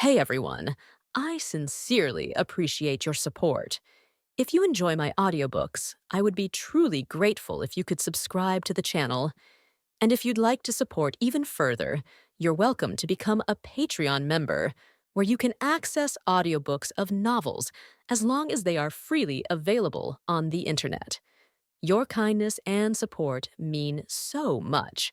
Hey everyone, I sincerely appreciate your support. If you enjoy my audiobooks, I would be truly grateful if you could subscribe to the channel. And if you'd like to support even further, you're welcome to become a Patreon member, where you can access audiobooks of novels as long as they are freely available on the internet. Your kindness and support mean so much.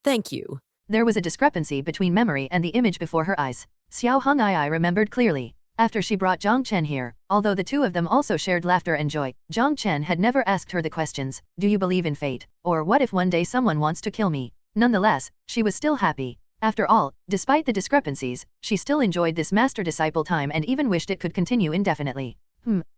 Thank you. There was a discrepancy between memory and the image before her eyes. Xiao Hong'ai remembered clearly. After she brought Jiang Chen here, although the two of them also shared laughter and joy, Jiang Chen had never asked her the questions, "Do you believe in fate?" or "What if one day someone wants to kill me?" Nonetheless, she was still happy. After all, despite the discrepancies, she still enjoyed this master-disciple time and even wished it could continue indefinitely.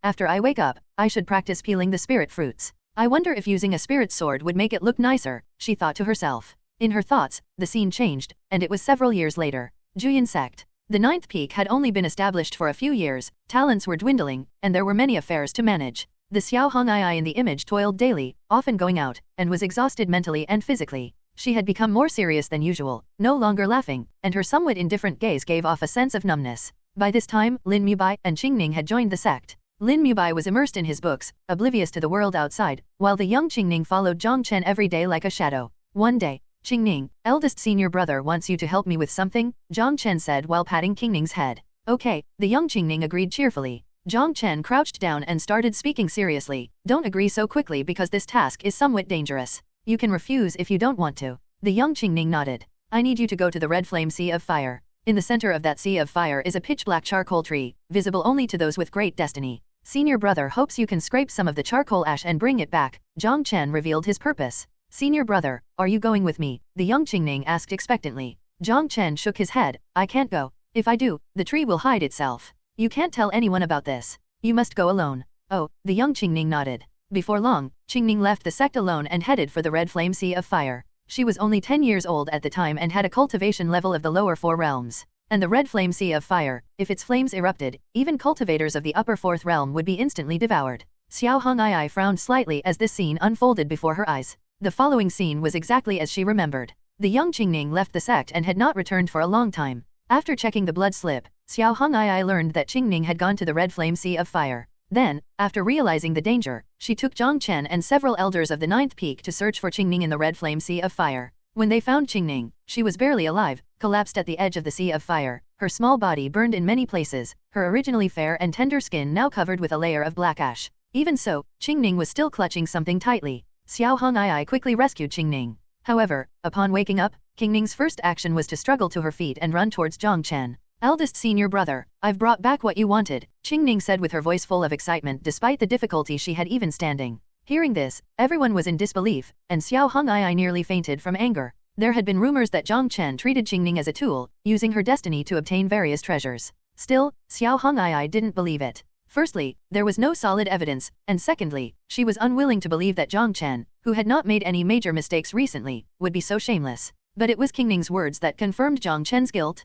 After I wake up, I should practice peeling the spirit fruits. I wonder if using a spirit sword would make it look nicer, she thought to herself. In her thoughts, the scene changed, and it was several years later. Juyin sect. The ninth peak had only been established for a few years, talents were dwindling, and there were many affairs to manage. The Xiao Hong'ai in the image toiled daily, often going out, and was exhausted mentally and physically. She had become more serious than usual, no longer laughing, and her somewhat indifferent gaze gave off a sense of numbness. By this time, Lin Mubai and Qingning had joined the sect. Lin Mubai was immersed in his books, oblivious to the world outside, while the young Qingning followed Jiang Chen every day like a shadow. One day, "Qingning, eldest senior brother wants you to help me with something," Jiang Chen said while patting Qingning's head. "Okay," the young Qingning agreed cheerfully. Jiang Chen crouched down and started speaking seriously. "Don't agree so quickly because this task is somewhat dangerous. You can refuse if you don't want to." The young Qingning nodded. "I need you to go to the red flame sea of fire. In the center of that sea of fire is a pitch-black charcoal tree, visible only to those with great destiny. Senior brother hopes you can scrape some of the charcoal ash and bring it back." Jiang Chen revealed his purpose. "Senior brother, are you going with me?" the young Qingning asked expectantly. Jiang Chen shook his head. "I can't go. If I do, the tree will hide itself. You can't tell anyone about this. You must go alone." "Oh," the young Qingning nodded. Before long, Qingning left the sect alone and headed for the red flame sea of fire. She was only 10 years old at the time and had a cultivation level of the lower 4 realms. And the red flame sea of fire, if its flames erupted, even cultivators of the upper 4th realm would be instantly devoured. Xiao Hong'ai frowned slightly as this scene unfolded before her eyes. The following scene was exactly as she remembered. The young Qingning left the sect and had not returned for a long time. After checking the blood slip, Xiao Hong'ai learned that Qingning had gone to the red flame sea of fire. Then, after realizing the danger, she took Jiang Chen and several elders of the ninth peak to search for Qingning in the red flame sea of fire. When they found Qingning, she was barely alive, collapsed at the edge of the sea of fire, her small body burned in many places, her originally fair and tender skin now covered with a layer of black ash. Even so, Qingning was still clutching something tightly. Xiao Hong'ai quickly rescued Qingning. However, upon waking up, Qingning's first action was to struggle to her feet and run towards Jiang Chen. "Eldest senior brother, I've brought back what you wanted," Qingning said with her voice full of excitement despite the difficulty she had even standing. Hearing this, everyone was in disbelief, and Xiao Hong'ai nearly fainted from anger. There had been rumors that Jiang Chen treated Qingning as a tool, using her destiny to obtain various treasures. Still, Xiao Hong'ai didn't believe it. Firstly, there was no solid evidence, and secondly, she was unwilling to believe that Jiang Chen, who had not made any major mistakes recently, would be so shameless. But it was Qingning's words that confirmed Jiang Chen's guilt.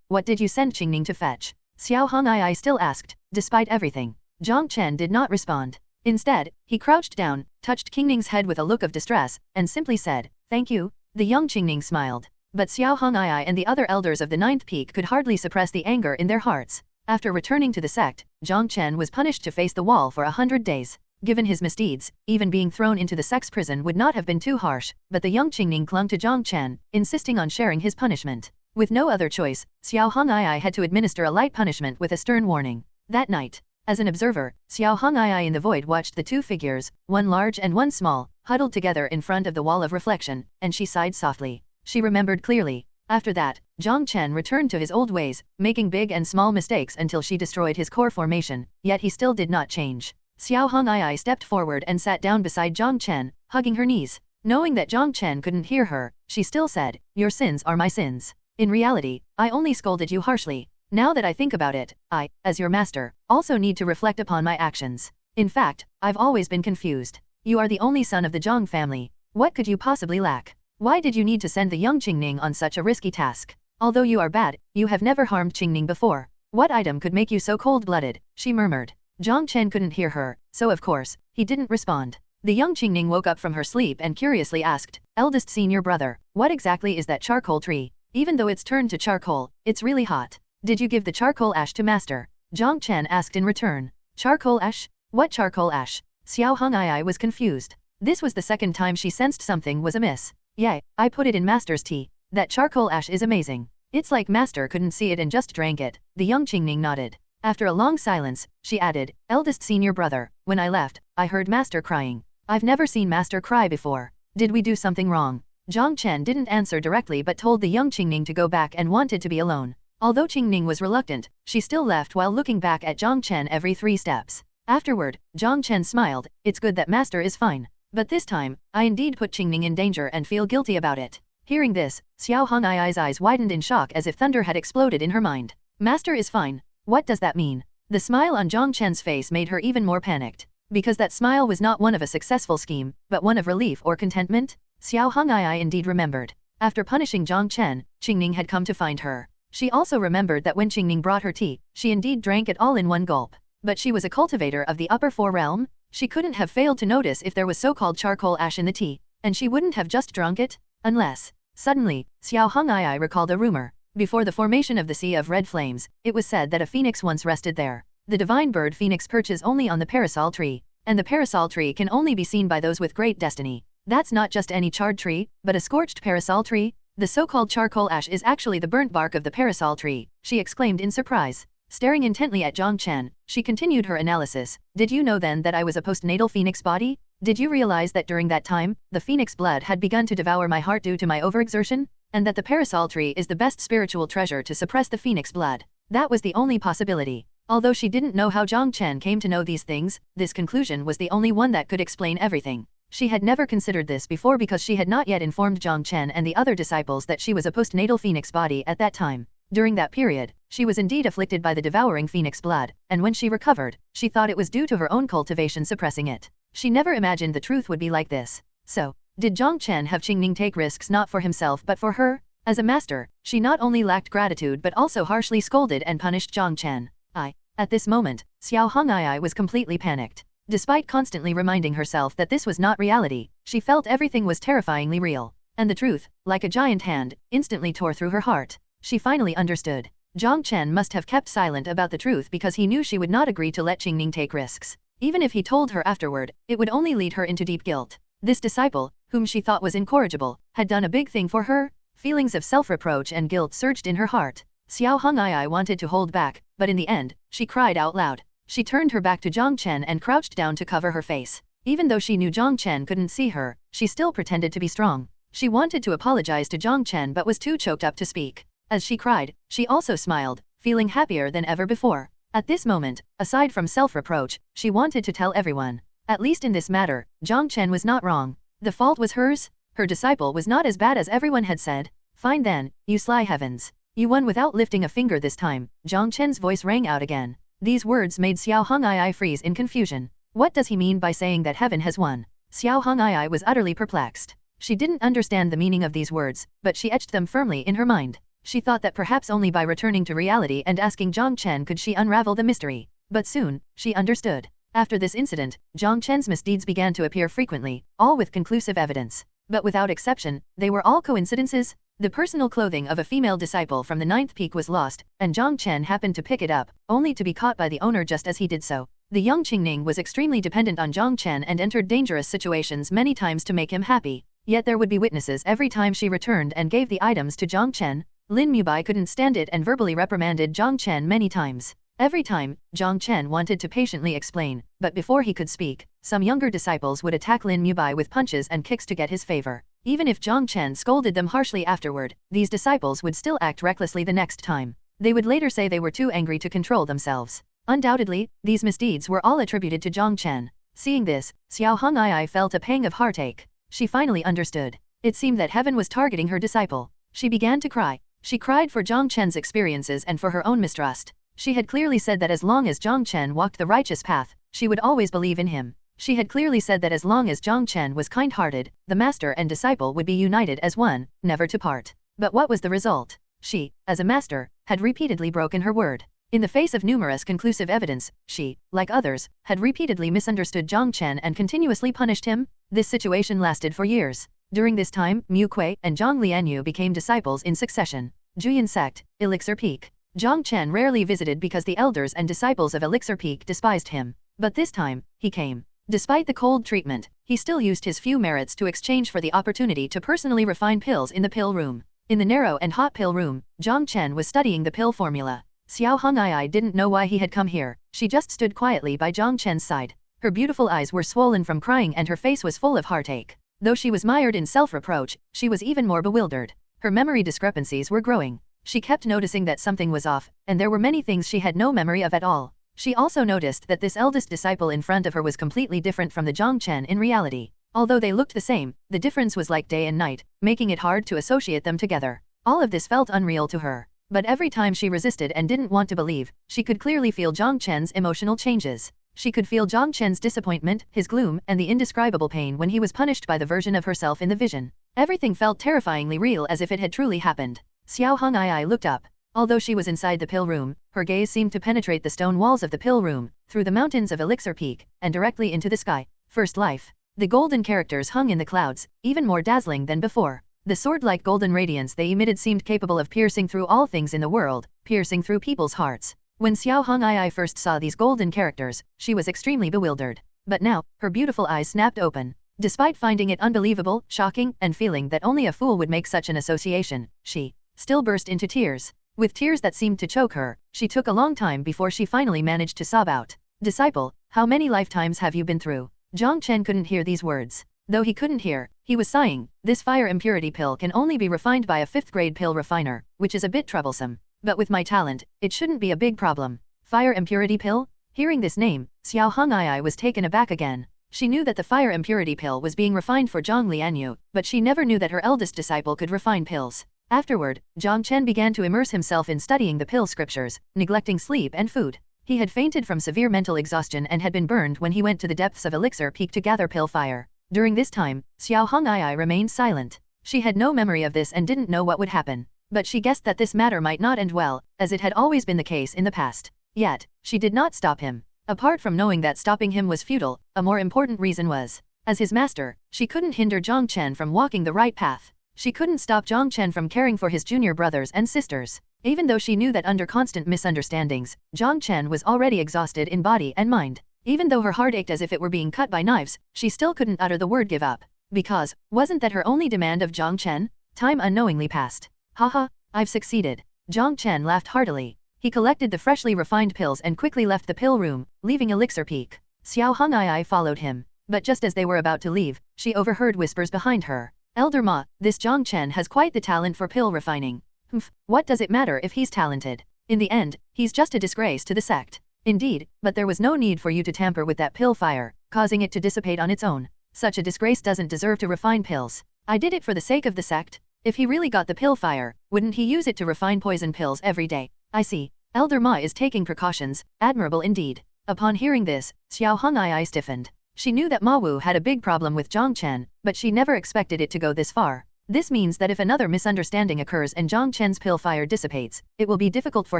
What did you send Qingning to fetch?" Xiao Hong'ai still asked. Despite everything, Jiang Chen did not respond. Instead, he crouched down, touched Qingning's head with a look of distress, and simply said, "Thank you." The young Qingning smiled. But Xiao Hong'ai and the other elders of the ninth peak could hardly suppress the anger in their hearts. After returning to the sect, Jiang Chen was punished to face the wall for 100 days. Given his misdeeds, even being thrown into the sect's prison would not have been too harsh, but the young Qingning clung to Jiang Chen, insisting on sharing his punishment. With no other choice, Xiao Hong'ai had to administer a light punishment with a stern warning. That night, as an observer, Xiao Hong'ai in the void watched the two figures, one large and one small, huddled together in front of the wall of reflection, and she sighed softly. She remembered clearly. After that, Jiang Chen returned to his old ways, making big and small mistakes until she destroyed his core formation, yet he still did not change. Xiao Hong'ai stepped forward and sat down beside Jiang Chen, hugging her knees. Knowing that Jiang Chen couldn't hear her, she still said, "Your sins are my sins. In reality, I only scolded you harshly. Now that I think about it, I, as your master, also need to reflect upon my actions. In fact, I've always been confused. You are the only son of the Jiang family. What could you possibly lack? Why did you need to send the young Qingning on such a risky task? Although you are bad, you have never harmed Qingning before. What item could make you so cold-blooded?" she murmured. Jiang Chen couldn't hear her, so of course, he didn't respond. The young Qingning woke up from her sleep and curiously asked, "Eldest senior brother, what exactly is that charcoal tree? Even though it's turned to charcoal, it's really hot." Did you give the charcoal ash to master? Jiang Chen asked in return. Charcoal ash? What charcoal ash? Xiao Hong'ai was confused. This was the second time she sensed something was amiss. Yeah, I put it in master's tea. That charcoal ash is amazing. It's like master couldn't see it and just drank it. The young Qingning nodded. After a long silence, she added, eldest senior brother, when I left, I heard master crying. I've never seen master cry before. Did we do something wrong? Jiang Chen didn't answer directly but told the young Qingning to go back and wanted to be alone. Although Qingning was reluctant, she still left while looking back at Jiang Chen every 3 steps. Afterward, Jiang Chen smiled, it's good that master is fine. But this time, I indeed put Qingning in danger and feel guilty about it. Hearing this, Xiao Hong'ai's eyes widened in shock as if thunder had exploded in her mind. Master is fine. What does that mean? The smile on Jiang Chen's face made her even more panicked. Because that smile was not one of a successful scheme, but one of relief or contentment? Xiao Hong'ai indeed remembered. After punishing Jiang Chen, Qingning had come to find her. She also remembered that when Qingning brought her tea, she indeed drank it all in one gulp. But she was a cultivator of the upper 4 realm. She couldn't have failed to notice if there was so-called charcoal ash in the tea, and she wouldn't have just drunk it, unless. Suddenly, Xiao Hong'ai recalled a rumor. Before the formation of the Sea of Red Flames, it was said that a phoenix once rested there. The divine bird phoenix perches only on the parasol tree, and the parasol tree can only be seen by those with great destiny. That's not just any charred tree, but a scorched parasol tree. The so-called charcoal ash is actually the burnt bark of the parasol tree, she exclaimed in surprise. Staring intently at Jiang Chen, she continued her analysis. Did you know then that I was a postnatal phoenix body? Did you realize that during that time, the phoenix blood had begun to devour my heart due to my overexertion? And that the parasol tree is the best spiritual treasure to suppress the phoenix blood? That was the only possibility. Although she didn't know how Jiang Chen came to know these things, this conclusion was the only one that could explain everything. She had never considered this before because she had not yet informed Jiang Chen and the other disciples that she was a postnatal phoenix body at that time. During that period, she was indeed afflicted by the devouring phoenix blood, and when she recovered, she thought it was due to her own cultivation suppressing it. She never imagined the truth would be like this. So, did Jiang Chen have Qingning take risks not for himself but for her? As a master, she not only lacked gratitude but also harshly scolded and punished Jiang Chen. At this moment, Xiao Hong'ai was completely panicked. Despite constantly reminding herself that this was not reality, she felt everything was terrifyingly real. And the truth, like a giant hand, instantly tore through her heart. She finally understood. Jiang Chen must have kept silent about the truth because he knew she would not agree to let Qingning take risks. Even if he told her afterward, it would only lead her into deep guilt. This disciple, whom she thought was incorrigible, had done a big thing for her. Feelings of self-reproach and guilt surged in her heart. Xiao Hong'ai wanted to hold back, but in the end, she cried out loud. She turned her back to Jiang Chen and crouched down to cover her face. Even though she knew Jiang Chen couldn't see her, she still pretended to be strong. She wanted to apologize to Jiang Chen but was too choked up to speak. As she cried, she also smiled, feeling happier than ever before. At this moment, aside from self-reproach, she wanted to tell everyone. At least in this matter, Jiang Chen was not wrong. The fault was hers. Her disciple was not as bad as everyone had said. Fine then, you sly heavens. You won without lifting a finger this time. Jiang Chen's voice rang out again. These words made Xiao Hong'ai freeze in confusion. What does he mean by saying that heaven has won? Xiao Hong'ai was utterly perplexed. She didn't understand the meaning of these words, but she etched them firmly in her mind. She thought that perhaps only by returning to reality and asking Jiang Chen could she unravel the mystery. But soon, she understood. After this incident, Jiang Chen's misdeeds began to appear frequently, all with conclusive evidence. But without exception, they were all coincidences. The personal clothing of a female disciple from the 9th peak was lost, and Jiang Chen happened to pick it up, only to be caught by the owner just as he did so. The young Qingning was extremely dependent on Jiang Chen and entered dangerous situations many times to make him happy. Yet there would be witnesses every time she returned and gave the items to Jiang Chen. Lin Mubai couldn't stand it and verbally reprimanded Jiang Chen many times. Every time, Jiang Chen wanted to patiently explain, but before he could speak, some younger disciples would attack Lin Mubai with punches and kicks to get his favor. Even if Jiang Chen scolded them harshly afterward, these disciples would still act recklessly the next time. They would later say they were too angry to control themselves. Undoubtedly, these misdeeds were all attributed to Jiang Chen. Seeing this, Xiao Hong'ai felt a pang of heartache. She finally understood. It seemed that heaven was targeting her disciple. She began to cry. She cried for Jiang Chen's experiences and for her own mistrust. She had clearly said that as long as Jiang Chen walked the righteous path, she would always believe in him. She had clearly said that as long as Jiang Chen was kind-hearted, the master and disciple would be united as one, never to part. But what was the result? She, as a master, had repeatedly broken her word. In the face of numerous conclusive evidence, she, like others, had repeatedly misunderstood Jiang Chen and continuously punished him. This situation lasted for years. During this time, Mu Kui and Jiang Lianyue became disciples in succession. Juyin sect, Elixir Peak. Jiang Chen rarely visited because the elders and disciples of Elixir Peak despised him. But this time, he came. Despite the cold treatment, he still used his few merits to exchange for the opportunity to personally refine pills in the pill room. In the narrow and hot pill room, Jiang Chen was studying the pill formula. Xiao Hong'ai didn't know why he had come here. She just stood quietly by Jiang Chen's side. Her beautiful eyes were swollen from crying and her face was full of heartache. Though she was mired in self-reproach, she was even more bewildered. Her memory discrepancies were growing. She kept noticing that something was off, and there were many things she had no memory of at all. She also noticed that this eldest disciple in front of her was completely different from the Jiang Chen in reality. Although they looked the same, the difference was like day and night, making it hard to associate them together. All of this felt unreal to her. But every time she resisted and didn't want to believe, she could clearly feel Jiang Chen's emotional changes. She could feel Jiang Chen's disappointment, his gloom, and the indescribable pain when he was punished by the version of herself in the vision. Everything felt terrifyingly real as if it had truly happened. Xiao Hong'ai looked up. Although she was inside the pill room, her gaze seemed to penetrate the stone walls of the pill room, through the mountains of Elixir Peak, and directly into the sky. First life. The golden characters hung in the clouds, even more dazzling than before. The sword-like golden radiance they emitted seemed capable of piercing through all things in the world, piercing through people's hearts. When Xiao Hong'ai first saw these golden characters, she was extremely bewildered. But now, her beautiful eyes snapped open. Despite finding it unbelievable, shocking, and feeling that only a fool would make such an association, she still burst into tears. With tears that seemed to choke her, she took a long time before she finally managed to sob out. Disciple, how many lifetimes have you been through? Jiang Chen couldn't hear these words. Though he couldn't hear, he was sighing. This fire impurity pill can only be refined by a 5th grade pill refiner, which is a bit troublesome. But with my talent, it shouldn't be a big problem. Fire impurity pill? Hearing this name, Xiao Hong'ai was taken aback again. She knew that the fire impurity pill was being refined for Jiang Lianyue, but she never knew that her eldest disciple could refine pills. Afterward, Jiang Chen began to immerse himself in studying the pill scriptures, neglecting sleep and food. He had fainted from severe mental exhaustion and had been burned when he went to the depths of Elixir Peak to gather pill fire. During this time, Xiao Hong'ai remained silent. She had no memory of this and didn't know what would happen. But she guessed that this matter might not end well, as it had always been the case in the past. Yet, she did not stop him. Apart from knowing that stopping him was futile, a more important reason was, as his master, she couldn't hinder Jiang Chen from walking the right path. She couldn't stop Jiang Chen from caring for his junior brothers and sisters. Even though she knew that under constant misunderstandings, Jiang Chen was already exhausted in body and mind. Even though her heart ached as if it were being cut by knives, she still couldn't utter the word give up. Because, wasn't that her only demand of Jiang Chen? Time unknowingly passed. Haha, I've succeeded. Jiang Chen laughed heartily. He collected the freshly refined pills and quickly left the pill room, leaving Elixir Peak. Xiao Hong'ai followed him. But just as they were about to leave, she overheard whispers behind her. Elder Ma, this Jiang Chen has quite the talent for pill refining. Humph, what does it matter if he's talented? In the end, he's just a disgrace to the sect. Indeed, but there was no need for you to tamper with that pill fire, causing it to dissipate on its own. Such a disgrace doesn't deserve to refine pills. I did it for the sake of the sect. If he really got the pill fire, wouldn't he use it to refine poison pills every day? I see. Elder Ma is taking precautions, admirable indeed. Upon hearing this, Xiao Hong'ai stiffened. She knew that Ma Wu had a big problem with Jiang Chen, but she never expected it to go this far. This means that if another misunderstanding occurs and Jiang Chen's pill fire dissipates, it will be difficult for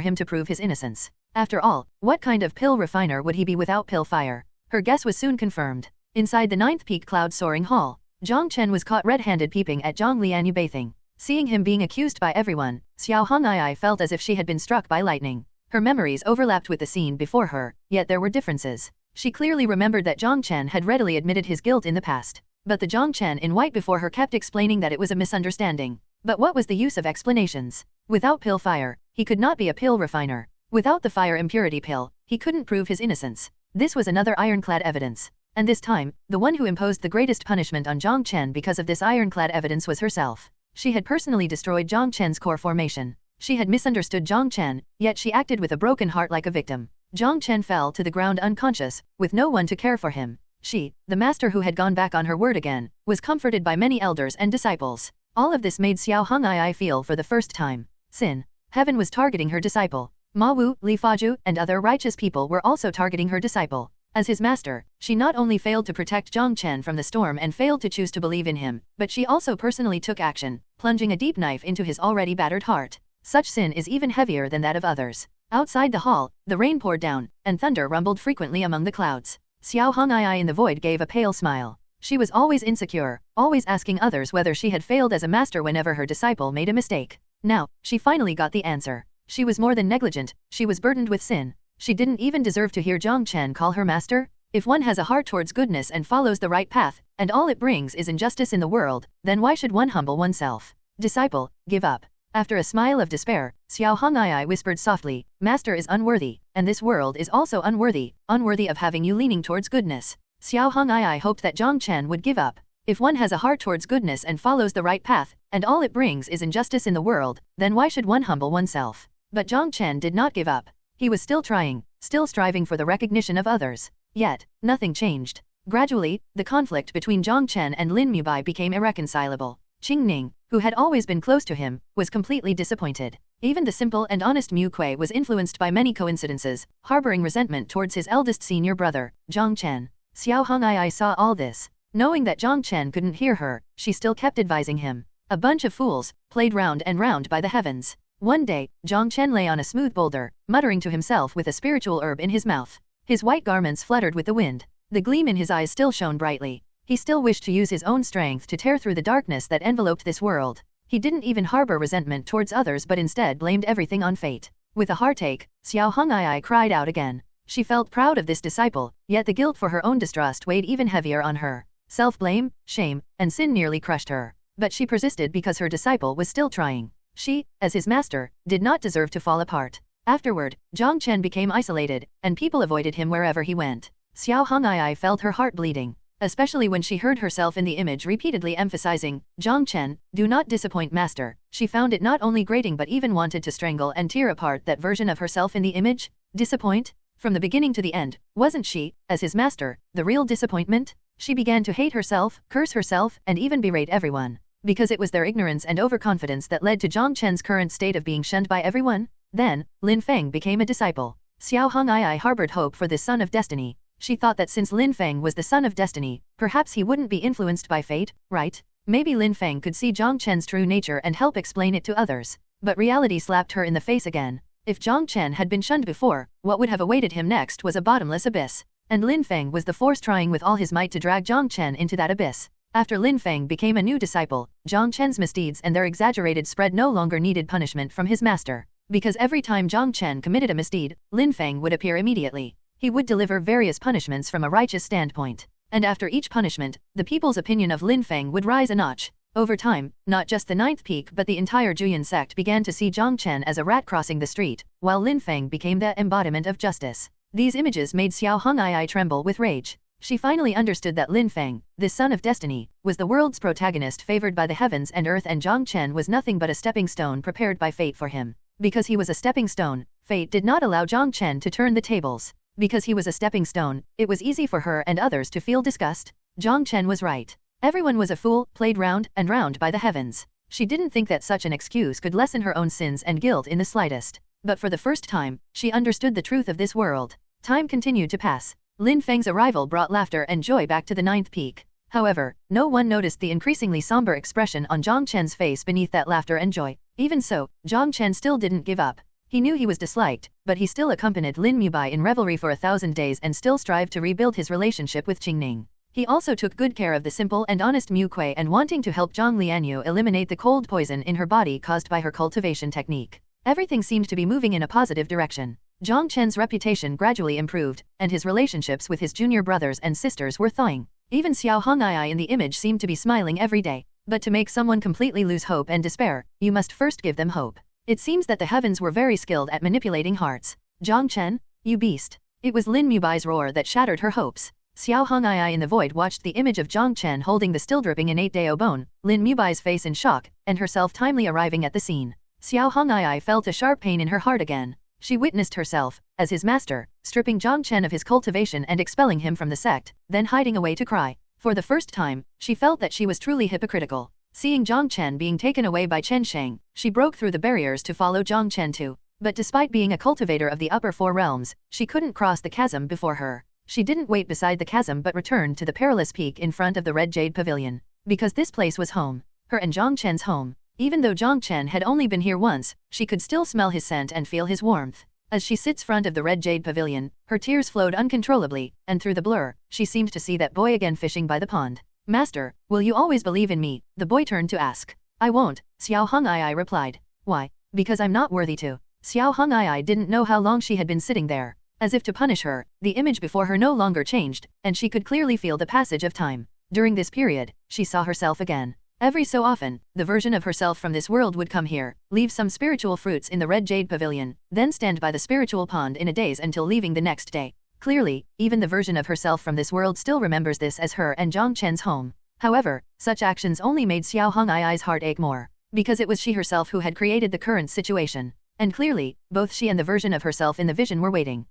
him to prove his innocence. After all, what kind of pill refiner would he be without pill fire? Her guess was soon confirmed. Inside the 9th peak cloud soaring hall, Jiang Chen was caught red-handed peeping at Jiang Lianyue bathing. Seeing him being accused by everyone, Xiao Hong'ai felt as if she had been struck by lightning. Her memories overlapped with the scene before her, yet there were differences. She clearly remembered that Jiang Chen had readily admitted his guilt in the past. But the Jiang Chen in white before her kept explaining that it was a misunderstanding. But what was the use of explanations? Without pill fire, he could not be a pill refiner. Without the fire impurity pill, he couldn't prove his innocence. This was another ironclad evidence. And this time, the one who imposed the greatest punishment on Jiang Chen because of this ironclad evidence was herself. She had personally destroyed Jiang Chen's core formation. She had misunderstood Jiang Chen, yet she acted with a broken heart like a victim. Jiang Chen fell to the ground unconscious, with no one to care for him. She, the master who had gone back on her word again, was comforted by many elders and disciples. All of this made Xiao Hong'ai feel for the first time. Sin. Heaven was targeting her disciple. Ma Wu, Li Faju, and other righteous people were also targeting her disciple. As his master, she not only failed to protect Jiang Chen from the storm and failed to choose to believe in him, but she also personally took action, plunging a deep knife into his already battered heart. Such sin is even heavier than that of others. Outside the hall, the rain poured down, and thunder rumbled frequently among the clouds. Xiao Hong'ai in the void gave a pale smile. She was always insecure, always asking others whether she had failed as a master whenever her disciple made a mistake. Now, she finally got the answer. She was more than negligent, she was burdened with sin. She didn't even deserve to hear Jiang Chen call her master. If one has a heart towards goodness and follows the right path, and all it brings is injustice in the world, then why should one humble oneself? Disciple, give up. After a smile of despair, Xiao Hong'ai whispered softly, Master is unworthy, and this world is also unworthy of having you leaning towards goodness. Xiao Hong'ai hoped that Jiang Chen would give up. If one has a heart towards goodness and follows the right path, and all it brings is injustice in the world, then why should one humble oneself? But Jiang Chen did not give up. He was still trying, still striving for the recognition of others. Yet, nothing changed. Gradually, the conflict between Jiang Chen and Lin Mubai became irreconcilable. Qing Ning, who had always been close to him, was completely disappointed. Even the simple and honest Mu Kui was influenced by many coincidences, harboring resentment towards his eldest senior brother, Jiang Chen. Xiao Hong'ai saw all this. Knowing that Jiang Chen couldn't hear her, she still kept advising him. A bunch of fools, played round and round by the heavens. One day, Jiang Chen lay on a smooth boulder, muttering to himself with a spiritual herb in his mouth. His white garments fluttered with the wind. The gleam in his eyes still shone brightly. He still wished to use his own strength to tear through the darkness that enveloped this world. He didn't even harbor resentment towards others but instead blamed everything on fate. With a heartache, Xiao Hong'ai cried out again. She felt proud of this disciple, yet the guilt for her own distrust weighed even heavier on her. Self-blame, shame, and sin nearly crushed her. But she persisted because her disciple was still trying. She, as his master, did not deserve to fall apart. Afterward, Jiang Chen became isolated, and people avoided him wherever he went. Xiao Hong'ai felt her heart bleeding, especially when she heard herself in the image repeatedly emphasizing, Jiang Chen, do not disappoint master. She found it not only grating but even wanted to strangle and tear apart that version of herself in the image. Disappoint? From the beginning to the end, wasn't she, as his master, the real disappointment? She began to hate herself, curse herself, and even berate everyone. Because it was their ignorance and overconfidence that led to Jiang Chen's current state of being shunned by everyone. Then, Lin Feng became a disciple. Xiao Hong'ai harbored hope for this son of destiny. She thought that since Lin Feng was the son of destiny, perhaps he wouldn't be influenced by fate, right? Maybe Lin Feng could see Jiang Chen's true nature and help explain it to others. But reality slapped her in the face again. If Jiang Chen had been shunned before, what would have awaited him next was a bottomless abyss. And Lin Feng was the force trying with all his might to drag Jiang Chen into that abyss. After Lin Feng became a new disciple, Jiang Chen's misdeeds and their exaggerated spread no longer needed punishment from his master. Because every time Jiang Chen committed a misdeed, Lin Feng would appear immediately. He would deliver various punishments from a righteous standpoint. And after each punishment, the people's opinion of Lin Feng would rise a notch. Over time, not just the ninth peak but the entire Juyan sect began to see Jiang Chen as a rat crossing the street, while Lin Feng became the embodiment of justice. These images made Xiao Hong'ai tremble with rage. She finally understood that Lin Feng, this son of destiny, was the world's protagonist favored by the heavens and earth, and Jiang Chen was nothing but a stepping stone prepared by fate for him. Because he was a stepping stone, fate did not allow Jiang Chen to turn the tables. Because he was a stepping stone, it was easy for her and others to feel disgust. Jiang Chen was right. Everyone was a fool, played round and round by the heavens. She didn't think that such an excuse could lessen her own sins and guilt in the slightest. But for the first time, she understood the truth of this world. Time continued to pass. Lin Feng's arrival brought laughter and joy back to the ninth peak. However, no one noticed the increasingly somber expression on Jiang Chen's face beneath that laughter and joy. Even so, Jiang Chen still didn't give up. He knew he was disliked, but he still accompanied Lin Mubai in revelry for 1,000 days and still strived to rebuild his relationship with Qing Ning. He also took good care of the simple and honest Mu Kui, and wanting to help Jiang Lianyue eliminate the cold poison in her body caused by her cultivation technique. Everything seemed to be moving in a positive direction. Jiang Chen's reputation gradually improved, and his relationships with his junior brothers and sisters were thawing. Even Xiao Hong'ai in the image seemed to be smiling every day. But to make someone completely lose hope and despair, you must first give them hope. It seems that the heavens were very skilled at manipulating hearts. Jiang Chen, you beast. It was Lin Mubai's roar that shattered her hopes. Xiao Hong'ai in the void watched the image of Jiang Chen holding the still dripping innate Dao bone, Lin Mubai's face in shock, and herself timely arriving at the scene. Xiao Hong'ai felt a sharp pain in her heart again. She witnessed herself, as his master, stripping Jiang Chen of his cultivation and expelling him from the sect, then hiding away to cry. For the first time, she felt that she was truly hypocritical. Seeing Jiang Chen being taken away by Chen Sheng, she broke through the barriers to follow Jiang Chen too. But despite being a cultivator of the upper four realms, she couldn't cross the chasm before her. She didn't wait beside the chasm but returned to the perilous peak in front of the Red Jade Pavilion. Because this place was home. Her and Jiang Chen's home. Even though Jiang Chen had only been here once, she could still smell his scent and feel his warmth. As she sits front of the Red Jade Pavilion, her tears flowed uncontrollably, and through the blur, she seemed to see that boy again fishing by the pond. Master, will you always believe in me? The boy turned to ask. I won't, Xiao Hong'ai replied. Why? Because I'm not worthy to. Xiao Hong'ai didn't know how long she had been sitting there. As if to punish her, the image before her no longer changed, and she could clearly feel the passage of time. During this period, she saw herself again. Every so often, the version of herself from this world would come here, leave some spiritual fruits in the red jade pavilion, then stand by the spiritual pond in a daze until leaving the next day. Clearly, even the version of herself from this world still remembers this as her and Jiang Chen's home. However, such actions only made Xiao Hong'ai's heart ache more, because it was she herself who had created the current situation. And clearly, both she and the version of herself in the vision were waiting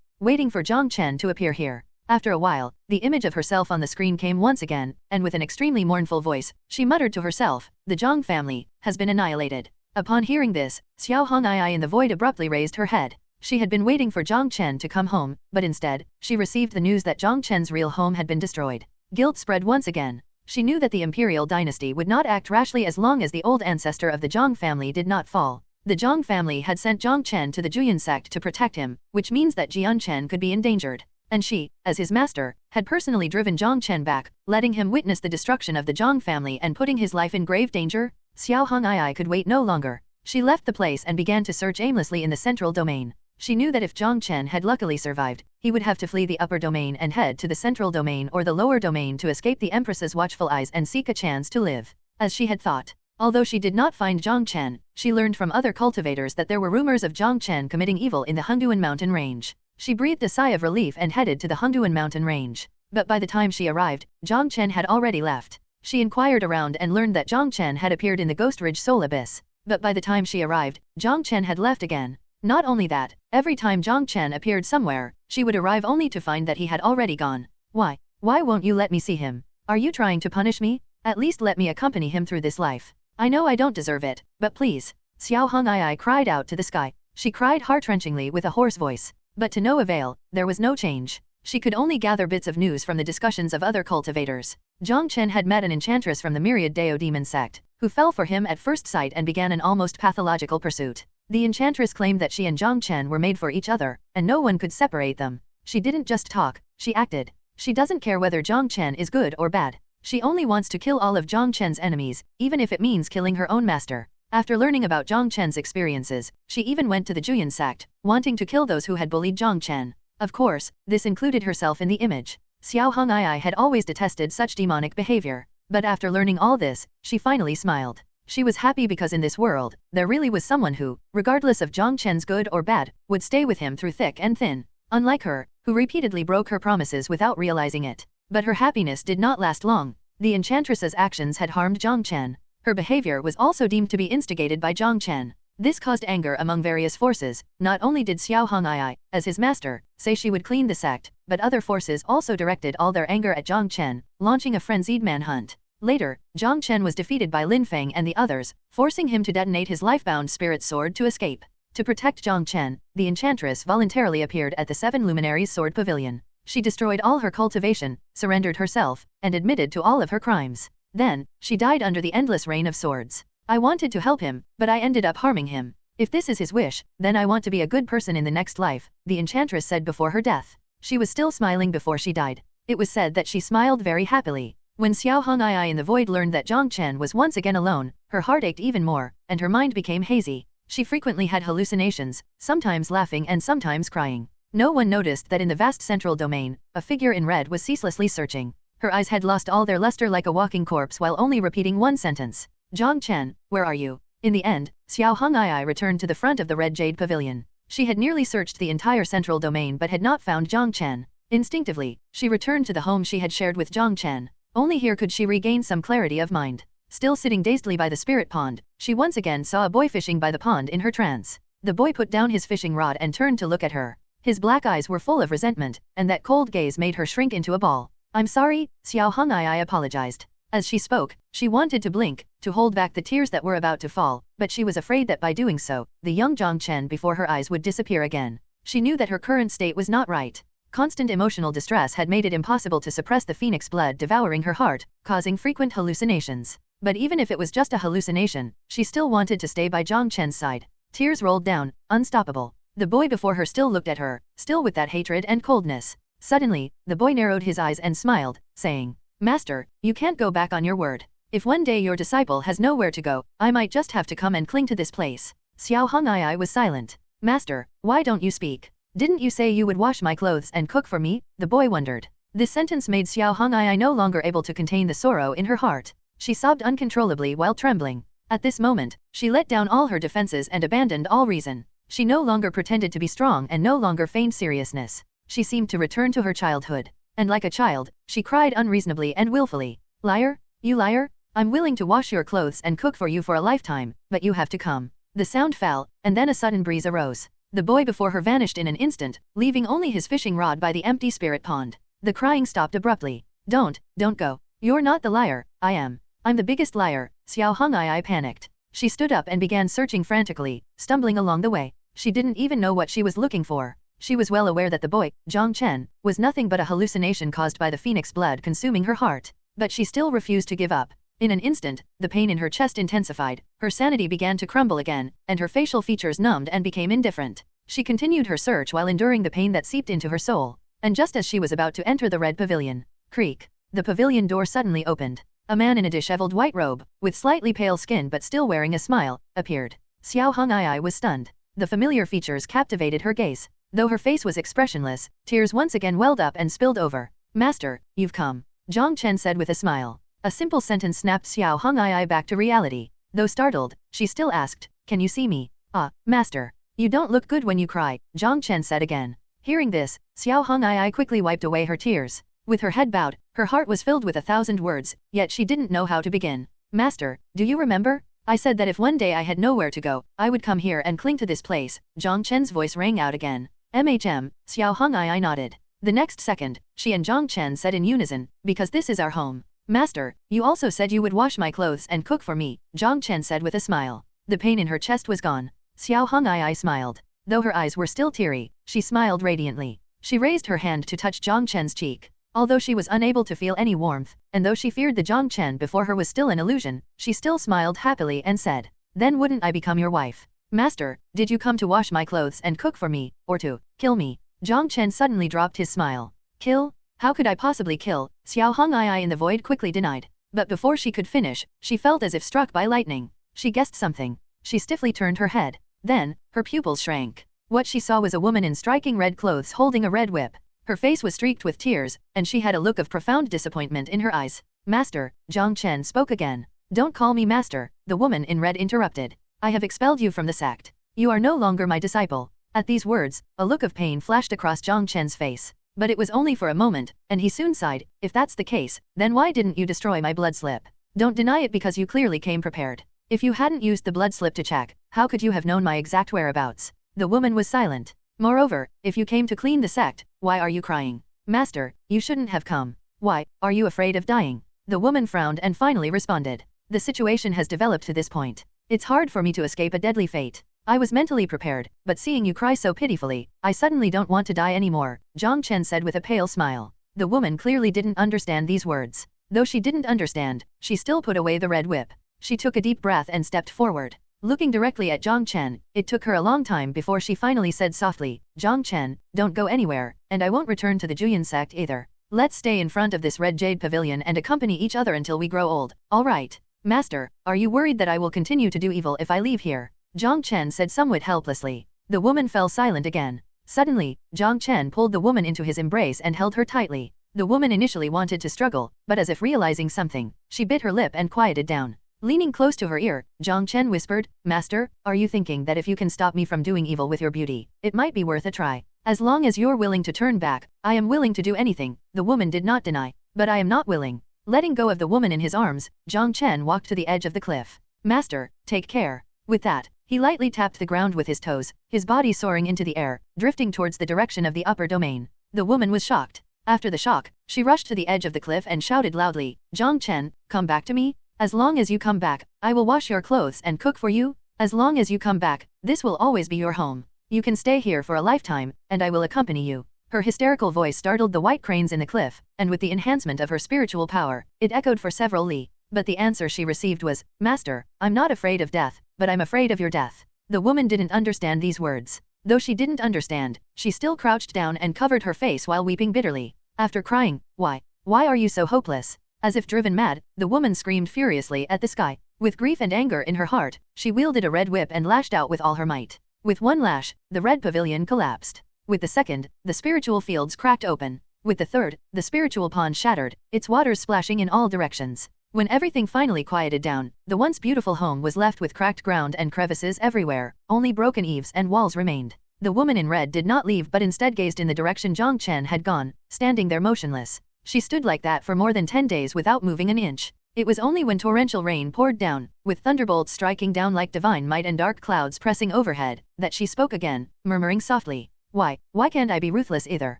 for Jiang Chen to appear here. After a while, the image of herself on the screen came once again, and with an extremely mournful voice, she muttered to herself, "The Jiang family has been annihilated." Upon hearing this, Xiao Hong'ai in the void abruptly raised her head. She had been waiting for Jiang Chen to come home, but instead, she received the news that Jiang Chen's real home had been destroyed. Guilt spread once again. She knew that the imperial dynasty would not act rashly as long as the old ancestor of the Jiang family did not fall. The Jiang family had sent Jiang Chen to the Juyan sect to protect him, which means that Jiang Chen could be endangered. And she, as his master, had personally driven Jiang Chen back, letting him witness the destruction of the Jiang family and putting his life in grave danger. Xiao Hong'ai could wait no longer. She left the place and began to search aimlessly in the central domain. She knew that if Jiang Chen had luckily survived, he would have to flee the upper domain and head to the central domain or the lower domain to escape the Empress's watchful eyes and seek a chance to live. As she had thought. Although she did not find Jiang Chen, she learned from other cultivators that there were rumors of Jiang Chen committing evil in the Hengduan mountain range. She breathed a sigh of relief and headed to the Hengduan mountain range. But by the time she arrived, Jiang Chen had already left. She inquired around and learned that Jiang Chen had appeared in the Ghost Ridge Soul Abyss. But by the time she arrived, Jiang Chen had left again. Not only that, every time Jiang Chen appeared somewhere, she would arrive only to find that he had already gone. Why won't you let me see him? Are you trying to punish me? At least let me accompany him through this life. I know I don't deserve it, but please. Xiao Hong'ai cried out to the sky. She cried heart-wrenchingly with a hoarse voice. But to no avail, there was no change. She could only gather bits of news from the discussions of other cultivators. Jiang Chen had met an enchantress from the myriad Dao demon sect, who fell for him at first sight and began an almost pathological pursuit. The enchantress claimed that she and Jiang Chen were made for each other, and no one could separate them. She didn't just talk, she acted. She doesn't care whether Jiang Chen is good or bad. She only wants to kill all of Jiang Chen's enemies, even if it means killing her own master. After learning about Jiang Chen's experiences, she even went to the Juyan sect, wanting to kill those who had bullied Jiang Chen. Of course, this included herself in the image. Xiao Hong'ai had always detested such demonic behavior. But after learning all this, she finally smiled. She was happy because in this world, there really was someone who, regardless of Jiang Chen's good or bad, would stay with him through thick and thin. Unlike her, who repeatedly broke her promises without realizing it. But her happiness did not last long. The enchantress's actions had harmed Jiang Chen. Her behavior was also deemed to be instigated by Jiang Chen. This caused anger among various forces. Not only did Xiao Hong'ai, as his master, say she would clean the sect, but other forces also directed all their anger at Jiang Chen, launching a frenzied manhunt. Later, Jiang Chen was defeated by Lin Feng and the others, forcing him to detonate his life-bound spirit sword to escape. To protect Jiang Chen, the enchantress voluntarily appeared at the Seven Luminaries Sword Pavilion. She destroyed all her cultivation, surrendered herself, and admitted to all of her crimes. Then, she died under the endless rain of swords. I wanted to help him, but I ended up harming him. If this is his wish, then I want to be a good person in the next life, the enchantress said before her death. She was still smiling before she died. It was said that she smiled very happily. When Xiao Hong'ai in the void learned that Jiang Chen was once again alone, her heart ached even more, and her mind became hazy. She frequently had hallucinations, sometimes laughing and sometimes crying. No one noticed that in the vast central domain, a figure in red was ceaselessly searching. Her eyes had lost all their luster like a walking corpse while only repeating one sentence. Jiang Chen, where are you? In the end, Xiao Hong'ai returned to the front of the Red Jade Pavilion. She had nearly searched the entire central domain but had not found Jiang Chen. Instinctively, she returned to the home she had shared with Jiang Chen. Only here could she regain some clarity of mind. Still sitting dazedly by the spirit pond, she once again saw a boy fishing by the pond in her trance. The boy put down his fishing rod and turned to look at her. His black eyes were full of resentment, and that cold gaze made her shrink into a ball. I'm sorry, Xiao Hong'ai apologized. As she spoke, she wanted to blink, to hold back the tears that were about to fall, but she was afraid that by doing so, the young Jiang Chen before her eyes would disappear again. She knew that her current state was not right. Constant emotional distress had made it impossible to suppress the phoenix blood devouring her heart, causing frequent hallucinations. But even if it was just a hallucination, she still wanted to stay by Jiang Chen's side. Tears rolled down, unstoppable. The boy before her still looked at her, still with that hatred and coldness. Suddenly, the boy narrowed his eyes and smiled, saying, Master, you can't go back on your word. If one day your disciple has nowhere to go, I might just have to come and cling to this place. Xiao Hong'ai was silent. Master, why don't you speak? Didn't you say you would wash my clothes and cook for me? The boy wondered. This sentence made Xiao Hong'ai no longer able to contain the sorrow in her heart. She sobbed uncontrollably while trembling. At this moment, she let down all her defenses and abandoned all reason. She no longer pretended to be strong and no longer feigned seriousness. She seemed to return to her childhood. And like a child, she cried unreasonably and willfully. Liar, you liar! I'm willing to wash your clothes and cook for you for a lifetime, but you have to come. The sound fell, and then a sudden breeze arose. The boy before her vanished in an instant, leaving only his fishing rod by the empty spirit pond. The crying stopped abruptly. Don't go. You're not the liar, I am. I'm the biggest liar. Xiao Hong'ai panicked. She stood up and began searching frantically, stumbling along the way. She didn't even know what she was looking for. She was well aware that the boy, Jiang Chen, was nothing but a hallucination caused by the phoenix blood consuming her heart. But she still refused to give up. In an instant, the pain in her chest intensified, her sanity began to crumble again, and her facial features numbed and became indifferent. She continued her search while enduring the pain that seeped into her soul. And just as she was about to enter the red pavilion, creak, the pavilion door suddenly opened. A man in a disheveled white robe, with slightly pale skin but still wearing a smile, appeared. Xiao Hong'ai was stunned. The familiar features captivated her gaze. Though her face was expressionless, tears once again welled up and spilled over. Master, you've come, Jiang Chen said with a smile. A simple sentence snapped Xiao Hong'ai back to reality. Though startled, she still asked, can you see me? Ah, master. You don't look good when you cry, Jiang Chen said again. Hearing this, Xiao Hong'ai quickly wiped away her tears. With her head bowed, her heart was filled with 1,000 words, yet she didn't know how to begin. Master, do you remember? I said that if one day I had nowhere to go, I would come here and cling to this place. Jiang Chen's voice rang out again. Xiao Hong'ai nodded. The next second, she and Jiang Chen said in unison, because this is our home. Master, you also said you would wash my clothes and cook for me, Jiang Chen said with a smile. The pain in her chest was gone. Xiao Hong'ai smiled. Though her eyes were still teary, she smiled radiantly. She raised her hand to touch Jiang Chen's cheek. Although she was unable to feel any warmth, and though she feared the Jiang Chen before her was still an illusion, she still smiled happily and said, then wouldn't I become your wife? Master, did you come to wash my clothes and cook for me, or to kill me? Jiang Chen suddenly dropped his smile. Kill? How could I possibly kill? Xiao Hong'ai in the void quickly denied. But before she could finish, she felt as if struck by lightning. She guessed something. She stiffly turned her head. Then, her pupils shrank. What she saw was a woman in striking red clothes holding a red whip. Her face was streaked with tears, and she had a look of profound disappointment in her eyes. Master, Jiang Chen spoke again. Don't call me master, the woman in red interrupted. I have expelled you from the sect. You are no longer my disciple. At these words, a look of pain flashed across Jiang Chen's face. But it was only for a moment, and he soon sighed. If that's the case, then why didn't you destroy my blood slip? Don't deny it because you clearly came prepared. If you hadn't used the blood slip to check, how could you have known my exact whereabouts? The woman was silent. Moreover, if you came to clean the sect, why are you crying? Master, you shouldn't have come. Why, are you afraid of dying? The woman frowned and finally responded. The situation has developed to this point. It's hard for me to escape a deadly fate. I was mentally prepared, but seeing you cry so pitifully, I suddenly don't want to die anymore, Jiang Chen said with a pale smile. The woman clearly didn't understand these words. Though she didn't understand, she still put away the red whip. She took a deep breath and stepped forward. Looking directly at Jiang Chen, it took her a long time before she finally said softly, Jiang Chen, don't go anywhere, and I won't return to the Juyan sect either. Let's stay in front of this red jade pavilion and accompany each other until we grow old, alright? Master, are you worried that I will continue to do evil if I leave here? Jiang Chen said somewhat helplessly. The woman fell silent again. Suddenly, Jiang Chen pulled the woman into his embrace and held her tightly. The woman initially wanted to struggle, but as if realizing something, she bit her lip and quieted down. Leaning close to her ear, Jiang Chen whispered, Master, are you thinking that if you can stop me from doing evil with your beauty, it might be worth a try? As long as you're willing to turn back, I am willing to do anything, the woman did not deny. But I am not willing. Letting go of the woman in his arms, Jiang Chen walked to the edge of the cliff. Master, take care. With that, he lightly tapped the ground with his toes, his body soaring into the air, drifting towards the direction of the upper domain. The woman was shocked. After the shock, she rushed to the edge of the cliff and shouted loudly, Jiang Chen, come back to me? As long as you come back, I will wash your clothes and cook for you. As long as you come back, this will always be your home. You can stay here for a lifetime, and I will accompany you. Her hysterical voice startled the white cranes in the cliff, and with the enhancement of her spiritual power, it echoed for several li. But the answer she received was, Master, I'm not afraid of death, but I'm afraid of your death. The woman didn't understand these words. Though she didn't understand, she still crouched down and covered her face while weeping bitterly. After crying, why are you so hopeless? As if driven mad, the woman screamed furiously at the sky. With grief and anger in her heart, she wielded a red whip and lashed out with all her might. With one lash, the red pavilion collapsed. With the second, the spiritual fields cracked open. With the third, the spiritual pond shattered, its waters splashing in all directions. When everything finally quieted down, the once beautiful home was left with cracked ground and crevices everywhere, only broken eaves and walls remained. The woman in red did not leave but instead gazed in the direction Jiang Chen had gone, standing there motionless. She stood like that for more than 10 days without moving an inch. It was only when torrential rain poured down, with thunderbolts striking down like divine might and dark clouds pressing overhead, that she spoke again, murmuring softly, Why can't I be ruthless either?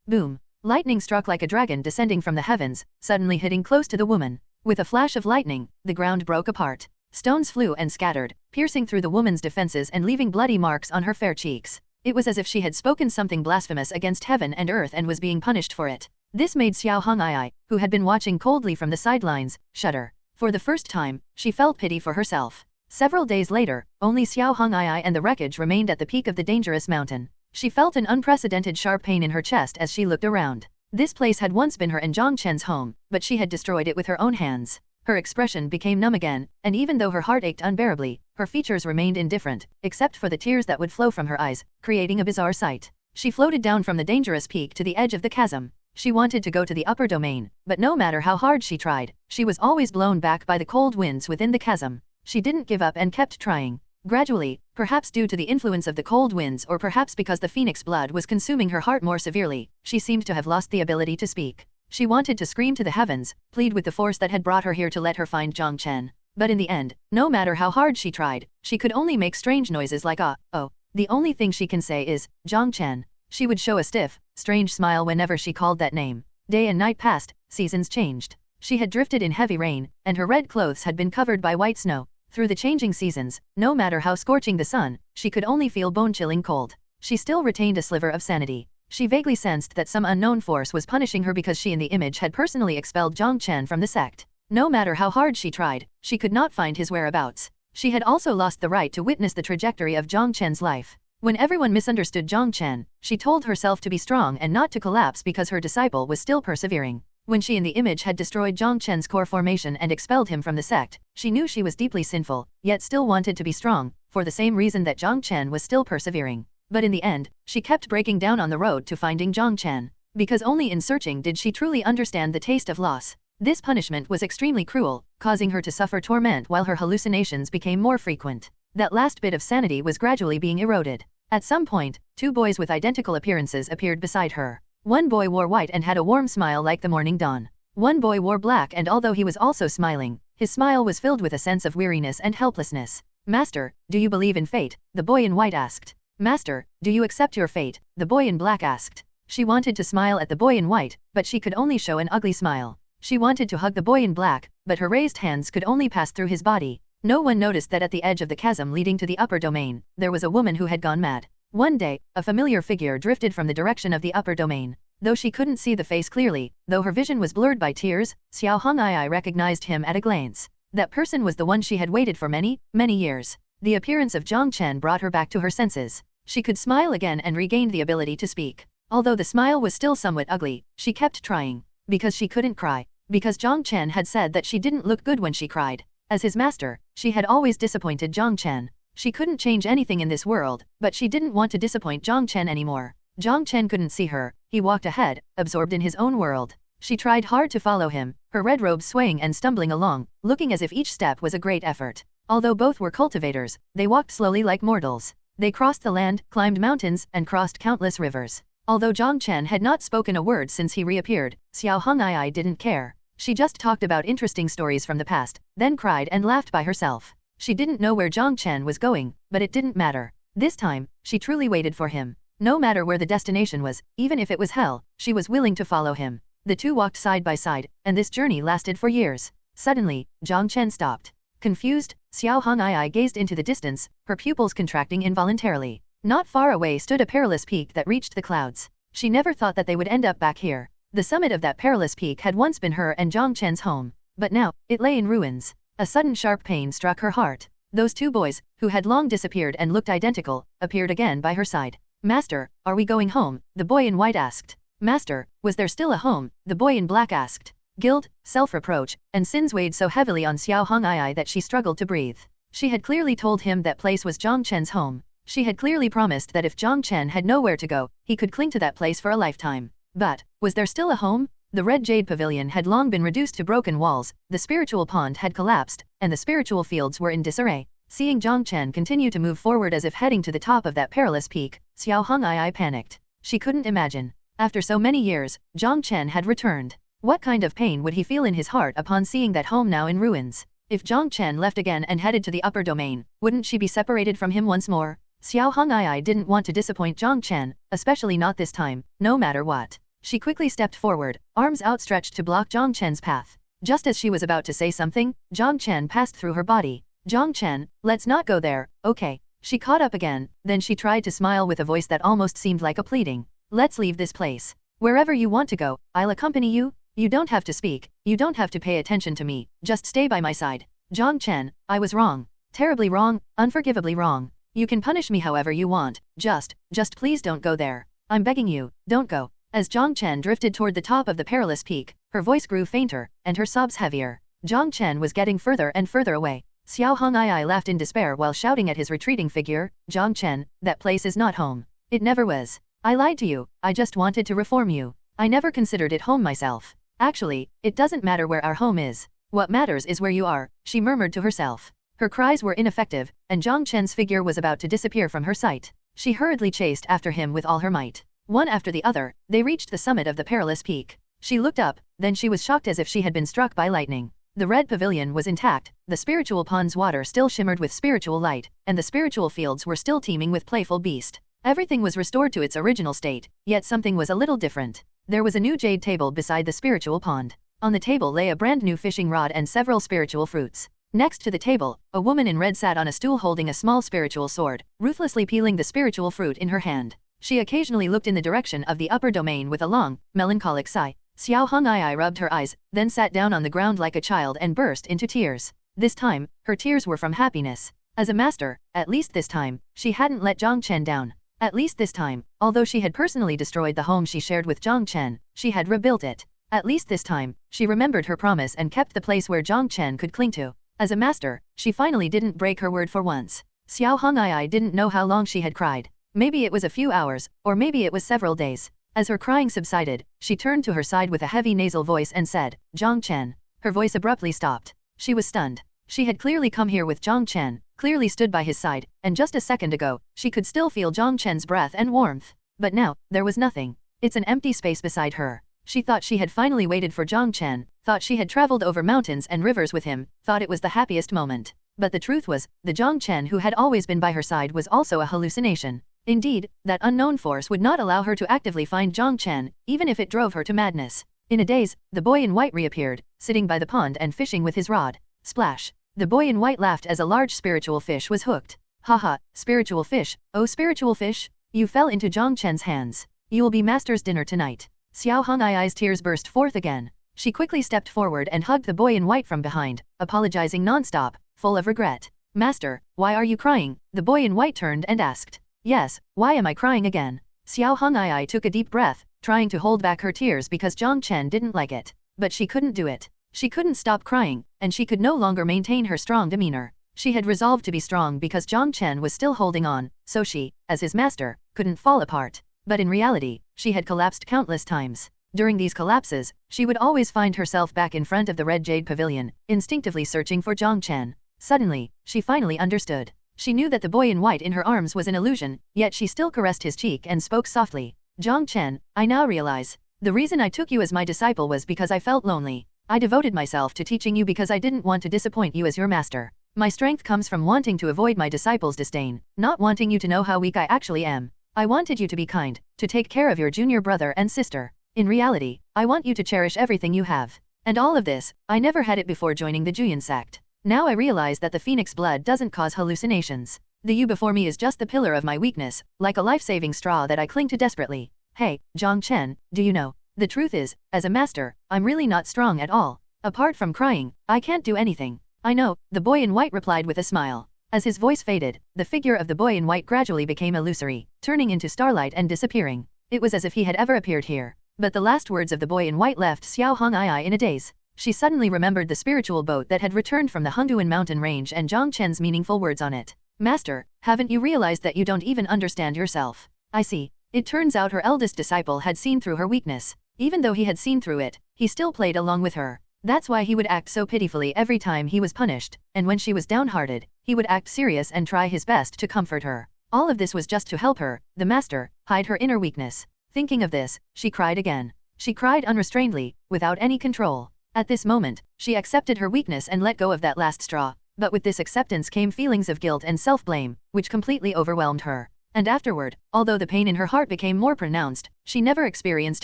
Boom! Lightning struck like a dragon descending from the heavens, suddenly hitting close to the woman. With a flash of lightning, the ground broke apart. Stones flew and scattered, piercing through the woman's defenses and leaving bloody marks on her fair cheeks. It was as if she had spoken something blasphemous against heaven and earth and was being punished for it. This made Xiao Hong'ai, who had been watching coldly from the sidelines, shudder. For the first time, she felt pity for herself. Several days later, only Xiao Hong'ai and the wreckage remained at the peak of the dangerous mountain. She felt an unprecedented sharp pain in her chest as she looked around. This place had once been her and Jiang Chen's home, but she had destroyed it with her own hands. Her expression became numb again, and even though her heart ached unbearably, her features remained indifferent, except for the tears that would flow from her eyes, creating a bizarre sight. She floated down from the dangerous peak to the edge of the chasm. She wanted to go to the upper domain, but no matter how hard she tried, she was always blown back by the cold winds within the chasm. She didn't give up and kept trying. Gradually, perhaps due to the influence of the cold winds or perhaps because the phoenix blood was consuming her heart more severely, she seemed to have lost the ability to speak. She wanted to scream to the heavens, plead with the force that had brought her here to let her find Jiang Chen. But in the end, no matter how hard she tried, she could only make strange noises like oh. The only thing she can say is, Jiang Chen. She would show a stiff, strange smile whenever she called that name. Day and night passed, seasons changed. She had drifted in heavy rain, and her red clothes had been covered by white snow. Through the changing seasons, no matter how scorching the sun, she could only feel bone-chilling cold. She still retained a sliver of sanity. She vaguely sensed that some unknown force was punishing her because she in the image had personally expelled Jiang Chen from the sect. No matter how hard she tried, she could not find his whereabouts. She had also lost the right to witness the trajectory of Jiang Chen's life. When everyone misunderstood Jiang Chen, she told herself to be strong and not to collapse because her disciple was still persevering. When she in the image had destroyed Jiang Chen's core formation and expelled him from the sect, she knew she was deeply sinful, yet still wanted to be strong, for the same reason that Jiang Chen was still persevering. But in the end, she kept breaking down on the road to finding Jiang Chen, because only in searching did she truly understand the taste of loss. This punishment was extremely cruel, causing her to suffer torment while her hallucinations became more frequent. That last bit of sanity was gradually being eroded. At some point, two boys with identical appearances appeared beside her. One boy wore white and had a warm smile like the morning dawn. One boy wore black and although he was also smiling, his smile was filled with a sense of weariness and helplessness. Master, do you believe in fate? The boy in white asked. Master, do you accept your fate? The boy in black asked. She wanted to smile at the boy in white, but she could only show an ugly smile. She wanted to hug the boy in black, but her raised hands could only pass through his body. No one noticed that at the edge of the chasm leading to the upper domain, there was a woman who had gone mad. One day, a familiar figure drifted from the direction of the upper domain. Though she couldn't see the face clearly, though her vision was blurred by tears, Xiao Hong'ai recognized him at a glance. That person was the one she had waited for many years. The appearance of Jiang Chen brought her back to her senses. She could smile again and regained the ability to speak. Although the smile was still somewhat ugly, she kept trying. Because she couldn't cry. Because Jiang Chen had said that she didn't look good when she cried. As his master, she had always disappointed Jiang Chen. She couldn't change anything in this world, but she didn't want to disappoint Jiang Chen anymore. Jiang Chen couldn't see her. He walked ahead, absorbed in his own world. She tried hard to follow him, her red robe swaying and stumbling along, looking as if each step was a great effort. Although both were cultivators, they walked slowly like mortals. They crossed the land, climbed mountains, and crossed countless rivers. Although Jiang Chen had not spoken a word since he reappeared, Xiao Hong'ai didn't care. She just talked about interesting stories from the past, then cried and laughed by herself. She didn't know where Jiang Chen was going, but it didn't matter. This time, she truly waited for him. No matter where the destination was, even if it was hell, she was willing to follow him. The two walked side by side, and this journey lasted for years. Suddenly, Jiang Chen stopped. Confused, Xiao Hong'ai gazed into the distance, her pupils contracting involuntarily. Not far away stood a perilous peak that reached the clouds. She never thought that they would end up back here. The summit of that perilous peak had once been her and Jiang Chen's home, but now, it lay in ruins. A sudden sharp pain struck her heart. Those two boys, who had long disappeared and looked identical, appeared again by her side. Master, are we going home? The boy in white asked. Master, was there still a home? The boy in black asked. Guilt, self-reproach, and sins weighed so heavily on Xiao Hong'ai that she struggled to breathe. She had clearly told him that place was Jiang Chen's home. She had clearly promised that if Jiang Chen had nowhere to go, he could cling to that place for a lifetime. But, was there still a home? The red jade pavilion had long been reduced to broken walls, the spiritual pond had collapsed, and the spiritual fields were in disarray. Seeing Jiang Chen continue to move forward as if heading to the top of that perilous peak, Xiao Hong'ai panicked. She couldn't imagine. After so many years, Jiang Chen had returned. What kind of pain would he feel in his heart upon seeing that home now in ruins? If Jiang Chen left again and headed to the upper domain, wouldn't she be separated from him once more? Xiao Hong'ai didn't want to disappoint Jiang Chen, especially not this time, no matter what. She quickly stepped forward, arms outstretched to block Jiang Chen's path. Just as she was about to say something, Jiang Chen passed through her body. Jiang Chen, let's not go there, okay. She caught up again, then she tried to smile with a voice that almost seemed like a pleading. Let's leave this place. Wherever you want to go, I'll accompany you. You don't have to speak, you don't have to pay attention to me, just stay by my side. Jiang Chen, I was wrong. Terribly wrong, unforgivably wrong. You can punish me however you want, just please don't go there. I'm begging you, don't go. As Jiang Chen drifted toward the top of the perilous peak, her voice grew fainter, and her sobs heavier. Jiang Chen was getting further and further away. Xiao Hong'ai laughed in despair while shouting at his retreating figure, Jiang Chen, that place is not home. It never was. I lied to you, I just wanted to reform you. I never considered it home myself. Actually, it doesn't matter where our home is. What matters is where you are, she murmured to herself. Her cries were ineffective, and Jiang Chen's figure was about to disappear from her sight. She hurriedly chased after him with all her might. One after the other, they reached the summit of the perilous peak. She looked up, then she was shocked as if she had been struck by lightning. The red pavilion was intact, the spiritual pond's water still shimmered with spiritual light, and the spiritual fields were still teeming with playful beast. Everything was restored to its original state, yet something was a little different. There was a new jade table beside the spiritual pond. On the table lay a brand new fishing rod and several spiritual fruits. Next to the table, a woman in red sat on a stool holding a small spiritual sword, ruthlessly peeling the spiritual fruit in her hand. She occasionally looked in the direction of the upper domain with a long, melancholic sigh. Xiao Hong'ai rubbed her eyes, then sat down on the ground like a child and burst into tears. This time, her tears were from happiness. As a master, at least this time, she hadn't let Jiang Chen down. At least this time, although she had personally destroyed the home she shared with Jiang Chen, she had rebuilt it. At least this time, she remembered her promise and kept the place where Jiang Chen could cling to. As a master, she finally didn't break her word for once. Xiao Hong'ai didn't know how long she had cried. Maybe it was a few hours, or maybe it was several days. As her crying subsided, she turned to her side with a heavy nasal voice and said, Jiang Chen. Her voice abruptly stopped. She was stunned. She had clearly come here with Jiang Chen, clearly stood by his side, and just a second ago, she could still feel Jiang Chen's breath and warmth. But now, there was nothing. It's an empty space beside her. She thought she had finally waited for Jiang Chen, thought she had traveled over mountains and rivers with him, thought it was the happiest moment. But the truth was, the Jiang Chen who had always been by her side was also a hallucination. Indeed, that unknown force would not allow her to actively find Jiang Chen, even if it drove her to madness. In a daze, the boy in white reappeared, sitting by the pond and fishing with his rod. Splash! The boy in white laughed as a large spiritual fish was hooked. Haha, spiritual fish, oh spiritual fish, you fell into Jiang Chen's hands. You will be master's dinner tonight. Xiao Hong'ai's tears burst forth again. She quickly stepped forward and hugged the boy in white from behind, apologizing non-stop, full of regret. Master, why are you crying? The boy in white turned and asked. Yes, why am I crying again? Xiao Hong'ai took a deep breath, trying to hold back her tears because Jiang Chen didn't like it. But she couldn't do it. She couldn't stop crying, and she could no longer maintain her strong demeanor. She had resolved to be strong because Jiang Chen was still holding on, so she, as his master, couldn't fall apart. But in reality, she had collapsed countless times. During these collapses, she would always find herself back in front of the red jade pavilion, instinctively searching for Jiang Chen. Suddenly, she finally understood. She knew that the boy in white in her arms was an illusion, yet she still caressed his cheek and spoke softly. Jiang Chen, I now realize. The reason I took you as my disciple was because I felt lonely. I devoted myself to teaching you because I didn't want to disappoint you as your master. My strength comes from wanting to avoid my disciples' disdain, not wanting you to know how weak I actually am. I wanted you to be kind, to take care of your junior brother and sister. In reality, I want you to cherish everything you have. And all of this, I never had it before joining the Juyan sect. Now I realize that the phoenix blood doesn't cause hallucinations. The you before me is just the pillar of my weakness, like a life-saving straw that I cling to desperately. Hey, Jiang Chen, do you know? The truth is, as a master, I'm really not strong at all. Apart from crying, I can't do anything. I know, the boy in white replied with a smile. As his voice faded, the figure of the boy in white gradually became illusory, turning into starlight and disappearing. It was as if he had ever appeared here. But the last words of the boy in white left Xiao Hong'ai in a daze. She suddenly remembered the spiritual boat that had returned from the Hengduan mountain range and Jiang Chen's meaningful words on it. Master, haven't you realized that you don't even understand yourself? I see. It turns out her eldest disciple had seen through her weakness. Even though he had seen through it, he still played along with her. That's why he would act so pitifully every time he was punished, and when she was downhearted, he would act serious and try his best to comfort her. All of this was just to help her, the master, hide her inner weakness. Thinking of this, she cried again. She cried unrestrainedly, without any control. At this moment, she accepted her weakness and let go of that last straw. But with this acceptance came feelings of guilt and self-blame, which completely overwhelmed her. And afterward, although the pain in her heart became more pronounced, she never experienced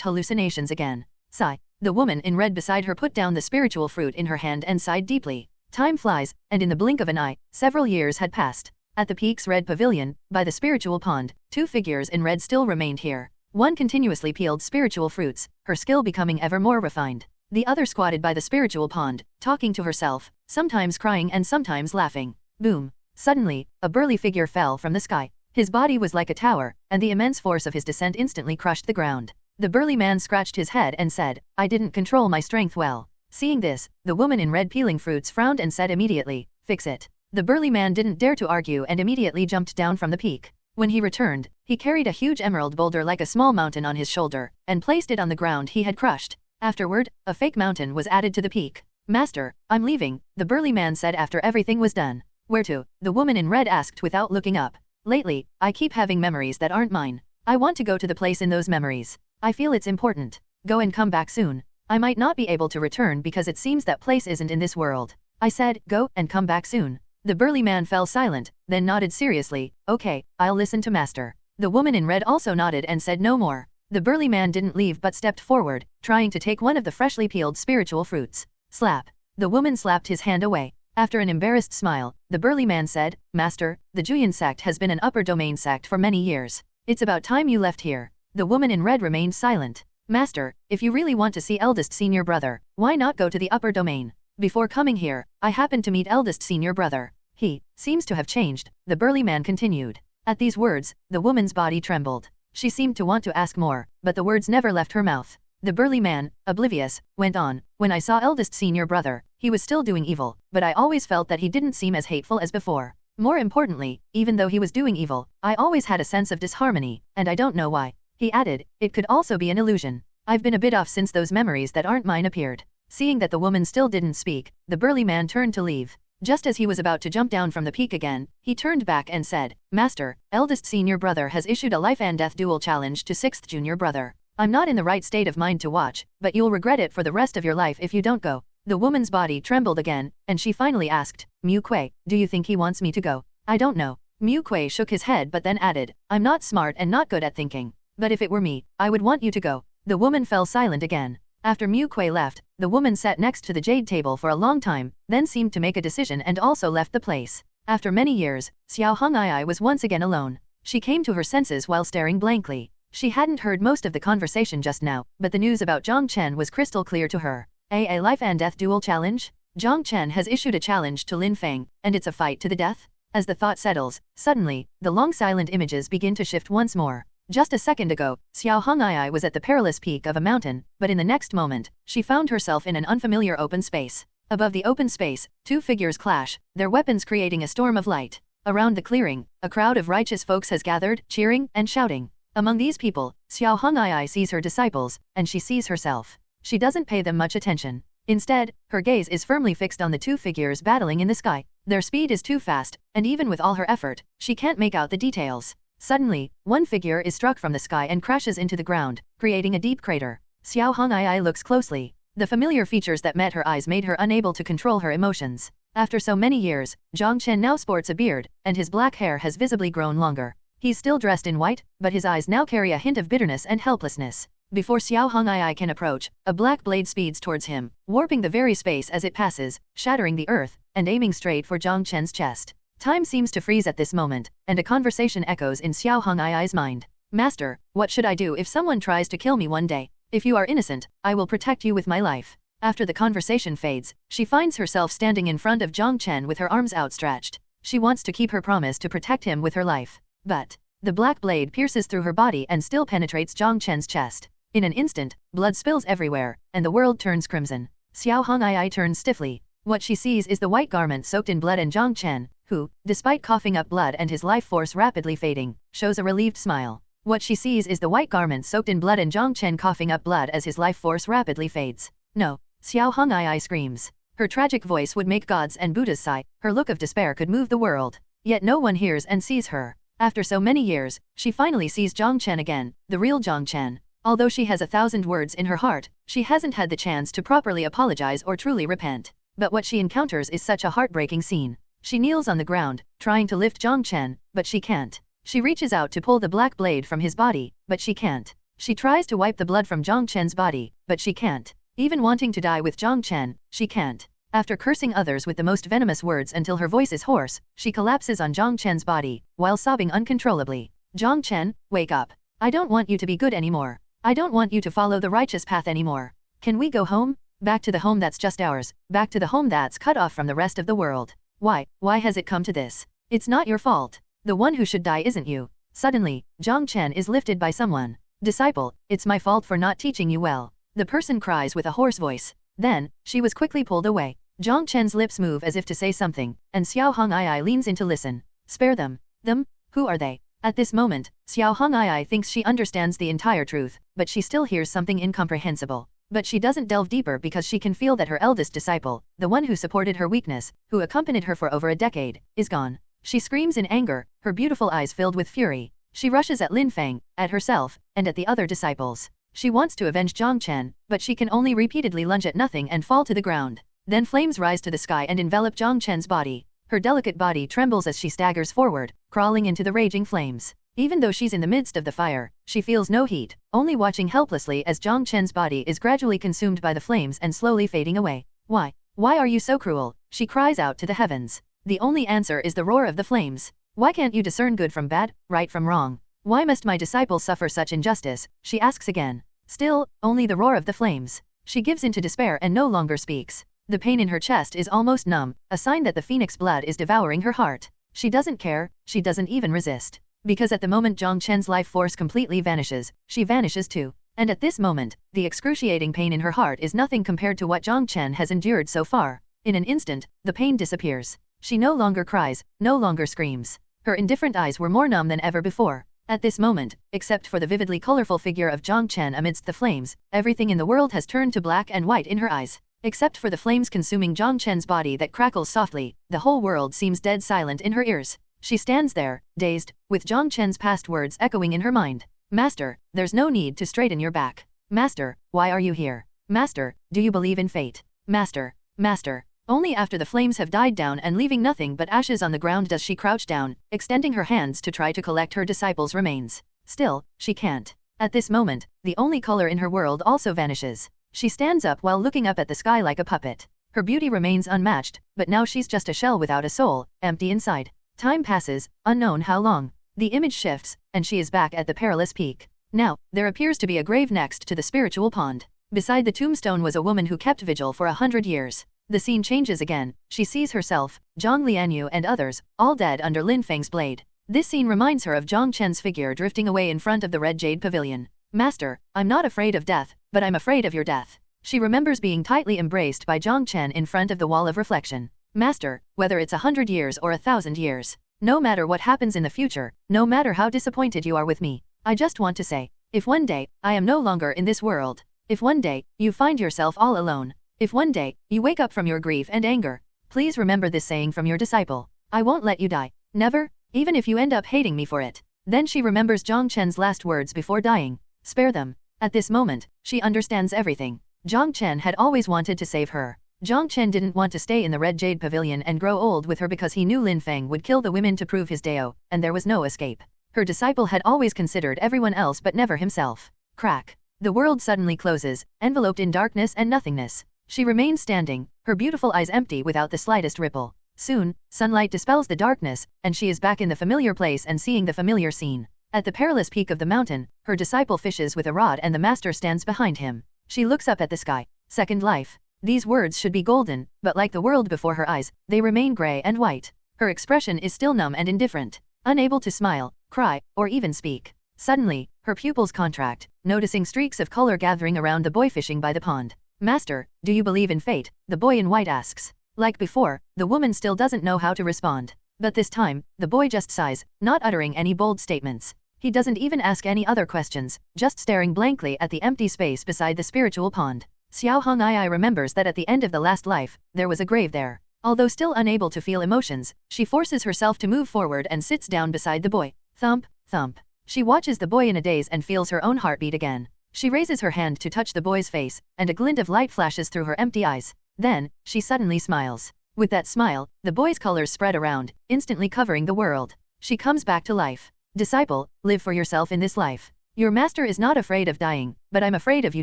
hallucinations again. Sigh. The woman in red beside her put down the spiritual fruit in her hand and sighed deeply. Time flies, and in the blink of an eye, several years had passed. At the peak's red pavilion, by the spiritual pond, two figures in red still remained here. One continuously peeled spiritual fruits, her skill becoming ever more refined. The other squatted by the spiritual pond, talking to herself, sometimes crying and sometimes laughing. Boom! Suddenly, a burly figure fell from the sky. His body was like a tower, and the immense force of his descent instantly crushed the ground. The burly man scratched his head and said, I didn't control my strength well. Seeing this, the woman in red peeling fruits frowned and said immediately, fix it. The burly man didn't dare to argue and immediately jumped down from the peak. When he returned, he carried a huge emerald boulder like a small mountain on his shoulder, and placed it on the ground he had crushed. Afterward, a fake mountain was added to the peak. Master, I'm leaving, the burly man said after everything was done. Where to? The woman in red asked without looking up. Lately, I keep having memories that aren't mine. I want to go to the place in those memories. I feel it's important. Go and come back soon. I might not be able to return because it seems that place isn't in this world. I said, go and come back soon. The burly man fell silent, then nodded seriously, okay, I'll listen to master. The woman in red also nodded and said no more. The burly man didn't leave but stepped forward, trying to take one of the freshly peeled spiritual fruits. Slap. The woman slapped his hand away. After an embarrassed smile, the burly man said, Master, the Juyan sect has been an upper domain sect for many years. It's about time you left here. The woman in red remained silent. Master, if you really want to see eldest senior brother, why not go to the upper domain? Before coming here, I happened to meet eldest senior brother. He seems to have changed, the burly man continued. At these words, the woman's body trembled. She seemed to want to ask more, but the words never left her mouth. The burly man, oblivious, went on, when I saw eldest senior brother, he was still doing evil, but I always felt that he didn't seem as hateful as before. More importantly, even though he was doing evil, I always had a sense of disharmony, and I don't know why. He added, it could also be an illusion. I've been a bit off since those memories that aren't mine appeared. Seeing that the woman still didn't speak, the burly man turned to leave. Just as he was about to jump down from the peak again, he turned back and said, Master, eldest senior brother has issued a life and death duel challenge to 6th junior brother. I'm not in the right state of mind to watch, but you'll regret it for the rest of your life if you don't go. The woman's body trembled again, and she finally asked, Mu Kuei, do you think he wants me to go? I don't know. Mu Kuei shook his head but then added, I'm not smart and not good at thinking. But if it were me, I would want you to go. The woman fell silent again. After Mu Kuei left, the woman sat next to the jade table for a long time, then seemed to make a decision and also left the place. After many years, Xiao Hong'ai was once again alone. She came to her senses while staring blankly. She hadn't heard most of the conversation just now, but the news about Jiang Chen was crystal clear to her. A life and death duel challenge? Jiang Chen has issued a challenge to Lin Feng, and it's a fight to the death? As the thought settles, suddenly, the long silent images begin to shift once more. Just a second ago, Xiao Hong'ai was at the perilous peak of a mountain, but in the next moment, she found herself in an unfamiliar open space. Above the open space, two figures clash, their weapons creating a storm of light. Around the clearing, a crowd of righteous folks has gathered, cheering and shouting. Among these people, Xiao Hong'ai sees her disciples, and she sees herself. She doesn't pay them much attention. Instead, her gaze is firmly fixed on the two figures battling in the sky. Their speed is too fast, and even with all her effort, she can't make out the details. Suddenly, one figure is struck from the sky and crashes into the ground, creating a deep crater. Xiao Hong'ai looks closely. The familiar features that met her eyes made her unable to control her emotions. After so many years, Jiang Chen now sports a beard, and his black hair has visibly grown longer. He's still dressed in white, but his eyes now carry a hint of bitterness and helplessness. Before Xiao Hong'ai can approach, a black blade speeds towards him, warping the very space as it passes, shattering the earth, and aiming straight for Jiang Chen's chest. Time seems to freeze at this moment, and a conversation echoes in Xiao Hong'ai's mind. Master, what should I do if someone tries to kill me one day? If you are innocent, I will protect you with my life. After the conversation fades, she finds herself standing in front of Jiang Chen with her arms outstretched. She wants to keep her promise to protect him with her life. But the black blade pierces through her body and still penetrates Jiang Chen's chest. In an instant, blood spills everywhere, and the world turns crimson. Xiao Hong'ai turns stiffly. What she sees is the white garment soaked in blood and Jiang Chen, who, despite coughing up blood and his life force rapidly fading, shows a relieved smile. What she sees is the white garment soaked in blood and Jiang Chen coughing up blood as his life force rapidly fades. No! Xiao Hong'ai screams. Her tragic voice would make gods and Buddhas sigh, her look of despair could move the world. Yet no one hears and sees her. After so many years, she finally sees Jiang Chen again, the real Jiang Chen. Although she has 1,000 words in her heart, she hasn't had the chance to properly apologize or truly repent. But what she encounters is such a heartbreaking scene. She kneels on the ground, trying to lift Jiang Chen, but she can't. She reaches out to pull the black blade from his body, but she can't. She tries to wipe the blood from Jiang Chen's body, but she can't. Even wanting to die with Jiang Chen, she can't. After cursing others with the most venomous words until her voice is hoarse, she collapses on Jiang Chen's body, while sobbing uncontrollably. Jiang Chen, wake up. I don't want you to be good anymore. I don't want you to follow the righteous path anymore. Can we go home? Back to the home that's just ours, back to the home that's cut off from the rest of the world. Why has it come to this? It's not your fault. The one who should die isn't you. Suddenly, Jiang Chen is lifted by someone. Disciple, it's my fault for not teaching you well. The person cries with a hoarse voice. Then, she was quickly pulled away. Jiang Chen's lips move as if to say something, and Xiao Hong'ai leans in to listen. Spare them. Them? Who are they? At this moment, Xiao Hong'ai thinks she understands the entire truth, but she still hears something incomprehensible. But she doesn't delve deeper because she can feel that her eldest disciple, the one who supported her weakness, who accompanied her for over a decade, is gone. She screams in anger, her beautiful eyes filled with fury. She rushes at Lin Feng, at herself, and at the other disciples. She wants to avenge Jiang Chen, but she can only repeatedly lunge at nothing and fall to the ground. Then flames rise to the sky and envelop Jiang Chen's body. Her delicate body trembles as she staggers forward, crawling into the raging flames. Even though she's in the midst of the fire, she feels no heat, only watching helplessly as Jiang Chen's body is gradually consumed by the flames and slowly fading away. Why? Why are you so cruel? She cries out to the heavens. The only answer is the roar of the flames. Why can't you discern good from bad, right from wrong? Why must my disciple suffer such injustice? She asks again. Still, only the roar of the flames. She gives in to despair and no longer speaks. The pain in her chest is almost numb, a sign that the phoenix blood is devouring her heart. She doesn't care, she doesn't even resist. Because at the moment Jiang Chen's life force completely vanishes, she vanishes too. And at this moment, the excruciating pain in her heart is nothing compared to what Jiang Chen has endured so far. In an instant, the pain disappears. She no longer cries, no longer screams. Her indifferent eyes were more numb than ever before. At this moment, except for the vividly colorful figure of Jiang Chen amidst the flames, everything in the world has turned to black and white in her eyes. Except for the flames consuming Jiang Chen's body that crackles softly, the whole world seems dead silent in her ears. She stands there, dazed, with Jiang Chen's past words echoing in her mind. Master, there's no need to straighten your back. Master, why are you here? Master, do you believe in fate? Master, Master. Only after the flames have died down and leaving nothing but ashes on the ground does she crouch down, extending her hands to try to collect her disciples' remains. Still, she can't. At this moment, the only color in her world also vanishes. She stands up while looking up at the sky like a puppet. Her beauty remains unmatched, but now she's just a shell without a soul, empty inside. Time passes, unknown how long. The image shifts, and she is back at the perilous peak. Now, there appears to be a grave next to the spiritual pond. Beside the tombstone was a woman who kept vigil for 100 years. The scene changes again. She sees herself, Jiang Lianyue and others, all dead under Lin Feng's blade. This scene reminds her of Jiang Chen's figure drifting away in front of the red jade pavilion. Master, I'm not afraid of death, but I'm afraid of your death. She remembers being tightly embraced by Jiang Chen in front of the wall of reflection. Master, whether it's 100 years or 1,000 years, no matter what happens in the future, no matter how disappointed you are with me, I just want to say, if one day, I am no longer in this world, if one day, you find yourself all alone, if one day, you wake up from your grief and anger, please remember this saying from your disciple. I won't let you die. Never, even if you end up hating me for it. Then she remembers Jiang Chen's last words before dying. Spare them. At this moment, she understands everything. Jiang Chen had always wanted to save her. Jiang Chen didn't want to stay in the Red Jade Pavilion and grow old with her because he knew Lin Feng would kill the women to prove his Dao, and there was no escape. Her disciple had always considered everyone else but never himself. Crack. The world suddenly closes, enveloped in darkness and nothingness. She remains standing, her beautiful eyes empty without the slightest ripple. Soon, sunlight dispels the darkness, and she is back in the familiar place and seeing the familiar scene. At the perilous peak of the mountain, her disciple fishes with a rod and the master stands behind him. She looks up at the sky. Second life. These words should be golden, but like the world before her eyes, they remain gray and white. Her expression is still numb and indifferent, unable to smile, cry, or even speak. Suddenly, her pupils contract, noticing streaks of color gathering around the boy fishing by the pond. Master, do you believe in fate? The boy in white asks. Like before, the woman still doesn't know how to respond. But this time, the boy just sighs, not uttering any bold statements. He doesn't even ask any other questions, just staring blankly at the empty space beside the spiritual pond. Xiao Hong'ai remembers that at the end of the last life, there was a grave there. Although still unable to feel emotions, she forces herself to move forward and sits down beside the boy. Thump, thump. She watches the boy in a daze and feels her own heartbeat again. She raises her hand to touch the boy's face, and a glint of light flashes through her empty eyes. Then, she suddenly smiles. With that smile, the boy's colors spread around, instantly covering the world. She comes back to life. Disciple, live for yourself in this life. Your master is not afraid of dying, but I'm afraid of you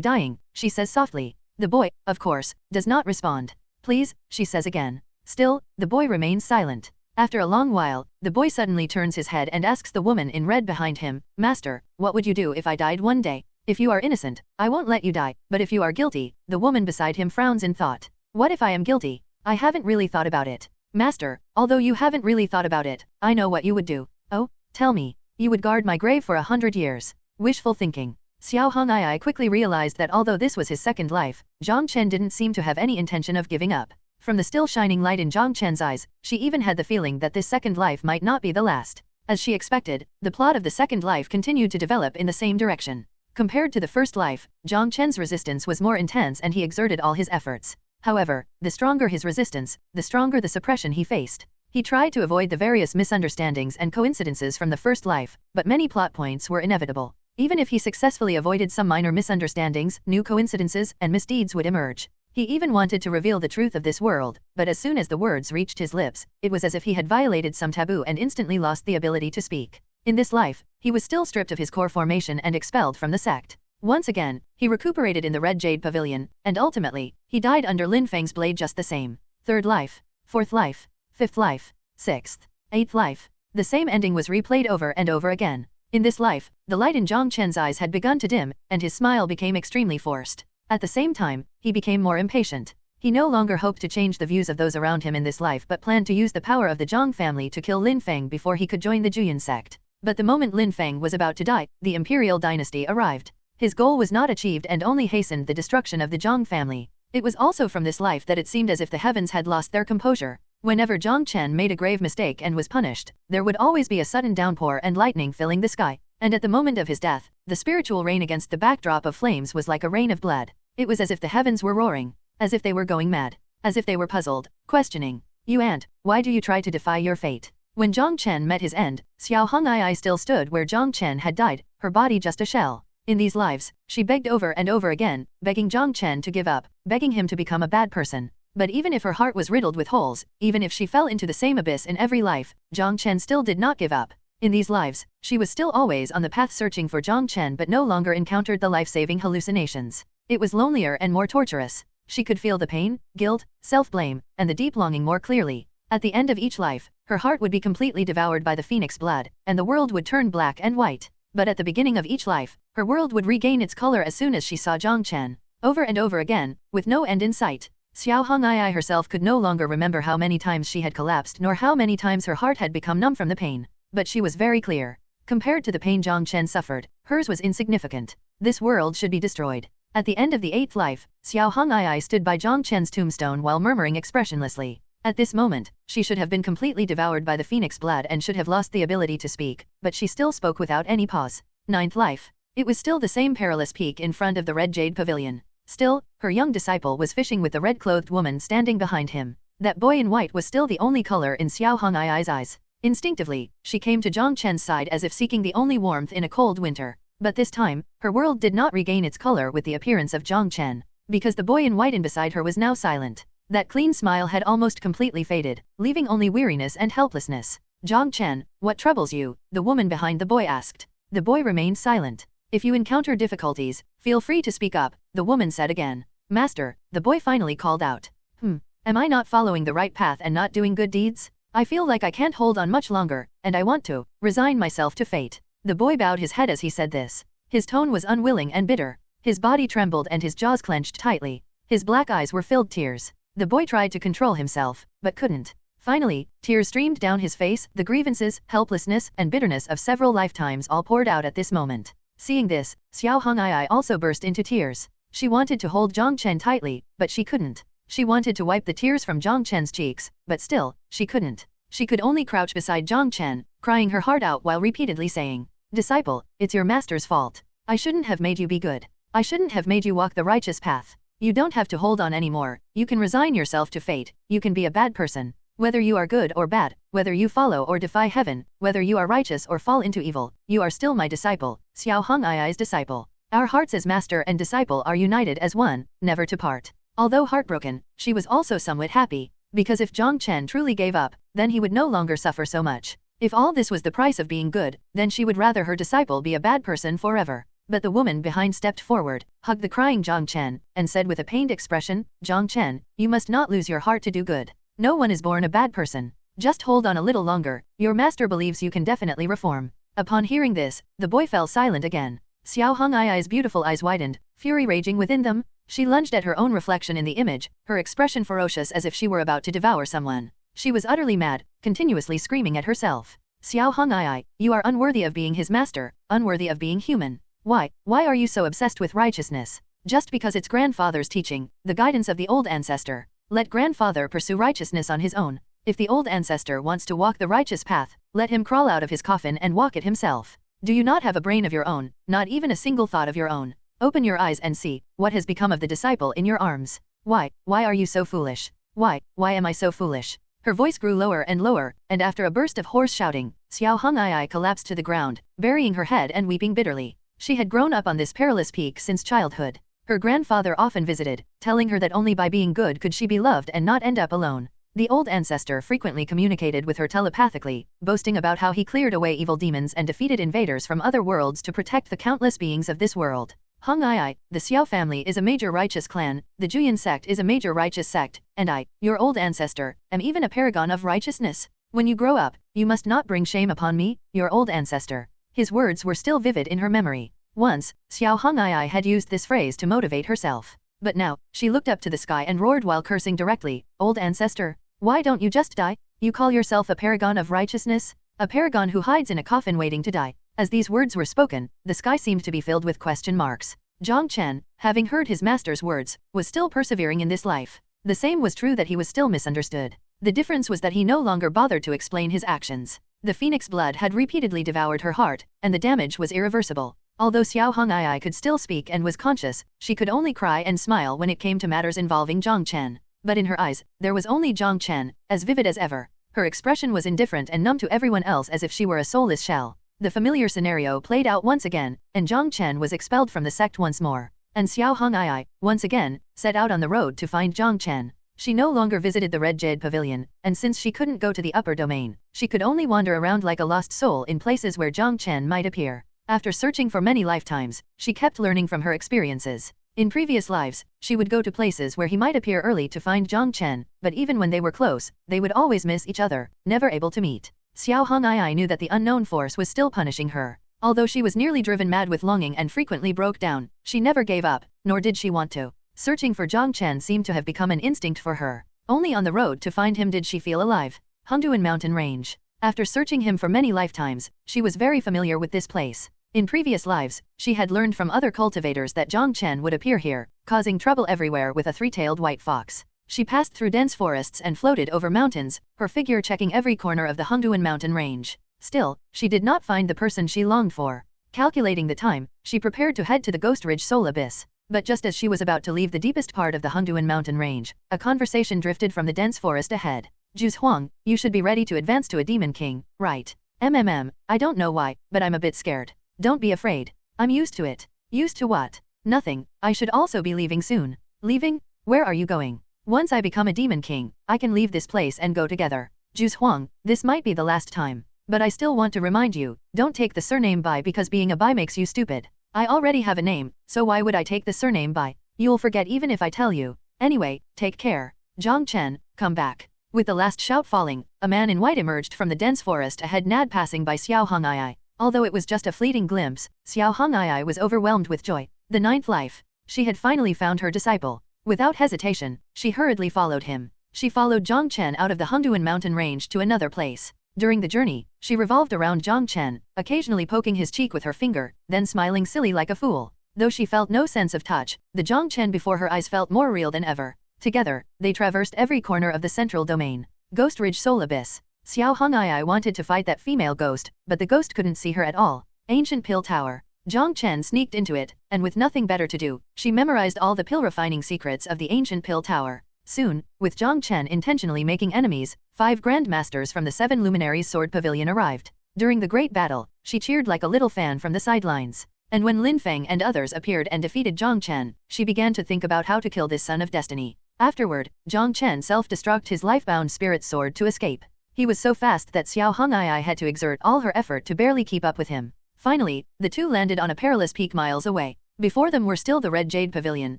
dying, she says softly. The boy, of course, does not respond. Please, she says again. Still, the boy remains silent. After a long while, the boy suddenly turns his head and asks the woman in red behind him, Master, what would you do if I died one day? If you are innocent, I won't let you die, but if you are guilty, the woman beside him frowns in thought. What if I am guilty? I haven't really thought about it. Master, although you haven't really thought about it, I know what you would do. Oh, tell me. You would guard my grave for 100 years. Wishful thinking. Xiao Hong'ai quickly realized that although this was his second life, Jiang Chen didn't seem to have any intention of giving up. From the still shining light in Jiang Chen's eyes, she even had the feeling that this second life might not be the last. As she expected, the plot of the second life continued to develop in the same direction. Compared to the first life, Jiang Chen's resistance was more intense and he exerted all his efforts. However, the stronger his resistance, the stronger the suppression he faced. He tried to avoid the various misunderstandings and coincidences from the first life, but many plot points were inevitable. Even if he successfully avoided some minor misunderstandings, new coincidences and misdeeds would emerge. He even wanted to reveal the truth of this world, but as soon as the words reached his lips, it was as if he had violated some taboo and instantly lost the ability to speak. In this life, he was still stripped of his core formation and expelled from the sect. Once again, he recuperated in the Red Jade Pavilion, and ultimately, he died under Lin Feng's blade just the same. Third life, fourth life, fifth life, sixth, eighth life. The same ending was replayed over and over again. In this life, the light in Jiang Chen's eyes had begun to dim, and his smile became extremely forced. At the same time, he became more impatient. He no longer hoped to change the views of those around him in this life but planned to use the power of the Jiang family to kill Lin Feng before he could join the Juyan sect. But the moment Lin Feng was about to die, the imperial dynasty arrived. His goal was not achieved and only hastened the destruction of the Jiang family. It was also from this life that it seemed as if the heavens had lost their composure. Whenever Jiang Chen made a grave mistake and was punished, there would always be a sudden downpour and lightning filling the sky. And at the moment of his death, the spiritual rain against the backdrop of flames was like a rain of blood. It was as if the heavens were roaring, as if they were going mad, as if they were puzzled, questioning. You ant, why do you try to defy your fate? When Jiang Chen met his end, Xiao Hong'ai still stood where Jiang Chen had died, her body just a shell. In these lives, she begged over and over again, begging Jiang Chen to give up, begging him to become a bad person. But even if her heart was riddled with holes, even if she fell into the same abyss in every life, Jiang Chen still did not give up. In these lives, she was still always on the path searching for Jiang Chen but no longer encountered the life-saving hallucinations. It was lonelier and more torturous. She could feel the pain, guilt, self-blame, and the deep longing more clearly. At the end of each life, her heart would be completely devoured by the phoenix blood, and the world would turn black and white. But at the beginning of each life, her world would regain its color as soon as she saw Jiang Chen. Over and over again, with no end in sight. Xiao Hong'ai herself could no longer remember how many times she had collapsed nor how many times her heart had become numb from the pain. But she was very clear. Compared to the pain Jiang Chen suffered, hers was insignificant. This world should be destroyed. At the end of the eighth life, Xiao Hong'ai stood by Jiang Chen's tombstone while murmuring expressionlessly. At this moment, she should have been completely devoured by the phoenix blood and should have lost the ability to speak, but she still spoke without any pause. Ninth life. It was still the same perilous peak in front of the Red Jade Pavilion. Still, her young disciple was fishing with the red-clothed woman standing behind him. That boy in white was still the only color in Xiao Hong'ai's eyes. Instinctively, she came to Jiang Chen's side as if seeking the only warmth in a cold winter. But this time, her world did not regain its color with the appearance of Jiang Chen, because the boy in white in beside her was now silent. That clean smile had almost completely faded, leaving only weariness and helplessness. Jiang Chen, what troubles you? The woman behind the boy asked. The boy remained silent. If you encounter difficulties, feel free to speak up, the woman said again. Master, the boy finally called out. Am I not following the right path and not doing good deeds? I feel like I can't hold on much longer, and I want to resign myself to fate. The boy bowed his head as he said this. His tone was unwilling and bitter. His body trembled and his jaws clenched tightly. His black eyes were filled with tears. The boy tried to control himself, but couldn't. Finally, tears streamed down his face, the grievances, helplessness, and bitterness of several lifetimes all poured out at this moment. Seeing this, Xiao Hong'ai also burst into tears. She wanted to hold Jiang Chen tightly, but she couldn't. She wanted to wipe the tears from Jiang Chen's cheeks, but still, she couldn't. She could only crouch beside Jiang Chen, crying her heart out while repeatedly saying, "Disciple, it's your master's fault. I shouldn't have made you be good. I shouldn't have made you walk the righteous path. You don't have to hold on anymore, you can resign yourself to fate, you can be a bad person. Whether you are good or bad, whether you follow or defy heaven, whether you are righteous or fall into evil, you are still my disciple, Xiao Hongai's disciple. Our hearts as master and disciple are united as one, never to part." Although heartbroken, she was also somewhat happy, because if Jiang Chen truly gave up, then he would no longer suffer so much. If all this was the price of being good, then she would rather her disciple be a bad person forever. But the woman behind stepped forward, hugged the crying Jiang Chen, and said with a pained expression, "Jiang Chen, you must not lose your heart to do good. No one is born a bad person. Just hold on a little longer, your master believes you can definitely reform." Upon hearing this, the boy fell silent again. Xiao Hongai's beautiful eyes widened, fury raging within them. She lunged at her own reflection in the image, her expression ferocious as if she were about to devour someone. She was utterly mad, continuously screaming at herself. "Xiao Hongai, you are unworthy of being his master, unworthy of being human. Why are you so obsessed with righteousness? Just because it's grandfather's teaching, the guidance of the old ancestor. Let grandfather pursue righteousness on his own. If the old ancestor wants to walk the righteous path, let him crawl out of his coffin and walk it himself. Do you not have a brain of your own, not even a single thought of your own? Open your eyes and see what has become of the disciple in your arms. Why are you so foolish? Why am I so foolish?" Her voice grew lower and lower, and after a burst of hoarse shouting, Xiao Hongai collapsed to the ground, burying her head and weeping bitterly. She had grown up on this perilous peak since childhood. Her grandfather often visited, telling her that only by being good could she be loved and not end up alone. The old ancestor frequently communicated with her telepathically, boasting about how he cleared away evil demons and defeated invaders from other worlds to protect the countless beings of this world. Hongai, the Xiao family is a major righteous clan, the Juyan sect is a major righteous sect, and I, your old ancestor, am even a paragon of righteousness. When you grow up, you must not bring shame upon me, your old ancestor. His words were still vivid in her memory. Once, Xiao Hongai had used this phrase to motivate herself. But now, she looked up to the sky and roared while cursing directly, "Old ancestor, why don't you just die? You call yourself a paragon of righteousness? A paragon who hides in a coffin waiting to die." As these words were spoken, the sky seemed to be filled with question marks. Jiang Chen, having heard his master's words, was still persevering in this life. The same was true that he was still misunderstood. The difference was that he no longer bothered to explain his actions. The phoenix blood had repeatedly devoured her heart, and the damage was irreversible. Although Xiao Hongai could still speak and was conscious, she could only cry and smile when it came to matters involving Jiang Chen. But in her eyes, there was only Jiang Chen, as vivid as ever. Her expression was indifferent and numb to everyone else as if she were a soulless shell. The familiar scenario played out once again, and Jiang Chen was expelled from the sect once more. And Xiao Hongai, once again, set out on the road to find Jiang Chen. She no longer visited the Red Jade Pavilion, and since she couldn't go to the upper domain, she could only wander around like a lost soul in places where Jiang Chen might appear. After searching for many lifetimes, she kept learning from her experiences. In previous lives, she would go to places where he might appear early to find Jiang Chen, but even when they were close, they would always miss each other, never able to meet. Xiao Hongai knew that the unknown force was still punishing her. Although she was nearly driven mad with longing and frequently broke down, she never gave up, nor did she want to. Searching for Jiang Chen seemed to have become an instinct for her. Only on the road to find him did she feel alive. Hongduan Mountain Range. After searching him for many lifetimes, she was very familiar with this place. In previous lives, she had learned from other cultivators that Jiang Chen would appear here, causing trouble everywhere with a three-tailed white fox. She passed through dense forests and floated over mountains, her figure checking every corner of the Hongduan Mountain Range. Still, she did not find the person she longed for. Calculating the time, she prepared to head to the Ghost Ridge Soul Abyss. But just as she was about to leave the deepest part of the Hongduan Mountain Range, a conversation drifted from the dense forest ahead. "Juice Huang, you should be ready to advance to a Demon King, right? I don't know why, but I'm a bit scared." "Don't be afraid. I'm used to it." "Used to what?" "Nothing. I should also be leaving soon." "Leaving? Where are you going?" "Once I become a Demon King, I can leave this place and go together." "Juice Huang, this might be the last time. But I still want to remind you, don't take the surname Bai because being a Bai makes you stupid. I already have a name, so why would I take the surname Bai? You'll forget even if I tell you. Anyway, take care. Jiang Chen, come back." With the last shout falling, a man in white emerged from the dense forest ahead, nad passing by Xiao Hongai. Although it was just a fleeting glimpse, Xiao Hongai was overwhelmed with joy. The ninth life. She had finally found her disciple. Without hesitation, she hurriedly followed him. She followed Jiang Chen out of the Hongduan Mountain Range to another place. During the journey, she revolved around Jiang Chen, occasionally poking his cheek with her finger, then smiling silly like a fool. Though she felt no sense of touch, the Jiang Chen before her eyes felt more real than ever. Together, they traversed every corner of the central domain. Ghost Ridge Soul Abyss. Xiao Hong'ai wanted to fight that female ghost, but the ghost couldn't see her at all. Ancient Pill Tower. Jiang Chen sneaked into it, and with nothing better to do, she memorized all the pill-refining secrets of the Ancient Pill Tower. Soon, with Jiang Chen intentionally making enemies, 5 Grandmasters from the 7 Luminaries Sword Pavilion arrived. During the great battle, she cheered like a little fan from the sidelines. And when Lin Feng and others appeared and defeated Jiang Chen, she began to think about how to kill this son of destiny. Afterward, Jiang Chen self-destructed his life-bound spirit sword to escape. He was so fast that Xiao Hong'ai had to exert all her effort to barely keep up with him. Finally, the two landed on a perilous peak miles away. Before them were still the Red Jade Pavilion,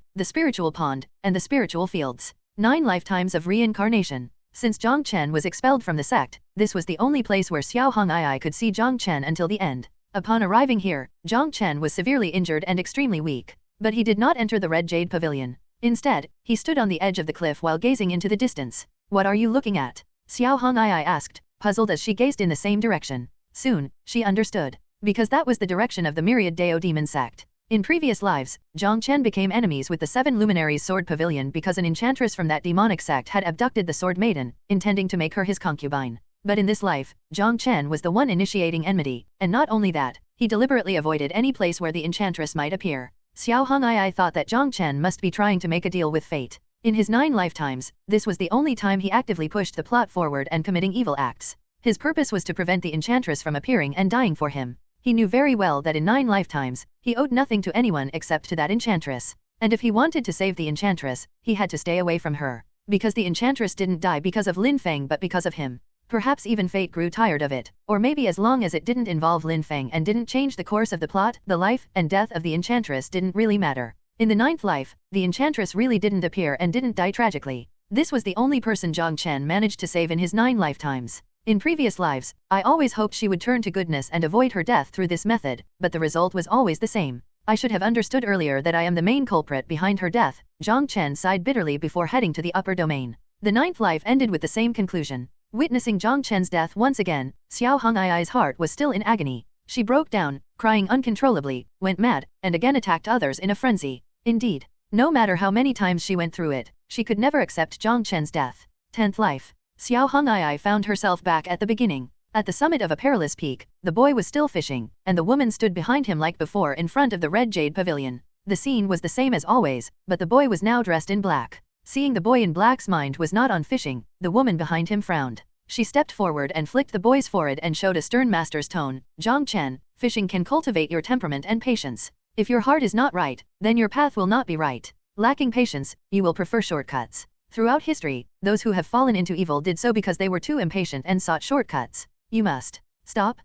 the Spiritual Pond, and the Spiritual Fields. 9 lifetimes of reincarnation. Since Jiang Chen was expelled from the sect, this was the only place where Xiao Hong'ai could see Jiang Chen until the end. Upon arriving here, Jiang Chen was severely injured and extremely weak. But he did not enter the Red Jade Pavilion. Instead, he stood on the edge of the cliff while gazing into the distance. "What are you looking at?" Xiao Hong'ai asked, puzzled as she gazed in the same direction. Soon, she understood. Because that was the direction of the myriad Dao demon sect. In previous lives, Jiang Chen became enemies with the 7 Luminaries Sword Pavilion because an enchantress from that demonic sect had abducted the Sword Maiden, intending to make her his concubine. But in this life, Jiang Chen was the one initiating enmity, and not only that, he deliberately avoided any place where the enchantress might appear. Xiao Hong'ai thought that Jiang Chen must be trying to make a deal with fate. In his 9 lifetimes, this was the only time he actively pushed the plot forward and committing evil acts. His purpose was to prevent the enchantress from appearing and dying for him. He knew very well that in 9 lifetimes, he owed nothing to anyone except to that enchantress. And if he wanted to save the enchantress, he had to stay away from her. Because the enchantress didn't die because of Lin Feng but because of him. Perhaps even fate grew tired of it, or maybe as long as it didn't involve Lin Feng and didn't change the course of the plot, the life and death of the enchantress didn't really matter. In the 9th life, the enchantress really didn't appear and didn't die tragically. This was the only person Jiang Chen managed to save in his 9 lifetimes. In previous lives, I always hoped she would turn to goodness and avoid her death through this method, but the result was always the same. I should have understood earlier that I am the main culprit behind her death. Jiang Chen sighed bitterly before heading to the upper domain. The 9th life ended with the same conclusion. Witnessing Jiang Chen's death once again, Xiao Hong'ai's heart was still in agony. She broke down, crying uncontrollably, went mad, and again attacked others in a frenzy. Indeed, no matter how many times she went through it, she could never accept Jiang Chen's death. 10th life. Xiao Hong'ai found herself back at the beginning. At the summit of a perilous peak, the boy was still fishing, and the woman stood behind him like before in front of the Red Jade Pavilion. The scene was the same as always, but the boy was now dressed in black. Seeing the boy in black's mind was not on fishing, the woman behind him frowned. She stepped forward and flicked the boy's forehead and showed a stern master's tone. "Jiang Chen, fishing can cultivate your temperament and patience. If your heart is not right, then your path will not be right. Lacking patience, you will prefer shortcuts." Throughout history, those who have fallen into evil did so because they were too impatient and sought shortcuts. You must stop.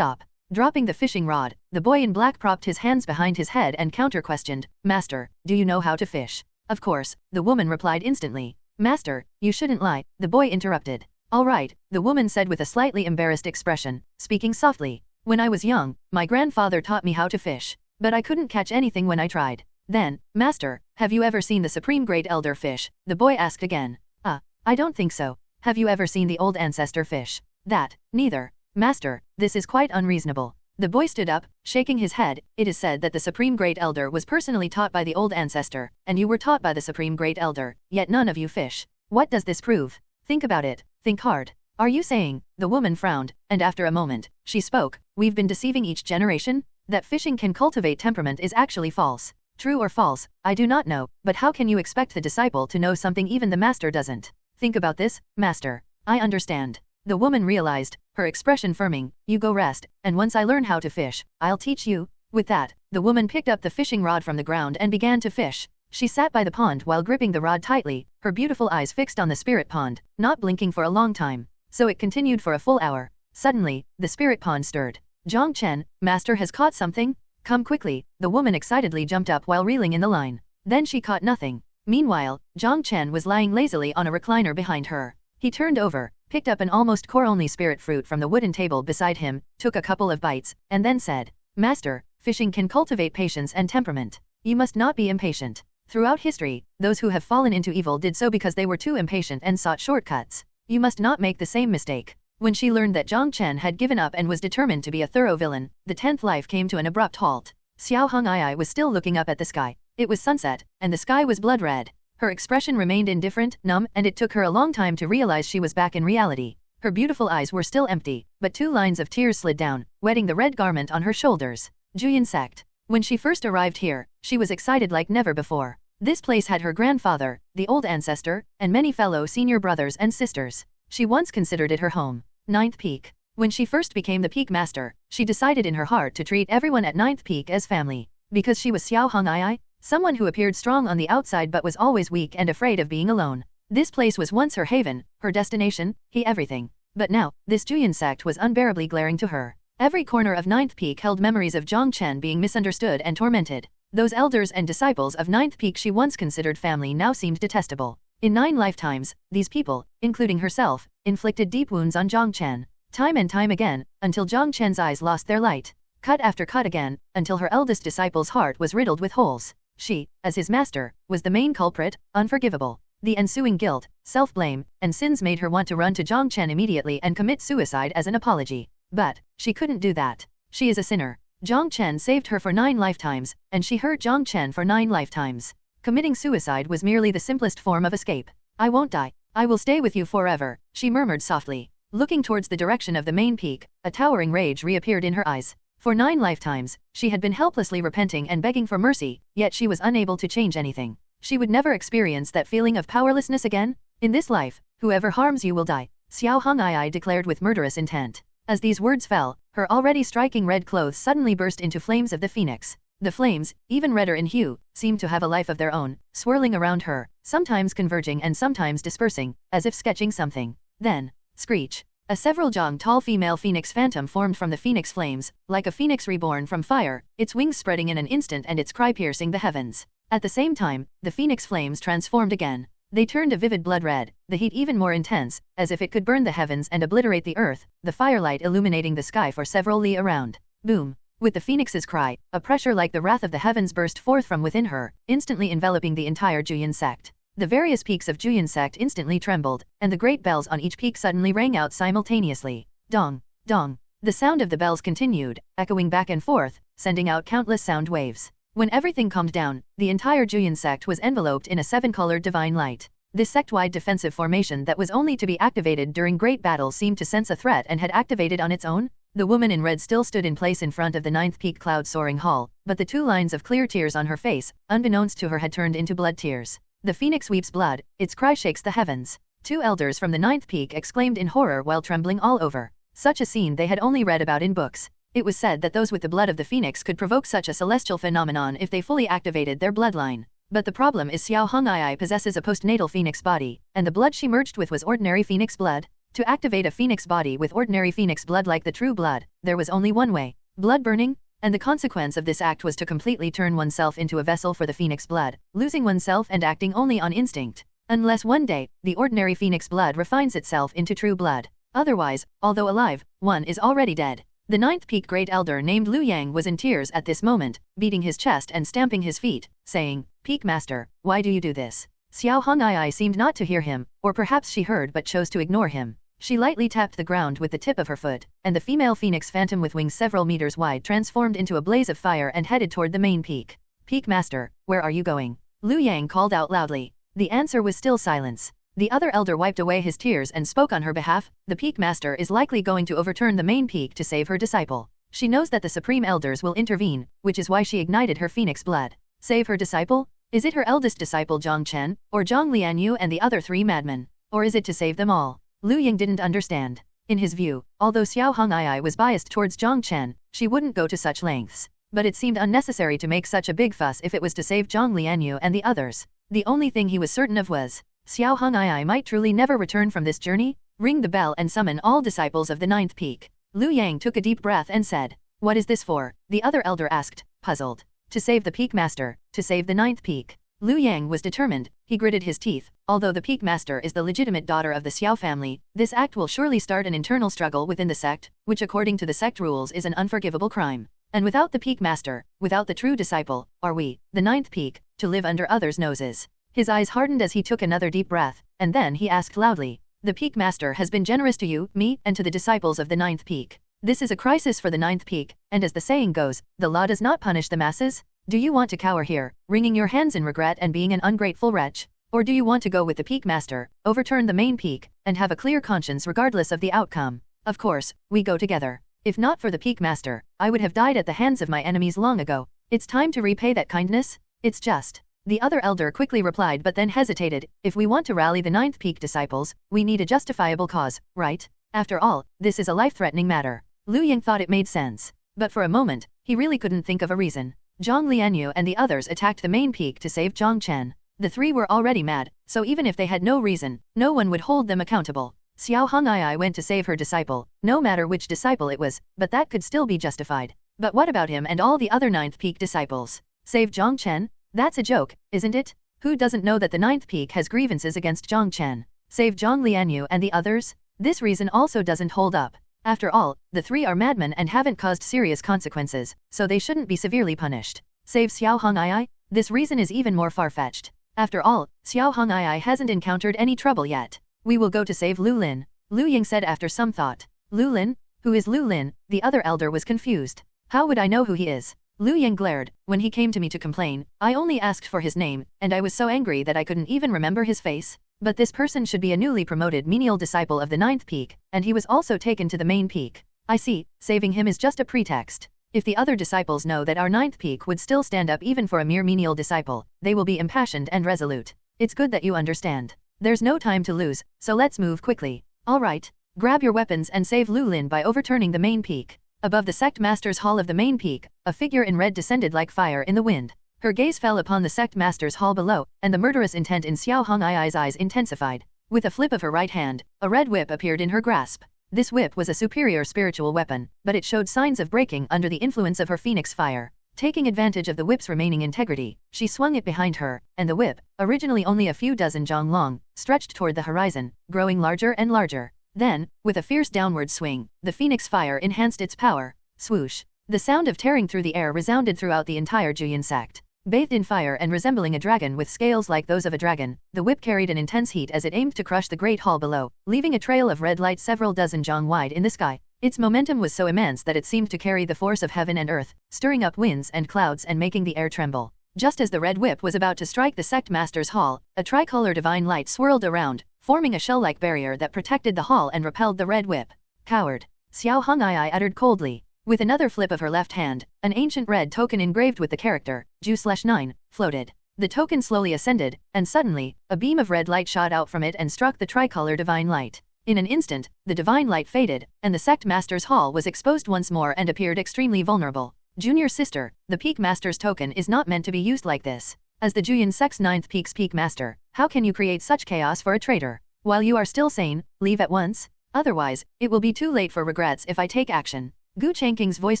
Dropping the fishing rod, the boy in black propped his hands behind his head and counter-questioned, "Master, do you know how to fish?" "Of course," the woman replied instantly. "Master, you shouldn't lie," the boy interrupted. "All right," the woman said with a slightly embarrassed expression, speaking softly. "When I was young, my grandfather taught me how to fish, but I couldn't catch anything when I tried. Then, Master, have you ever seen the Supreme Great Elder fish?" the boy asked again. I don't think so. Have you ever seen the Old Ancestor fish?" "That, neither. Master, this is quite unreasonable." The boy stood up, shaking his head. "It is said that the Supreme Great Elder was personally taught by the Old Ancestor, and you were taught by the Supreme Great Elder, yet none of you fish. What does this prove? Think about it, think hard. Are you saying," the woman frowned, and after a moment, she spoke, "we've been deceiving each generation? That fishing can cultivate temperament is actually false. True or false, I do not know, but how can you expect the disciple to know something even the master doesn't? Think about this, Master." "I understand." The woman realized, her expression firming. "You go rest, and once I learn how to fish, I'll teach you." With that, the woman picked up the fishing rod from the ground and began to fish. She sat by the pond while gripping the rod tightly, her beautiful eyes fixed on the spirit pond, not blinking for a long time. So it continued for a full hour. Suddenly, the spirit pond stirred. "Jiang Chen, Master has caught something? Come quickly." The woman excitedly jumped up while reeling in the line. Then she caught nothing. Meanwhile, Jiang Chen was lying lazily on a recliner behind her. He turned over, picked up an almost core-only spirit fruit from the wooden table beside him, took a couple of bites, and then said, "Master, fishing can cultivate patience and temperament. You must not be impatient." Throughout history, those who have fallen into evil did so because they were too impatient and sought shortcuts. You must not make the same mistake. When she learned that Jiang Chen had given up and was determined to be a thorough villain, the 10th life came to an abrupt halt. Xiao Hong'ai was still looking up at the sky. It was sunset, and the sky was blood red. Her expression remained indifferent, numb, and it took her a long time to realize she was back in reality. Her beautiful eyes were still empty, but 2 lines of tears slid down, wetting the red garment on her shoulders. Juyin sect. When she first arrived here, she was excited like never before. This place had her grandfather, the old ancestor, and many fellow senior brothers and sisters. She once considered it her home. 9th Peak. When she first became the Peak Master, she decided in her heart to treat everyone at 9th Peak as family. Because she was Xiao Hong'ai, someone who appeared strong on the outside but was always weak and afraid of being alone. This place was once her haven, her destination, everything. But now, this Juyin sect was unbearably glaring to her. Every corner of 9th Peak held memories of Jiang Chen being misunderstood and tormented. Those elders and disciples of 9th Peak she once considered family now seemed detestable. In 9 lifetimes, these people, including herself, inflicted deep wounds on Jiang Chen. Time and time again, until Jiang Chen's eyes lost their light. Cut after cut again, until her eldest disciple's heart was riddled with holes. She, as his master, was the main culprit, unforgivable. The ensuing guilt, self-blame, and sins made her want to run to Jiang Chen immediately and commit suicide as an apology. But, she couldn't do that. She is a sinner. Jiang Chen saved her for 9 lifetimes, and she hurt Jiang Chen for 9 lifetimes. Committing suicide was merely the simplest form of escape. I won't die. I will stay with you forever, she murmured softly. Looking towards the direction of the main peak, a towering rage reappeared in her eyes. For 9 lifetimes, she had been helplessly repenting and begging for mercy, yet she was unable to change anything. She would never experience that feeling of powerlessness again. In this life, whoever harms you will die, Xiao Hong'ai declared with murderous intent. As these words fell, her already striking red clothes suddenly burst into flames of the phoenix. The flames, even redder in hue, seemed to have a life of their own, swirling around her, sometimes converging and sometimes dispersing, as if sketching something. Then, screech. A several jong tall female phoenix phantom formed from the phoenix flames, like a phoenix reborn from fire, its wings spreading in an instant and its cry piercing the heavens. At the same time, the phoenix flames transformed again. They turned a vivid blood red, the heat even more intense, as if it could burn the heavens and obliterate the earth, the firelight illuminating the sky for several li around. Boom! With the phoenix's cry, a pressure like the wrath of the heavens burst forth from within her, instantly enveloping the entire Juyin sect. The various peaks of Juyin sect instantly trembled, and the great bells on each peak suddenly rang out simultaneously. Dong! Dong! The sound of the bells continued, echoing back and forth, sending out countless sound waves. When everything calmed down, the entire Juyin sect was enveloped in a 7-colored divine light. This sect-wide defensive formation that was only to be activated during great battles seemed to sense a threat and had activated on its own. The woman in red still stood in place in front of the 9th peak cloud-soaring hall, but the 2 lines of clear tears on her face, unbeknownst to her, had turned into blood tears. The phoenix weeps blood, its cry shakes the heavens. 2 elders from the 9th peak exclaimed in horror while trembling all over. Such a scene they had only read about in books. It was said that those with the blood of the phoenix could provoke such a celestial phenomenon if they fully activated their bloodline. But the problem is Xiao Hong'ai possesses a postnatal phoenix body, and the blood she merged with was ordinary phoenix blood. To activate a phoenix body with ordinary phoenix blood like the true blood, there was only one way: blood burning, and the consequence of this act was to completely turn oneself into a vessel for the phoenix blood, losing oneself and acting only on instinct. Unless one day, the ordinary phoenix blood refines itself into true blood. Otherwise, although alive, one is already dead. The 9th peak great elder named Liu Yang was in tears at this moment, beating his chest and stamping his feet, saying, "Peak Master, why do you do this?" Xiao Hong'ai seemed not to hear him, or perhaps she heard but chose to ignore him. She lightly tapped the ground with the tip of her foot, and the female phoenix phantom with wings several meters wide transformed into a blaze of fire and headed toward the main peak. "Peak Master, where are you going?" Liu Yang called out loudly. The answer was still silence. The other elder wiped away his tears and spoke on her behalf. "The Peak Master is likely going to overturn the main peak to save her disciple. She knows that the Supreme Elders will intervene, which is why she ignited her phoenix blood." Save her disciple? Is it her eldest disciple Jiang Chen, or Jiang Lianyue and the other 3 madmen? Or is it to save them all? Liu Ying didn't understand. In his view, although Xiao Hong'ai was biased towards Jiang Chen, she wouldn't go to such lengths. But it seemed unnecessary to make such a big fuss if it was to save Jiang Lianyue and the others. The only thing he was certain of was, Xiao Hong'ai might truly never return from this journey. Ring the bell and summon all disciples of the 9th peak. Liu Yang took a deep breath and said, "What is this for?" The other elder asked, puzzled. "To save the Peak Master, to save the 9th peak." Liu Yang was determined. He gritted his teeth. Although the Peak Master is the legitimate daughter of the Xiao family, this act will surely start an internal struggle within the sect, which according to the sect rules is an unforgivable crime. And without the Peak Master, without the true disciple, are we, the 9th peak, to live under others' noses? His eyes hardened as he took another deep breath, and then he asked loudly, "The Peak Master has been generous to you, me, and to the disciples of the 9th peak. This is a crisis for the 9th peak, and as the saying goes, the law does not punish the masses. Do you want to cower here, wringing your hands in regret and being an ungrateful wretch? Or do you want to go with the Peak Master, overturn the main peak, and have a clear conscience regardless of the outcome. Of course, we go together. If not for the Peak Master, I would have died at the hands of my enemies long ago. It's time to repay that kindness? It's just. The other elder quickly replied but then hesitated. If we want to rally the 9th Peak disciples, we need a justifiable cause, right? After all, this is a life-threatening matter. Liu Ying thought it made sense. But for a moment, he really couldn't think of a reason. Jiang Lianyue and the others attacked the main peak to save Jiang Chen. The three were already mad, so even if they had no reason, no one would hold them accountable. Xiao Hong'ai went to save her disciple, no matter which disciple it was, but that could still be justified. But what about him and all the other 9th Peak disciples? Save Jiang Chen? That's a joke, isn't it? Who doesn't know that the 9th Peak has grievances against Jiang Chen? Save Jiang Lianyue and the others? This reason also doesn't hold up. After all, the three are madmen and haven't caused serious consequences, so they shouldn't be severely punished. Save Xiao Hong'ai? This reason is even more far-fetched. After all, Xiao Hong'ai hasn't encountered any trouble yet. We will go to save Lu Lin, Liu Ying said after some thought. Lu Lin? Who is Lu Lin? The other elder was confused. How would I know who he is? Liu Ying glared. When he came to me to complain, I only asked for his name, and I was so angry that I couldn't even remember his face. But this person should be a newly promoted menial disciple of the 9th Peak, and he was also taken to the main peak. I see, saving him is just a pretext. If the other disciples know that our 9th Peak would still stand up even for a mere menial disciple, they will be impassioned and resolute. It's good that you understand. There's no time to lose, so let's move quickly. Alright, grab your weapons and save Lu Lin by overturning the main peak. Above the sect master's hall of the main peak, a figure in red descended like fire in the wind. Her gaze fell upon the sect master's hall below, and the murderous intent in Xiao Hong'ai's eyes intensified. With a flip of her right hand, a red whip appeared in her grasp. This whip was a superior spiritual weapon, but it showed signs of breaking under the influence of her phoenix fire. Taking advantage of the whip's remaining integrity, she swung it behind her, and the whip, originally only a few dozen zhang long, stretched toward the horizon, growing larger and larger. Then, with a fierce downward swing, the phoenix fire enhanced its power. Swoosh! The sound of tearing through the air resounded throughout the entire Juyin sect. Bathed in fire and resembling a dragon with scales like those of a dragon, the whip carried an intense heat as it aimed to crush the great hall below, leaving a trail of red light several dozen zhang wide in the sky. Its momentum was so immense that it seemed to carry the force of heaven and earth, stirring up winds and clouds and making the air tremble. Just as the red whip was about to strike the sect master's hall, a tricolor divine light swirled around, forming a shell-like barrier that protected the hall and repelled the red whip. Coward! Xiao Hong'ai uttered coldly. With another flip of her left hand, an ancient red token engraved with the character, Ju/9, floated. The token slowly ascended, and suddenly, a beam of red light shot out from it and struck the tricolor divine light. In an instant, the divine light faded, and the sect master's hall was exposed once more and appeared extremely vulnerable. Junior sister, the Peak Master's token is not meant to be used like this. As the Juyin sect's 9th Peak's Peak Master, how can you create such chaos for a traitor? While you are still sane, leave at once. Otherwise, it will be too late for regrets if I take action. Gu Changqing's voice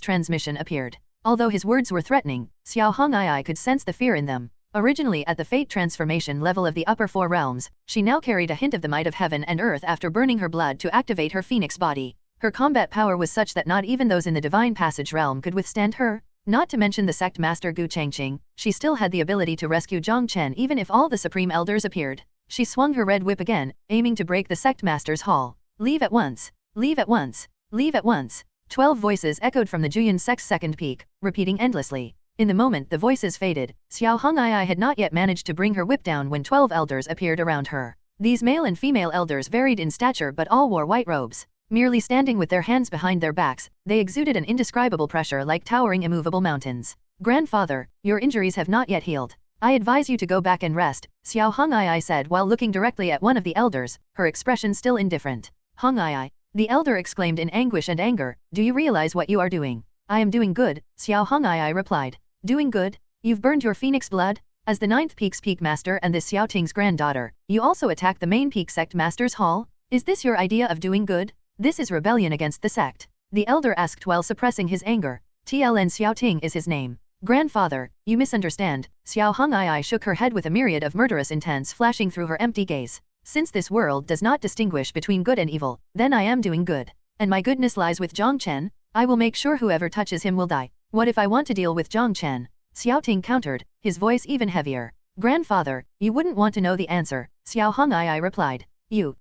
transmission appeared. Although his words were threatening, Xiao Hong'ai could sense the fear in them. Originally at the fate transformation level of the upper 4 realms, she now carried a hint of the might of heaven and earth after burning her blood to activate her phoenix body. Her combat power was such that not even those in the divine passage realm could withstand her. Not to mention the sect master Gu Changqing, she still had the ability to rescue Jiang Chen even if all the supreme elders appeared. She swung her red whip again, aiming to break the sect master's hall. Leave at once! Leave at once! Leave at once! 12 voices echoed from the Juyin sect's 2nd peak, repeating endlessly. In the moment the voices faded, Xiao Hong'ai had not yet managed to bring her whip down when 12 elders appeared around her. These male and female elders varied in stature but all wore white robes. Merely standing with their hands behind their backs, they exuded an indescribable pressure like towering immovable mountains. Grandfather, your injuries have not yet healed. I advise you to go back and rest, Xiao Hong'ai said while looking directly at one of the elders, her expression still indifferent. Hong'ai, the elder exclaimed in anguish and anger, do you realize what you are doing? I am doing good, Xiao Hong'ai replied. Doing good? You've burned your phoenix blood? As the 9th Peak's Peak Master and this Xiao Ting's granddaughter, you also attacked the main Peak Sect Master's Hall? Is this your idea of doing good? This is rebellion against the sect. The elder asked while suppressing his anger. TLN Xiao Ting is his name. Grandfather, you misunderstand. Xiao Hong'ai shook her head with a myriad of murderous intents flashing through her empty gaze. Since this world does not distinguish between good and evil, then I am doing good. And my goodness lies with Jiang Chen. I will make sure whoever touches him will die. What if I want to deal with Jiang Chen? Xiao Ting countered, his voice even heavier. Grandfather, you wouldn't want to know the answer, Xiao Hong'ai replied. You.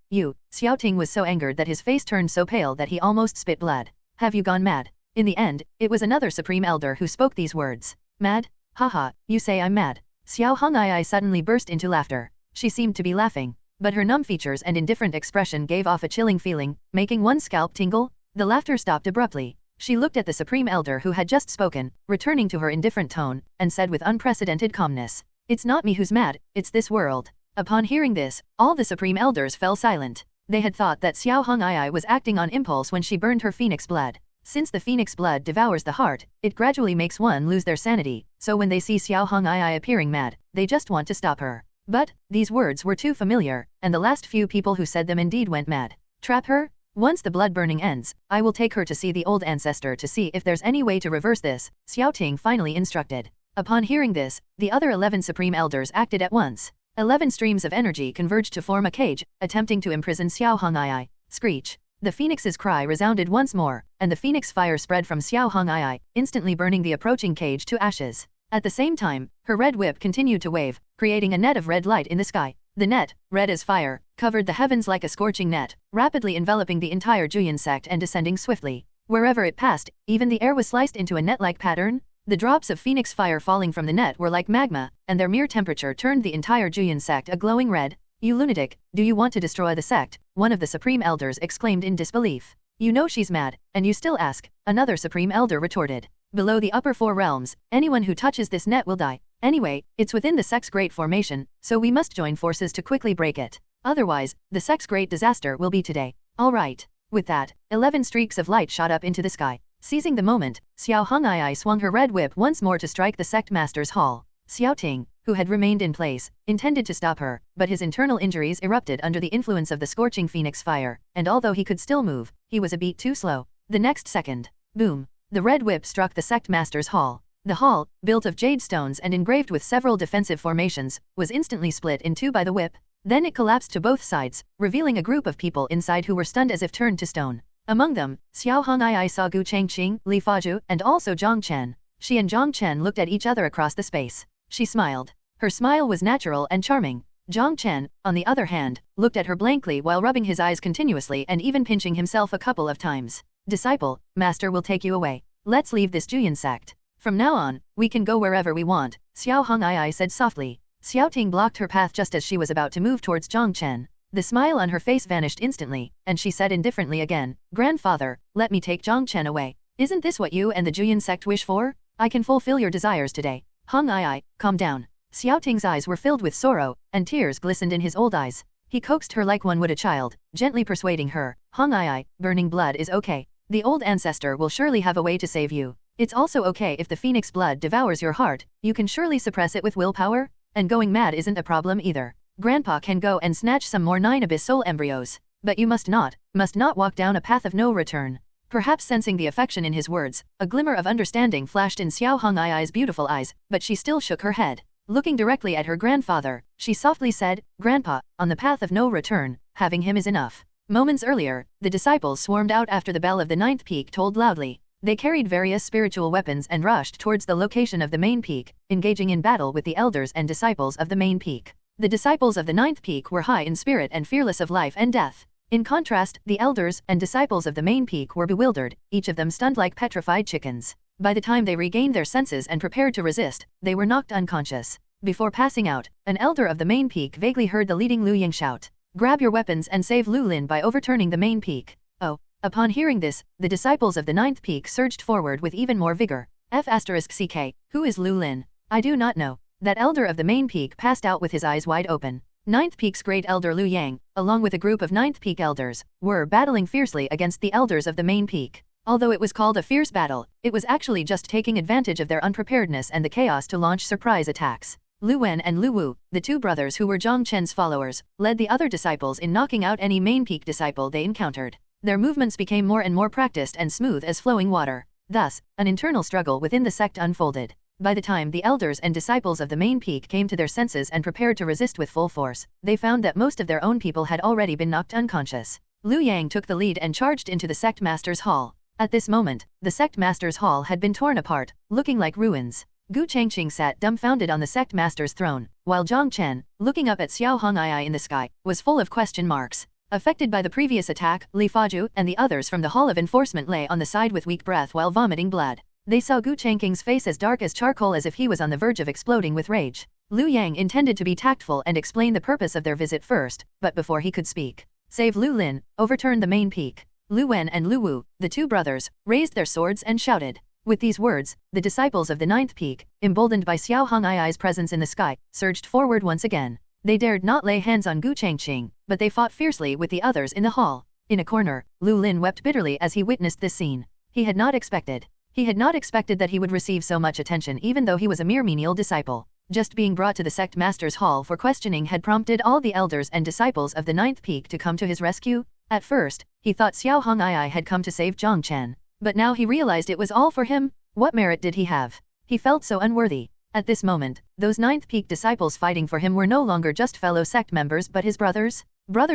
Xiao Ting was so angered that his face turned so pale that he almost spit blood. Have you gone mad? In the end, it was another supreme elder who spoke these words. Mad? Haha, you say I'm mad. Xiao Hong'ai suddenly burst into laughter. She seemed to be laughing. but her numb features and indifferent expression gave off a chilling feeling, making one's scalp tingle. The laughter stopped abruptly. She looked at the Supreme Elder who had just spoken, returning to her indifferent tone, and said with unprecedented calmness, "It's not me who's mad, it's this world." Upon hearing this, all the Supreme Elders fell silent. They had thought that Xiao Hong'ai was acting on impulse when she burned her phoenix blood. Since the phoenix blood devours the heart, it gradually makes one lose their sanity, so when they see Xiao Hong'ai appearing mad, they just want to stop her. But, these words were too familiar, and the last few people who said them indeed went mad. Trap her? Once the blood burning ends, I will take her to see the old ancestor to see if there's any way to reverse this, Xiao Ting finally instructed. Upon hearing this, the other 11 Supreme Elders acted at once. 11 streams of energy converged to form a cage, attempting to imprison Xiao Hong'ai. Screech. The phoenix's cry resounded once more, and the phoenix fire spread from Xiao Hong'ai, instantly burning the approaching cage to ashes. At the same time, her red whip continued to wave, creating a net of red light in the sky. The net, red as fire, covered the heavens like a scorching net, rapidly enveloping the entire Juyan sect and descending swiftly. Wherever it passed, even the air was sliced into a net-like pattern. The drops of phoenix fire falling from the net were like magma, and their mere temperature turned the entire Juyan sect a glowing red. "You lunatic, do you want to destroy the sect?" one of the Supreme Elders exclaimed in disbelief. "You know she's mad, and you still ask," another Supreme Elder retorted. "Below the upper 4 realms, anyone who touches this net will die. Anyway, it's within the sect's great formation, so we must join forces to quickly break it. Otherwise, the sect's great disaster will be today." "All right." With that, 11 streaks of light shot up into the sky. Seizing the moment, Xiao Hong'ai swung her red whip once more to strike the sect master's hall. Xiao Ting, who had remained in place, intended to stop her, but his internal injuries erupted under the influence of the scorching phoenix fire, and although he could still move, he was a beat too slow. The next second, boom, the red whip struck the sect master's hall. The hall, built of jade stones and engraved with several defensive formations, was instantly split in two by the whip. Then it collapsed to both sides, revealing a group of people inside who were stunned as if turned to stone. Among them, Xiao Hong'ai saw Gu Changqing, Li Faju, and also Jiang Chen. She and Jiang Chen looked at each other across the space. She smiled. Her smile was natural and charming. Jiang Chen, on the other hand, looked at her blankly while rubbing his eyes continuously and even pinching himself a couple of times. "Disciple, master will take you away. Let's leave this Juyan sect. From now on, we can go wherever we want," Xiao Hong'ai said softly. Xiao Ting blocked her path just as she was about to move towards Jiang Chen. The smile on her face vanished instantly, and she said indifferently again, "Grandfather, let me take Jiang Chen away. Isn't this what you and the Juyan sect wish for? I can fulfill your desires today." "Hong'ai, calm down." Xiao Ting's eyes were filled with sorrow, and tears glistened in his old eyes. He coaxed her like one would a child, gently persuading her, "Hong'ai, burning blood is okay. The old ancestor will surely have a way to save you. It's also okay if the phoenix blood devours your heart, you can surely suppress it with willpower, and going mad isn't a problem either. Grandpa can go and snatch some more 9 abyss soul embryos, but you must not walk down a path of no return." Perhaps sensing the affection in his words, a glimmer of understanding flashed in Xiao Hong'ai's beautiful eyes, but she still shook her head. Looking directly at her grandfather, she softly said, "Grandpa, on the path of no return, having him is enough." Moments earlier, the disciples swarmed out after the bell of the 9th peak tolled loudly. They carried various spiritual weapons and rushed towards the location of the main peak, engaging in battle with the elders and disciples of the main peak. The disciples of the 9th peak were high in spirit and fearless of life and death. In contrast, the elders and disciples of the main peak were bewildered, each of them stunned like petrified chickens. By the time they regained their senses and prepared to resist, they were knocked unconscious. Before passing out, an elder of the main peak vaguely heard the leading Lu Ying shout, "Grab your weapons and save Lu Lin by overturning the main peak." Oh! Upon hearing this, the disciples of the 9th peak surged forward with even more vigor. F***ck, who is Lu Lin? I do not know. That elder of the main peak passed out with his eyes wide open. 9th Peak's great elder Lu Yang, along with a group of 9th Peak elders, were battling fiercely against the elders of the main peak. Although it was called a fierce battle, it was actually just taking advantage of their unpreparedness and the chaos to launch surprise attacks. Lu Wen and Lu Wu, the two brothers who were Jiang Chen's followers, led the other disciples in knocking out any main peak disciple they encountered. Their movements became more and more practiced and smooth as flowing water. Thus, an internal struggle within the sect unfolded. By the time the elders and disciples of the main peak came to their senses and prepared to resist with full force, they found that most of their own people had already been knocked unconscious. Lu Yang took the lead and charged into the sect master's hall. At this moment, the sect master's hall had been torn apart, looking like ruins. Gu Changqing sat dumbfounded on the sect master's throne, while Jiang Chen, looking up at Xiao Hong'ai in the sky, was full of question marks. Affected by the previous attack, Li Faju and the others from the Hall of Enforcement lay on the side with weak breath while vomiting blood. They saw Gu Changqing's face as dark as charcoal as if he was on the verge of exploding with rage. Liu Yang intended to be tactful and explain the purpose of their visit first, but before he could speak, save Lu Lin, overturn the main peak. Lu Wen and Lu Wu, the two brothers, raised their swords and shouted. With these words, the disciples of the ninth peak, emboldened by Xiao Hongai's presence in the sky, surged forward once again. They dared not lay hands on Gu Changqing, but they fought fiercely with the others in the hall. In a corner, Lu Lin wept bitterly as he witnessed this scene. He had not expected that he would receive so much attention even though he was a mere menial disciple. Just being brought to the sect master's hall for questioning had prompted all the elders and disciples of the ninth peak to come to his rescue. At first, he thought Xiao Hong'ai had come to save Jiang Chen, but now he realized it was all for him. What merit did he have? He felt so unworthy. At this moment, those ninth peak disciples fighting for him were no longer just fellow sect members but his brothers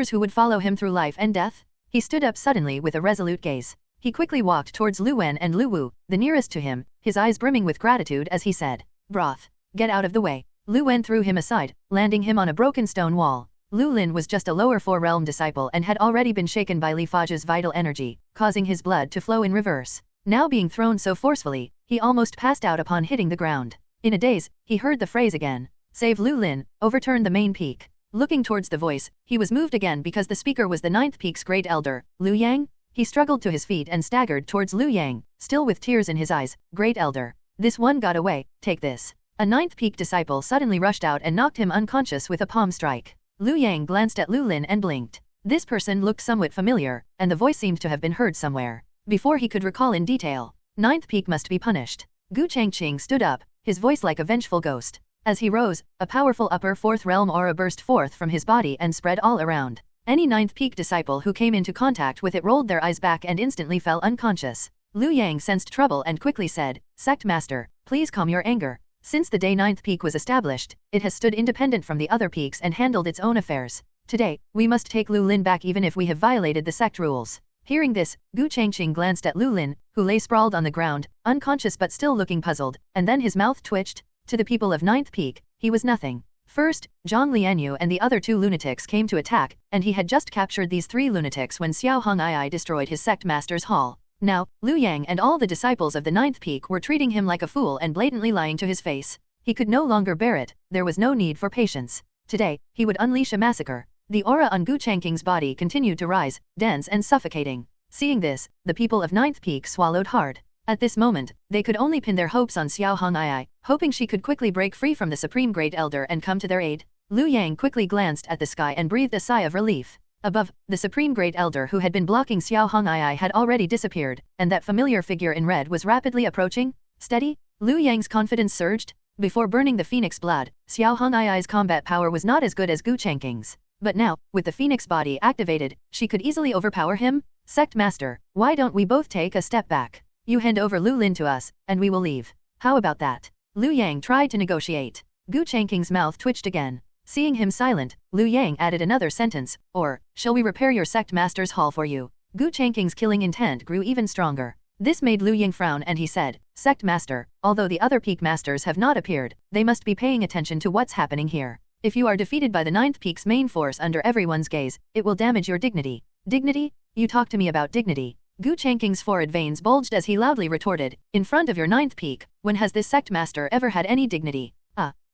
who would follow him through life and death. He stood up suddenly with a resolute gaze. He quickly walked towards Lu Wen and Lu Wu, the nearest to him, his eyes brimming with gratitude as he said, "Broth, get out of the way." Lu Wen threw him aside, landing him on a broken stone wall. Lu Lin was just a lower four-realm disciple and had already been shaken by Li Fage's vital energy, causing his blood to flow in reverse. Now being thrown so forcefully, he almost passed out upon hitting the ground. In a daze, he heard the phrase again, "Save Lu Lin, overturn the main peak." Looking towards the voice, he was moved again because the speaker was the ninth peak's great elder, Liu Yang. He struggled to his feet and staggered towards Liu Yang, still with tears in his eyes. "Great elder. This one got away, take this." A ninth peak disciple suddenly rushed out and knocked him unconscious with a palm strike. Liu Yang glanced at Lu Lin and blinked. This person looked somewhat familiar, and the voice seemed to have been heard somewhere. Before he could recall in detail, ninth peak must be punished. Gu Changqing stood up, his voice like a vengeful ghost. As he rose, a powerful upper fourth realm aura burst forth from his body and spread all around. Any ninth peak disciple who came into contact with it rolled their eyes back and instantly fell unconscious. Liu Yang sensed trouble and quickly said, "Sect Master, please calm your anger. Since the day ninth peak was established, it has stood independent from the other peaks and handled its own affairs. Today, we must take Lu Lin back even if we have violated the sect rules." Hearing this, Gu Changqing glanced at Lu Lin, who lay sprawled on the ground, unconscious but still looking puzzled, and then his mouth twitched. To the people of ninth peak, he was nothing. First, Jiang Lianyue and the other two lunatics came to attack, and he had just captured these three lunatics when Xiao Hong'ai destroyed his sect master's hall. Now, Liu Yang and all the disciples of the ninth peak were treating him like a fool and blatantly lying to his face. He could no longer bear it. There was no need for patience. Today, he would unleash a massacre. The aura on Gu Changqing's body continued to rise, dense and suffocating. Seeing this, the people of ninth peak swallowed hard. At this moment, they could only pin their hopes on Xiao Hong'ai, hoping she could quickly break free from the Supreme Great Elder and come to their aid. Liu Yang quickly glanced at the sky and breathed a sigh of relief. Above, the Supreme Great Elder who had been blocking Xiao Hong'ai had already disappeared, and that familiar figure in red was rapidly approaching. Steady? Liu Yang's confidence surged. Before burning the phoenix blood, Xiao Hong'ai's combat power was not as good as Gu Changqing's. But now, with the phoenix body activated, she could easily overpower him. "Sect Master, why don't we both take a step back? You hand over Lu Lin to us, and we will leave. How about that?" Liu Yang tried to negotiate. Gu Changqing's mouth twitched again. Seeing him silent, Liu Yang added another sentence, "Or, shall we repair your sect master's hall for you?" Gu Changqing's killing intent grew even stronger. This made Liu Yang frown and he said, "Sect master, although the other peak masters have not appeared, they must be paying attention to what's happening here. If you are defeated by the ninth peak's main force under everyone's gaze, it will damage your dignity." "Dignity? You talk to me about dignity?" Gu Changqing's forehead veins bulged as he loudly retorted, "In front of your ninth peak, when has this sect master ever had any dignity?"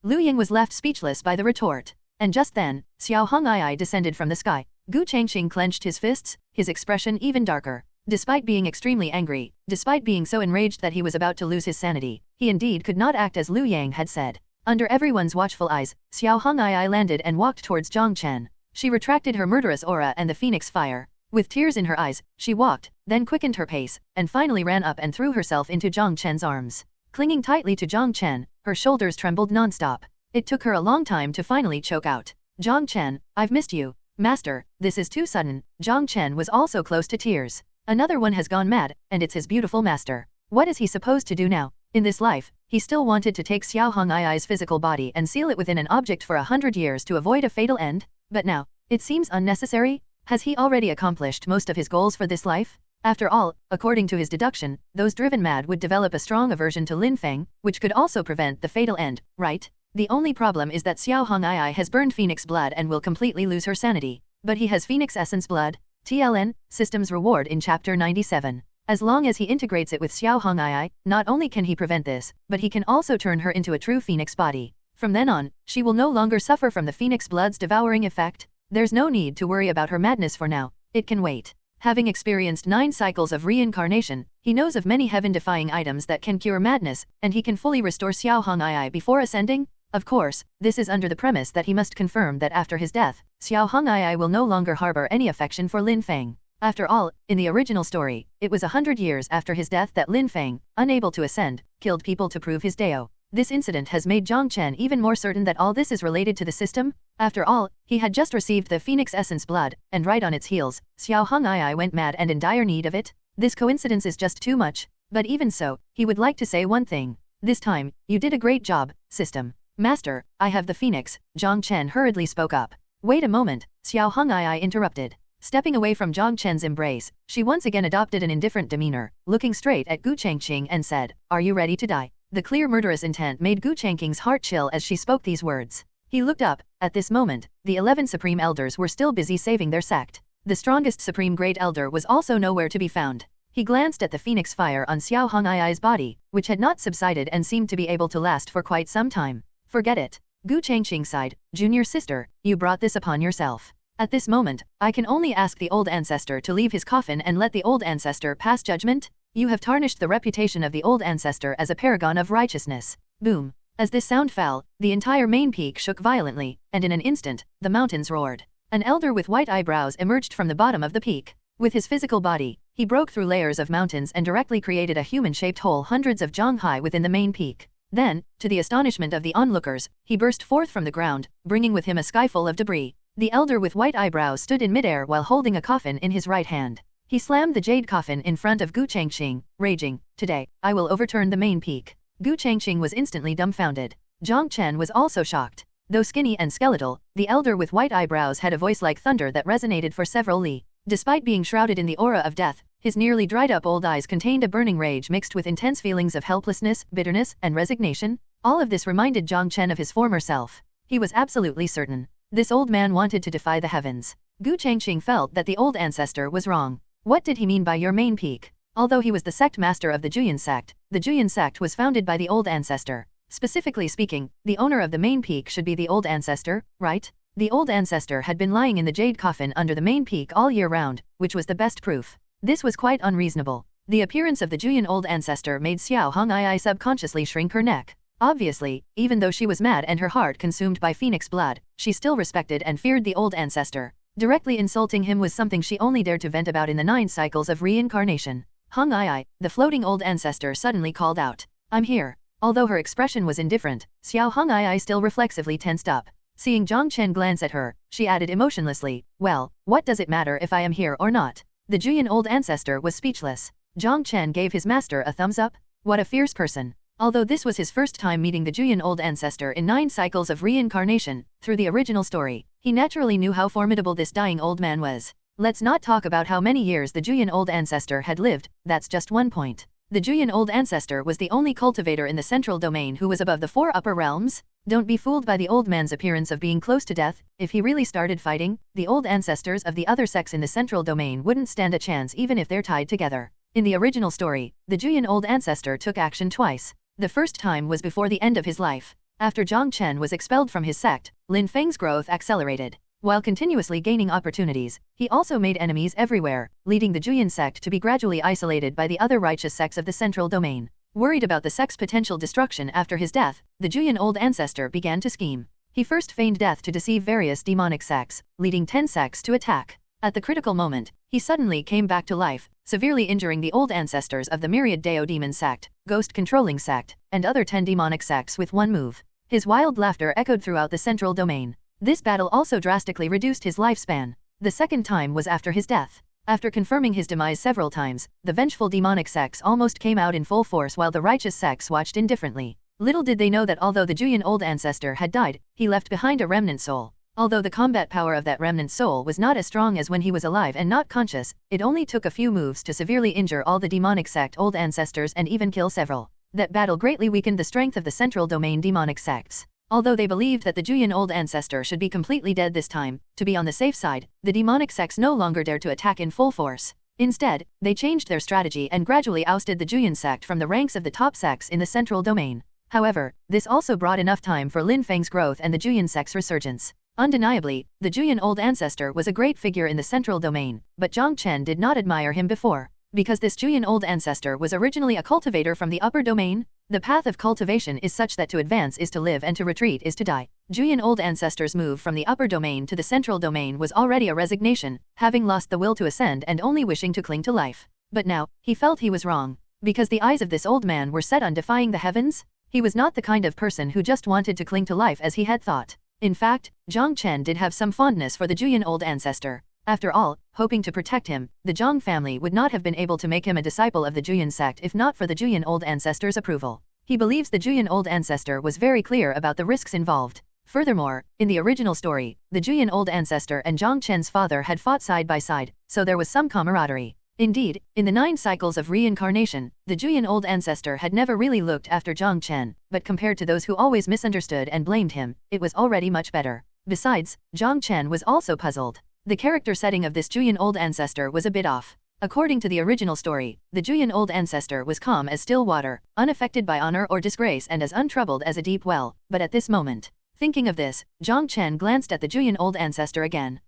Liu Yang was left speechless by the retort. And just then, Xiao Hong'ai descended from the sky. Gu Changqing clenched his fists, his expression even darker. Despite being extremely angry, despite being so enraged that he was about to lose his sanity, he indeed could not act as Liu Yang had said. Under everyone's watchful eyes, Xiao Hong'ai landed and walked towards Jiang Chen. She retracted her murderous aura and the phoenix fire. With tears in her eyes, she walked, then quickened her pace, and finally ran up and threw herself into Jiang Chen's arms. Clinging tightly to Jiang Chen, her shoulders trembled non-stop. It took her a long time to finally choke out, "Jiang Chen, I've missed you. Master, this is too sudden." Jiang Chen was also close to tears. Another one has gone mad, and it's his beautiful master. What is he supposed to do now? In this life, he still wanted to take Xiao Hong'ai's physical body and seal it within an object for 100 years to avoid a fatal end. But now, it seems unnecessary. Has he already accomplished most of his goals for this life? After all, according to his deduction, those driven mad would develop a strong aversion to Lin Feng, which could also prevent the fatal end, right? The only problem is that Xiao Hong'ai has burned Phoenix blood and will completely lose her sanity. But he has Phoenix essence blood. TLN, Systems Reward in Chapter 97. As long as he integrates it with Xiao Hong'ai, not only can he prevent this, but he can also turn her into a true Phoenix body. From then on, she will no longer suffer from the phoenix blood's devouring effect. There's no need to worry about her madness for now, it can wait. Having experienced 9 cycles of reincarnation, he knows of many heaven-defying items that can cure madness, and he can fully restore Xiao Hong'ai before ascending. Of course, this is under the premise that he must confirm that after his death, Xiao Hong'ai will no longer harbor any affection for Lin Feng. After all, in the original story, it was 100 years after his death that Lin Feng, unable to ascend, killed people to prove his Dao. This incident has made Jiang Chen even more certain that all this is related to the system. After all, he had just received the Phoenix Essence blood, and right on its heels, Xiao Hong'ai went mad and in dire need of it. This coincidence is just too much. But even so, he would like to say one thing. This time, you did a great job, system. Master, I have the Phoenix, Jiang Chen hurriedly spoke up. Wait a moment, Xiao Hong'ai interrupted. Stepping away from Jiang Chen's embrace, she once again adopted an indifferent demeanor, looking straight at Gu Changqing and said, Are you ready to die? The clear murderous intent made Gu Changqing's heart chill as she spoke these words. He looked up. At this moment, the 11 Supreme Elders were still busy saving their sect. The strongest Supreme Great Elder was also nowhere to be found. He glanced at the phoenix fire on Xiao Hong'ai's body, which had not subsided and seemed to be able to last for quite some time. Forget it. Gu Changqing sighed. Junior sister, you brought this upon yourself. At this moment, I can only ask the old ancestor to leave his coffin and let the old ancestor pass judgment. You have tarnished the reputation of the old ancestor as a paragon of righteousness. Boom. As this sound fell, the entire main peak shook violently, and in an instant, the mountains roared. An elder with white eyebrows emerged from the bottom of the peak. With his physical body, he broke through layers of mountains and directly created a human-shaped hole hundreds of zhang high within the main peak. Then, to the astonishment of the onlookers, he burst forth from the ground, bringing with him a sky full of debris. The elder with white eyebrows stood in midair while holding a coffin in his right hand. He slammed the jade coffin in front of Gu Changqing, raging, Today, I will overturn the main peak. Gu Changqing was instantly dumbfounded. Jiang Chen was also shocked. Though skinny and skeletal, the elder with white eyebrows had a voice like thunder that resonated for several li. Despite being shrouded in the aura of death, his nearly dried-up old eyes contained a burning rage mixed with intense feelings of helplessness, bitterness, and resignation. All of this reminded Jiang Chen of his former self. He was absolutely certain. This old man wanted to defy the heavens. Gu Changqing felt that the old ancestor was wrong. What did he mean by your main peak? Although he was the sect master of the Juyan sect was founded by the old ancestor. Specifically speaking, the owner of the main peak should be the old ancestor, right? The old ancestor had been lying in the jade coffin under the main peak all year round, which was the best proof. This was quite unreasonable. The appearance of the Juyan old ancestor made Xiao Hong'ai subconsciously shrink her neck. Obviously, even though she was mad and her heart consumed by phoenix blood, she still respected and feared the old ancestor. Directly insulting him was something she only dared to vent about in the 9 cycles of reincarnation. Hong'ai, the floating old ancestor suddenly called out. I'm here. Although her expression was indifferent, Xiao Hong'ai still reflexively tensed up. Seeing Jiang Chen glance at her, she added emotionlessly, Well, what does it matter if I am here or not? The Juyan old ancestor was speechless. Jiang Chen gave his master a thumbs up. What a fierce person. Although this was his first time meeting the Juyan old ancestor in 9 cycles of reincarnation, through the original story, he naturally knew how formidable this dying old man was. Let's not talk about how many years the Juyan old ancestor had lived, that's just one point. The Juyan old ancestor was the only cultivator in the central domain who was above the 4 upper realms. Don't be fooled by the old man's appearance of being close to death. If he really started fighting, the old ancestors of the other sects in the central domain wouldn't stand a chance even if they're tied together. In the original story, the Juyan old ancestor took action twice. The first time was before the end of his life. After Jiang Chen was expelled from his sect, Lin Feng's growth accelerated. While continuously gaining opportunities, he also made enemies everywhere, leading the Juyan sect to be gradually isolated by the other righteous sects of the central domain. Worried about the sect's potential destruction after his death, the Juyan old ancestor began to scheme. He first feigned death to deceive various demonic sects, leading 10 sects to attack. At the critical moment, he suddenly came back to life, severely injuring the old ancestors of the myriad Dao demon sect, ghost controlling sect, and other 10 demonic sects with one move. His wild laughter echoed throughout the central domain. This battle also drastically reduced his lifespan. The second time was after his death. After confirming his demise several times, the vengeful demonic sects almost came out in full force while the righteous sects watched indifferently. Little did they know that although the Juyan old ancestor had died, he left behind a remnant soul. Although the combat power of that remnant soul was not as strong as when he was alive and not conscious, it only took a few moves to severely injure all the demonic sect old ancestors and even kill several. That battle greatly weakened the strength of the central domain demonic sects. Although they believed that the Juyan old ancestor should be completely dead this time, to be on the safe side, the demonic sects no longer dared to attack in full force. Instead, they changed their strategy and gradually ousted the Juyan sect from the ranks of the top sects in the central domain. However, this also brought enough time for Lin Feng's growth and the Juyin sect's resurgence. Undeniably, the Juyin old ancestor was a great figure in the central domain, but Jiang Chen did not admire him before. Because this Juyin old ancestor was originally a cultivator from the upper domain, the path of cultivation is such that to advance is to live and to retreat is to die. Juyin old ancestor's move from the upper domain to the central domain was already a resignation, having lost the will to ascend and only wishing to cling to life. But now, he felt he was wrong. Because the eyes of this old man were set on defying the heavens? He was not the kind of person who just wanted to cling to life as he had thought. In fact, Jiang Chen did have some fondness for the Juyin old ancestor. After all, hoping to protect him, the Jiang family would not have been able to make him a disciple of the Juyin sect if not for the Juyin old ancestor's approval. He believes the Juyin old ancestor was very clear about the risks involved. Furthermore, in the original story, the Juyin old ancestor and Jiang Chen's father had fought side by side, so there was some camaraderie. Indeed, in the 9 cycles of reincarnation, the Juyin old ancestor had never really looked after Jiang Chen, but compared to those who always misunderstood and blamed him, it was already much better. Besides, Jiang Chen was also puzzled. The character setting of this Juyin old ancestor was a bit off. According to the original story, the Juyin old ancestor was calm as still water, unaffected by honor or disgrace and as untroubled as a deep well, but at this moment, thinking of this, Jiang Chen glanced at the Juyin old ancestor again.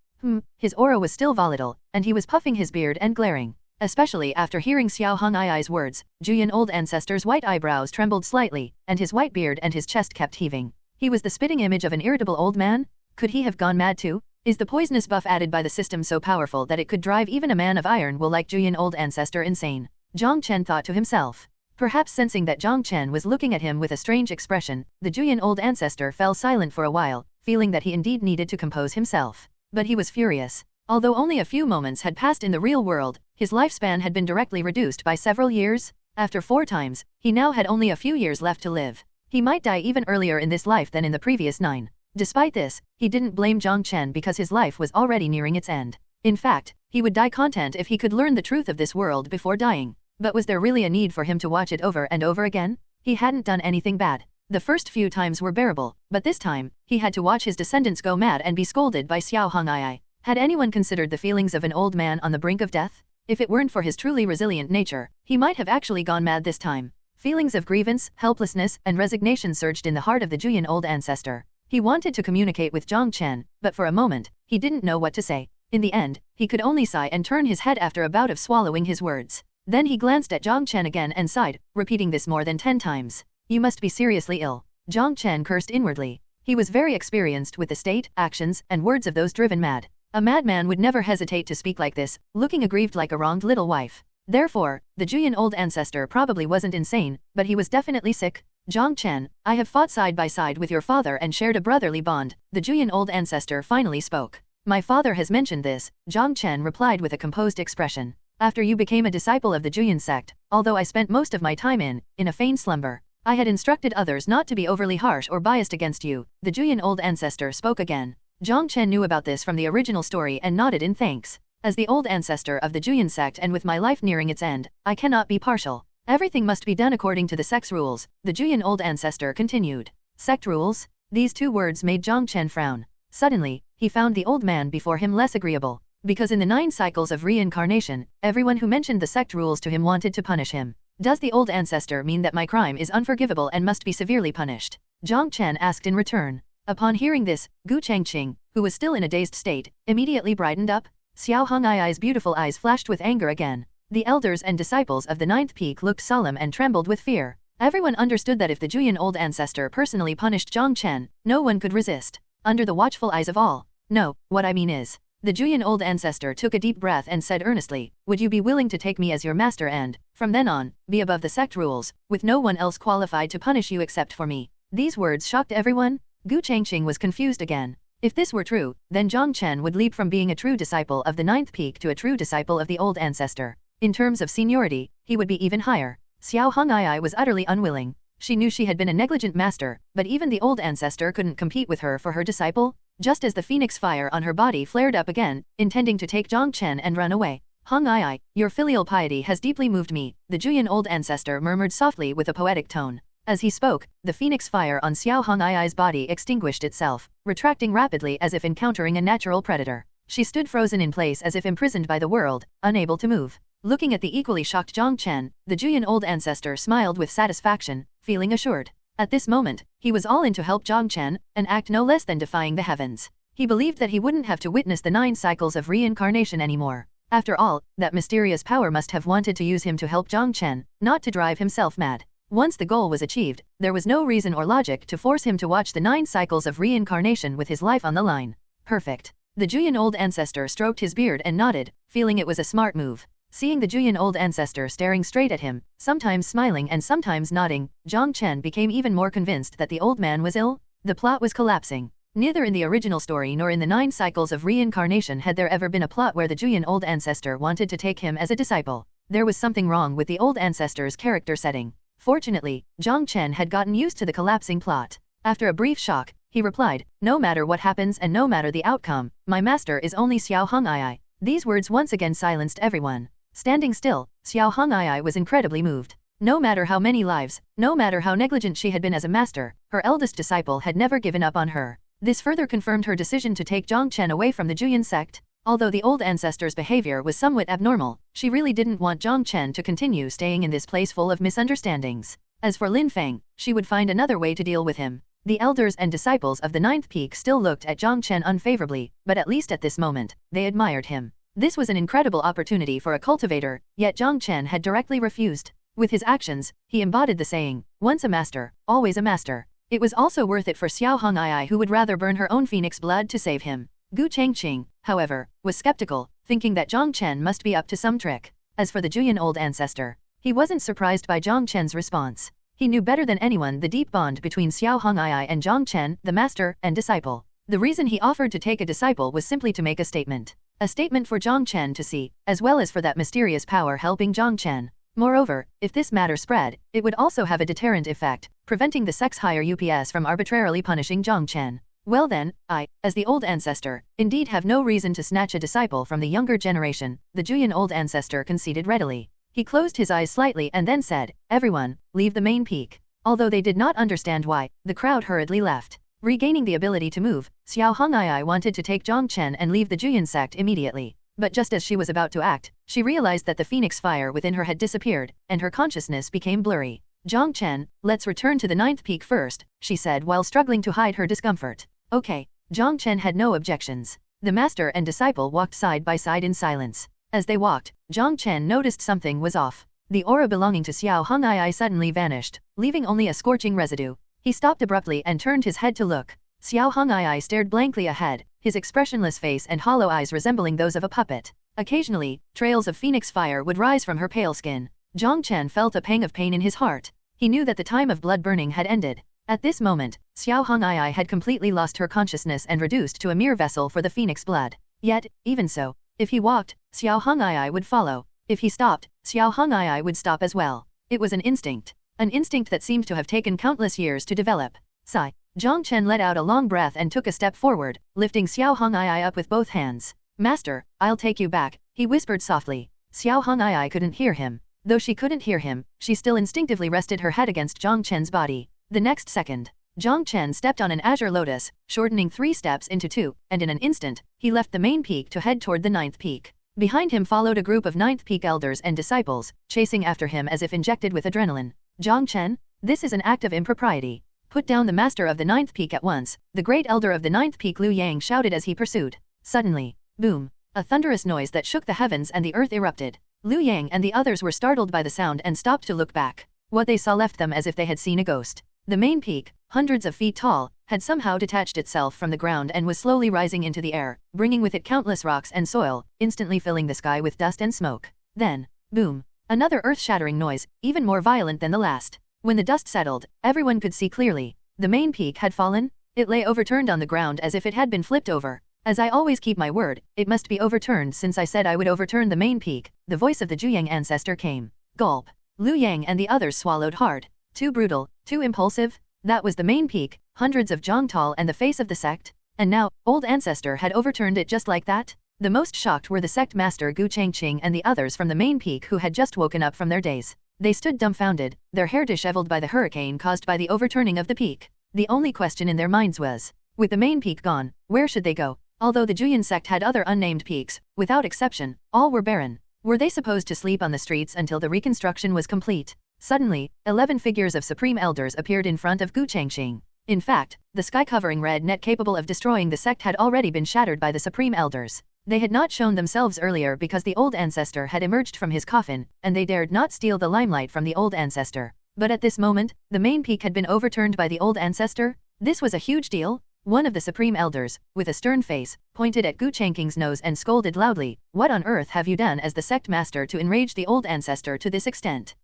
His aura was still volatile, and he was puffing his beard and glaring. Especially after hearing Xiao Hongai's words, Juyin old ancestor's white eyebrows trembled slightly, and his white beard and his chest kept heaving. He was the spitting image of an irritable old man? Could he have gone mad too? Is the poisonous buff added by the system so powerful that it could drive even a man of iron will like Juyin old ancestor insane? Jiang Chen thought to himself. Perhaps sensing that Jiang Chen was looking at him with a strange expression, the Juyin old ancestor fell silent for a while, feeling that he indeed needed to compose himself. But he was furious. Although only a few moments had passed in the real world, his lifespan had been directly reduced by several years. After 4 times, he now had only a few years left to live. He might die even earlier in this life than in the previous 9. Despite this, he didn't blame Jiang Chen because his life was already nearing its end. In fact, he would die content if he could learn the truth of this world before dying. But was there really a need for him to watch it over and over again? He hadn't done anything bad. The first few times were bearable, but this time, he had to watch his descendants go mad and be scolded by Xiao Hongai. Had anyone considered the feelings of an old man on the brink of death? If it weren't for his truly resilient nature, he might have actually gone mad this time. Feelings of grievance, helplessness, and resignation surged in the heart of the Juyin old ancestor. He wanted to communicate with Jiang Chen, but for a moment, he didn't know what to say. In the end, he could only sigh and turn his head after a bout of swallowing his words. Then he glanced at Jiang Chen again and sighed, repeating this more than 10 times. You must be seriously ill. Jiang Chen cursed inwardly. He was very experienced with the state, actions, and words of those driven mad. A madman would never hesitate to speak like this, looking aggrieved like a wronged little wife. Therefore, the Juyin old ancestor probably wasn't insane, but he was definitely sick. Jiang Chen, I have fought side by side with your father and shared a brotherly bond, the Juyin old ancestor finally spoke. My father has mentioned this, Jiang Chen replied with a composed expression. After you became a disciple of the Juyin sect, although I spent most of my time in a feigned slumber, I had instructed others not to be overly harsh or biased against you, the Juyin old ancestor spoke again. Jiang Chen knew about this from the original story and nodded in thanks. As the old ancestor of the Juyin sect and with my life nearing its end, I cannot be partial. Everything must be done according to the sect's rules, the Juyin old ancestor continued. Sect rules? These 2 words made Jiang Chen frown. Suddenly, he found the old man before him less agreeable. Because in the 9 cycles of reincarnation, everyone who mentioned the sect rules to him wanted to punish him. Does the old ancestor mean that my crime is unforgivable and must be severely punished? Jiang Chen asked in return. Upon hearing this, Gu Changqing, who was still in a dazed state, immediately brightened up. Xiao Hongai's beautiful eyes flashed with anger again. The elders and disciples of the 9th peak looked solemn and trembled with fear. Everyone understood that if the Juyin old ancestor personally punished Jiang Chen, no one could resist. Under the watchful eyes of all. No, what I mean is. The Juyin old ancestor took a deep breath and said earnestly, would you be willing to take me as your master and, from then on, be above the sect rules, with no one else qualified to punish you except for me? These words shocked everyone. Gu Changqing was confused again. If this were true, then Jiang Chen would leap from being a true disciple of the 9th peak to a true disciple of the old ancestor. In terms of seniority, he would be even higher. Xiao Hongai was utterly unwilling. She knew she had been a negligent master, but even the old ancestor couldn't compete with her for her disciple. Just as the phoenix fire on her body flared up again, intending to take Jiang Chen and run away. Hongai, your filial piety has deeply moved me, the Juyin old ancestor murmured softly with a poetic tone. As he spoke, the phoenix fire on Xiao Hongai's body extinguished itself, retracting rapidly as if encountering a natural predator. She stood frozen in place as if imprisoned by the world, unable to move. Looking at the equally shocked Jiang Chen, the Juyin old ancestor smiled with satisfaction, feeling assured. At this moment, he was all in to help Jiang Chen, an act no less than defying the heavens. He believed that he wouldn't have to witness the 9 cycles of reincarnation anymore. After all, that mysterious power must have wanted to use him to help Jiang Chen, not to drive himself mad. Once the goal was achieved, there was no reason or logic to force him to watch the 9 cycles of reincarnation with his life on the line. Perfect. The Juyan old ancestor stroked his beard and nodded, feeling it was a smart move. Seeing the Juyan old ancestor staring straight at him, sometimes smiling and sometimes nodding, Jiang Chen became even more convinced that the old man was ill. The plot was collapsing. Neither in the original story nor in the 9 cycles of reincarnation had there ever been a plot where the Juyan old ancestor wanted to take him as a disciple. There was something wrong with the old ancestor's character setting. Fortunately, Jiang Chen had gotten used to the collapsing plot. After a brief shock, he replied, "No matter what happens and no matter the outcome, my master is only Xiao Hong'ai." These words once again silenced everyone. Standing still, Xiao Hong'ai was incredibly moved. No matter how many lives, no matter how negligent she had been as a master, her eldest disciple had never given up on her. This further confirmed her decision to take Jiang Chen away from the Juyan sect. Although the old ancestor's behavior was somewhat abnormal, she really didn't want Jiang Chen to continue staying in this place full of misunderstandings. As for Lin Feng, she would find another way to deal with him. The elders and disciples of the 9th peak still looked at Jiang Chen unfavorably, but at least at this moment, they admired him. This was an incredible opportunity for a cultivator, yet Jiang Chen had directly refused. With his actions, he embodied the saying, "Once a master, always a master." It was also worth it for Xiao Hong'ai, who would rather burn her own phoenix blood to save him. Gu Changqing, however, was skeptical, thinking that Jiang Chen must be up to some trick. As for the Juyan old ancestor, he wasn't surprised by Jiang Chen's response. He knew better than anyone the deep bond between Xiao Hong'ai and Jiang Chen, the master and disciple. The reason he offered to take a disciple was simply to make a statement. A statement for Jiang Chen to see, as well as for that mysterious power helping Jiang Chen. Moreover, if this matter spread, it would also have a deterrent effect, preventing the sect's higher UPS from arbitrarily punishing Jiang Chen. Well then, I, as the old ancestor, indeed have no reason to snatch a disciple from the younger generation, the Juyan old ancestor conceded readily. He closed his eyes slightly and then said, "Everyone, leave the main peak." Although they did not understand why, the crowd hurriedly left. Regaining the ability to move, Xiao Hong'ai wanted to take Jiang Chen and leave the Juyan sect immediately. But just as she was about to act, she realized that the phoenix fire within her had disappeared, and her consciousness became blurry. "Jiang Chen, let's return to the 9th peak first," she said while struggling to hide her discomfort. "Okay." Jiang Chen had no objections. The master and disciple walked side by side in silence. As they walked, Jiang Chen noticed something was off. The aura belonging to Xiao Hong'ai suddenly vanished, leaving only a scorching residue. He stopped abruptly and turned his head to look. Xiao Hong'ai stared blankly ahead, his expressionless face and hollow eyes resembling those of a puppet. Occasionally, trails of phoenix fire would rise from her pale skin. Jiang Chen felt a pang of pain in his heart. He knew that the time of blood burning had ended. At this moment, Xiao Hong'ai had completely lost her consciousness and reduced to a mere vessel for the phoenix blood. Yet, even so, if he walked, Xiao Hong'ai would follow. If he stopped, Xiao Hong'ai would stop as well. It was an instinct. An instinct that seemed to have taken countless years to develop. Sigh. Jiang Chen let out a long breath and took a step forward, lifting Xiao Hong'ai up with both hands. "Master, I'll take you back," he whispered softly. Xiao Hong'ai couldn't hear him. Though she couldn't hear him, she still instinctively rested her head against Jiang Chen's body. The next second, Jiang Chen stepped on an azure lotus, shortening 3 steps into 2, and in an instant, he left the main peak to head toward the 9th peak. Behind him followed a group of 9th peak elders and disciples, chasing after him as if injected with adrenaline. "Jiang Chen, this is an act of impropriety. Put down the master of the 9th peak at once," the great elder of the 9th peak Liu Yang shouted as he pursued. Suddenly, boom, a thunderous noise that shook the heavens and the earth erupted. Liu Yang and the others were startled by the sound and stopped to look back. What they saw left them as if they had seen a ghost. The main peak, hundreds of feet tall, had somehow detached itself from the ground and was slowly rising into the air, bringing with it countless rocks and soil, instantly filling the sky with dust and smoke. Then, boom, another earth-shattering noise, even more violent than the last. When the dust settled, everyone could see clearly. The main peak had fallen. It lay overturned on the ground as if it had been flipped over. "As I always keep my word, it must be overturned since I said I would overturn the main peak," the voice of the Juyang ancestor came. Gulp. Liu Yang and the others swallowed hard. Too brutal, too impulsive. That was the main peak, hundreds of zhang tall and the face of the sect. And now, old ancestor had overturned it just like that? The most shocked were the sect master Gu Changqing and the others from the main peak who had just woken up from their daze. They stood dumbfounded, their hair disheveled by the hurricane caused by the overturning of the peak. The only question in their minds was, with the main peak gone, where should they go? Although the Juyan sect had other unnamed peaks, without exception, all were barren. Were they supposed to sleep on the streets until the reconstruction was complete? Suddenly, 11 figures of supreme elders appeared in front of Gu Changqing. In fact, the sky-covering red net capable of destroying the sect had already been shattered by the supreme elders. They had not shown themselves earlier because the old ancestor had emerged from his coffin, and they dared not steal the limelight from the old ancestor. But at this moment, the main peak had been overturned by the old ancestor. This was a huge deal. One of the supreme elders, with a stern face, pointed at Gu Changqing's nose and scolded loudly, "What on earth have you done as the sect master to enrage the old ancestor to this extent?"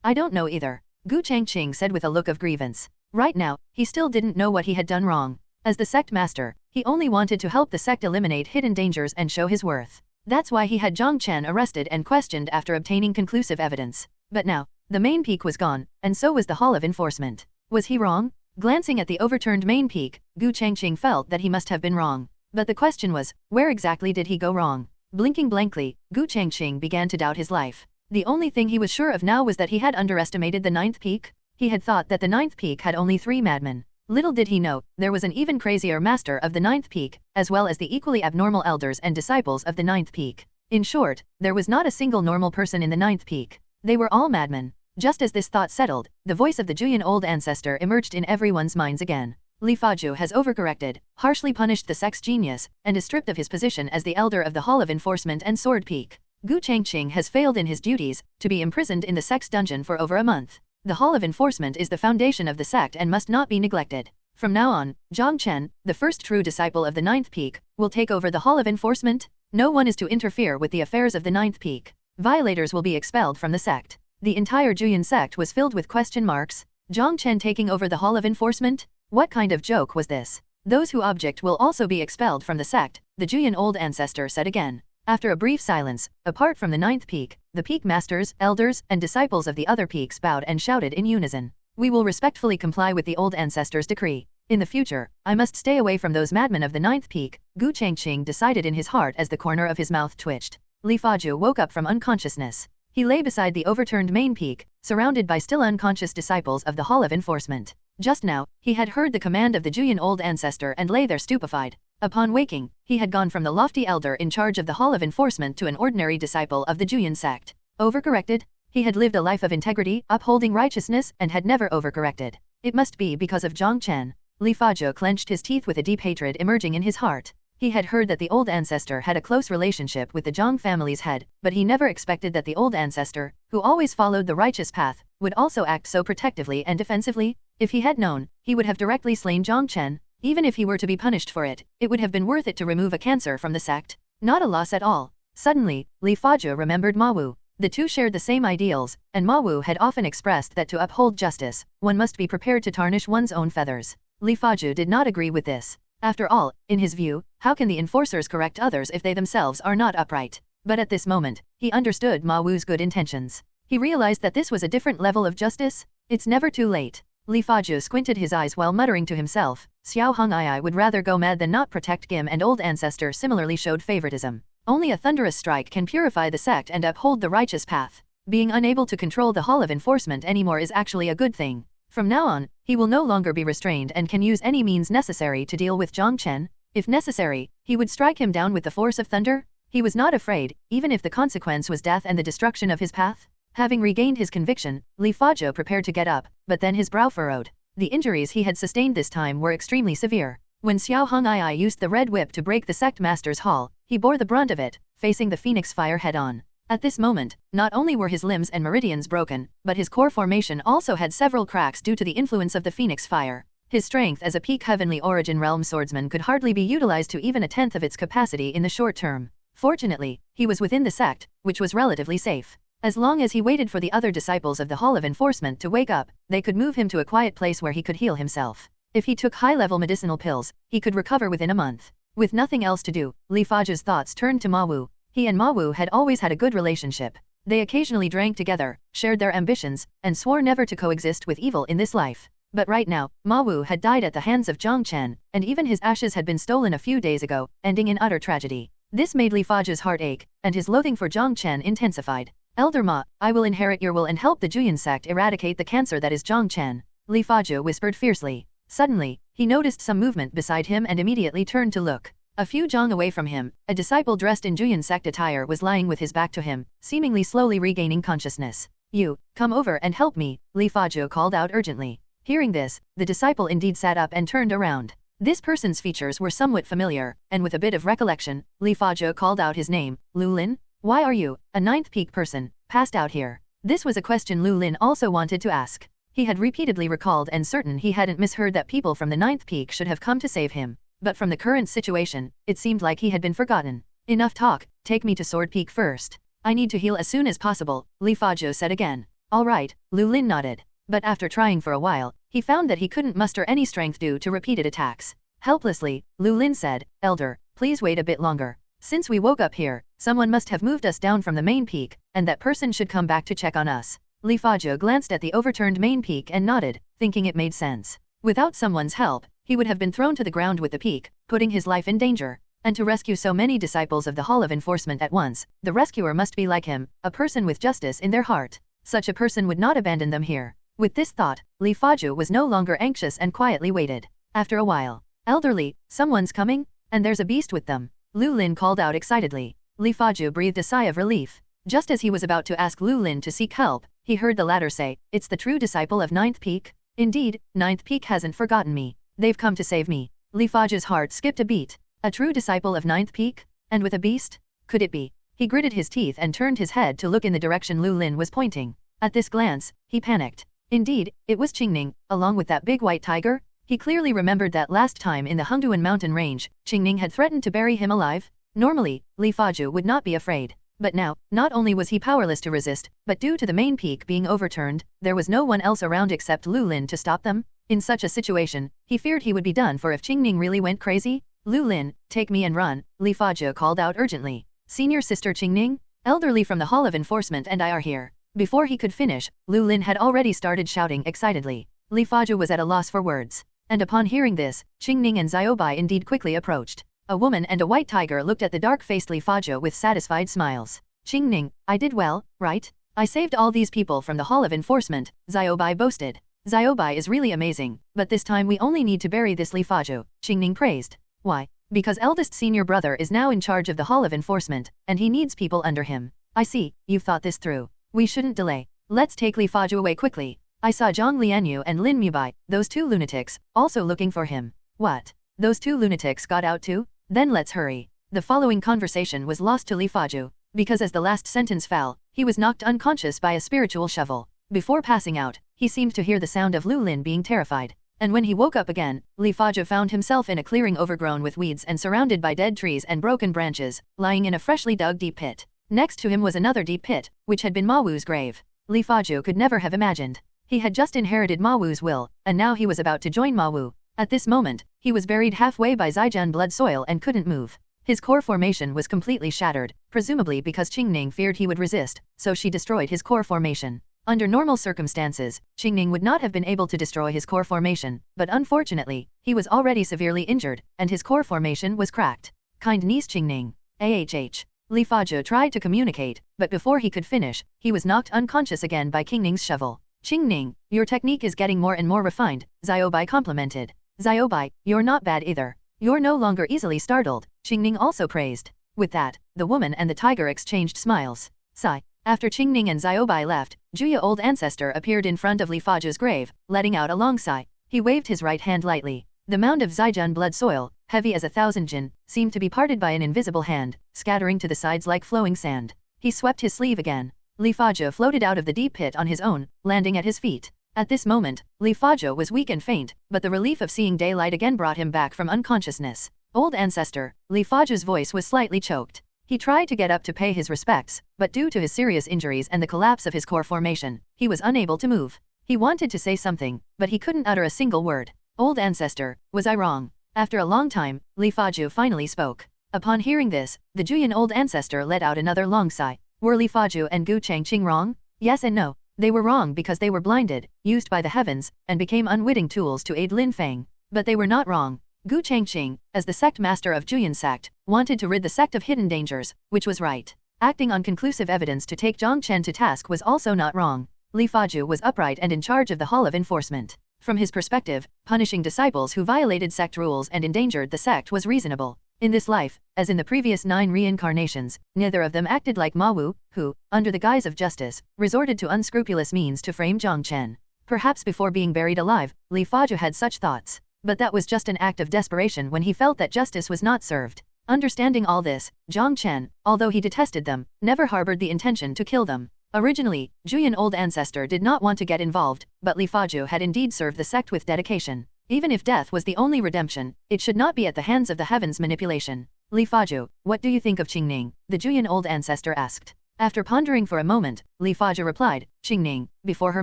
I don't know either, Gu Changqing said with a look of grievance. Right now, he still didn't know what he had done wrong. As the sect master, he only wanted to help the sect eliminate hidden dangers and show his worth. That's why he had Jiang Chen arrested and questioned after obtaining conclusive evidence. But now, the main peak was gone, and so was the Hall of Enforcement. Was he wrong? Glancing at the overturned main peak, Gu Changqing felt that he must have been wrong. But the question was, where exactly did he go wrong? Blinking blankly, Gu Changqing began to doubt his life. The only thing he was sure of now was that he had underestimated the ninth peak. He had thought that the ninth peak had only 3 madmen. Little did he know, there was an even crazier master of the ninth peak, as well as the equally abnormal elders and disciples of the ninth peak. In short, there was not a single normal person in the ninth peak. They were all madmen. Just as this thought settled, the voice of the Juyan old ancestor emerged in everyone's minds again. Li Faju has overcorrected, harshly punished the sect's genius, and is stripped of his position as the elder of the Hall of Enforcement and Sword Peak. Gu Changqing has failed in his duties, to be imprisoned in the sect's dungeon for over a month. The Hall of Enforcement is the foundation of the sect and must not be neglected. From now on, Jiang Chen, the first true disciple of the ninth peak, will take over the Hall of Enforcement. No one is to interfere with the affairs of the ninth peak. Violators will be expelled from the sect. The entire Juyan sect was filled with question marks. Jiang Chen taking over the Hall of Enforcement? What kind of joke was this? Those who object will also be expelled from the sect, the Juyan old ancestor said again. After a brief silence, apart from the ninth peak, the peak masters, elders, and disciples of the other peaks bowed and shouted in unison. We will respectfully comply with the old ancestor's decree. In the future, I must stay away from those madmen of the ninth peak, Gu Changqing decided in his heart as the corner of his mouth twitched. Li Faju woke up from unconsciousness. He lay beside the overturned main peak, surrounded by still unconscious disciples of the Hall of Enforcement. Just now, he had heard the command of the Juyan old ancestor and lay there stupefied. Upon waking, he had gone from the lofty elder in charge of the Hall of Enforcement to an ordinary disciple of the Juyan sect. Overcorrected? He had lived a life of integrity, upholding righteousness, and had never overcorrected. It must be because of Jiang Chen. Li Faju clenched his teeth with a deep hatred emerging in his heart. He had heard that the old ancestor had a close relationship with the Jiang family's head, but he never expected that the old ancestor, who always followed the righteous path, would also act so protectively and defensively. If he had known, he would have directly slain Jiang Chen. Even if he were to be punished for it, it would have been worth it to remove a cancer from the sect. Not a loss at all. Suddenly, Li Faju remembered Ma Wu. The two shared the same ideals, and Ma Wu had often expressed that to uphold justice, one must be prepared to tarnish one's own feathers. Li Faju did not agree with this. After all, in his view, how can the enforcers correct others if they themselves are not upright? But at this moment, he understood Ma Wu's good intentions. He realized that this was a different level of justice. It's never too late. Li Faju squinted his eyes while muttering to himself, Xiao Hong'ai would rather go mad than not protect Gim, and old ancestor similarly showed favoritism. Only a thunderous strike can purify the sect and uphold the righteous path. Being unable to control the Hall of Enforcement anymore is actually a good thing. From now on, he will no longer be restrained and can use any means necessary to deal with Jiang Chen. If necessary, he would strike him down with the force of thunder. He was not afraid, even if the consequence was death and the destruction of his path. Having regained his conviction, Li Faju prepared to get up, but then his brow furrowed. The injuries he had sustained this time were extremely severe. When Xiao Hong'ai used the red whip to break the sect master's hall, he bore the brunt of it, facing the phoenix fire head-on. At this moment, not only were his limbs and meridians broken, but his core formation also had several cracks due to the influence of the phoenix fire. His strength as a peak heavenly origin realm swordsman could hardly be utilized to even a tenth of its capacity in the short term. Fortunately, he was within the sect, which was relatively safe. As long as he waited for the other disciples of the Hall of Enforcement to wake up, they could move him to a quiet place where he could heal himself. If he took high-level medicinal pills, he could recover within a month. With nothing else to do, Li Faju's thoughts turned to Ma Wu. He and Ma Wu had always had a good relationship. They occasionally drank together, shared their ambitions, and swore never to coexist with evil in this life. But right now, Ma Wu had died at the hands of Jiang Chen, and even his ashes had been stolen a few days ago, ending in utter tragedy. This made Li Faju's heart ache, and his loathing for Jiang Chen intensified. Elder Ma, I will inherit your will and help the Juyan sect eradicate the cancer that is Jiang Chen, Li Faju whispered fiercely. Suddenly, he noticed some movement beside him and immediately turned to look. A few zhang away from him, a disciple dressed in Juyan sect attire was lying with his back to him, seemingly slowly regaining consciousness. You, come over and help me, Li Fazio called out urgently. Hearing this, the disciple indeed sat up and turned around. This person's features were somewhat familiar, and with a bit of recollection, Li Fazio called out his name. Lu Lin? Why are you, a ninth peak person, passed out here? This was a question Lu Lin also wanted to ask. He had repeatedly recalled and certain he hadn't misheard that people from the ninth peak should have come to save him. But from the current situation, it seemed like he had been forgotten. Enough talk, take me to Sword Peak first. I need to heal as soon as possible, Li Fazio said again. All right, Lu Lin nodded. But after trying for a while, he found that he couldn't muster any strength due to repeated attacks. Helplessly, Lu Lin said, Elder, please wait a bit longer. Since we woke up here, someone must have moved us down from the main peak, and that person should come back to check on us. Li Fazio glanced at the overturned main peak and nodded, thinking it made sense. Without someone's help, he would have been thrown to the ground with the peak, putting his life in danger. And to rescue so many disciples of the Hall of Enforcement at once, the rescuer must be like him, a person with justice in their heart. Such a person would not abandon them here. With this thought, Li Fazio was no longer anxious and quietly waited. After a while, Elderly, someone's coming, and there's a beast with them, Lu Lin called out excitedly. Li Fazio breathed a sigh of relief. Just as he was about to ask Lu Lin to seek help, he heard the latter say, it's the true disciple of Ninth Peak? Indeed, Ninth Peak hasn't forgotten me. They've come to save me. Li Fazio's heart skipped a beat. A true disciple of Ninth Peak? And with a beast? Could it be? He gritted his teeth and turned his head to look in the direction Lu Lin was pointing. At this glance, he panicked. Indeed, it was Qingning, along with that big white tiger. He clearly remembered that last time in the Hengduan mountain range, Qingning had threatened to bury him alive. Normally, Li Fazio would not be afraid. But now, not only was he powerless to resist, but due to the main peak being overturned, there was no one else around except Lu Lin to stop them. In such a situation, he feared he would be done for if Qingning really went crazy. Lu Lin, take me and run, Li Fazio called out urgently. Senior Sister Qingning, Elderly from the Hall of Enforcement and I are here. Before he could finish, Lu Lin had already started shouting excitedly. Li Fazio was at a loss for words. And upon hearing this, Qingning and Xiaobai indeed quickly approached. A woman and a white tiger looked at the dark-faced Li Fazio with satisfied smiles. Qingning, I did well, right? I saved all these people from the Hall of Enforcement, Xiaobai boasted. Xiaobai is really amazing, but this time we only need to bury this Li Fazio, Qingning praised. Why? Because eldest senior brother is now in charge of the Hall of Enforcement, and he needs people under him. I see, you've thought this through. We shouldn't delay. Let's take Li Fazio away quickly. I saw Jiang Lianyue and Lin Mubai, those two lunatics, also looking for him. What? Those two lunatics got out too? Then let's hurry. The following conversation was lost to Li Fazio, because as the last sentence fell, he was knocked unconscious by a spiritual shovel. Before passing out, he seemed to hear the sound of Lu Lin being terrified. And when he woke up again, Li Fazio found himself in a clearing overgrown with weeds and surrounded by dead trees and broken branches, lying in a freshly dug deep pit. Next to him was another deep pit, which had been Ma Wu's grave. Li Fazio could never have imagined. He had just inherited Ma Wu's will, and now he was about to join Ma Wu. At this moment, he was buried halfway by Zaijian blood soil and couldn't move. His core formation was completely shattered, presumably because Qingning feared he would resist, so she destroyed his core formation. Under normal circumstances, Qingning would not have been able to destroy his core formation, but unfortunately, he was already severely injured, and his core formation was cracked. Kind niece Qingning. AHH. Li Fazio tried to communicate, but before he could finish, he was knocked unconscious again by Qingning's shovel. Qingning, your technique is getting more and more refined, Xiaobai complimented. Xiaobai, you're not bad either. You're no longer easily startled, Qingning also praised. With that, the woman and the tiger exchanged smiles. Sigh. After Qingning and Xiaobai left, Juya Old Ancestor appeared in front of Li Fazio's grave, letting out a long sigh. He waved his right hand lightly. The mound of Zaijian blood soil, heavy as 1,000 jin, seemed to be parted by an invisible hand, scattering to the sides like flowing sand. He swept his sleeve again. Li Fazio floated out of the deep pit on his own, landing at his feet. At this moment, Li Fazio was weak and faint, but the relief of seeing daylight again brought him back from unconsciousness. Old Ancestor, Li Fazio's voice was slightly choked. He tried to get up to pay his respects, but due to his serious injuries and the collapse of his core formation, he was unable to move. He wanted to say something, but he couldn't utter a single word. Old Ancestor, was I wrong? After a long time, Li Fazio finally spoke. Upon hearing this, the Juyan Old Ancestor let out another long sigh. Were Li Fazio and Gu Changqing wrong? Yes and no. They were wrong because they were blinded, used by the heavens, and became unwitting tools to aid Lin Fang. But they were not wrong. Gu Changqing, as the sect master of Juyan sect, wanted to rid the sect of hidden dangers, which was right. Acting on conclusive evidence to take Jiang Chen to task was also not wrong. Li Fazio was upright and in charge of the Hall of Enforcement. From his perspective, punishing disciples who violated sect rules and endangered the sect was reasonable. In this life, as in the previous 9 reincarnations, neither of them acted like Ma Wu, who, under the guise of justice, resorted to unscrupulous means to frame Jiang Chen. Perhaps before being buried alive, Li Faju had such thoughts. But that was just an act of desperation when he felt that justice was not served. Understanding all this, Jiang Chen, although he detested them, never harbored the intention to kill them. Originally, Juyan Old Ancestor did not want to get involved, but Li Faju had indeed served the sect with dedication. Even if death was the only redemption, it should not be at the hands of the heavens' manipulation. Li Faju, what do you think of Qingning? The Juyan Old Ancestor asked. After pondering for a moment, Li Faju replied, Qingning, before her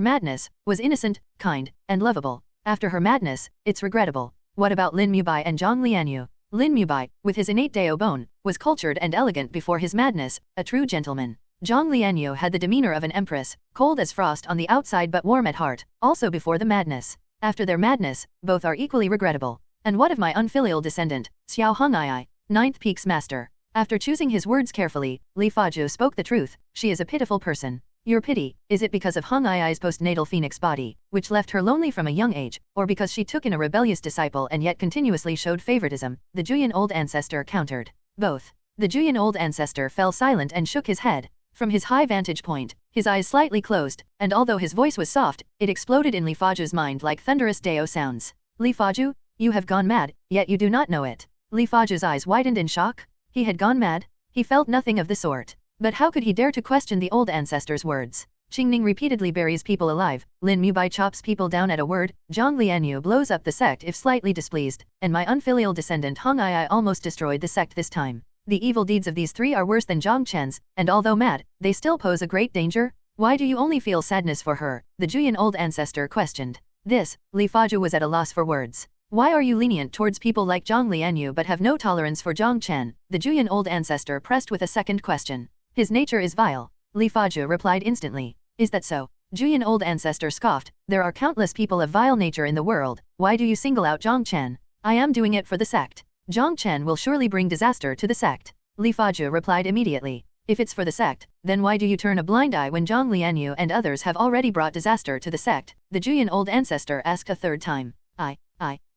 madness, was innocent, kind, and lovable. After her madness, it's regrettable. What about Lin Mubai and Jiang Lianyue? Lin Mubai, with his innate Dao bone, was cultured and elegant before his madness, a true gentleman. Jiang Lianyue had the demeanor of an empress, cold as frost on the outside but warm at heart, also before the madness. After their madness, both are equally regrettable. And what of my unfilial descendant, Xiao Hong'ai, 9th Peak's master? After choosing his words carefully, Li Faju spoke the truth. She is a pitiful person. Your pity, is it because of Hong'ai's postnatal phoenix body, which left her lonely from a young age, or because she took in a rebellious disciple and yet continuously showed favoritism? The Juyan Old Ancestor countered. Both. The Juyan Old Ancestor fell silent and shook his head. From his high vantage point, his eyes slightly closed, and although his voice was soft, it exploded in Li Faju's mind like thunderous Dao sounds. Li Faju, you have gone mad, yet you do not know it. Li Faju's eyes widened in shock. He had gone mad? He felt nothing of the sort. But how could he dare to question the old ancestor's words? Qingning repeatedly buries people alive, Lin Mubai chops people down at a word, Jiang Lianyue blows up the sect if slightly displeased, and my unfilial descendant Hong'ai almost destroyed the sect this time. The evil deeds of these 3 are worse than Jiang Chen's, and although mad, they still pose a great danger. Why do you only feel sadness for her? The Juyan Old Ancestor questioned. This, Li Faju was at a loss for words. Why are you lenient towards people like Jiang Lianyue but have no tolerance for Jiang Chen? The Juyan Old Ancestor pressed with a second question. His nature is vile. Li Faju replied instantly. Is that so? Juyan Old Ancestor scoffed. There are countless people of vile nature in the world. Why do you single out Jiang Chen? I am doing it for the sect. Jiang Chen will surely bring disaster to the sect. Li Faju replied immediately. If it's for the sect, then why do you turn a blind eye when Jiang Lianyue and others have already brought disaster to the sect? The Juyan Old Ancestor asked a third time.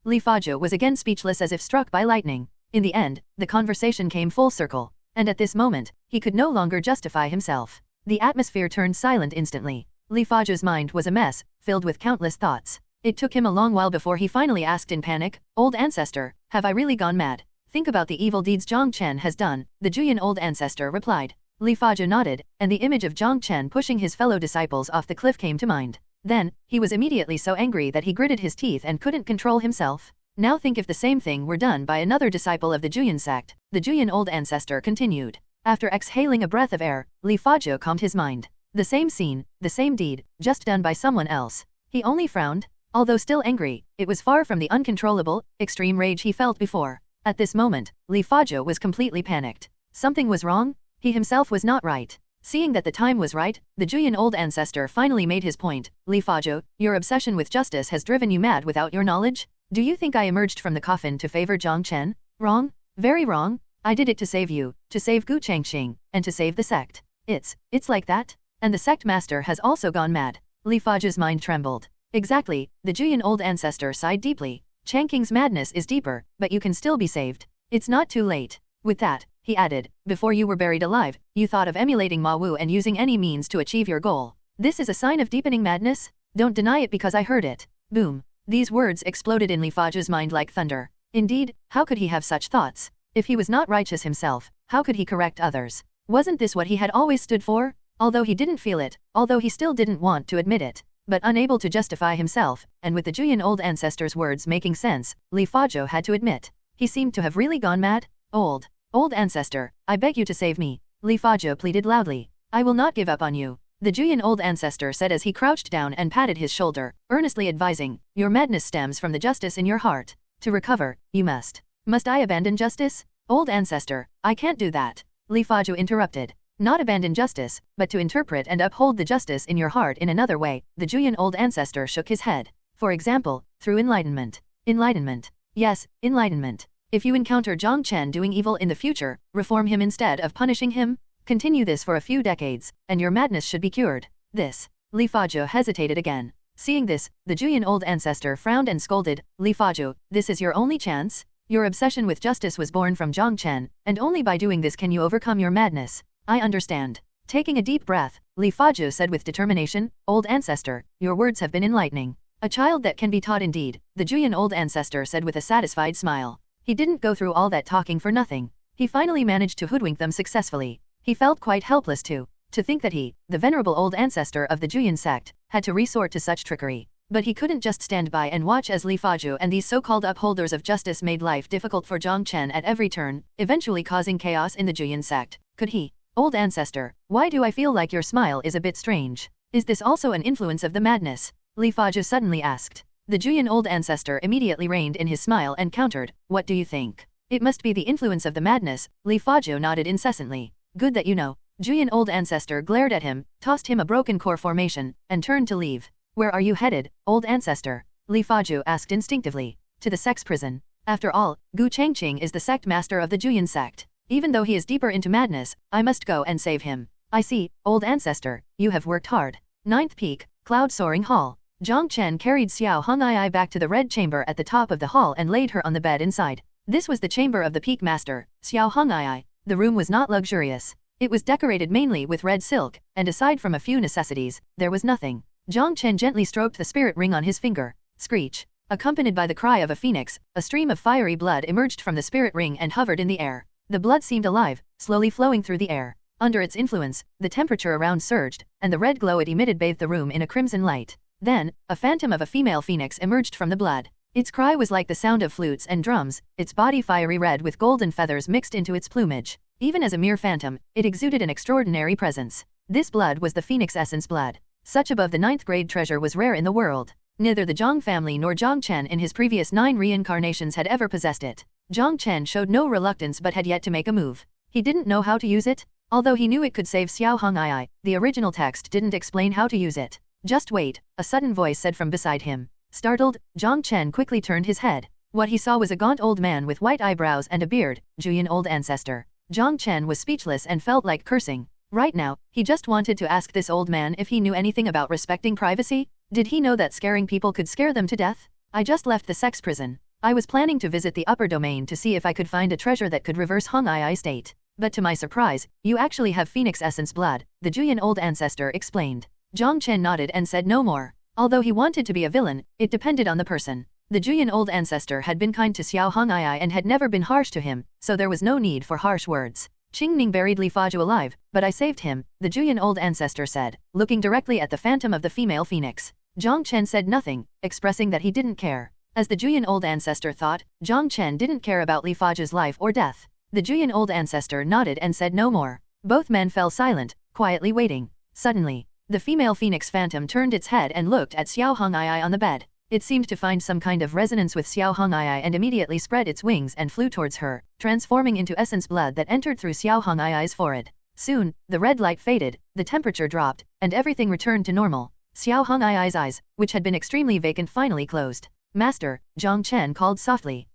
Li Faju was again speechless as if struck by lightning. In the end, the conversation came full circle. And at this moment, he could no longer justify himself. The atmosphere turned silent instantly. Li Faju's mind was a mess, filled with countless thoughts. It took him a long while before he finally asked in panic, Old Ancestor, have I really gone mad? Think about the evil deeds Jiang Chen has done, the Juyan Old Ancestor replied. Li Faju nodded, and the image of Jiang Chen pushing his fellow disciples off the cliff came to mind. Then, he was immediately so angry that he gritted his teeth and couldn't control himself. Now think if the same thing were done by another disciple of the Juyan sect, the Juyan Old Ancestor continued. After exhaling a breath of air, Li Faju calmed his mind. The same scene, the same deed, just done by someone else. He only frowned. Although still angry, it was far from the uncontrollable, extreme rage he felt before. At this moment, Li Faju was completely panicked. Something was wrong? He himself was not right. Seeing that the time was right, the Juyan Old Ancestor finally made his point. Li Faju, your obsession with justice has driven you mad without your knowledge? Do you think I emerged from the coffin to favor Jiang Chen? Wrong? Very wrong. I did it to save you, to save Gu Changxing, and to save the sect. It's like that? And the sect master has also gone mad. Li Faju's mind trembled. Exactly, the Juyan Old Ancestor sighed deeply. Changqing's madness is deeper, but you can still be saved. It's not too late. With that, he added, before you were buried alive, you thought of emulating Ma Wu and using any means to achieve your goal. This is a sign of deepening madness? Don't deny it because I heard it. Boom. These words exploded in Li Faju's mind like thunder. Indeed, how could he have such thoughts? If he was not righteous himself, how could he correct others? Wasn't this what he had always stood for? Although he didn't feel it, although he still didn't want to admit it. But unable to justify himself, and with the Juyan Old Ancestor's words making sense, Li Faju had to admit. He seemed to have really gone mad. Old Ancestor, I beg you to save me. Li Faju pleaded loudly. I will not give up on you. The Juyan Old Ancestor said as he crouched down and patted his shoulder, earnestly advising, your madness stems from the justice in your heart. To recover, you must. Must I abandon justice? Old Ancestor, I can't do that. Li Faju interrupted. Not abandon justice, but to interpret and uphold the justice in your heart in another way. The Juyan Old Ancestor shook his head. For example, through enlightenment. Enlightenment. Yes, enlightenment. If you encounter Jiang Chen doing evil in the future, reform him instead of punishing him. Continue this for a few decades, and your madness should be cured. This. Li Faju hesitated again. Seeing this, the Juyan Old Ancestor frowned and scolded. Li Faju, this is your only chance? Your obsession with justice was born from Jiang Chen, and only by doing this can you overcome your madness. I understand. Taking a deep breath, Li Faju said with determination, Old ancestor, your words have been enlightening. A child that can be taught indeed, the Juyan old ancestor said with a satisfied smile. He didn't go through all that talking for nothing. He finally managed to hoodwink them successfully. He felt quite helpless too. To think that he, the venerable old ancestor of the Juyan sect, had to resort to such trickery. But he couldn't just stand by and watch as Li Faju and these so-called upholders of justice made life difficult for Jiang Chen at every turn, eventually causing chaos in the Juyan sect. Could he? Old ancestor, why do I feel like your smile is a bit strange? Is this also an influence of the madness? Li Faju suddenly asked. The Juyan old ancestor immediately reined in his smile and countered, what do you think? It must be the influence of the madness. Li Faju nodded incessantly. Good that you know. Juyan old ancestor glared at him, tossed him a broken core formation, and turned to leave. Where are you headed, old ancestor? Li Faju asked instinctively. To the sex prison. After all, Gu Changqing is the sect master of the Juyan sect. Even though he is deeper into madness, I must go and save him. I see, old ancestor, you have worked hard. Ninth Peak, Cloud Soaring Hall. Jiang Chen carried Xiao Hong'ai back to the red chamber at the top of the hall and laid her on the bed inside. This was the chamber of the Peak Master, Xiao Hong'ai. The room was not luxurious. It was decorated mainly with red silk, and aside from a few necessities, there was nothing. Jiang Chen gently stroked the spirit ring on his finger. Screech. Accompanied by the cry of a phoenix, a stream of fiery blood emerged from the spirit ring and hovered in the air. The blood seemed alive, slowly flowing through the air. Under its influence, the temperature around surged, and the red glow it emitted bathed the room in a crimson light. Then, a phantom of a female phoenix emerged from the blood. Its cry was like the sound of flutes and drums, its body fiery red with golden feathers mixed into its plumage. Even as a mere phantom, it exuded an extraordinary presence. This blood was the phoenix essence blood. Such above the 9th grade treasure was rare in the world. Neither the Jiang family nor Jiang Chen in his previous 9 reincarnations had ever possessed it. Jiang Chen showed no reluctance but had yet to make a move. He didn't know how to use it. Although he knew it could save Xiao Hong'ai, the original text didn't explain how to use it. Just wait, a sudden voice said from beside him. Startled, Jiang Chen quickly turned his head. What he saw was a gaunt old man with white eyebrows and a beard, Juyan old ancestor. Jiang Chen was speechless and felt like cursing. Right now, he just wanted to ask this old man if he knew anything about respecting privacy. Did he know that scaring people could scare them to death? I just left the sex prison. I was planning to visit the upper domain to see if I could find a treasure that could reverse Hong'ai's state. But to my surprise, you actually have phoenix essence blood, the Juyan old ancestor explained. Jiang Chen nodded and said no more. Although he wanted to be a villain, it depended on the person. The Juyan old ancestor had been kind to Xiao Hong'ai and had never been harsh to him, so there was no need for harsh words. Qingning buried Li Faju alive, but I saved him, the Juyan old ancestor said, looking directly at the phantom of the female phoenix. Jiang Chen said nothing, expressing that he didn't care. As the Juyan old ancestor thought, Jiang Chen didn't care about Li Faju's life or death. The Juyan old ancestor nodded and said no more. Both men fell silent, quietly waiting. Suddenly, the female phoenix phantom turned its head and looked at Xiao Hong'ai on the bed. It seemed to find some kind of resonance with Xiao Hong'ai and immediately spread its wings and flew towards her, transforming into essence blood that entered through Xiao Hong'ai's forehead. Soon, the red light faded, the temperature dropped, and everything returned to normal. Xiao Hong'ai's eyes, which had been extremely vacant, finally closed. Master, Jiang Chen called softly.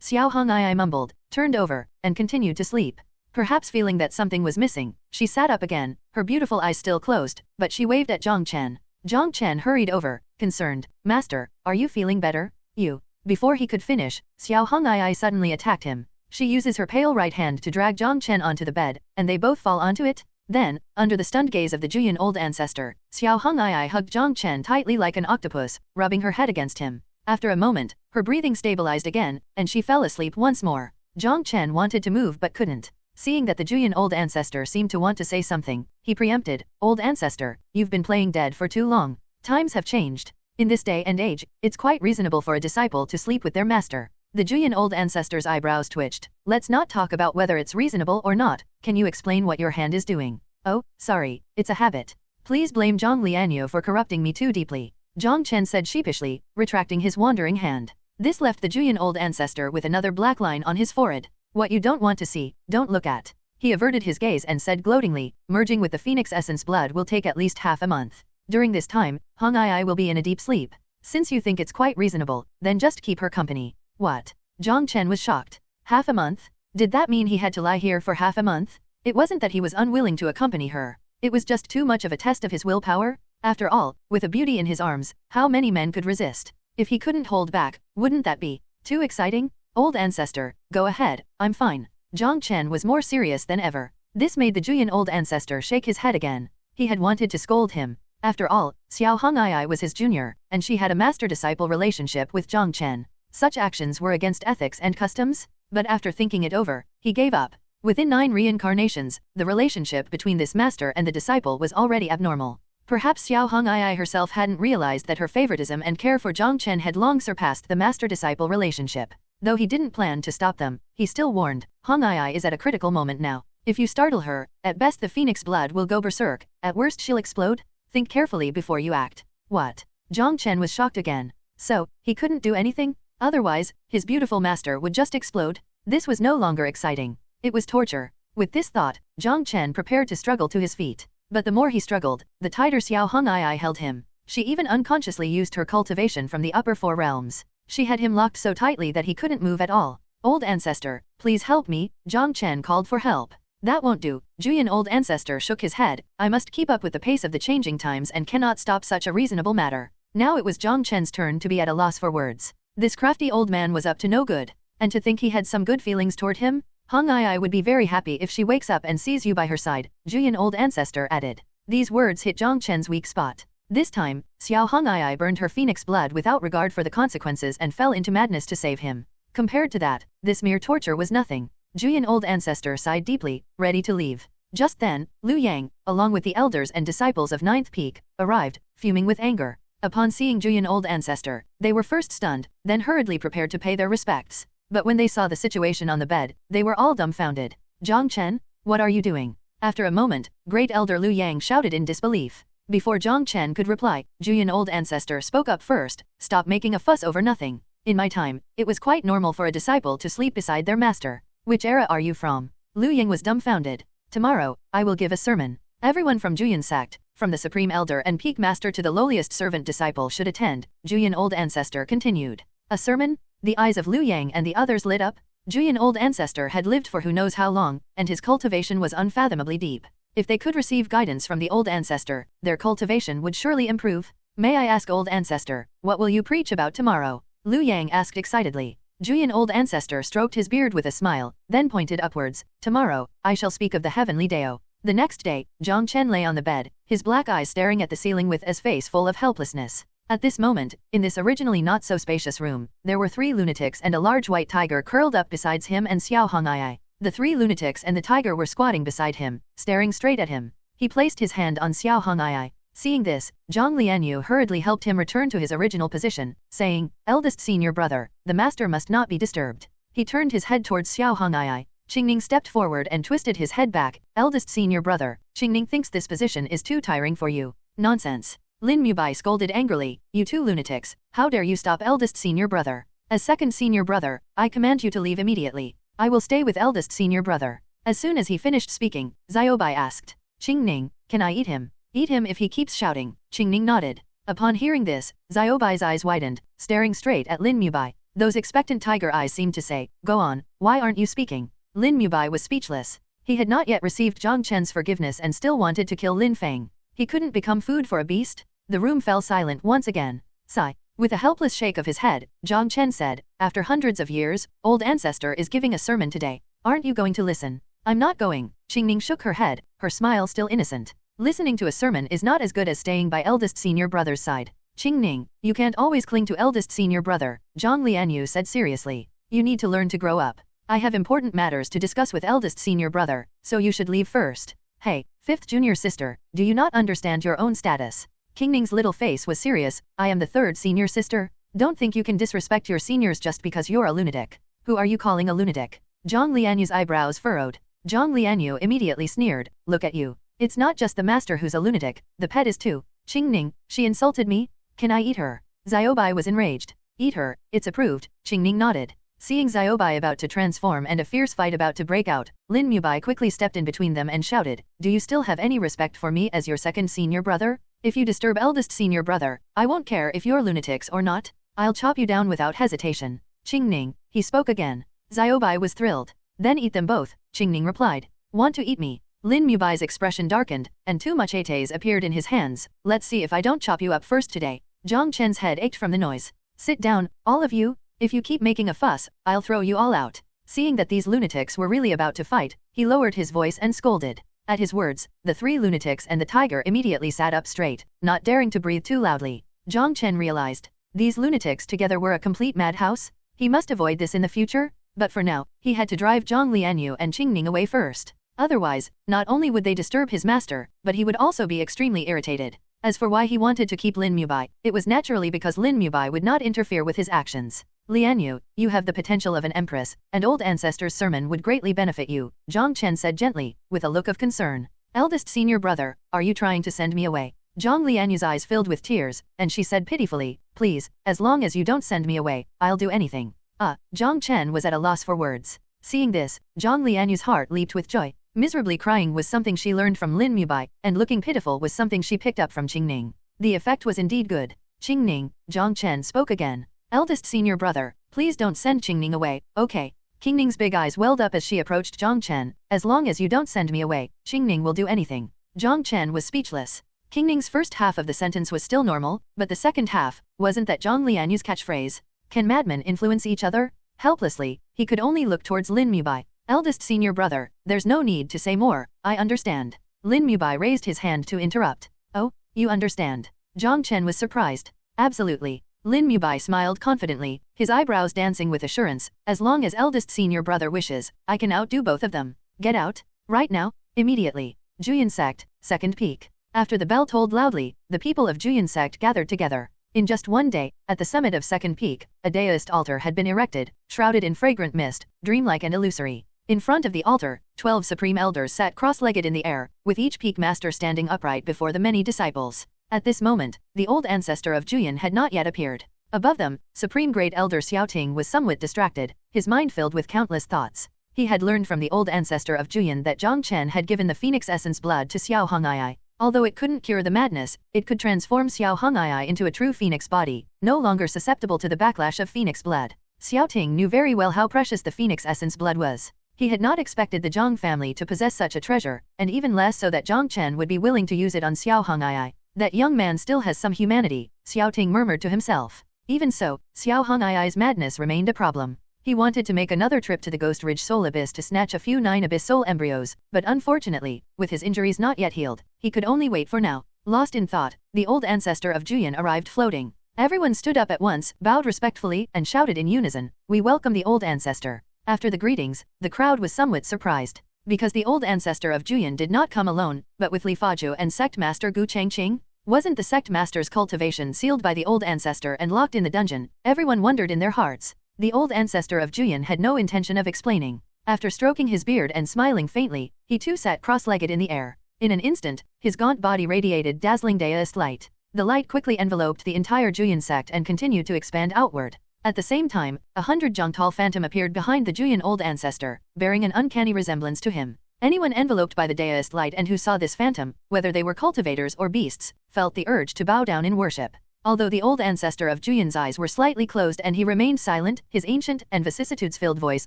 Xiao Hong'ai mumbled, turned over, and continued to sleep. Perhaps feeling that something was missing, she sat up again, her beautiful eyes still closed, but she waved at Jiang Chen. Jiang Chen hurried over, concerned. Master, are you feeling better? You. Before he could finish, Xiao Hong'ai suddenly attacked him. She uses her pale right hand to drag Jiang Chen onto the bed, and they both fall onto it. Then, under the stunned gaze of the Juyan old ancestor, Xiao Hong'ai hugged Jiang Chen tightly like an octopus, rubbing her head against him. After a moment, her breathing stabilized again, and she fell asleep once more. Jiang Chen wanted to move but couldn't. Seeing that the Juyan old ancestor seemed to want to say something, he preempted, Old ancestor, you've been playing dead for too long. Times have changed. In this day and age, it's quite reasonable for a disciple to sleep with their master. The Juyan old ancestor's eyebrows twitched. Let's not talk about whether it's reasonable or not. Can you explain what your hand is doing? Oh, sorry, it's a habit. Please blame Jiang Lianyue for corrupting me too deeply. Jiang Chen said sheepishly, retracting his wandering hand. This left the Juyan old ancestor with another black line on his forehead. What you don't want to see, don't look at. He averted his gaze and said gloatingly, merging with the phoenix essence blood will take at least half a month. During this time, Hong'ai will be in a deep sleep. Since you think it's quite reasonable, then just keep her company. What? Jiang Chen was shocked. Half a month? Did that mean he had to lie here for half a month? It wasn't that he was unwilling to accompany her. It was just too much of a test of his willpower. After all, with a beauty in his arms, how many men could resist? If he couldn't hold back, wouldn't that be too exciting? Old ancestor, go ahead, I'm fine. Jiang Chen was more serious than ever. This made the Juyan old ancestor shake his head again. He had wanted to scold him. After all, Xiao Hong'ai was his junior, and she had a master-disciple relationship with Jiang Chen. Such actions were against ethics and customs, but after thinking it over, he gave up. Within 9 reincarnations, the relationship between this master and the disciple was already abnormal. Perhaps Xiao Hong'ai herself hadn't realized that her favoritism and care for Jiang Chen had long surpassed the master-disciple relationship. Though he didn't plan to stop them, he still warned, Hong'ai is at a critical moment now. If you startle her, at best the phoenix blood will go berserk, at worst she'll explode. Think carefully before you act. What? Jiang Chen was shocked again. So, he couldn't do anything? Otherwise, his beautiful master would just explode? This was no longer exciting. It was torture. With this thought, Jiang Chen prepared to struggle to his feet. But the more he struggled, the tighter Xiao Hong'ai held him. She even unconsciously used her cultivation from the upper 4 realms. She had him locked so tightly that he couldn't move at all. Old ancestor, please help me, Jiang Chen called for help. That won't do. Juyan old ancestor shook his head. I must keep up with the pace of the changing times and cannot stop such a reasonable matter. Now it was Jiang Chen's turn to be at a loss for words. This crafty old man was up to no good. And to think he had some good feelings toward him? Hong'ai would be very happy if she wakes up and sees you by her side, Juyan old ancestor added. These words hit Jiang Chen's weak spot. This time, Xiao Hong'ai burned her phoenix blood without regard for the consequences and fell into madness to save him. Compared to that, this mere torture was nothing. Juyan old ancestor sighed deeply, ready to leave. Just then, Liu Yang, along with the elders and disciples of Ninth Peak, arrived, fuming with anger. Upon seeing Juyan old ancestor, they were first stunned, then hurriedly prepared to pay their respects. But when they saw the situation on the bed, they were all dumbfounded. Jiang Chen, what are you doing? After a moment, great elder Liu Yang shouted in disbelief. Before Jiang Chen could reply, Juyan old ancestor spoke up first, stop making a fuss over nothing. In my time, it was quite normal for a disciple to sleep beside their master. Which era are you from? Liu Yang was dumbfounded. Tomorrow, I will give a sermon. Everyone from Juyan sect, from the supreme elder and peak master to the lowliest servant disciple should attend, Juyan old ancestor continued. A sermon? The eyes of Liu Yang and the others lit up. Juyan old ancestor had lived for who knows how long, and his cultivation was unfathomably deep. If they could receive guidance from the old ancestor, their cultivation would surely improve. May I ask old ancestor, what will you preach about tomorrow? Liu Yang asked excitedly. Juyan old ancestor stroked his beard with a smile, then pointed upwards. Tomorrow, I shall speak of the heavenly Dao. The next day, Jiang Chen lay on the bed, his black eyes staring at the ceiling with his face full of helplessness. At this moment, in this originally not so spacious room, there were 3 lunatics and a large white tiger curled up beside him and Xiao Hong'ai. The 3 lunatics and the tiger were squatting beside him, staring straight at him. He placed his hand on Xiao Hong'ai. Seeing this, Jiang Lianyue hurriedly helped him return to his original position, saying, eldest senior brother, the master must not be disturbed. He turned his head towards Xiao Hong'ai. Qingning stepped forward and twisted his head back. Eldest senior brother, Qingning thinks this position is too tiring for you. Nonsense. Lin Mubai scolded angrily, you 2 lunatics, how dare you stop eldest senior brother? As second senior brother, I command you to leave immediately. I will stay with eldest senior brother. As soon as he finished speaking, Xiaobai asked, Qingning, can I eat him? Eat him if he keeps shouting. Qingning nodded. Upon hearing this, Xiaobai's eyes widened, staring straight at Lin Mubai. Those expectant tiger eyes seemed to say, go on, why aren't you speaking? Lin Mubai was speechless. He had not yet received Jiang Chen's forgiveness and still wanted to kill Lin Feng. He couldn't become food for a beast? The room fell silent once again. Sigh. With a helpless shake of his head, Jiang Chen said, after hundreds of years, old ancestor is giving a sermon today. Aren't you going to listen? I'm not going. Qingning shook her head, her smile still innocent. Listening to a sermon is not as good as staying by eldest senior brother's side. Qingning, you can't always cling to eldest senior brother, Jiang Lianyue said seriously. You need to learn to grow up. I have important matters to discuss with eldest senior brother, so you should leave first. Hey, 5th junior sister, do you not understand your own status? Qingning's little face was serious. I am the 3rd senior sister. Don't think you can disrespect your seniors just because you're a lunatic. Who are you calling a lunatic? Jiang Lianyue's eyebrows furrowed. Jiang Lianyue immediately sneered. Look at you. It's not just the master who's a lunatic, the pet is too. Qingning, she insulted me? Can I eat her? Xiaobai was enraged. Eat her, it's approved. Qingning nodded. Seeing Xiaobai about to transform and a fierce fight about to break out, Lin Mubai quickly stepped in between them and shouted, do you still have any respect for me as your 2nd senior brother? If you disturb eldest senior brother, I won't care if you're lunatics or not. I'll chop you down without hesitation. Qingning, he spoke again. Xiaobai was thrilled. Then eat them both, Qingning replied. Want to eat me? Lin Mubai's expression darkened, and 2 machetes appeared in his hands. Let's see if I don't chop you up first today. Jiang Chen's head ached from the noise. Sit down, all of you. If you keep making a fuss, I'll throw you all out. Seeing that these lunatics were really about to fight, he lowered his voice and scolded. At his words, the 3 lunatics and the tiger immediately sat up straight, not daring to breathe too loudly. Jiang Chen realized. These lunatics together were a complete madhouse? He must avoid this in the future? But for now, he had to drive Jiang Lianyue and Qingning away first. Otherwise, not only would they disturb his master, but he would also be extremely irritated. As for why he wanted to keep Lin Mubai, it was naturally because Lin Mubai would not interfere with his actions. Lianyue, you have the potential of an empress, and old ancestors' sermon would greatly benefit you, Jiang Chen said gently, with a look of concern. Eldest senior brother, are you trying to send me away? Jiang Lianyue's eyes filled with tears, and she said pitifully, please, as long as you don't send me away, I'll do anything. Jiang Chen was at a loss for words. Seeing this, Jiang Lianyue's heart leaped with joy. Miserably crying was something she learned from Lin Mubai, and looking pitiful was something she picked up from Qingning. The effect was indeed good. Qingning, Jiang Chen spoke again. Eldest senior brother, please don't send Qingning away, okay? Qingning's big eyes welled up as she approached Jiang Chen. As long as you don't send me away, Qingning will do anything. Jiang Chen was speechless. Qingning's first half of the sentence was still normal, but the second half, wasn't that Jiang Lianyue's catchphrase? Can madmen influence each other? Helplessly, he could only look towards Lin Mubai. Eldest senior brother, there's no need to say more, I understand. Lin Mubai raised his hand to interrupt. Oh, you understand? Jiang Chen was surprised. Absolutely. Lin Mubai smiled confidently, his eyebrows dancing with assurance. As long as eldest senior brother wishes, I can outdo both of them. Get out? Right now? Immediately. Juyin sect, second peak. After the bell tolled loudly, the people of Juyin sect gathered together. In just one day, at the summit of Second Peak, a daoist altar had been erected, shrouded in fragrant mist, dreamlike and illusory. In front of the altar, 12 supreme elders sat cross-legged in the air, with each peak master standing upright before the many disciples. At this moment, the old ancestor of Juyin had not yet appeared. Above them, Supreme Great Elder Xiaoting was somewhat distracted, his mind filled with countless thoughts. He had learned from the old ancestor of Juyin that Jiang Chen had given the phoenix essence blood to Xiao Hong'ai. Although it couldn't cure the madness, it could transform Xiao Hong'ai into a true phoenix body, no longer susceptible to the backlash of phoenix blood. Xiaoting knew very well how precious the phoenix essence blood was. He had not expected the Jiang family to possess such a treasure, and even less so that Jiang Chen would be willing to use it on Xiao Hong'ai. That young man still has some humanity, Xiaoting murmured to himself. Even so, Xiao Hong'ai's madness remained a problem. He wanted to make another trip to the Ghost Ridge Soul Abyss to snatch a few 9 Abyss Soul embryos, but unfortunately, with his injuries not yet healed, he could only wait for now. Lost in thought, the old ancestor of Juyin arrived floating. Everyone stood up at once, bowed respectfully, and shouted in unison, "We welcome the old ancestor." After the greetings, the crowd was somewhat surprised. Because the old ancestor of Juyin did not come alone, but with Li Faju and sect master Gu Changqing? Wasn't the sect master's cultivation sealed by the old ancestor and locked in the dungeon? Everyone wondered in their hearts. The old ancestor of Juyin had no intention of explaining. After stroking his beard and smiling faintly, he too sat cross-legged in the air. In an instant, his gaunt body radiated dazzling daoist light. The light quickly enveloped the entire Juyin sect and continued to expand outward. At the same time, 100 Zhongtal phantom appeared behind the Juyin old ancestor, bearing an uncanny resemblance to him. Anyone enveloped by the daoist light and who saw this phantom, whether they were cultivators or beasts, felt the urge to bow down in worship. Although the old ancestor of Juyin's eyes were slightly closed and he remained silent, his ancient and vicissitudes-filled voice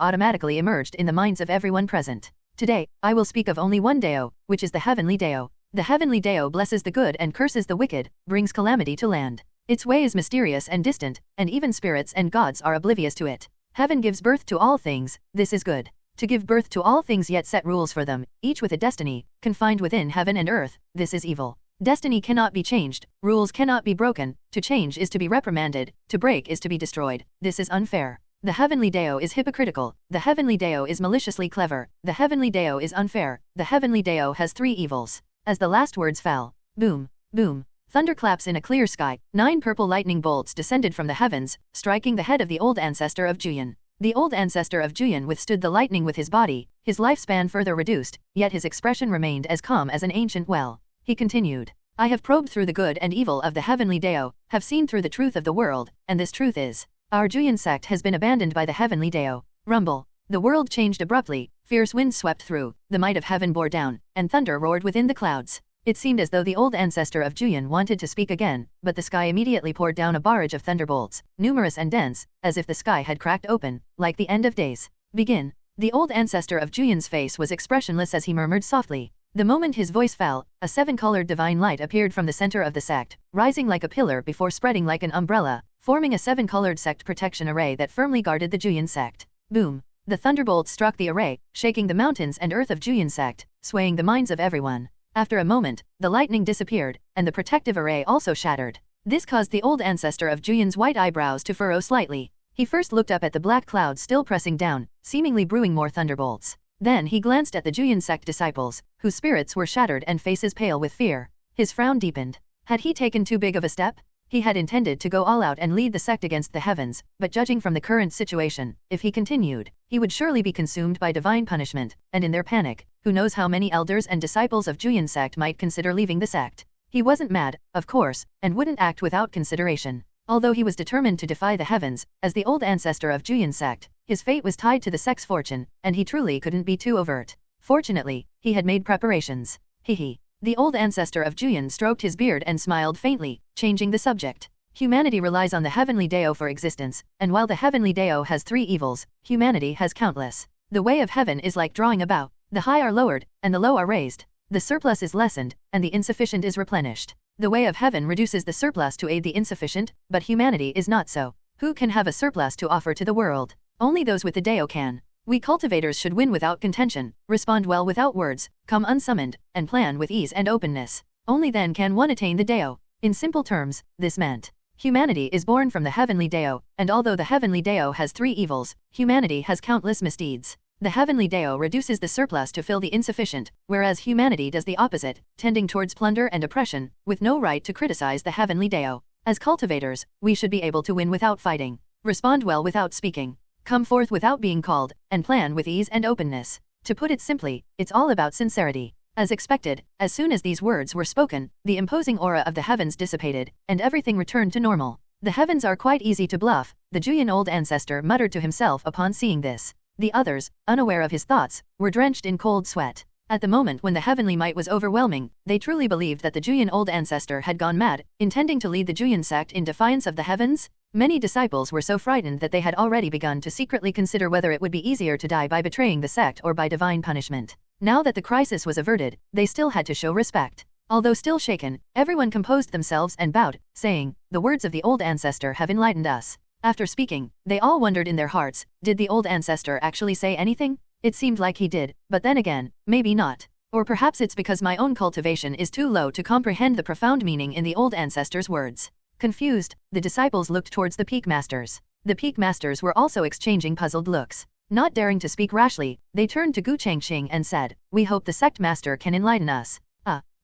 automatically emerged in the minds of everyone present. Today, I will speak of only one Dao, which is the Heavenly Dao. The Heavenly Dao blesses the good and curses the wicked, brings calamity to land. Its way is mysterious and distant, and even spirits and gods are oblivious to it. Heaven gives birth to all things, this is good. To give birth to all things yet set rules for them, each with a destiny, confined within heaven and earth, this is evil. Destiny cannot be changed, rules cannot be broken, to change is to be reprimanded, to break is to be destroyed, this is unfair. The Heavenly Dao is hypocritical, the Heavenly Dao is maliciously clever, the Heavenly Dao is unfair, the Heavenly Dao has 3 evils. As the last words fell, boom, boom, thunderclaps in a clear sky, 9 purple lightning bolts descended from the heavens, striking the head of the old ancestor of Juyin. The old ancestor of Juyin withstood the lightning with his body, his lifespan further reduced, yet his expression remained as calm as an ancient well. He continued, I have probed through the good and evil of the Heavenly Dao, have seen through the truth of the world, and this truth is, our Juyin sect has been abandoned by the Heavenly Dao. Rumble. The world changed abruptly, fierce winds swept through, the might of heaven bore down, and thunder roared within the clouds. It seemed as though the old ancestor of Juyin wanted to speak again, but the sky immediately poured down a barrage of thunderbolts, numerous and dense, as if the sky had cracked open, like the end of days. Begin. The old ancestor of Juyin's face was expressionless as he murmured softly, The moment his voice fell, a seven-colored divine light appeared from the center of the sect, rising like a pillar before spreading like an umbrella, forming a seven-colored sect protection array that firmly guarded the Juyan sect. Boom! The thunderbolt struck the array, shaking the mountains and earth of Juyan sect, swaying the minds of everyone. After a moment, the lightning disappeared, and the protective array also shattered. This caused the old ancestor of Juyan's white eyebrows to furrow slightly. He first looked up at the black clouds still pressing down, seemingly brewing more thunderbolts. Then he glanced at the Juyan sect disciples, whose spirits were shattered and faces pale with fear. His frown deepened. Had he taken too big of a step? He had intended to go all out and lead the sect against the heavens, but judging from the current situation, if he continued, he would surely be consumed by divine punishment, and in their panic, who knows how many elders and disciples of Juyan sect might consider leaving the sect. He wasn't mad, of course, and wouldn't act without consideration. Although he was determined to defy the heavens, as the old ancestor of Juyan sect, his fate was tied to the sect's fortune, and he truly couldn't be too overt. Fortunately, he had made preparations. Hehe. The old ancestor of Juyan stroked his beard and smiled faintly, changing the subject. Humanity relies on the heavenly Dao for existence, and while the heavenly Dao has 3 evils, humanity has countless. The way of heaven is like drawing a bow. The high are lowered, and the low are raised. The surplus is lessened, and the insufficient is replenished. The way of heaven reduces the surplus to aid the insufficient, but humanity is not so. Who can have a surplus to offer to the world? Only those with the Dao can. We cultivators should win without contention, respond well without words, come unsummoned, and plan with ease and openness. Only then can one attain the Dao. In simple terms, this meant humanity is born from the heavenly Dao, and although the heavenly Dao has 3 evils, humanity has countless misdeeds. The heavenly Dao reduces the surplus to fill the insufficient, whereas humanity does the opposite, tending towards plunder and oppression, with no right to criticize the heavenly Dao. As cultivators, we should be able to win without fighting, respond well without speaking, come forth without being called, and plan with ease and openness. To put it simply, it's all about sincerity. As expected, as soon as these words were spoken, the imposing aura of the heavens dissipated, and everything returned to normal. The heavens are quite easy to bluff, the Juyan old ancestor muttered to himself upon seeing this. The others, unaware of his thoughts, were drenched in cold sweat. At the moment when the heavenly might was overwhelming, they truly believed that the Juyan old ancestor had gone mad, intending to lead the Juyan sect in defiance of the heavens. Many disciples were so frightened that they had already begun to secretly consider whether it would be easier to die by betraying the sect or by divine punishment. Now that the crisis was averted, they still had to show respect. Although still shaken, everyone composed themselves and bowed, saying, "The words of the old ancestor have enlightened us." After speaking, they all wondered in their hearts, did the old ancestor actually say anything? It seemed like he did, but then again, maybe not. Or perhaps it's because my own cultivation is too low to comprehend the profound meaning in the old ancestor's words. Confused, the disciples looked towards the peak masters. The peak masters were also exchanging puzzled looks. Not daring to speak rashly, they turned to Gu Changxing and said, "We hope the sect master can enlighten us."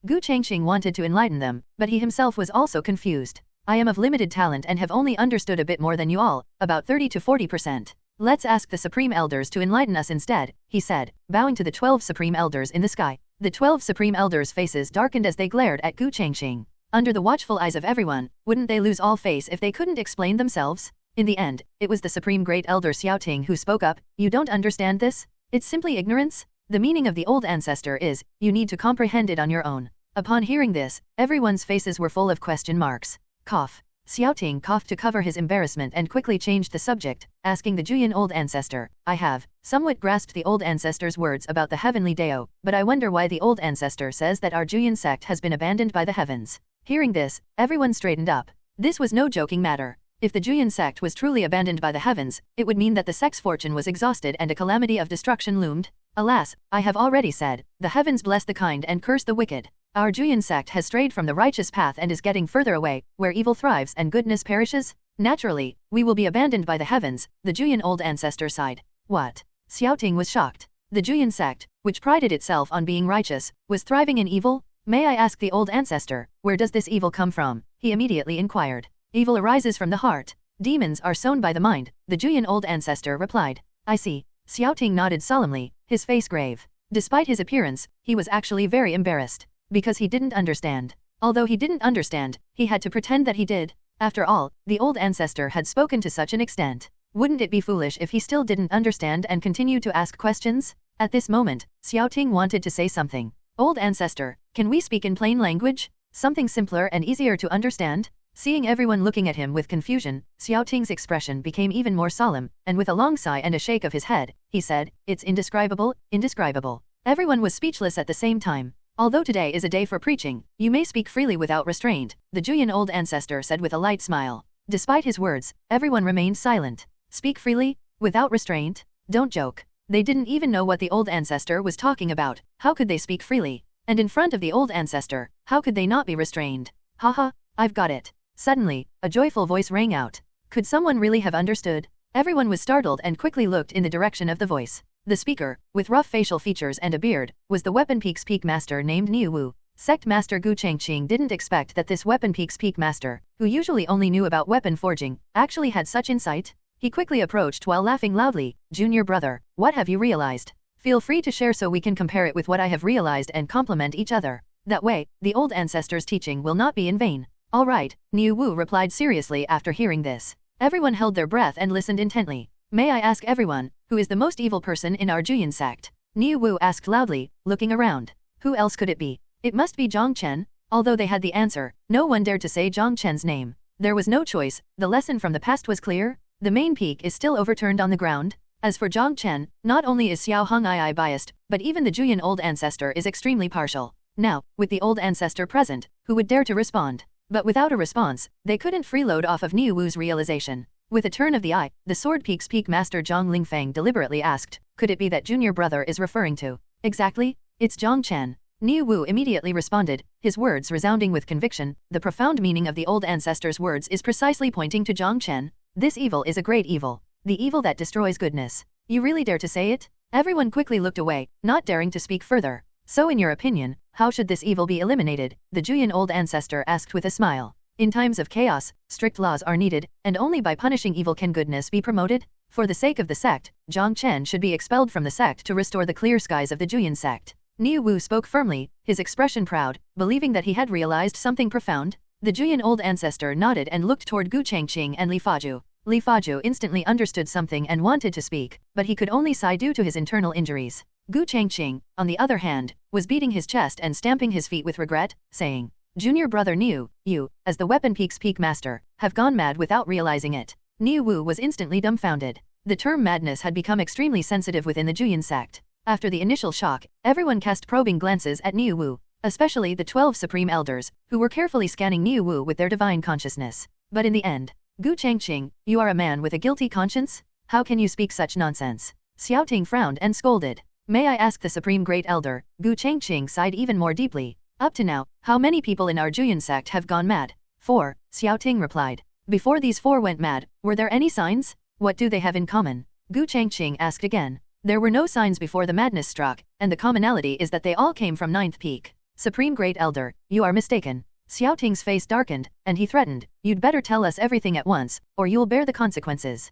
Gu Changxing wanted to enlighten them, but he himself was also confused. "I am of limited talent and have only understood a bit more than you all, about 30 to 40%. Let's ask the Supreme Elders to enlighten us instead," he said, bowing to the 12 Supreme Elders in the sky. The 12 Supreme Elders' faces darkened as they glared at Gu Changxing. Under the watchful eyes of everyone, wouldn't they lose all face if they couldn't explain themselves? In the end, it was the Supreme Great Elder Xiaoting who spoke up. "You don't understand this? It's simply ignorance? The meaning of the old ancestor is, you need to comprehend it on your own." Upon hearing this, everyone's faces were full of question marks. Cough. Xiaoting coughed to cover his embarrassment and quickly changed the subject, asking the Juyan old ancestor, "I have somewhat grasped the old ancestor's words about the heavenly Dao, but I wonder why the old ancestor says that our Juyan sect has been abandoned by the heavens." Hearing this, everyone straightened up. This was no joking matter. If the Juyan sect was truly abandoned by the heavens, it would mean that the sect's fortune was exhausted and a calamity of destruction loomed. Alas, I have already said, the heavens bless the kind and curse the wicked. Our Juyan sect has strayed from the righteous path and is getting further away, where evil thrives and goodness perishes. Naturally, we will be abandoned by the heavens, the Juyan old ancestor sighed. What? Xiaoting was shocked. The Juyan sect, which prided itself on being righteous, was thriving in evil? "May I ask the old ancestor, where does this evil come from?" he immediately inquired. "Evil arises from the heart. Demons are sown by the mind," the Juyan old ancestor replied. "I see." Xiaoting nodded solemnly, his face grave. Despite his appearance, he was actually very embarrassed. Because he didn't understand. Although he didn't understand, he had to pretend that he did. After all, the old ancestor had spoken to such an extent. Wouldn't it be foolish if he still didn't understand and continued to ask questions? At this moment, Xiaoting wanted to say something. "Old ancestor, can we speak in plain language? Something simpler and easier to understand?" Seeing everyone looking at him with confusion, Xiaoting's expression became even more solemn, and with a long sigh and a shake of his head, he said, "It's indescribable, indescribable." Everyone was speechless at the same time. Although today is a day for preaching, you may speak freely without restraint, the Juyan old ancestor said with a light smile. Despite his words, everyone remained silent. Speak freely? Without restraint? Don't joke. They didn't even know what the old ancestor was talking about. How could they speak freely? And in front of the old ancestor, how could they not be restrained? Haha, I've got it. Suddenly, a joyful voice rang out. Could someone really have understood? Everyone was startled and quickly looked in the direction of the voice. The speaker, with rough facial features and a beard, was the Weapon Peak's peak master named Niu Wu. Sect Master Gu Changqing didn't expect that this Weapon Peak's peak master, who usually only knew about weapon forging, actually had such insight. He quickly approached while laughing loudly. Junior brother, what have you realized? Feel free to share so we can compare it with what I have realized and complement each other. That way, the old ancestor's teaching will not be in vain. All right, Niu Wu replied seriously after hearing this. Everyone held their breath and listened intently. May I ask everyone, who is the most evil person in our Juyan sect? Niu Wu asked loudly, looking around. Who else could it be? It must be Jiang Chen. Although they had the answer, no one dared to say Jiang Chen's name. There was no choice, the lesson from the past was clear. The main peak is still overturned on the ground. As for Jiang Chen, not only is Xiao Hongii biased, but even the Juyan old ancestor is extremely partial. Now, with the old ancestor present, who would dare to respond? But without a response, they couldn't freeload off of Niu Wu's realization. With a turn of the eye, the Sword Peak's peak master Zhang Lingfeng deliberately asked, could it be that junior brother is referring to? Exactly, it's Jiang Chen. Niu Wu immediately responded, his words resounding with conviction. The profound meaning of the old ancestor's words is precisely pointing to Jiang Chen. This evil is a great evil. The evil that destroys goodness. You really dare to say it? Everyone quickly looked away, not daring to speak further. So in your opinion, how should this evil be eliminated? The Juyan old ancestor asked with a smile. In times of chaos, strict laws are needed, and only by punishing evil can goodness be promoted. For the sake of the sect, Jiang Chen should be expelled from the sect to restore the clear skies of the Juyan sect. Niu Wu spoke firmly, his expression proud, believing that he had realized something profound. The Juyan old ancestor nodded and looked toward Gu Changqing and Li Faju. Li Faju instantly understood something and wanted to speak, but he could only sigh due to his internal injuries. Gu Changqing, on the other hand, was beating his chest and stamping his feet with regret, saying, Junior brother Niu, you, as the Weapon Peak's peak master, have gone mad without realizing it. Niu Wu was instantly dumbfounded. The term madness had become extremely sensitive within the Juyan sect. After the initial shock, everyone cast probing glances at Niu Wu, especially the 12 supreme elders, who were carefully scanning Niu Wu with their divine consciousness. But in the end, Gu Changqing, you are a man with a guilty conscience? How can you speak such nonsense? Xiao Ting frowned and scolded. May I ask the supreme great elder? Gu Changqing sighed even more deeply. Up to now, how many people in our Juyan sect have gone mad? 4, Xiao Ting replied. Before these 4 went mad, were there any signs? What do they have in common? Gu Changqing asked again. There were no signs before the madness struck, and the commonality is that they all came from 9th peak. Supreme Great Elder, you are mistaken. Xiao Ting's face darkened, and he threatened, you'd better tell us everything at once, or you'll bear the consequences.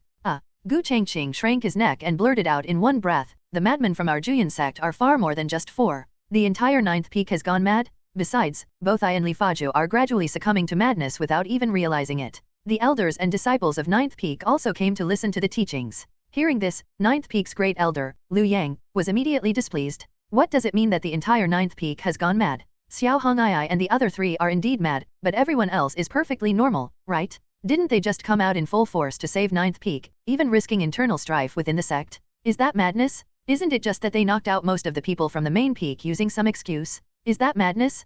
Gu Changqing shrank his neck and blurted out in one breath, the madmen from our Juyan sect are far more than just 4. The entire 9th peak has gone mad? Besides, both I and Li Faju are gradually succumbing to madness without even realizing it. The elders and disciples of 9th peak also came to listen to the teachings. Hearing this, 9th peak's great elder, Liu Yang, was immediately displeased. What does it mean that the entire 9th peak has gone mad? Xiao Hongii and the other 3 are indeed mad, but everyone else is perfectly normal, right? Didn't they just come out in full force to save 9th peak, even risking internal strife within the sect? Is that madness? Isn't it just that they knocked out most of the people from the main peak using some excuse? Is that madness?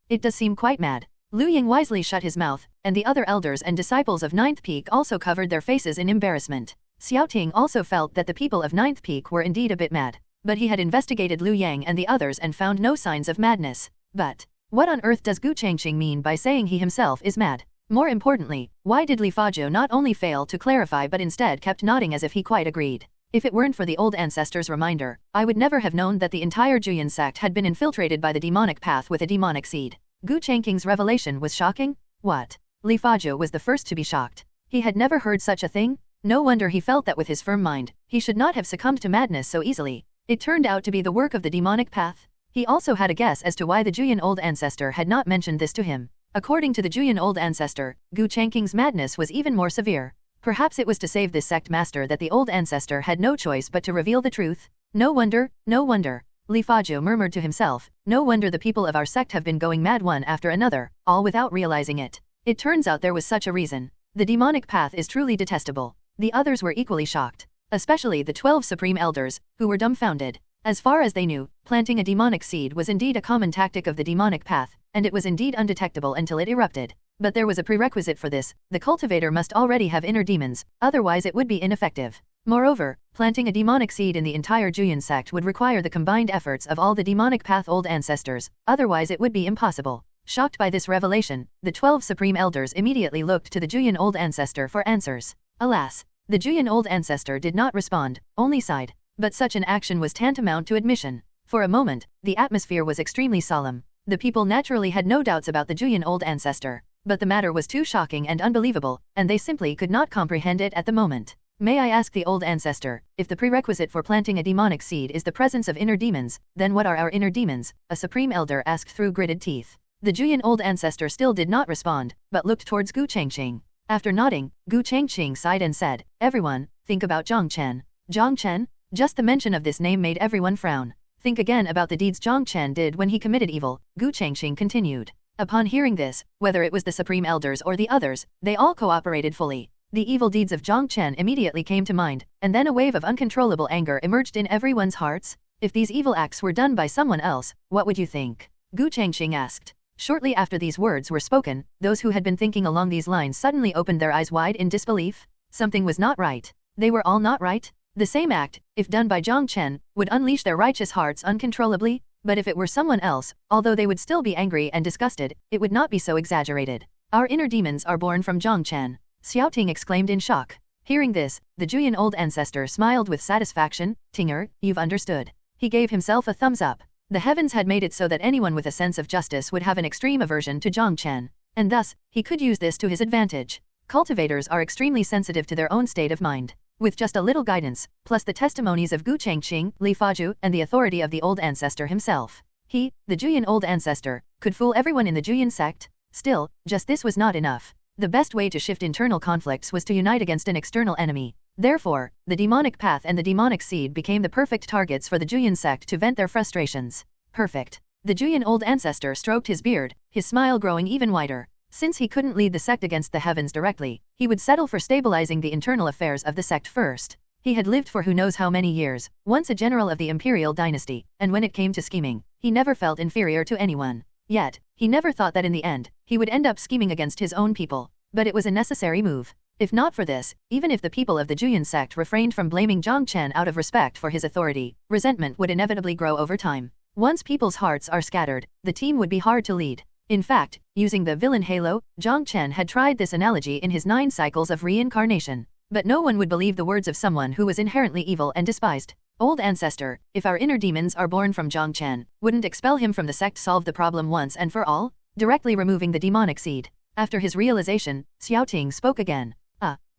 It does seem quite mad. Liu Yang wisely shut his mouth, and the other elders and disciples of 9th peak also covered their faces in embarrassment. Xiao Ting also felt that the people of 9th peak were indeed a bit mad, but he had investigated Liu Yang and the others and found no signs of madness. But what on earth does Gu Changqing mean by saying he himself is mad? More importantly, why did Li Faju not only fail to clarify but instead kept nodding as if he quite agreed? If it weren't for the old ancestor's reminder, I would never have known that the entire Juyan sect had been infiltrated by the demonic path with a demonic seed. Gu Changqing's revelation was shocking? What? Li Faju was the first to be shocked. He had never heard such a thing? No wonder he felt that with his firm mind, he should not have succumbed to madness so easily. It turned out to be the work of the demonic path. He also had a guess as to why the Juyan old ancestor had not mentioned this to him. According to the Juyan old ancestor, Gu Changqing's madness was even more severe. Perhaps it was to save this sect master that the old ancestor had no choice but to reveal the truth. No wonder, no wonder. Li Faju murmured to himself, no wonder the people of our sect have been going mad one after another, all without realizing it. It turns out there was such a reason. The demonic path is truly detestable. The others were equally shocked, especially the 12 supreme elders, who were dumbfounded. As far as they knew, planting a demonic seed was indeed a common tactic of the demonic path, and it was indeed undetectable until it erupted. But there was a prerequisite for this: the cultivator must already have inner demons, otherwise it would be ineffective. Moreover, planting a demonic seed in the entire Juyan sect would require the combined efforts of all the demonic path old ancestors, otherwise it would be impossible. Shocked by this revelation, the 12 supreme elders immediately looked to the Juyan old ancestor for answers. Alas, the Juyan old ancestor did not respond, only sighed. But such an action was tantamount to admission. For a moment, the atmosphere was extremely solemn. The people naturally had no doubts about the Juyan old ancestor, but the matter was too shocking and unbelievable, and they simply could not comprehend it at the moment. May I ask the old ancestor, if the prerequisite for planting a demonic seed is the presence of inner demons, then what are our inner demons? A supreme elder asked through gritted teeth. The Juyan old ancestor still did not respond, but looked towards Gu Changqing. After nodding, Gu Changqing sighed and said, "Everyone, think about Jiang Chen." Jiang Chen? Just the mention of this name made everyone frown. Think again about the deeds Jiang Chen did when he committed evil, Gu Changqing continued. Upon hearing this, whether it was the supreme elders or the others, they all cooperated fully. The evil deeds of Jiang Chen immediately came to mind, and then a wave of uncontrollable anger emerged in everyone's hearts. If these evil acts were done by someone else, what would you think? Gu Changqing asked. Shortly after these words were spoken, those who had been thinking along these lines suddenly opened their eyes wide in disbelief. Something was not right. They were all not right. The same act, if done by Jiang Chen, would unleash their righteous hearts uncontrollably, but if it were someone else, although they would still be angry and disgusted, it would not be so exaggerated. Our inner demons are born from Jiang Chen, Xiaoting exclaimed in shock. Hearing this, the Juyan old ancestor smiled with satisfaction. Tinger, you've understood. He gave himself a thumbs up. The heavens had made it so that anyone with a sense of justice would have an extreme aversion to Jiang Chen, and thus, he could use this to his advantage. Cultivators are extremely sensitive to their own state of mind. With just a little guidance, plus the testimonies of Gu Changqing, Li Faju, and the authority of the old ancestor himself, he, the Juyan old ancestor, could fool everyone in the Juyan sect. Still, just this was not enough. The best way to shift internal conflicts was to unite against an external enemy. Therefore, the demonic path and the demonic seed became the perfect targets for the Juyan sect to vent their frustrations. Perfect. The Juyan old ancestor stroked his beard, his smile growing even wider. Since he couldn't lead the sect against the heavens directly, he would settle for stabilizing the internal affairs of the sect first. He had lived for who knows how many years, once a general of the imperial dynasty, and when it came to scheming, he never felt inferior to anyone. Yet, he never thought that in the end, he would end up scheming against his own people. But it was a necessary move. If not for this, even if the people of the Juyan sect refrained from blaming Jiang Chen out of respect for his authority, resentment would inevitably grow over time. Once people's hearts are scattered, the team would be hard to lead. In fact, using the villain halo, Jiang Chen had tried this analogy in his 9 cycles of reincarnation. But no one would believe the words of someone who was inherently evil and despised. Old ancestor, if our inner demons are born from Jiang Chen, wouldn't expel him from the sect solve the problem once and for all? Directly removing the demonic seed. After his realization, Xiaoting spoke again.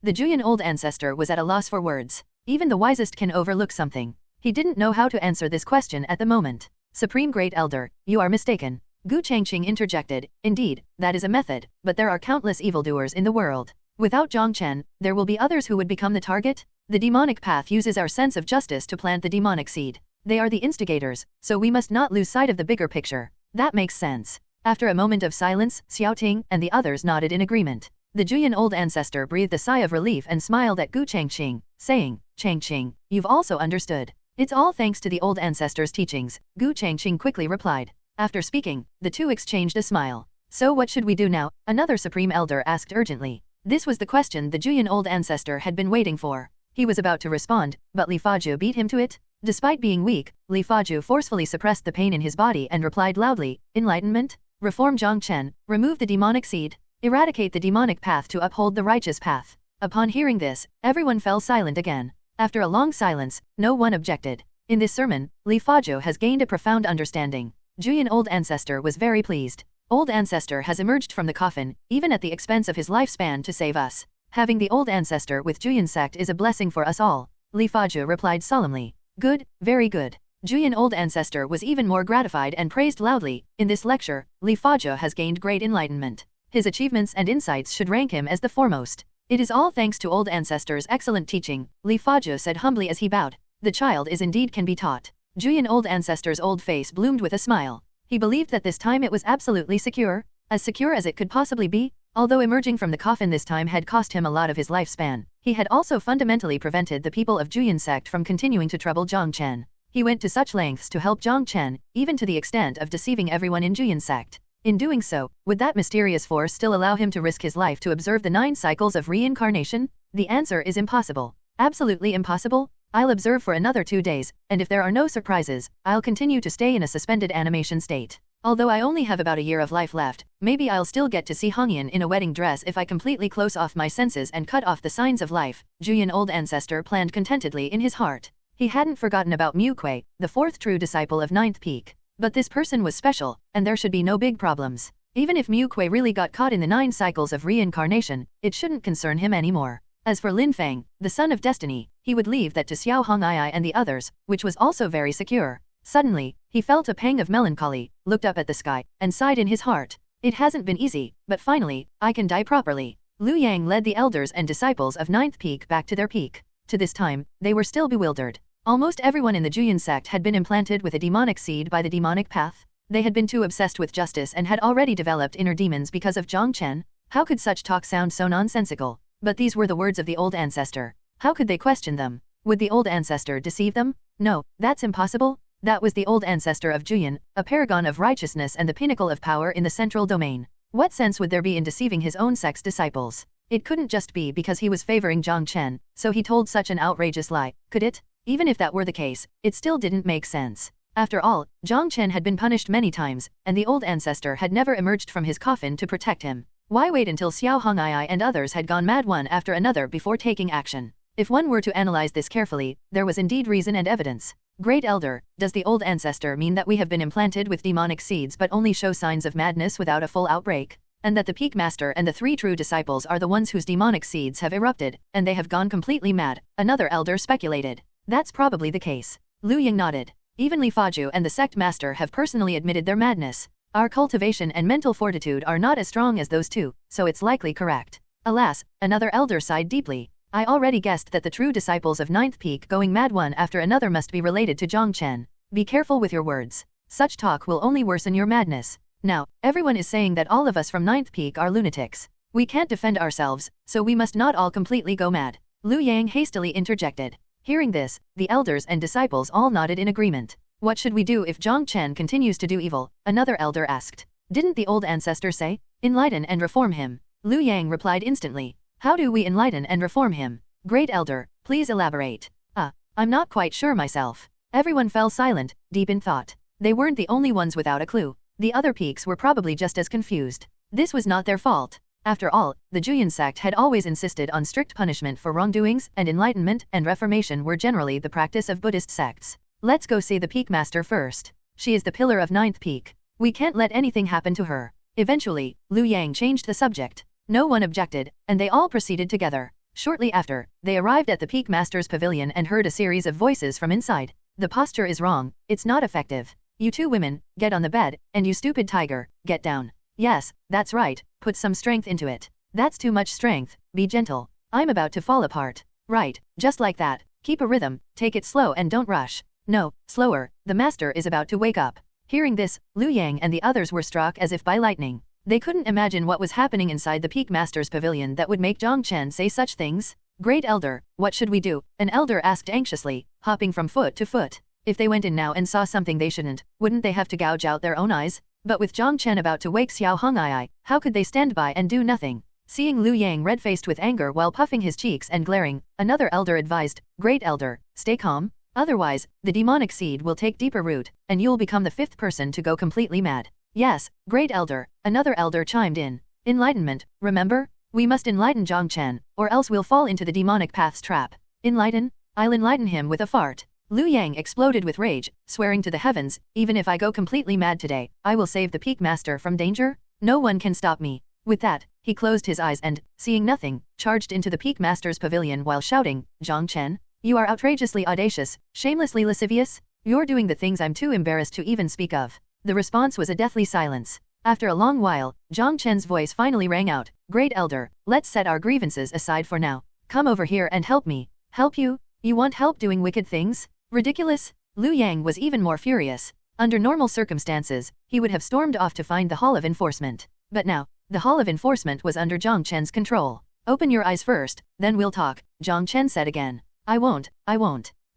The Juyan old ancestor was at a loss for words. Even the wisest can overlook something. He didn't know how to answer this question at the moment. Supreme Great Elder, you are mistaken. Gu Changqing interjected. Indeed, that is a method, but there are countless evildoers in the world. Without Jiang Chen, there will be others who would become the target. The demonic path uses our sense of justice to plant the demonic seed. They are the instigators, so we must not lose sight of the bigger picture. That makes sense. After a moment of silence, Xiaoting and the others nodded in agreement. The Juyan old ancestor breathed a sigh of relief and smiled at Gu Changqing, saying, Changqing, you've also understood. It's all thanks to the old ancestor's teachings, Gu Changqing quickly replied. After speaking, the two exchanged a smile. So what should we do now? Another supreme elder asked urgently. This was the question the Juyan old ancestor had been waiting for. He was about to respond, but Li Faju beat him to it. Despite being weak, Li Faju forcefully suppressed the pain in his body and replied loudly, Enlightenment? Reform Jiang Chen, remove the demonic seed, eradicate the demonic path to uphold the righteous path. Upon hearing this, everyone fell silent again. After a long silence, no one objected. In this sermon, Li Faju has gained a profound understanding. Juyan old ancestor was very pleased. Old ancestor has emerged from the coffin, even at the expense of his lifespan to save us. Having the old ancestor with Juyan sect is a blessing for us all. Li Faju replied solemnly. Good, very good. Juyan old ancestor was even more gratified and praised loudly. In this lecture, Li Faju has gained great enlightenment. His achievements and insights should rank him as the foremost. It is all thanks to old ancestor's excellent teaching, Li Faju said humbly as he bowed. The child is indeed can be taught. Juyan old ancestor's old face bloomed with a smile. He believed that this time it was absolutely secure as it could possibly be. Although emerging from the coffin this time had cost him a lot of his lifespan, he had also fundamentally prevented the people of Juyan sect from continuing to trouble Jiang Chen. He went to such lengths to help Jiang Chen, even to the extent of deceiving everyone in Juyin sect. In doing so, would that mysterious force still allow him to risk his life to observe the 9 cycles of reincarnation? The answer is impossible. Absolutely impossible. I'll observe for another 2 days, and if there are no surprises, I'll continue to stay in a suspended animation state. Although I only have about a year of life left, maybe I'll still get to see Hongyan in a wedding dress if I completely close off my senses and cut off the signs of life, Juyin old ancestor planned contentedly in his heart. He hadn't forgotten about Mu Kui, the 4th true disciple of 9th peak. But this person was special, and there should be no big problems. Even if Mu Kui really got caught in the 9 cycles of reincarnation, it shouldn't concern him anymore. As for Lin Feng, the son of destiny, he would leave that to Xiao Hong'ai and the others, which was also very secure. Suddenly, he felt a pang of melancholy, looked up at the sky, and sighed in his heart. It hasn't been easy, but finally, I can die properly. Liu Yang led the elders and disciples of 9th peak back to their peak. To this time, they were still bewildered. Almost everyone in the Juyin sect had been implanted with a demonic seed by the demonic path. They had been too obsessed with justice and had already developed inner demons because of Jiang Chen. How could such talk sound so nonsensical? But these were the words of the old ancestor. How could they question them? Would the old ancestor deceive them? No, that's impossible. That was the old ancestor of Juyin, a paragon of righteousness and the pinnacle of power in the central domain. What sense would there be in deceiving his own sect's disciples? It couldn't just be because he was favoring Jiang Chen, so he told such an outrageous lie, could it? Even if that were the case, it still didn't make sense. After all, Jiang Chen had been punished many times, and the old ancestor had never emerged from his coffin to protect him. Why wait until Xiao Hong'ai and others had gone mad one after another before taking action? If one were to analyze this carefully, there was indeed reason and evidence. Great Elder, does the old ancestor mean that we have been implanted with demonic seeds but only show signs of madness without a full outbreak? And that the Peak Master and the 3 true disciples are the ones whose demonic seeds have erupted, and they have gone completely mad, another elder speculated. That's probably the case. Liu Ying nodded. Even Li Faju and the sect master have personally admitted their madness. Our cultivation and mental fortitude are not as strong as those 2, so it's likely correct. Alas, another elder sighed deeply. I already guessed that the true disciples of 9th peak going mad one after another must be related to Jiang Chen. Be careful with your words. Such talk will only worsen your madness. Now, everyone is saying that all of us from 9th peak are lunatics. We can't defend ourselves, so we must not all completely go mad. Liu Yang hastily interjected. Hearing this, the elders and disciples all nodded in agreement. What should we do if Jiang Chen continues to do evil? Another elder asked. Didn't the old ancestor say, enlighten and reform him? Liu Yang replied instantly. How do we enlighten and reform him? Great Elder, please elaborate. I'm not quite sure myself. Everyone fell silent, deep in thought. They weren't the only ones without a clue. The other peaks were probably just as confused. This was not their fault. After all, the Juyin sect had always insisted on strict punishment for wrongdoings, and enlightenment and reformation were generally the practice of Buddhist sects. Let's go see the Peak Master first. She is the pillar of 9th peak. We can't let anything happen to her. Eventually, Liu Yang changed the subject. No one objected, and they all proceeded together. Shortly after, they arrived at the Peak Master's pavilion and heard a series of voices from inside. The posture is wrong, it's not effective. You 2 women, get on the bed, and you stupid tiger, get down. Yes, that's right, put some strength into it. That's too much strength, be gentle. I'm about to fall apart. Right, just like that, keep a rhythm, take it slow and don't rush. No, slower, the master is about to wake up. Hearing this, Liu Yang and the others were struck as if by lightning. They couldn't imagine what was happening inside the Peak Master's pavilion that would make Jiang Chen say such things. Great Elder, what should we do? An elder asked anxiously, hopping from foot to foot. If they went in now and saw something they shouldn't, wouldn't they have to gouge out their own eyes? But with Jiang Chen about to wake Xiao Hong'ai, how could they stand by and do nothing? Seeing Liu Yang red-faced with anger while puffing his cheeks and glaring, another elder advised, Great Elder, stay calm. Otherwise, the demonic seed will take deeper root, and you'll become the 5th person to go completely mad. Yes, Great Elder, another elder chimed in. Enlightenment, remember? We must enlighten Jiang Chen, or else we'll fall into the demonic path's trap. Enlighten? I'll enlighten him with a fart. Liu Yang exploded with rage, swearing to the heavens, even if I go completely mad today, I will save the Peak Master from danger. No one can stop me. With that, he closed his eyes and, seeing nothing, charged into the Peak Master's pavilion while shouting, Jiang Chen? You are outrageously audacious, shamelessly lascivious. You're doing the things I'm too embarrassed to even speak of. The response was a deathly silence. After a long while, Jiang Chen's voice finally rang out, Great Elder, let's set our grievances aside for now. Come over here and help me. Help you? You want help doing wicked things? Ridiculous? Liu Yang was even more furious. Under normal circumstances, he would have stormed off to find the Hall of Enforcement. But now, the Hall of Enforcement was under Jiang Chen's control. Open your eyes first, then we'll talk, Jiang Chen said again. I won't.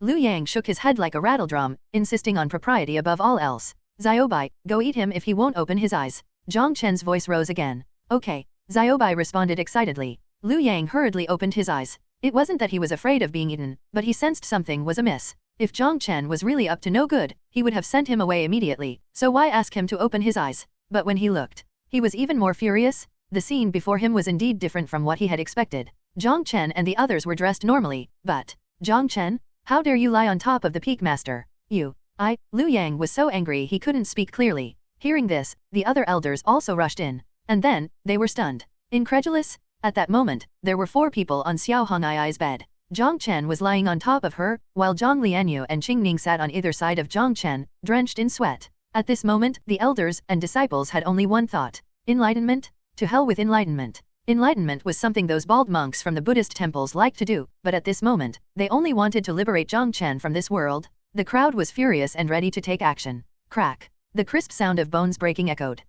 Liu Yang shook his head like a rattledrum, insisting on propriety above all else. Xiaobai, go eat him if he won't open his eyes. Jiang Chen's voice rose again. Okay. Xiaobai responded excitedly. Liu Yang hurriedly opened his eyes. It wasn't that he was afraid of being eaten, but he sensed something was amiss. If Jiang Chen was really up to no good, he would have sent him away immediately, so why ask him to open his eyes? But when he looked, he was even more furious. The scene before him was indeed different from what he had expected. Jiang Chen and the others were dressed normally, but, Jiang Chen? How dare you lie on top of the peak master? Liu Yang was so angry he couldn't speak clearly. Hearing this, the other elders also rushed in. And then, they were stunned. Incredulous? At that moment, there were 4 people on Xiao Hongai's bed. Jiang Chen was lying on top of her, while Jiang Lianyue and Qing Ning sat on either side of Jiang Chen, drenched in sweat. At this moment, the elders and disciples had only one thought. Enlightenment? To hell with enlightenment. Enlightenment was something those bald monks from the Buddhist temples liked to do, but at this moment, they only wanted to liberate Jiang Chen from this world. The crowd was furious and ready to take action. Crack. The crisp sound of bones breaking echoed.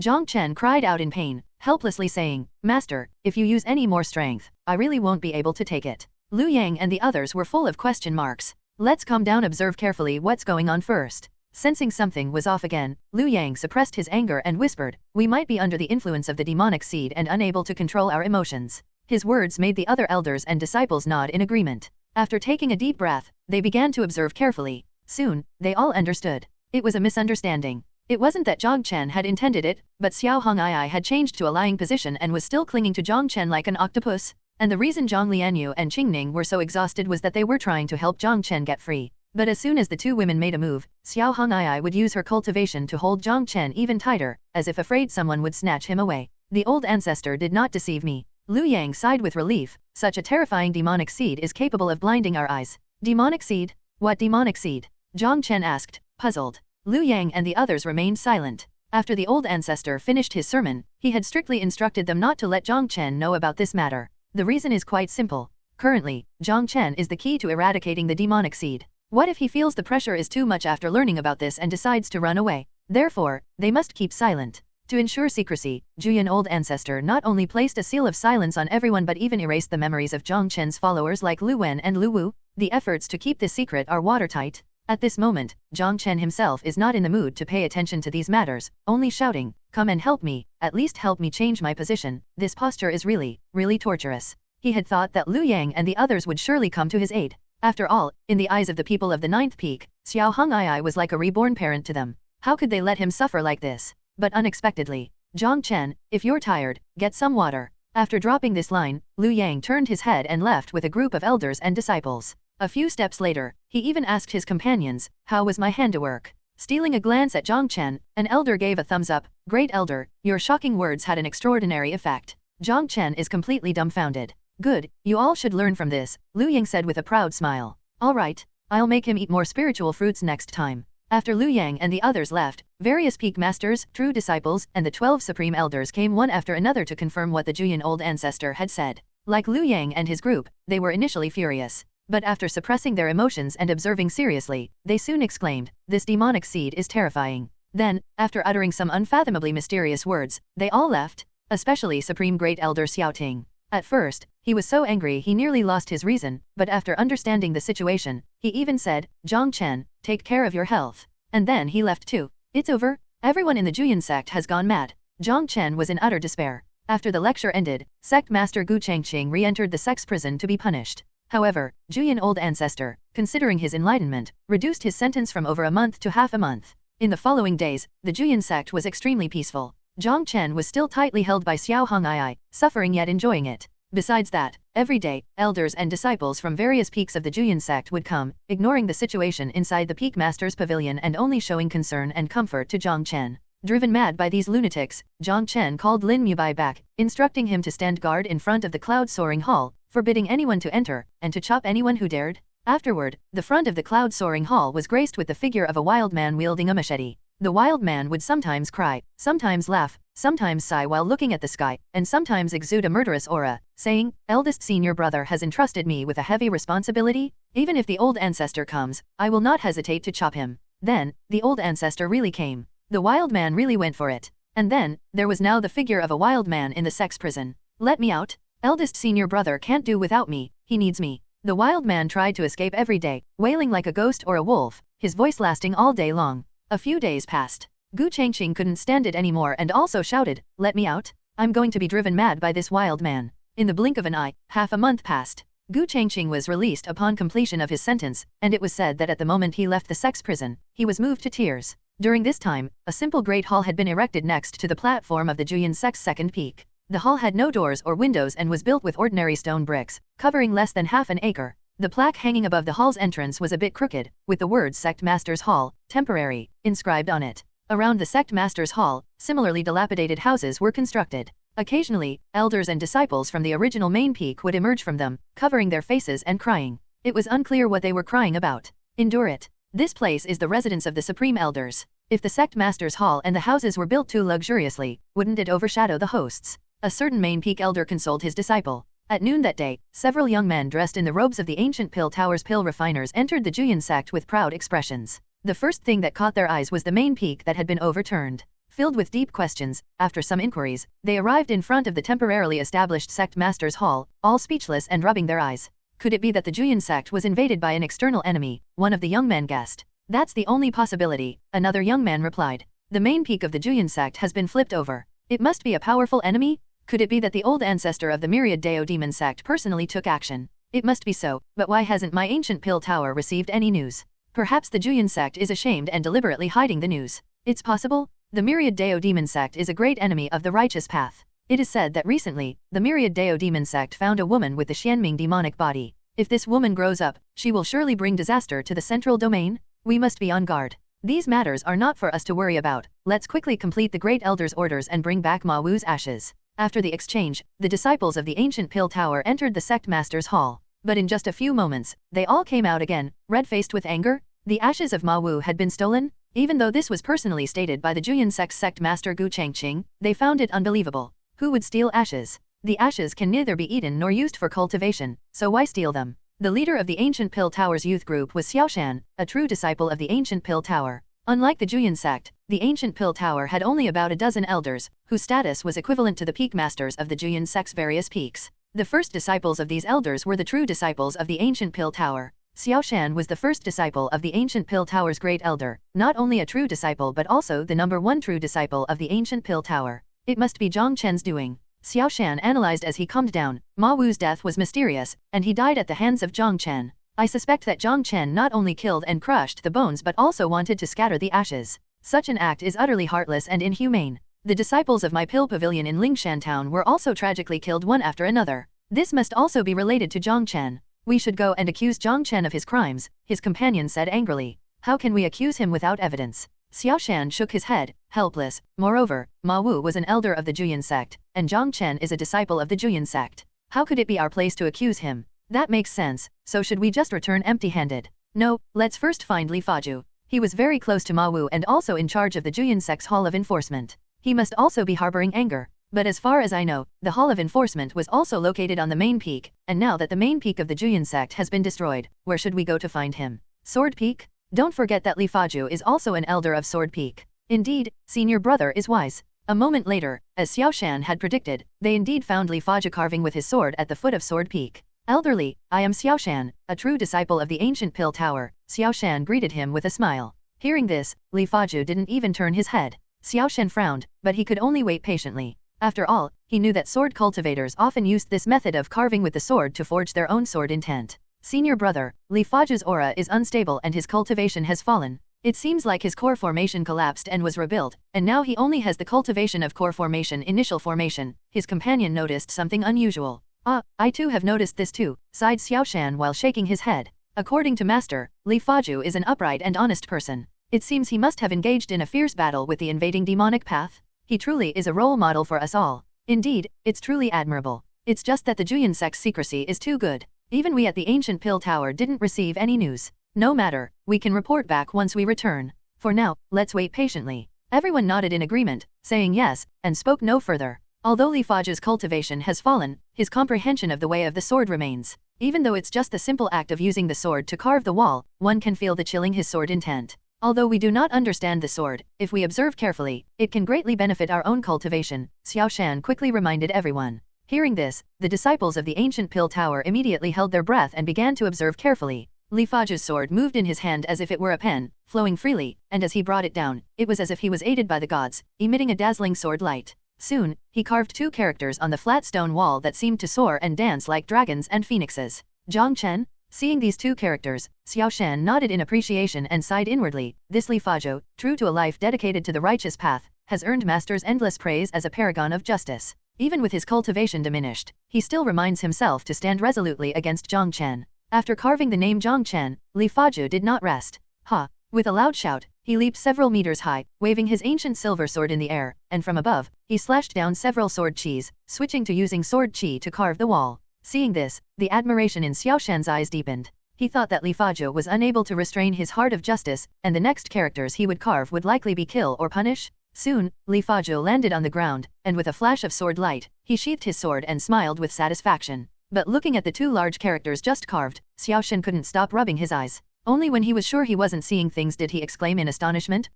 Jiang Chen cried out in pain, helplessly saying, Master, if you use any more strength, I really won't be able to take it. Liu Yang and the others were full of question marks. Let's calm down, observe carefully what's going on first. Sensing something was off again, Liu Yang suppressed his anger and whispered, we might be under the influence of the demonic seed and unable to control our emotions. His words made the other elders and disciples nod in agreement. After taking a deep breath, they began to observe carefully. Soon, they all understood. It was a misunderstanding. It wasn't that Jiang Chen had intended it, but Xiao Hongai had changed to a lying position and was still clinging to Jiang Chen like an octopus. And the reason Jiang Lianyue and Qing Ning were so exhausted was that they were trying to help Jiang Chen get free. But as soon as the 2 women made a move, Xiao Hongai would use her cultivation to hold Jiang Chen even tighter, as if afraid someone would snatch him away. The old ancestor did not deceive me. Liu Yang sighed with relief. Such a terrifying demonic seed is capable of blinding our eyes. Demonic seed? What demonic seed? Jiang Chen asked, puzzled. Liu Yang and the others remained silent. After the old ancestor finished his sermon, he had strictly instructed them not to let Jiang Chen know about this matter. The reason is quite simple. Currently, Jiang Chen is the key to eradicating the demonic seed. What if he feels the pressure is too much after learning about this and decides to run away? Therefore, they must keep silent. To ensure secrecy, Juyan old ancestor not only placed a seal of silence on everyone but even erased the memories of Jiang Chen's followers like Lu Wen and Lu Wu. The efforts to keep this secret are watertight. At this moment, Jiang Chen himself is not in the mood to pay attention to these matters, only shouting, come and help me, at least help me change my position. This posture is really torturous. He had thought that Liu Yang and the others would surely come to his aid. After all, in the eyes of the people of the 9th peak, Xiao Hongai was like a reborn parent to them. How could they let him suffer like this? But unexpectedly, Jiang Chen, if you're tired, get some water. After dropping this line, Liu Yang turned his head and left with a group of elders and disciples. A few steps later, he even asked his companions, how was my handiwork? Stealing a glance at Jiang Chen, an elder gave a thumbs up. Great elder, your shocking words had an extraordinary effect. Jiang Chen is completely dumbfounded. Good, you all should learn from this, Liu Yang said with a proud smile. All right, I'll make him eat more spiritual fruits next time. After Liu Yang and the others left, various peak masters, true disciples, and the 12 supreme elders came one after another to confirm what the Juyan old ancestor had said. Like Liu Yang and his group, they were initially furious. But after suppressing their emotions and observing seriously, they soon exclaimed, this demonic seed is terrifying. Then, after uttering some unfathomably mysterious words, they all left, especially Supreme Great Elder Xiaoting. At first, he was so angry he nearly lost his reason, but after understanding the situation, he even said, Jiang Chen, take care of your health. And then he left too. It's over. Everyone in the Juyan sect has gone mad. Jiang Chen was in utter despair. After the lecture ended, Sect Master Gu Changqing re-entered the sect's prison to be punished. However, Juyan old ancestor, considering his enlightenment, reduced his sentence from over a month to half a month. In the following days, the Juyan sect was extremely peaceful. Jiang Chen was still tightly held by Xiao Hongai, suffering yet enjoying it. Besides that, every day, elders and disciples from various peaks of the Juyan sect would come, ignoring the situation inside the Peak Master's pavilion and only showing concern and comfort to Jiang Chen. Driven mad by these lunatics, Jiang Chen called Lin Mubai back, instructing him to stand guard in front of the cloud-soaring hall, forbidding anyone to enter, and to chop anyone who dared. Afterward, the front of the cloud-soaring hall was graced with the figure of a wild man wielding a machete. The wild man would sometimes cry, sometimes laugh, sometimes sigh while looking at the sky, and sometimes exude a murderous aura, saying, eldest senior brother has entrusted me with a heavy responsibility. Even if the old ancestor comes, I will not hesitate to chop him. Then, the old ancestor really came. The wild man really went for it. And then, there was now the figure of a wild man in the sex prison. Let me out. Eldest senior brother can't do without me, he needs me. The wild man tried to escape every day, wailing like a ghost or a wolf, his voice lasting all day long. A few days passed. Gu Changqing couldn't stand it anymore and also shouted, "Let me out! I'm going to be driven mad by this wild man." In the blink of an eye, half a month passed. Gu Changqing was released upon completion of his sentence, and it was said that at the moment he left the sex prison, he was moved to tears. During this time, a simple great hall had been erected next to the platform of the Juyin sect's second peak. The hall had no doors or windows and was built with ordinary stone bricks, covering less than half an acre. The plaque hanging above the hall's entrance was a bit crooked, with the words Sect Master's Hall, Temporary, inscribed on it. Around the Sect Master's Hall, similarly dilapidated houses were constructed. Occasionally, elders and disciples from the original main peak would emerge from them, covering their faces and crying. It was unclear what they were crying about. Endure it. This place is the residence of the Supreme Elders. If the Sect Master's Hall and the houses were built too luxuriously, wouldn't it overshadow the hosts? A certain main peak elder consoled his disciple. At noon that day, several young men dressed in the robes of the ancient Pill Tower's pill refiners entered the Juyin sect with proud expressions. The first thing that caught their eyes was the main peak that had been overturned. Filled with deep questions, after some inquiries, they arrived in front of the temporarily established Sect Master's Hall, all speechless and rubbing their eyes. Could it be that the Juyin sect was invaded by an external enemy? One of the young men guessed. That's the only possibility, another young man replied. The main peak of the Juyin sect has been flipped over. It must be a powerful enemy? Could it be that the old ancestor of the myriad Dao demon sect personally took action? It must be so, but why hasn't my ancient pill tower received any news? Perhaps the Juyin sect is ashamed and deliberately hiding the news. It's possible. The myriad Dao demon sect is a great enemy of the righteous path. It is said that recently, the myriad Dao demon sect found a woman with the Xianming demonic body. If this woman grows up, she will surely bring disaster to the central domain. We must be on guard. These matters are not for us to worry about. Let's quickly complete the great elder's orders and bring back Ma Wu's ashes. After the exchange, the disciples of the ancient pill tower entered the sect master's hall. But in just a few moments, they all came out again, red-faced with anger. The ashes of Ma Wu had been stolen? Even though this was personally stated by the Juyin sect's sect master Gu Changqing, they found it unbelievable. Who would steal ashes? The ashes can neither be eaten nor used for cultivation, so why steal them? The leader of the ancient pill tower's youth group was Xiaoshan, a true disciple of the ancient pill tower. Unlike the Juyin sect, the ancient pill tower had only about a dozen elders, whose status was equivalent to the peak masters of the Juyin sect's various peaks. The first disciples of these elders were the true disciples of the ancient pill tower. Xiaoshan was the first disciple of the ancient pill tower's great elder, not only a true disciple but also the number one true disciple of the ancient pill tower. It must be Jiang Chen's doing. Xiaoshan analyzed as he calmed down. Ma Wu's death was mysterious, and he died at the hands of Jiang Chen. I suspect that Jiang Chen not only killed and crushed the bones but also wanted to scatter the ashes. Such an act is utterly heartless and inhumane. The disciples of my pill pavilion in Lingshan town were also tragically killed one after another. This must also be related to Jiang Chen. We should go and accuse Jiang Chen of his crimes, his companion said angrily. How can we accuse him without evidence? Xiaoshan shook his head, helpless. Moreover, Ma Wu was an elder of the Juyin sect, and Jiang Chen is a disciple of the Juyin sect. How could it be our place to accuse him? That makes sense, so should we just return empty-handed? No, let's first find Li Faju. He was very close to Ma Wu and also in charge of the Juyin sect's Hall of Enforcement. He must also be harboring anger. But as far as I know, the Hall of Enforcement was also located on the main peak, and now that the main peak of the Juyin sect has been destroyed, where should we go to find him? Sword Peak? Don't forget that Li Faju is also an elder of Sword Peak. Indeed, senior brother is wise. A moment later, as Xiaoshan had predicted, they indeed found Li Faju carving with his sword at the foot of Sword Peak. Elderly, I am Xiaoshan, a true disciple of the ancient pill tower. Xiaoshan greeted him with a smile. Hearing this, Li Faju didn't even turn his head. Xiaoshan frowned, but he could only wait patiently. After all, he knew that sword cultivators often used this method of carving with the sword to forge their own sword intent. Senior brother, Li Faju's aura is unstable and his cultivation has fallen. It seems like his core formation collapsed and was rebuilt, and now he only has the cultivation of core formation initial formation. His companion noticed something unusual. Ah, I too have noticed this too, sighed Xiaoshan while shaking his head. According to Master, Li Faju is an upright and honest person. It seems he must have engaged in a fierce battle with the invading demonic path. He truly is a role model for us all. Indeed, it's truly admirable. It's just that the Juyin sect's secrecy is too good. Even we at the ancient pill tower didn't receive any news. No matter, we can report back once we return. For now, let's wait patiently. Everyone nodded in agreement, saying yes, and spoke no further. Although Li Faju's cultivation has fallen, his comprehension of the way of the sword remains. Even though it's just the simple act of using the sword to carve the wall, one can feel the chilling his sword intent. Although we do not understand the sword, if we observe carefully, it can greatly benefit our own cultivation, Xiaoshan quickly reminded everyone. Hearing this, the disciples of the ancient pill tower immediately held their breath and began to observe carefully. Li Faju's sword moved in his hand as if it were a pen, flowing freely, and as he brought it down, it was as if he was aided by the gods, emitting a dazzling sword light. Soon, he carved two characters on the flat stone wall that seemed to soar and dance like dragons and phoenixes. Jiang Chen? Seeing these two characters, Xiao Shan nodded in appreciation and sighed inwardly. This Li Faju, true to a life dedicated to the righteous path, has earned Master's endless praise as a paragon of justice. Even with his cultivation diminished, he still reminds himself to stand resolutely against Jiang Chen. After carving the name Jiang Chen, Li Faju did not rest. Ha! With a loud shout, he leaped several meters high, waving his ancient silver sword in the air, and from above, he slashed down several sword qis, switching to using sword qi to carve the wall. Seeing this, the admiration in Xiao Shan's eyes deepened. He thought that Li Faju was unable to restrain his heart of justice, and the next characters he would carve would likely be kill or punish. Soon, Li Faju landed on the ground, and with a flash of sword light, he sheathed his sword and smiled with satisfaction. But looking at the two large characters just carved, Xiao Shan couldn't stop rubbing his eyes. Only when he was sure he wasn't seeing things did he exclaim in astonishment,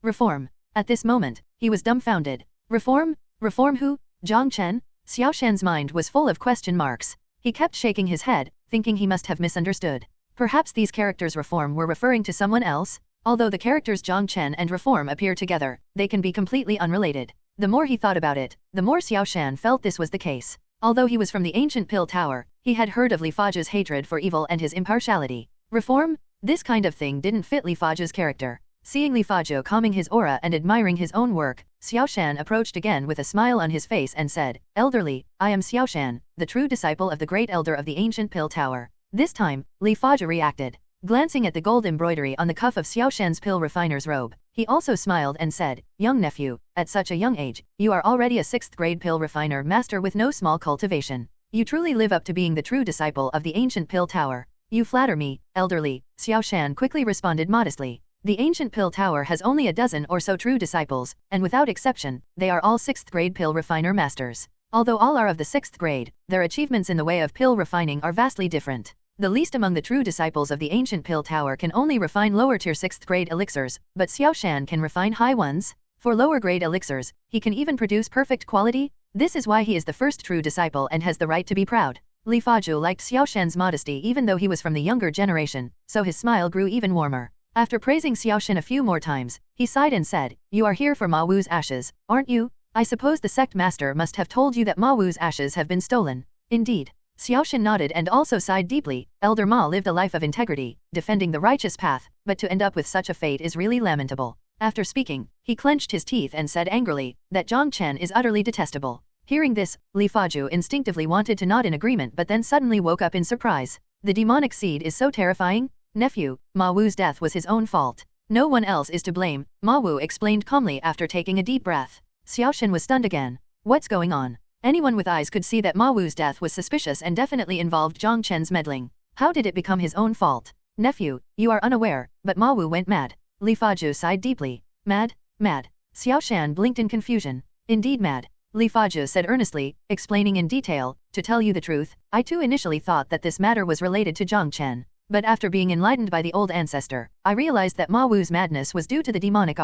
Reform. At this moment, he was dumbfounded. Reform? Reform who? Jiang Chen? Xiao Shan's mind was full of question marks. He kept shaking his head, thinking he must have misunderstood. Perhaps these characters Reform were referring to someone else? Although the characters Jiang Chen and Reform appear together, they can be completely unrelated. The more he thought about it, the more Xiao Shan felt this was the case. Although he was from the ancient pill tower, he had heard of Li Faju's hatred for evil and his impartiality. Reform? This kind of thing didn't fit Li Faju's character. Seeing Li Faju calming his aura and admiring his own work, Xiao Shan approached again with a smile on his face and said, Elderly, I am Xiao Shan, the true disciple of the great elder of the ancient pill tower. This time, Li Faju reacted. Glancing at the gold embroidery on the cuff of Xiao Shan's pill refiner's robe, he also smiled and said, Young nephew, at such a young age, you are already a 6th grade pill refiner master with no small cultivation. You truly live up to being the true disciple of the ancient pill tower. You flatter me, elderly, Xiao Shan quickly responded modestly. The ancient pill tower has only a dozen or so true disciples, and without exception, they are all 6th grade pill refiner masters. Although all are of the 6th grade, their achievements in the way of pill refining are vastly different. The least among the true disciples of the ancient pill tower can only refine lower tier 6th grade elixirs, but Xiao Shan can refine high ones. For lower grade elixirs, he can even produce perfect quality. This is why he is the first true disciple and has the right to be proud. Li Faju liked Xiao Shan's modesty even though he was from the younger generation, so his smile grew even warmer. After praising Xiao Shan a few more times, he sighed and said, You are here for Ma Wu's ashes, aren't you? I suppose the sect master must have told you that Ma Wu's ashes have been stolen. Indeed. Xiao Shan nodded and also sighed deeply. Elder Ma lived a life of integrity, defending the righteous path, but to end up with such a fate is really lamentable. After speaking, he clenched his teeth and said angrily, that Jiang Chen is utterly detestable. Hearing this, Li Faju instinctively wanted to nod in agreement but then suddenly woke up in surprise. The demonic seed is so terrifying? Nephew, Ma Wu's death was his own fault. No one else is to blame, Ma Wu explained calmly after taking a deep breath. Xiao Shan was stunned again. What's going on? Anyone with eyes could see that Ma Wu's death was suspicious and definitely involved Jiang Chen's meddling. How did it become his own fault? Nephew, you are unaware, but Ma Wu went mad. Li Faju sighed deeply. Mad? Mad? Xiao Shan blinked in confusion. Indeed mad. Li Faju said earnestly, explaining in detail, to tell you the truth, I too initially thought that this matter was related to Jiang Chen. But after being enlightened by the old ancestor, I realized that Ma Wu's madness was due to the demonic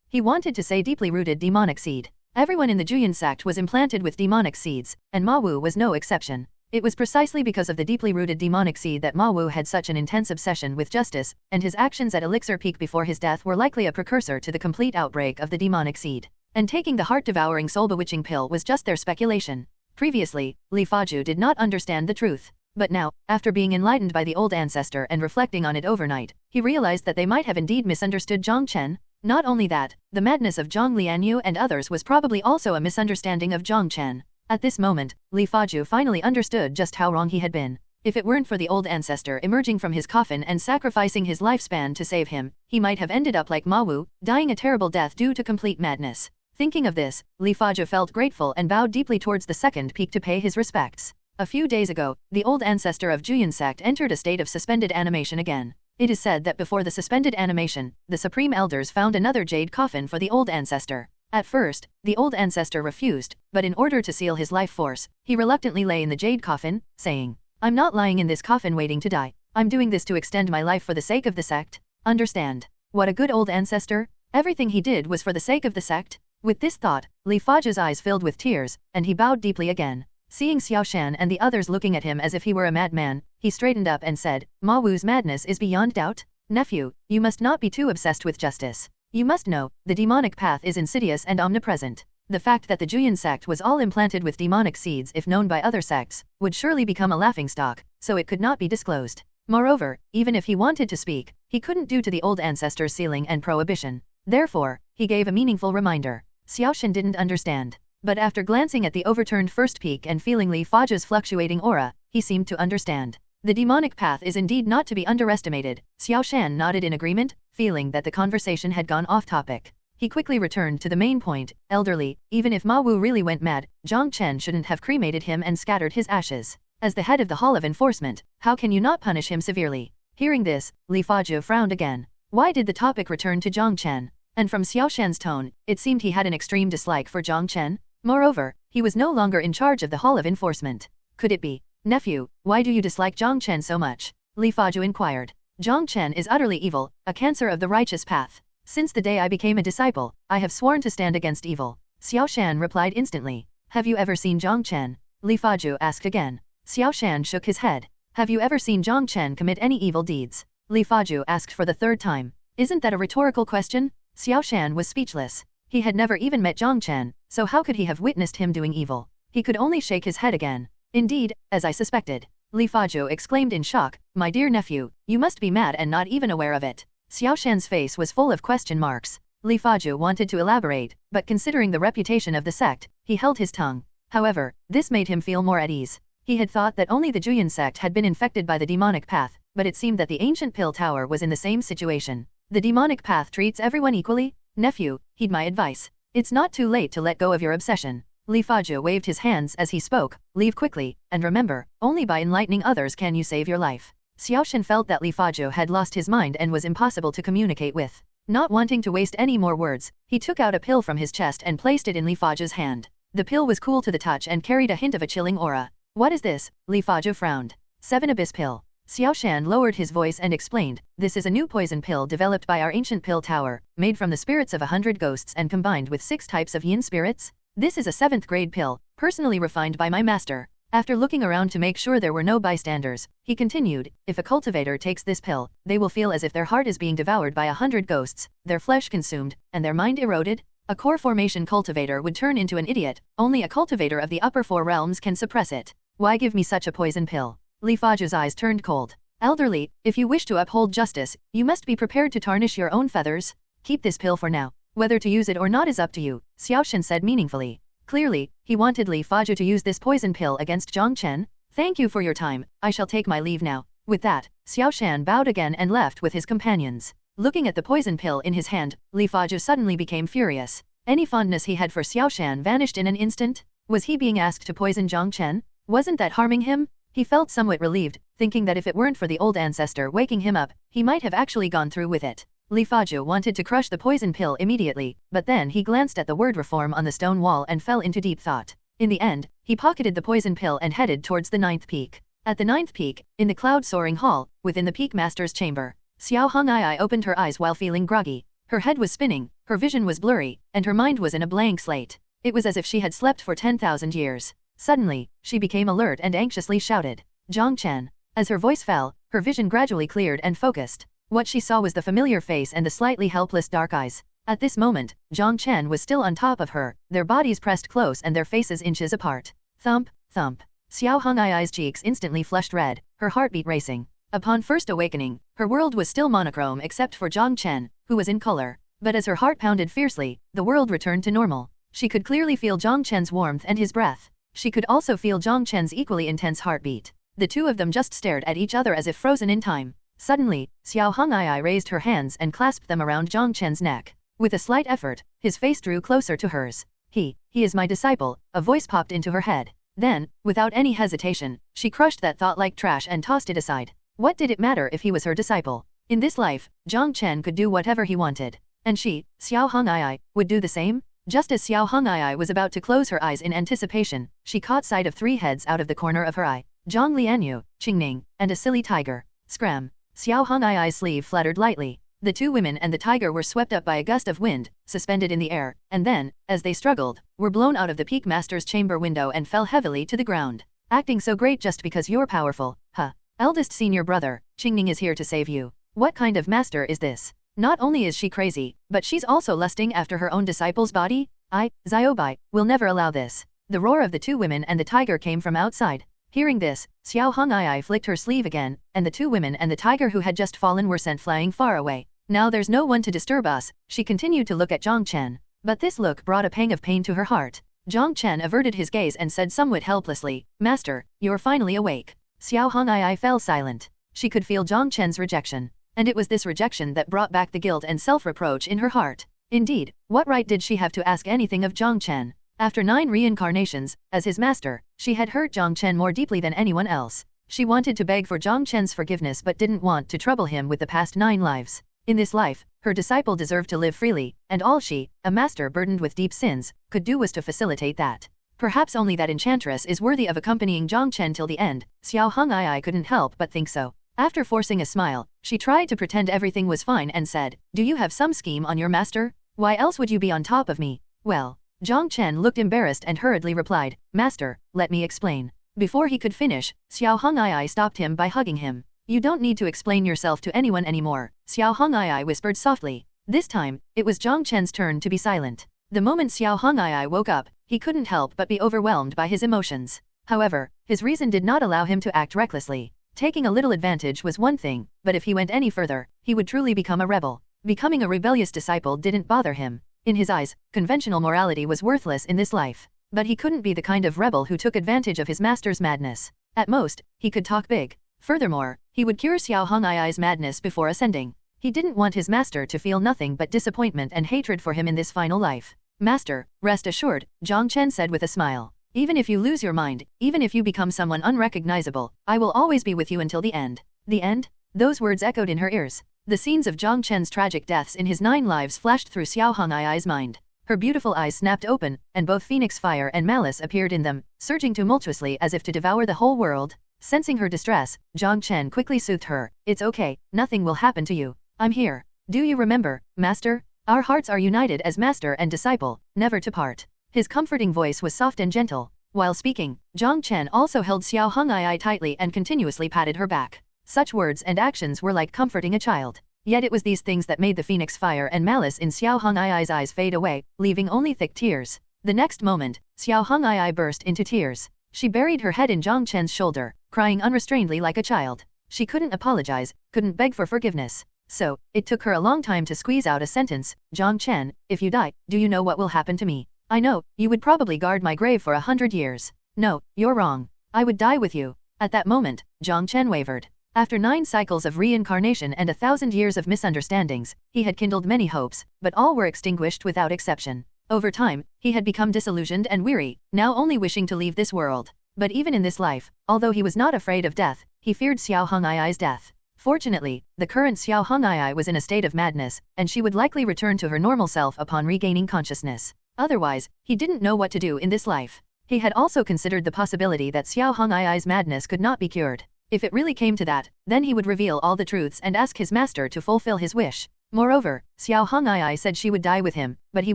He wanted to say deeply rooted demonic seed. Everyone in the Juyin sect was implanted with demonic seeds, and Ma Wu was no exception. It was precisely because of the deeply rooted demonic seed that Ma Wu had such an intense obsession with justice, and his actions at Elixir Peak before his death were likely a precursor to the complete outbreak of the demonic seed. And taking the heart-devouring soul-bewitching pill was just their speculation. Previously, Li Faju did not understand the truth. But now, after being enlightened by the old ancestor and reflecting on it overnight, he realized that they might have indeed misunderstood Jiang Chen. Not only that, the madness of Jiang Lianyue and others was probably also a misunderstanding of Jiang Chen. At this moment, Li Faju finally understood just how wrong he had been. If it weren't for the old ancestor emerging from his coffin and sacrificing his lifespan to save him, he might have ended up like Ma Wu, dying a terrible death due to complete madness. Thinking of this, Li Faju felt grateful and bowed deeply towards the second peak to pay his respects. A few days ago, the old ancestor of Juyin sect entered a state of suspended animation again. It is said that before the suspended animation, the Supreme Elders found another jade coffin for the old ancestor. At first, the old ancestor refused, but in order to seal his life force, he reluctantly lay in the jade coffin, saying, I'm not lying in this coffin waiting to die. I'm doing this to extend my life for the sake of the sect. Understand? What a good old ancestor. Everything he did was for the sake of the sect. With this thought, Li Faju's eyes filled with tears, and he bowed deeply again. Seeing Xiao Shan and the others looking at him as if he were a madman, he straightened up and said, Ma Wu's madness is beyond doubt. Nephew, you must not be too obsessed with justice. You must know, the demonic path is insidious and omnipresent. The fact that the Juyan sect was all implanted with demonic seeds if known by other sects, would surely become a laughingstock, so it could not be disclosed. Moreover, even if he wanted to speak, he couldn't due to the old ancestors' sealing and prohibition. Therefore, he gave a meaningful reminder. Xiao Shan didn't understand. But after glancing at the overturned first peak and feeling Li Faju's fluctuating aura, he seemed to understand. The demonic path is indeed not to be underestimated. Xiao Shan nodded in agreement, feeling that the conversation had gone off topic. He quickly returned to the main point. Elderly, even if Ma Wu really went mad, Jiang Chen shouldn't have cremated him and scattered his ashes. As the head of the Hall of Enforcement, how can you not punish him severely? Hearing this, Li Faju frowned again. Why did the topic return to Jiang Chen? And from Xiao Shan's tone, it seemed he had an extreme dislike for Jiang Chen. Moreover, he was no longer in charge of the Hall of Enforcement. Could it be? Nephew, why do you dislike Jiang Chen so much? Li Faju inquired. Jiang Chen is utterly evil, a cancer of the righteous path. Since the day I became a disciple, I have sworn to stand against evil. Xiao Shan replied instantly. Have you ever seen Jiang Chen? Li Faju asked again. Xiao Shan shook his head. Have you ever seen Jiang Chen commit any evil deeds? Li Faju asked for the third time. Isn't that a rhetorical question? Xiao Shan was speechless. He had never even met Jiang Chen, so how could he have witnessed him doing evil? He could only shake his head again. Indeed, as I suspected. Li Faju exclaimed in shock, my dear nephew, you must be mad and not even aware of it. Xiao Shan's face was full of question marks. Li Faju wanted to elaborate, but considering the reputation of the sect, he held his tongue. However, this made him feel more at ease. He had thought that only the Juyan sect had been infected by the demonic path, but it seemed that the ancient pill tower was in the same situation. The demonic path treats everyone equally? Nephew, heed my advice. It's not too late to let go of your obsession. Li Faju waved his hands as he spoke, leave quickly, and remember, only by enlightening others can you save your life. Xiao Shan felt that Li Faju had lost his mind and was impossible to communicate with. Not wanting to waste any more words, he took out a pill from his chest and placed it in Li Faju's hand. The pill was cool to the touch and carried a hint of a chilling aura. What is this? Li Faju frowned. 7 Abyss Pill. Xiao Shan lowered his voice and explained, this is a new poison pill developed by our ancient pill tower, made from the spirits of 100 ghosts and combined with 6 types of yin spirits. This is a 7th grade pill, personally refined by my master. After looking around to make sure there were no bystanders, he continued, if a cultivator takes this pill, they will feel as if their heart is being devoured by 100 ghosts, their flesh consumed, and their mind eroded. A core formation cultivator would turn into an idiot, only a cultivator of the upper 4 realms can suppress it. Why give me such a poison pill? Li Faju's eyes turned cold. Elderly, if you wish to uphold justice, you must be prepared to tarnish your own feathers. Keep this pill for now. Whether to use it or not is up to you, Xiao Shan said meaningfully. Clearly, he wanted Li Faju to use this poison pill against Jiang Chen. Thank you for your time, I shall take my leave now. With that, Xiao Shan bowed again and left with his companions. Looking at the poison pill in his hand, Li Faju suddenly became furious. Any fondness he had for Xiao Shan vanished in an instant. Was he being asked to poison Jiang Chen? Wasn't that harming him? He felt somewhat relieved, thinking that if it weren't for the old ancestor waking him up, he might have actually gone through with it. Li Faju wanted to crush the poison pill immediately, but then he glanced at the word reform on the stone wall and fell into deep thought. In the end, he pocketed the poison pill and headed towards the 9th peak. At the 9th peak, in the cloud-soaring hall, within the peak master's chamber, Xiao Hong'ai opened her eyes while feeling groggy. Her head was spinning, her vision was blurry, and her mind was in a blank slate. It was as if she had slept for 10,000 years. Suddenly, she became alert and anxiously shouted, Jiang Chen. As her voice fell, her vision gradually cleared and focused. What she saw was the familiar face and the slightly helpless dark eyes. At this moment, Jiang Chen was still on top of her, their bodies pressed close and their faces inches apart. Thump, thump. Xiao Hong'ai's cheeks instantly flushed red, her heartbeat racing. Upon first awakening, her world was still monochrome except for Jiang Chen, who was in color. But as her heart pounded fiercely, the world returned to normal. She could clearly feel Jiang Chen's warmth and his breath. She could also feel Jiang Chen's equally intense heartbeat. The two of them just stared at each other as if frozen in time. Suddenly, Xiao Hong'ai raised her hands and clasped them around Jiang Chen's neck. With a slight effort, his face drew closer to hers. He is my disciple, a voice popped into her head. Then, without any hesitation, she crushed that thought like trash and tossed it aside. What did it matter if he was her disciple? In this life, Jiang Chen could do whatever he wanted. And she, Xiao Hong'ai, would do the same? Just as Xiao Hong'ai was about to close her eyes in anticipation, she caught sight of 3 heads out of the corner of her eye. Jiang Lianyue, Qingning, and a silly tiger. Scram. Xiao Hong'ai's sleeve fluttered lightly. The two women and the tiger were swept up by a gust of wind, suspended in the air, and then, as they struggled, were blown out of the peak master's chamber window and fell heavily to the ground. Acting so great just because you're powerful, huh? Eldest senior brother, Qingning is here to save you. What kind of master is this? Not only is she crazy, but she's also lusting after her own disciple's body? Ziobai, will never allow this. The roar of the two women and the tiger came from outside. Hearing this, Xiao Hong'ai flicked her sleeve again, and the two women and the tiger who had just fallen were sent flying far away. Now there's no one to disturb us, she continued to look at Jiang Chen. But this look brought a pang of pain to her heart. Jiang Chen averted his gaze and said somewhat helplessly, Master, you're finally awake. Xiao Hong'ai fell silent. She could feel Jiang Chen's rejection. And it was this rejection that brought back the guilt and self-reproach in her heart. Indeed, what right did she have to ask anything of Jiang Chen? After 9 reincarnations, as his master, she had hurt Jiang Chen more deeply than anyone else. She wanted to beg for Jiang Chen's forgiveness but didn't want to trouble him with the past 9 lives. In this life, her disciple deserved to live freely, and all she, a master burdened with deep sins, could do was to facilitate that. Perhaps only that enchantress is worthy of accompanying Jiang Chen till the end, Xiao Hong'ai couldn't help but think so. After forcing a smile, she tried to pretend everything was fine and said, Do you have some scheme on your master? Why else would you be on top of me? Well, Jiang Chen looked embarrassed and hurriedly replied, Master, let me explain. Before he could finish, Xiao Hong'ai stopped him by hugging him. You don't need to explain yourself to anyone anymore, Xiao Hong'ai whispered softly. This time, it was Jiang Chen's turn to be silent. The moment Xiao Hong'ai woke up, he couldn't help but be overwhelmed by his emotions. However, his reason did not allow him to act recklessly. Taking a little advantage was one thing, but if he went any further, he would truly become a rebel. Becoming a rebellious disciple didn't bother him. In his eyes, conventional morality was worthless in this life. But he couldn't be the kind of rebel who took advantage of his master's madness. At most, he could talk big. Furthermore, he would cure Xiao Hong'ai's madness before ascending. He didn't want his master to feel nothing but disappointment and hatred for him in this final life. Master, rest assured, Jiang Chen said with a smile. Even if you lose your mind, even if you become someone unrecognizable, I will always be with you until the end. The end? Those words echoed in her ears. The scenes of Jiang Chen's tragic deaths in his 9 lives flashed through Xiao Hong'ai's mind. Her beautiful eyes snapped open, and both phoenix fire and malice appeared in them, surging tumultuously as if to devour the whole world. Sensing her distress, Jiang Chen quickly soothed her. It's okay, nothing will happen to you. I'm here. Do you remember, Master? Our hearts are united as master and disciple, never to part. His comforting voice was soft and gentle. While speaking, Jiang Chen also held Xiao Hong'ai tightly and continuously patted her back. Such words and actions were like comforting a child. Yet it was these things that made the phoenix fire and malice in Xiao Hong'ai's eyes fade away, leaving only thick tears. The next moment, Xiao Hong'ai burst into tears. She buried her head in Jiang Chen's shoulder, crying unrestrainedly like a child. She couldn't apologize, couldn't beg for forgiveness. So, it took her a long time to squeeze out a sentence. Jiang Chen, if you die, do you know what will happen to me? I know, you would probably guard my grave for 100 years. No, you're wrong. I would die with you. At that moment, Jiang Chen wavered. After 9 cycles of reincarnation and 1,000 years of misunderstandings, he had kindled many hopes, but all were extinguished without exception. Over time, he had become disillusioned and weary, now only wishing to leave this world. But even in this life, although he was not afraid of death, he feared Xiao Hong'ai's death. Fortunately, the current Xiao Hong'ai was in a state of madness, and she would likely return to her normal self upon regaining consciousness. Otherwise, he didn't know what to do in this life. He had also considered the possibility that Xiao Hong'ai's madness could not be cured. If it really came to that, then he would reveal all the truths and ask his master to fulfill his wish. Moreover, Xiao Hong'ai said she would die with him, but he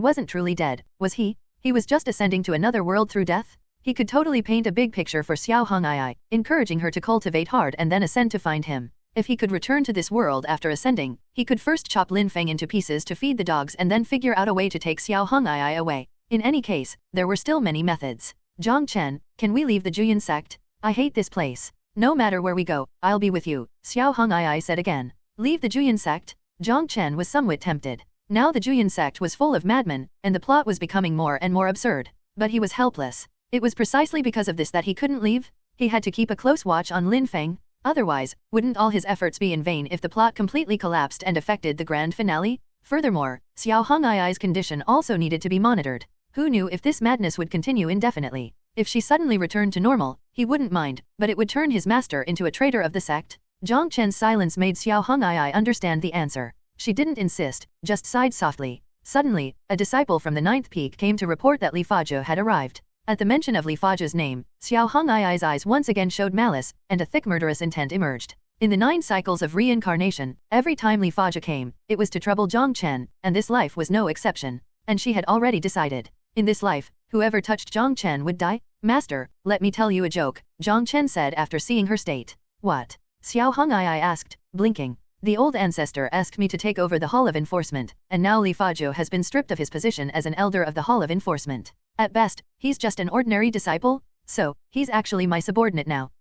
wasn't truly dead, was he? He was just ascending to another world through death? He could totally paint a big picture for Xiao Hong'ai, encouraging her to cultivate hard and then ascend to find him. If he could return to this world after ascending, he could first chop Lin Feng into pieces to feed the dogs and then figure out a way to take Xiao Hong'ai away. In any case, there were still many methods. Jiang Chen, can we leave the Juyan sect? I hate this place. No matter where we go, I'll be with you, Xiao Hong'ai said again. Leave the Juyan sect? Jiang Chen was somewhat tempted. Now the Juyan sect was full of madmen, and the plot was becoming more and more absurd. But he was helpless. It was precisely because of this that he couldn't leave. He had to keep a close watch on Lin Feng. Otherwise, wouldn't all his efforts be in vain if the plot completely collapsed and affected the grand finale? Furthermore, Xiao Hong'ai's condition also needed to be monitored. Who knew if this madness would continue indefinitely? If she suddenly returned to normal, he wouldn't mind, but it would turn his master into a traitor of the sect. Jiang Chen's silence made Xiao Hong'ai understand the answer. She didn't insist, just sighed softly. Suddenly, a disciple from the 9th peak came to report that Li Fazhe had arrived. At the mention of Li Fazhe's name, Xiao Hong'ai's eyes once again showed malice, and a thick murderous intent emerged. In the 9 cycles of reincarnation, every time Li Fazhe came, it was to trouble Jiang Chen, and this life was no exception. And she had already decided. In this life, whoever touched Jiang Chen would die. Master, let me tell you a joke, Jiang Chen said after seeing her state. What? Xiao Hong'ai asked, blinking. The old ancestor asked me to take over the Hall of Enforcement, and now Li Fazhe has been stripped of his position as an elder of the Hall of Enforcement. At best, he's just an ordinary disciple? So, he's actually my subordinate now.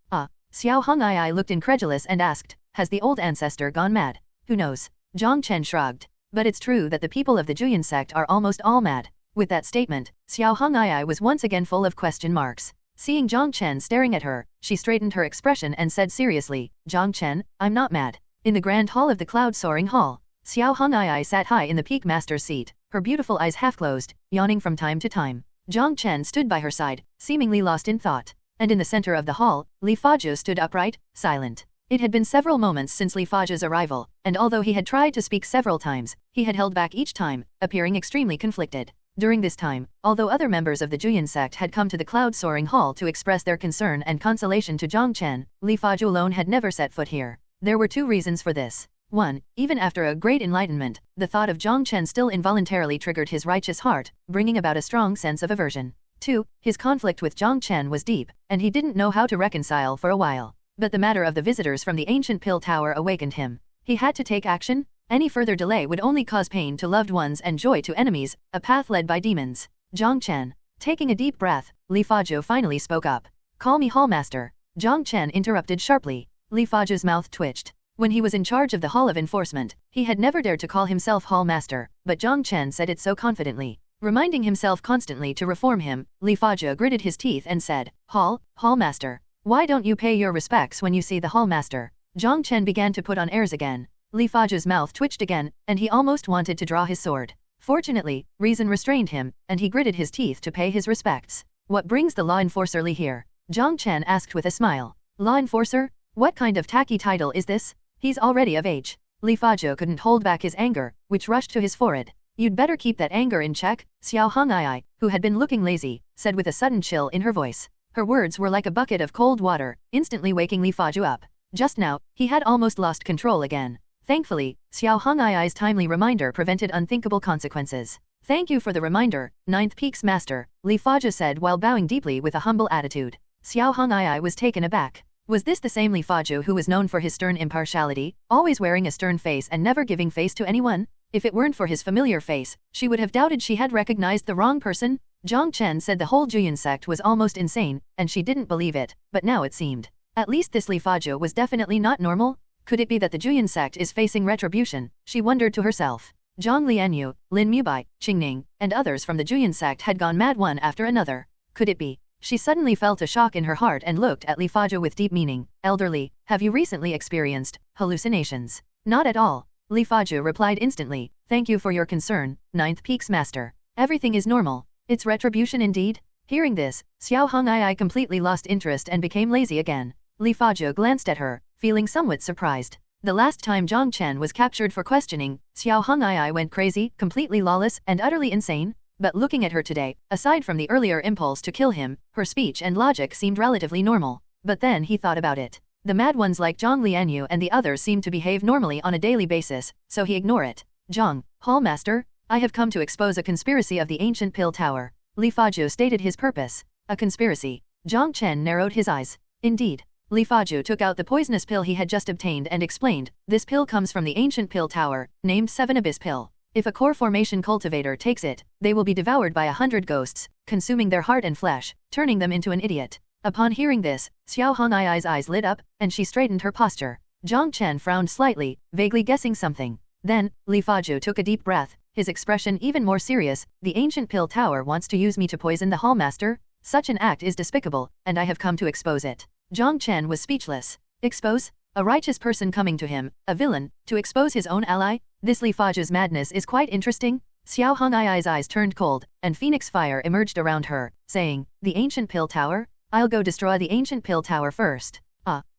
Xiao Hong'ai looked incredulous and asked, has the old ancestor gone mad? Who knows? Jiang Chen shrugged. But it's true that the people of the Juyan sect are almost all mad. With that statement, Xiao Hong'ai was once again full of question marks. Seeing Jiang Chen staring at her, she straightened her expression and said seriously, Jiang Chen, I'm not mad. In the grand hall of the cloud-soaring hall, Xiao Hong'ai sat high in the peak master's seat, her beautiful eyes half-closed, yawning from time to time. Jiang Chen stood by her side, seemingly lost in thought. And in the center of the hall, Li Fazhe stood upright, silent. It had been several moments since Li Fazhe's arrival, and although he had tried to speak several times, he had held back each time, appearing extremely conflicted. During this time, although other members of the Juyan sect had come to the cloud-soaring hall to express their concern and consolation to Jiang Chen, Li Fazhe alone had never set foot here. There were 2 reasons for this. 1. Even after a great enlightenment, the thought of Jiang Chen still involuntarily triggered his righteous heart, bringing about a strong sense of aversion. 2. His conflict with Jiang Chen was deep, and he didn't know how to reconcile for a while. But the matter of the visitors from the ancient pill tower awakened him. He had to take action. Any further delay would only cause pain to loved ones and joy to enemies, a path led by demons. Jiang Chen. Taking a deep breath, Li Fazhe finally spoke up. Call me Hallmaster. Jiang Chen interrupted sharply. Li Fazhe's mouth twitched. When he was in charge of the Hall of Enforcement, he had never dared to call himself Hallmaster, but Jiang Chen said it so confidently. Reminding himself constantly to reform him, Li Fazhe gritted his teeth and said, Hallmaster. Why don't you pay your respects when you see the Hallmaster? Jiang Chen began to put on airs again. Li Fazhe's mouth twitched again, and he almost wanted to draw his sword. Fortunately, reason restrained him, and he gritted his teeth to pay his respects. What brings the law enforcer Li here? Jiang Chen asked with a smile. Law enforcer? What kind of tacky title is this? He's already of age. Li Fazhe couldn't hold back his anger, which rushed to his forehead. You'd better keep that anger in check, Xiao Hong'ai, who had been looking lazy, said with a sudden chill in her voice. Her words were like a bucket of cold water, instantly waking Li Fazhe up. Just now, he had almost lost control again. Thankfully, Xiao Hong'ai's timely reminder prevented unthinkable consequences. Thank you for the reminder, 9th Peak's master, Li Fazhe said while bowing deeply with a humble attitude. Xiao Hong'ai was taken aback. Was this the same Li Fazhe who was known for his stern impartiality, always wearing a stern face and never giving face to anyone? If it weren't for his familiar face, she would have doubted she had recognized the wrong person. Jiang Chen said the whole Juyan sect was almost insane, and she didn't believe it, but now it seemed. At least this Li Fazhe was definitely not normal. Could it be that the Juyan sect is facing retribution? She wondered to herself. Jiang Lianyue, Lin Mubai, Qingning, and others from the Juyan sect had gone mad one after another. Could it be? She suddenly felt a shock in her heart and looked at Li Fazhe with deep meaning. Elderly, have you recently experienced hallucinations? Not at all. Li Fazhe replied instantly. Thank you for your concern, 9th Peak's master. Everything is normal. It's retribution indeed. Hearing this, Xiao Hong'ai completely lost interest and became lazy again. Li Fazhe glanced at her, feeling somewhat surprised. The last time Jiang Chen was captured for questioning, Xiao Hong'ai went crazy, completely lawless, and utterly insane. But looking at her today, aside from the earlier impulse to kill him, her speech and logic seemed relatively normal. But then he thought about it. The mad ones like Jiang Lianyue and the others seemed to behave normally on a daily basis, so he ignored it. Jiang, Hallmaster, I have come to expose a conspiracy of the ancient pill tower. Li Fazhe stated his purpose. A conspiracy. Jiang Chen narrowed his eyes. Indeed. Li Fazhe took out the poisonous pill he had just obtained and explained, this pill comes from the ancient pill tower, named 7 Abyss Pill. If a core formation cultivator takes it, they will be devoured by 100 ghosts, consuming their heart and flesh, turning them into an idiot. Upon hearing this, Xiao Hong'ai's eyes lit up, and she straightened her posture. Jiang Chen frowned slightly, vaguely guessing something. Then, Li Fazhe took a deep breath, his expression even more serious. The ancient pill tower wants to use me to poison the Hallmaster? Such an act is despicable, and I have come to expose it. Jiang Chen was speechless. Expose? A righteous person coming to him, a villain, to expose his own ally? This Li Fazhe's madness is quite interesting. Xiao Hong'ai's eyes turned cold, and phoenix fire emerged around her, saying, the ancient pill tower? I'll go destroy the ancient pill tower first.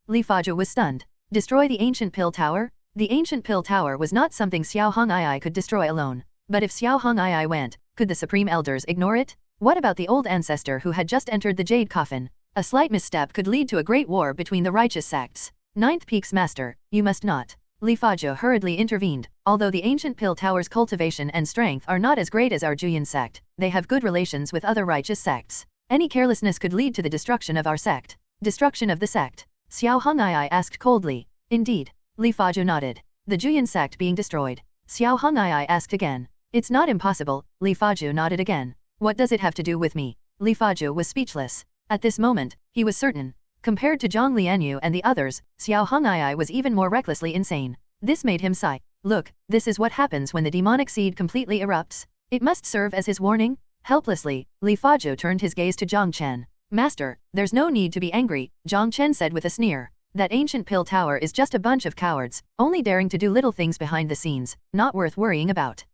Li Fazhe was stunned. Destroy the ancient pill tower? The ancient pill tower was not something Xiao Hong'ai could destroy alone. But if Xiao Hong'ai went, could the supreme elders ignore it? What about the old ancestor who had just entered the jade coffin? A slight misstep could lead to a great war between the righteous sects. Ninth Peak's master, you must not. Li Fazhou hurriedly intervened. Although the ancient pill tower's cultivation and strength are not as great as our Juyan sect, they have good relations with other righteous sects. Any carelessness could lead to the destruction of our sect. Destruction of the sect? Xiao Hong'ai asked coldly. Indeed. Li Fazhou nodded. The Juyan sect being destroyed. Xiao Hong'ai asked again. It's not impossible. Li Fazhou nodded again. What does it have to do with me? Li Fazhou was speechless. At this moment, he was certain. Compared to Jiang Lianyue and the others, Xiao Hong'ai was even more recklessly insane. This made him sigh. Look, this is what happens when the demonic seed completely erupts. It must serve as his warning. Helplessly, Li Fazhou turned his gaze to Jiang Chen. Master, there's no need to be angry, Jiang Chen said with a sneer. That ancient pill tower is just a bunch of cowards, only daring to do little things behind the scenes, not worth worrying about.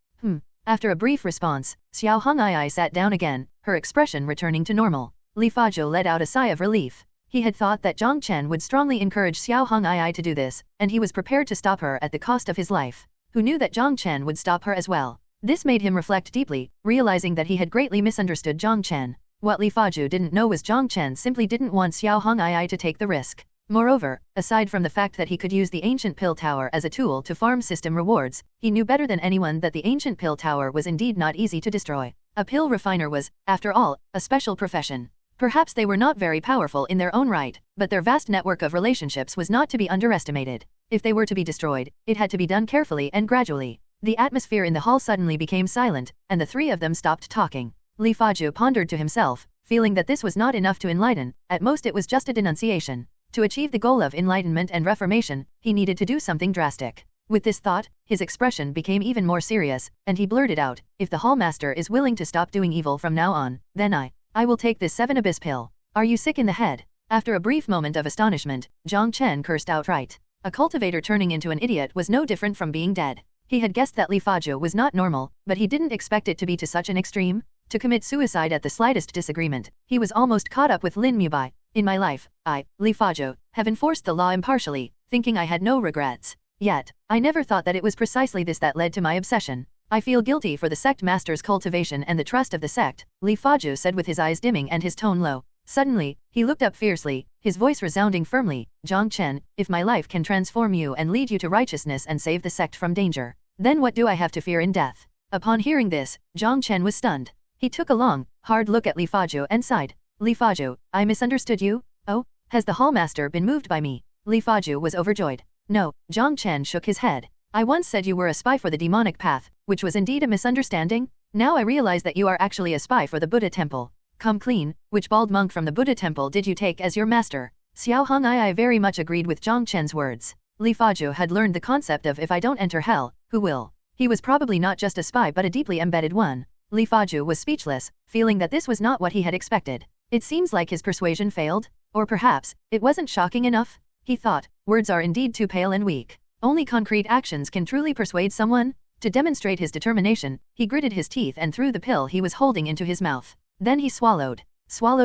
After a brief response, Xiao Hong'ai sat down again, her expression returning to normal. Li Fazhou let out a sigh of relief. He had thought that Jiang Chen would strongly encourage Xiao Hong'ai to do this, and he was prepared to stop her at the cost of his life. Who knew that Jiang Chen would stop her as well? This made him reflect deeply, realizing that he had greatly misunderstood Jiang Chen. What Li Fazhou didn't know was Jiang Chen simply didn't want Xiao Hong'ai to take the risk. Moreover, aside from the fact that he could use the ancient pill tower as a tool to farm system rewards, he knew better than anyone that the ancient pill tower was indeed not easy to destroy. A pill refiner was, after all, a special profession. Perhaps they were not very powerful in their own right, but their vast network of relationships was not to be underestimated. If they were to be destroyed, it had to be done carefully and gradually. The atmosphere in the hall suddenly became silent, and the three of them stopped talking. Li Fazhou pondered to himself, feeling that this was not enough to enlighten, at most it was just a denunciation. To achieve the goal of enlightenment and reformation, he needed to do something drastic. With this thought, his expression became even more serious, and he blurted out, if the hall master is willing to stop doing evil from now on, then I will take this 7 abyss pill. Are you sick in the head? After a brief moment of astonishment, Jiang Chen cursed outright. A cultivator turning into an idiot was no different from being dead. He had guessed that Li Fazhou was not normal, but he didn't expect it to be to such an extreme. To commit suicide at the slightest disagreement, he was almost caught up with Lin Mubai. In my life, I, Li Fazhou, have enforced the law impartially, thinking I had no regrets. Yet, I never thought that it was precisely this that led to my obsession. I feel guilty for the sect master's cultivation and the trust of the sect, Li Fazhou said with his eyes dimming and his tone low. Suddenly, he looked up fiercely, his voice resounding firmly, Jiang Chen, if my life can transform you and lead you to righteousness and save the sect from danger, then what do I have to fear in death? Upon hearing this, Jiang Chen was stunned. He took a long, hard look at Li Fazhou and sighed. Li Fazhou, I misunderstood you? Oh, has the hall master been moved by me? Li Fazhou was overjoyed. No, Jiang Chen shook his head. I once said you were a spy for the demonic path, which was indeed a misunderstanding. Now I realize that you are actually a spy for the Buddha temple. Come clean, which bald monk from the Buddha temple did you take as your master? Xiao Hong'ai very much agreed with Jiang Chen's words. Li Fazhou had learned the concept of if I don't enter hell, who will? He was probably not just a spy but a deeply embedded one. Li Fazhou was speechless, feeling that this was not what he had expected. It seems like his persuasion failed, or perhaps, it wasn't shocking enough. He thought, words are indeed too pale and weak. Only concrete actions can truly persuade someone. To demonstrate his determination, he gritted his teeth and threw the pill he was holding into his mouth. Then he swallowed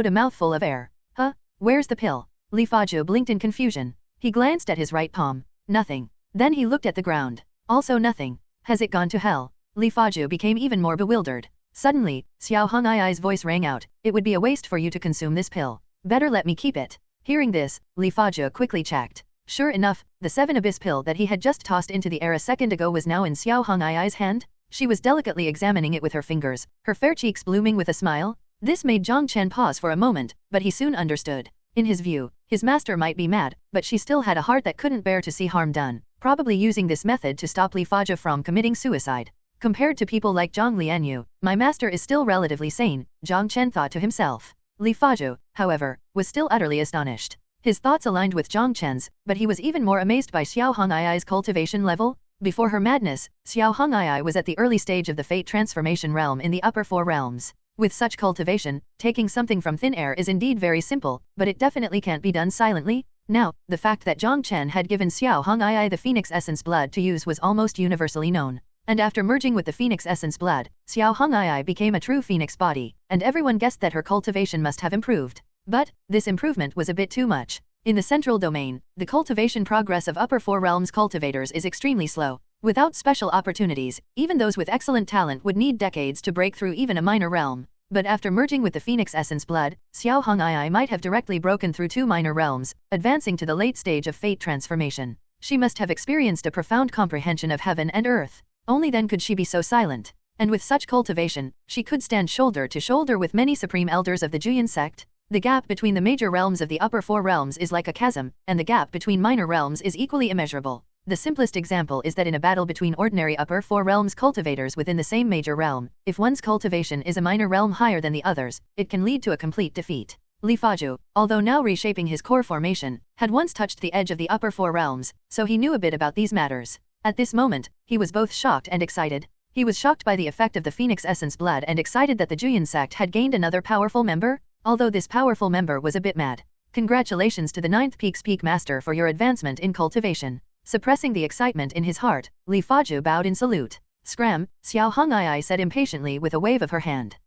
a mouthful of air. Huh? Where's the pill? Li Fazhou blinked in confusion. He glanced at his right palm. Nothing. Then he looked at the ground. Also nothing. Has it gone to hell? Li Fazhou became even more bewildered. Suddenly, Xiao Hong'ai's voice rang out, it would be a waste for you to consume this pill. Better let me keep it. Hearing this, Li Fazhou quickly checked. Sure enough, the 7 abyss pill that he had just tossed into the air a second ago was now in Xiao Hong'ai's hand. She was delicately examining it with her fingers, her fair cheeks blooming with a smile. This made Jiang Chen pause for a moment, but he soon understood. In his view, his master might be mad, but she still had a heart that couldn't bear to see harm done, probably using this method to stop Li Fazhou from committing suicide. Compared to people like Jiang Lianyue, my master is still relatively sane, Jiang Chen thought to himself. Li Fazhou, however, was still utterly astonished. His thoughts aligned with Jiang Chen's, but he was even more amazed by Xiao Hong'ai's cultivation level. Before her madness, Xiao Hong'ai was at the early stage of the fate transformation realm in the upper 4 realms. With such cultivation, taking something from thin air is indeed very simple, but it definitely can't be done silently. Now, the fact that Jiang Chen had given Xiao Hong'ai the phoenix essence blood to use was almost universally known. And after merging with the phoenix essence blood, Xiao Hong'ai became a true phoenix body, and everyone guessed that her cultivation must have improved. But, this improvement was a bit too much. In the central domain, the cultivation progress of upper 4 realms cultivators is extremely slow. Without special opportunities, even those with excellent talent would need decades to break through even a minor realm. But after merging with the phoenix essence blood, Xiao Hong'ai might have directly broken through 2 minor realms, advancing to the late stage of fate transformation. She must have experienced a profound comprehension of heaven and earth. Only then could she be so silent. And with such cultivation, she could stand shoulder to shoulder with many supreme elders of the Juyan sect. The gap between the major realms of the upper 4 realms is like a chasm, and the gap between minor realms is equally immeasurable. The simplest example is that in a battle between ordinary upper 4 realms cultivators within the same major realm, if one's cultivation is a minor realm higher than the others, it can lead to a complete defeat. Li Faju, although now reshaping his core formation, had once touched the edge of the upper 4 realms, so he knew a bit about these matters. At this moment, he was both shocked and excited. He was shocked by the effect of the phoenix essence blood and excited that the Juyan sect had gained another powerful member, although this powerful member was a bit mad. Congratulations to the 9th Peak's Peak Master for your advancement in cultivation. Suppressing the excitement in his heart, Li Faju bowed in salute. Scram, Xiao Hong'ai said impatiently with a wave of her hand.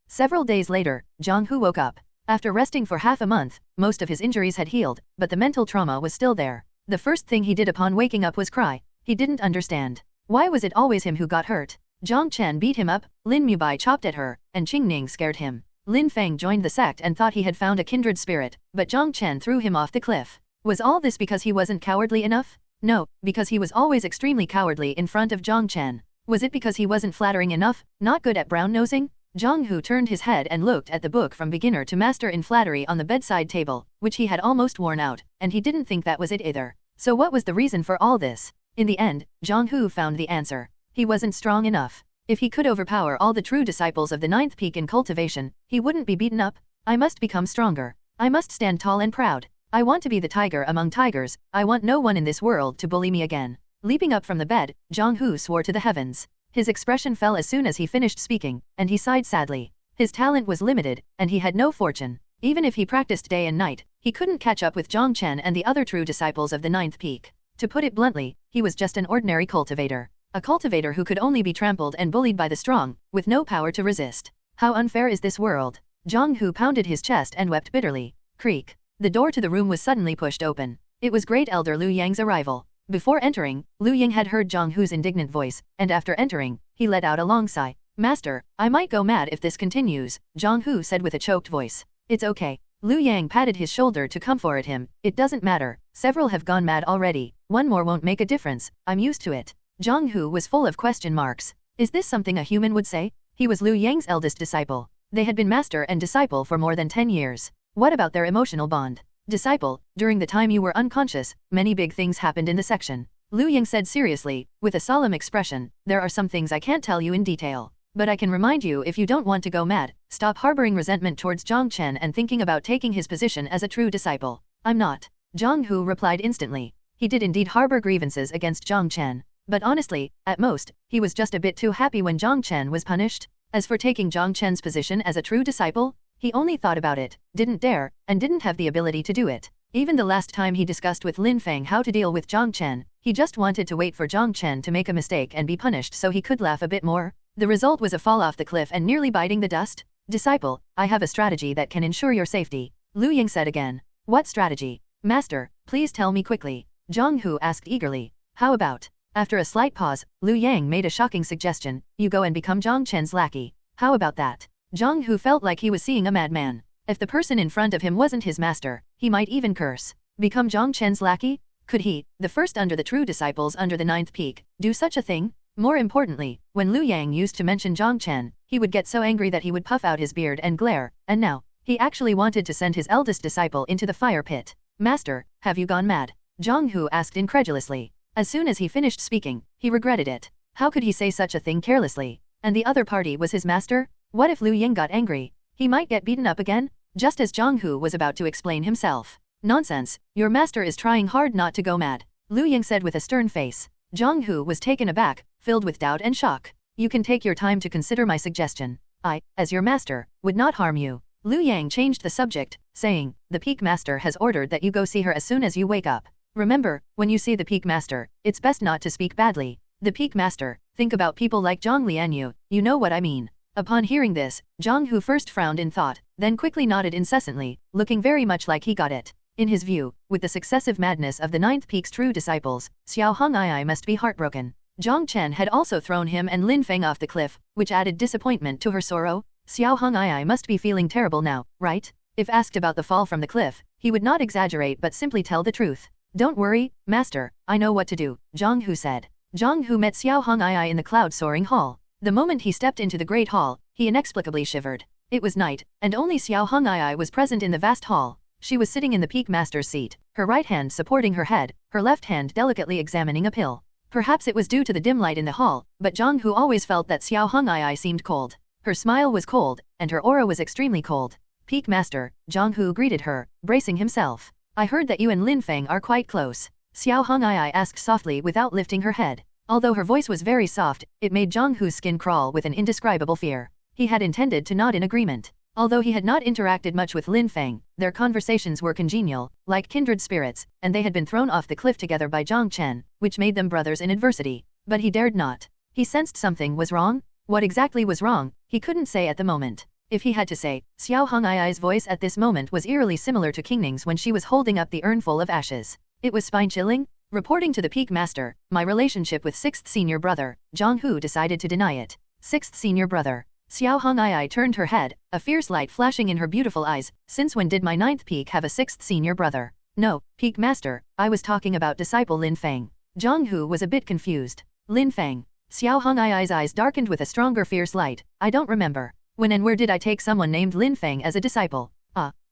Several days later, Jiang Hu woke up. After resting for half a month, most of his injuries had healed, but the mental trauma was still there. The first thing he did upon waking up was cry. He didn't understand. Why was it always him who got hurt? Jiang Chen beat him up, Lin Mubai chopped at her, and Qing Ning scared him. Lin Feng joined the sect and thought he had found a kindred spirit, but Jiang Chen threw him off the cliff. Was all this because he wasn't cowardly enough? No, because he was always extremely cowardly in front of Jiang Chen. Was it because he wasn't flattering enough, not good at brown-nosing? Jiang Hu turned his head and looked at the book from beginner to master in flattery on the bedside table, which he had almost worn out, and he didn't think that was it either. So what was the reason for all this? In the end, Jiang Hu found the answer. He wasn't strong enough. If he could overpower all the true disciples of the 9th peak in cultivation, he wouldn't be beaten up. I must become stronger. I must stand tall and proud. I want to be the tiger among tigers. I want no one in this world to bully me again. Leaping up from the bed, Jiang Hu swore to the heavens. His expression fell as soon as he finished speaking, and he sighed sadly. His talent was limited, and he had no fortune. Even if he practiced day and night, he couldn't catch up with Jiang Chen and the other true disciples of the 9th peak. To put it bluntly, he was just an ordinary cultivator. A cultivator who could only be trampled and bullied by the strong, with no power to resist. How unfair is this world? Jiang Hu pounded his chest and wept bitterly. Creak. The door to the room was suddenly pushed open. It was Great Elder Liu Yang's arrival. Before entering, Liu Yang had heard Jiang Hu's indignant voice, and after entering, he let out a long sigh. Master, I might go mad if this continues, Jiang Hu said with a choked voice. It's okay. Liu Yang patted his shoulder to comfort him. It doesn't matter. Several have gone mad already. One more won't make a difference. I'm used to it. Jiang Hu was full of question marks. Is this something a human would say? He was Liu Yang's eldest disciple. They had been master and disciple for more than 10 years. What about their emotional bond? Disciple, during the time you were unconscious, many big things happened in the section. Liu Yang said seriously, with a solemn expression, there are some things I can't tell you in detail. But I can remind you if you don't want to go mad, stop harboring resentment towards Jiang Chen and thinking about taking his position as a true disciple. I'm not. Jiang Hu replied instantly. He did indeed harbor grievances against Jiang Chen. But honestly, at most, he was just a bit too happy when Jiang Chen was punished. As for taking Jiang Chen's position as a true disciple, he only thought about it, didn't dare, and didn't have the ability to do it. Even the last time he discussed with Lin Feng how to deal with Jiang Chen, he just wanted to wait for Jiang Chen to make a mistake and be punished so he could laugh a bit more. The result was a fall off the cliff and nearly biting the dust. Disciple, I have a strategy that can ensure your safety, Liu Yang said again. What strategy? Master, please tell me quickly, Jiang Hu asked eagerly. How about? After a slight pause, Liu Yang made a shocking suggestion. You go and become Jiang Chen's lackey. How about that? Jiang Hu felt like he was seeing a madman. If the person in front of him wasn't his master, he might even curse. Become Jiang Chen's lackey? Could he, the first under the true disciples under the 9th peak, do such a thing? More importantly, when Liu Yang used to mention Jiang Chen, he would get so angry that he would puff out his beard and glare, and now, he actually wanted to send his eldest disciple into the fire pit. Master, have you gone mad? Jiang Hu asked incredulously. As soon as he finished speaking, he regretted it. How could he say such a thing carelessly? And the other party was his master? What if Liu Yang got angry? He might get beaten up again? Just as Jiang Hu was about to explain himself. Nonsense, your master is trying hard not to go mad, Liu Yang said with a stern face. Jiang Hu was taken aback, filled with doubt and shock. You can take your time to consider my suggestion. I, as your master, would not harm you. Liu Yang changed the subject, saying, the Peak Master has ordered that you go see her as soon as you wake up. Remember, when you see the Peak Master, it's best not to speak badly. The Peak Master, think about people like Jiang Lianyue, you know what I mean. Upon hearing this, Jiang Hu first frowned in thought, then quickly nodded incessantly, looking very much like he got it. In his view, with the successive madness of the 9th peak's true disciples, Xiao Hong'ai must be heartbroken. Jiang Chen had also thrown him and Lin Feng off the cliff, which added disappointment to her sorrow. Xiao Hong'ai must be feeling terrible now, right? If asked about the fall from the cliff, he would not exaggerate but simply tell the truth. Don't worry, master, I know what to do, Jiang Hu said. Jiang Hu met Xiao Hong'ai in the cloud-soaring hall. The moment he stepped into the great hall, he inexplicably shivered. It was night, and only Xiao Hong'ai was present in the vast hall. She was sitting in the peak master's seat, her right hand supporting her head, her left hand delicately examining a pill. Perhaps it was due to the dim light in the hall, but Jiang Hu always felt that Xiao Hong'ai seemed cold. Her smile was cold, and her aura was extremely cold. Peak master, Jiang Hu greeted her, bracing himself. I heard that you and Lin Feng are quite close. Xiao Hong'ai asked softly without lifting her head. Although her voice was very soft, it made Jiang Hu's skin crawl with an indescribable fear. He had intended to nod in agreement. Although he had not interacted much with Lin Feng, their conversations were congenial, like kindred spirits, and they had been thrown off the cliff together by Jiang Chen, which made them brothers in adversity. But he dared not. He sensed something was wrong. What exactly was wrong, he couldn't say at the moment. If he had to say, Xiao Hong'ai's voice at this moment was eerily similar to King Ning's when she was holding up the urn full of ashes. It was spine-chilling. Reporting to the peak master, my relationship with 6th senior brother, Jiang Hu decided to deny it. 6th senior brother. Xiao Hong'ai turned her head, a fierce light flashing in her beautiful eyes. Since when did my 9th peak have a 6th senior brother? No, peak master, I was talking about disciple Lin Feng. Jiang Hu was a bit confused. Lin Feng. Xiao Hong'ai's eyes darkened with a stronger fierce light. I don't remember. When and where did I take someone named Lin Feng as a disciple?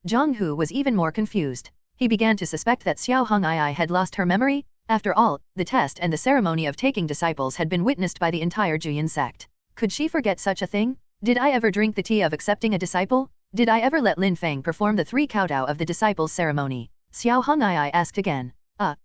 Jiang Hu was even more confused. He began to suspect that Xiao Hong'ai had lost her memory. After all, the test and the ceremony of taking disciples had been witnessed by the entire Juyin sect. Could she forget such a thing? Did I ever drink the tea of accepting a disciple? Did I ever let Lin Feng perform the 3 kowtow of the disciples ceremony? Xiao Hong'ai asked again.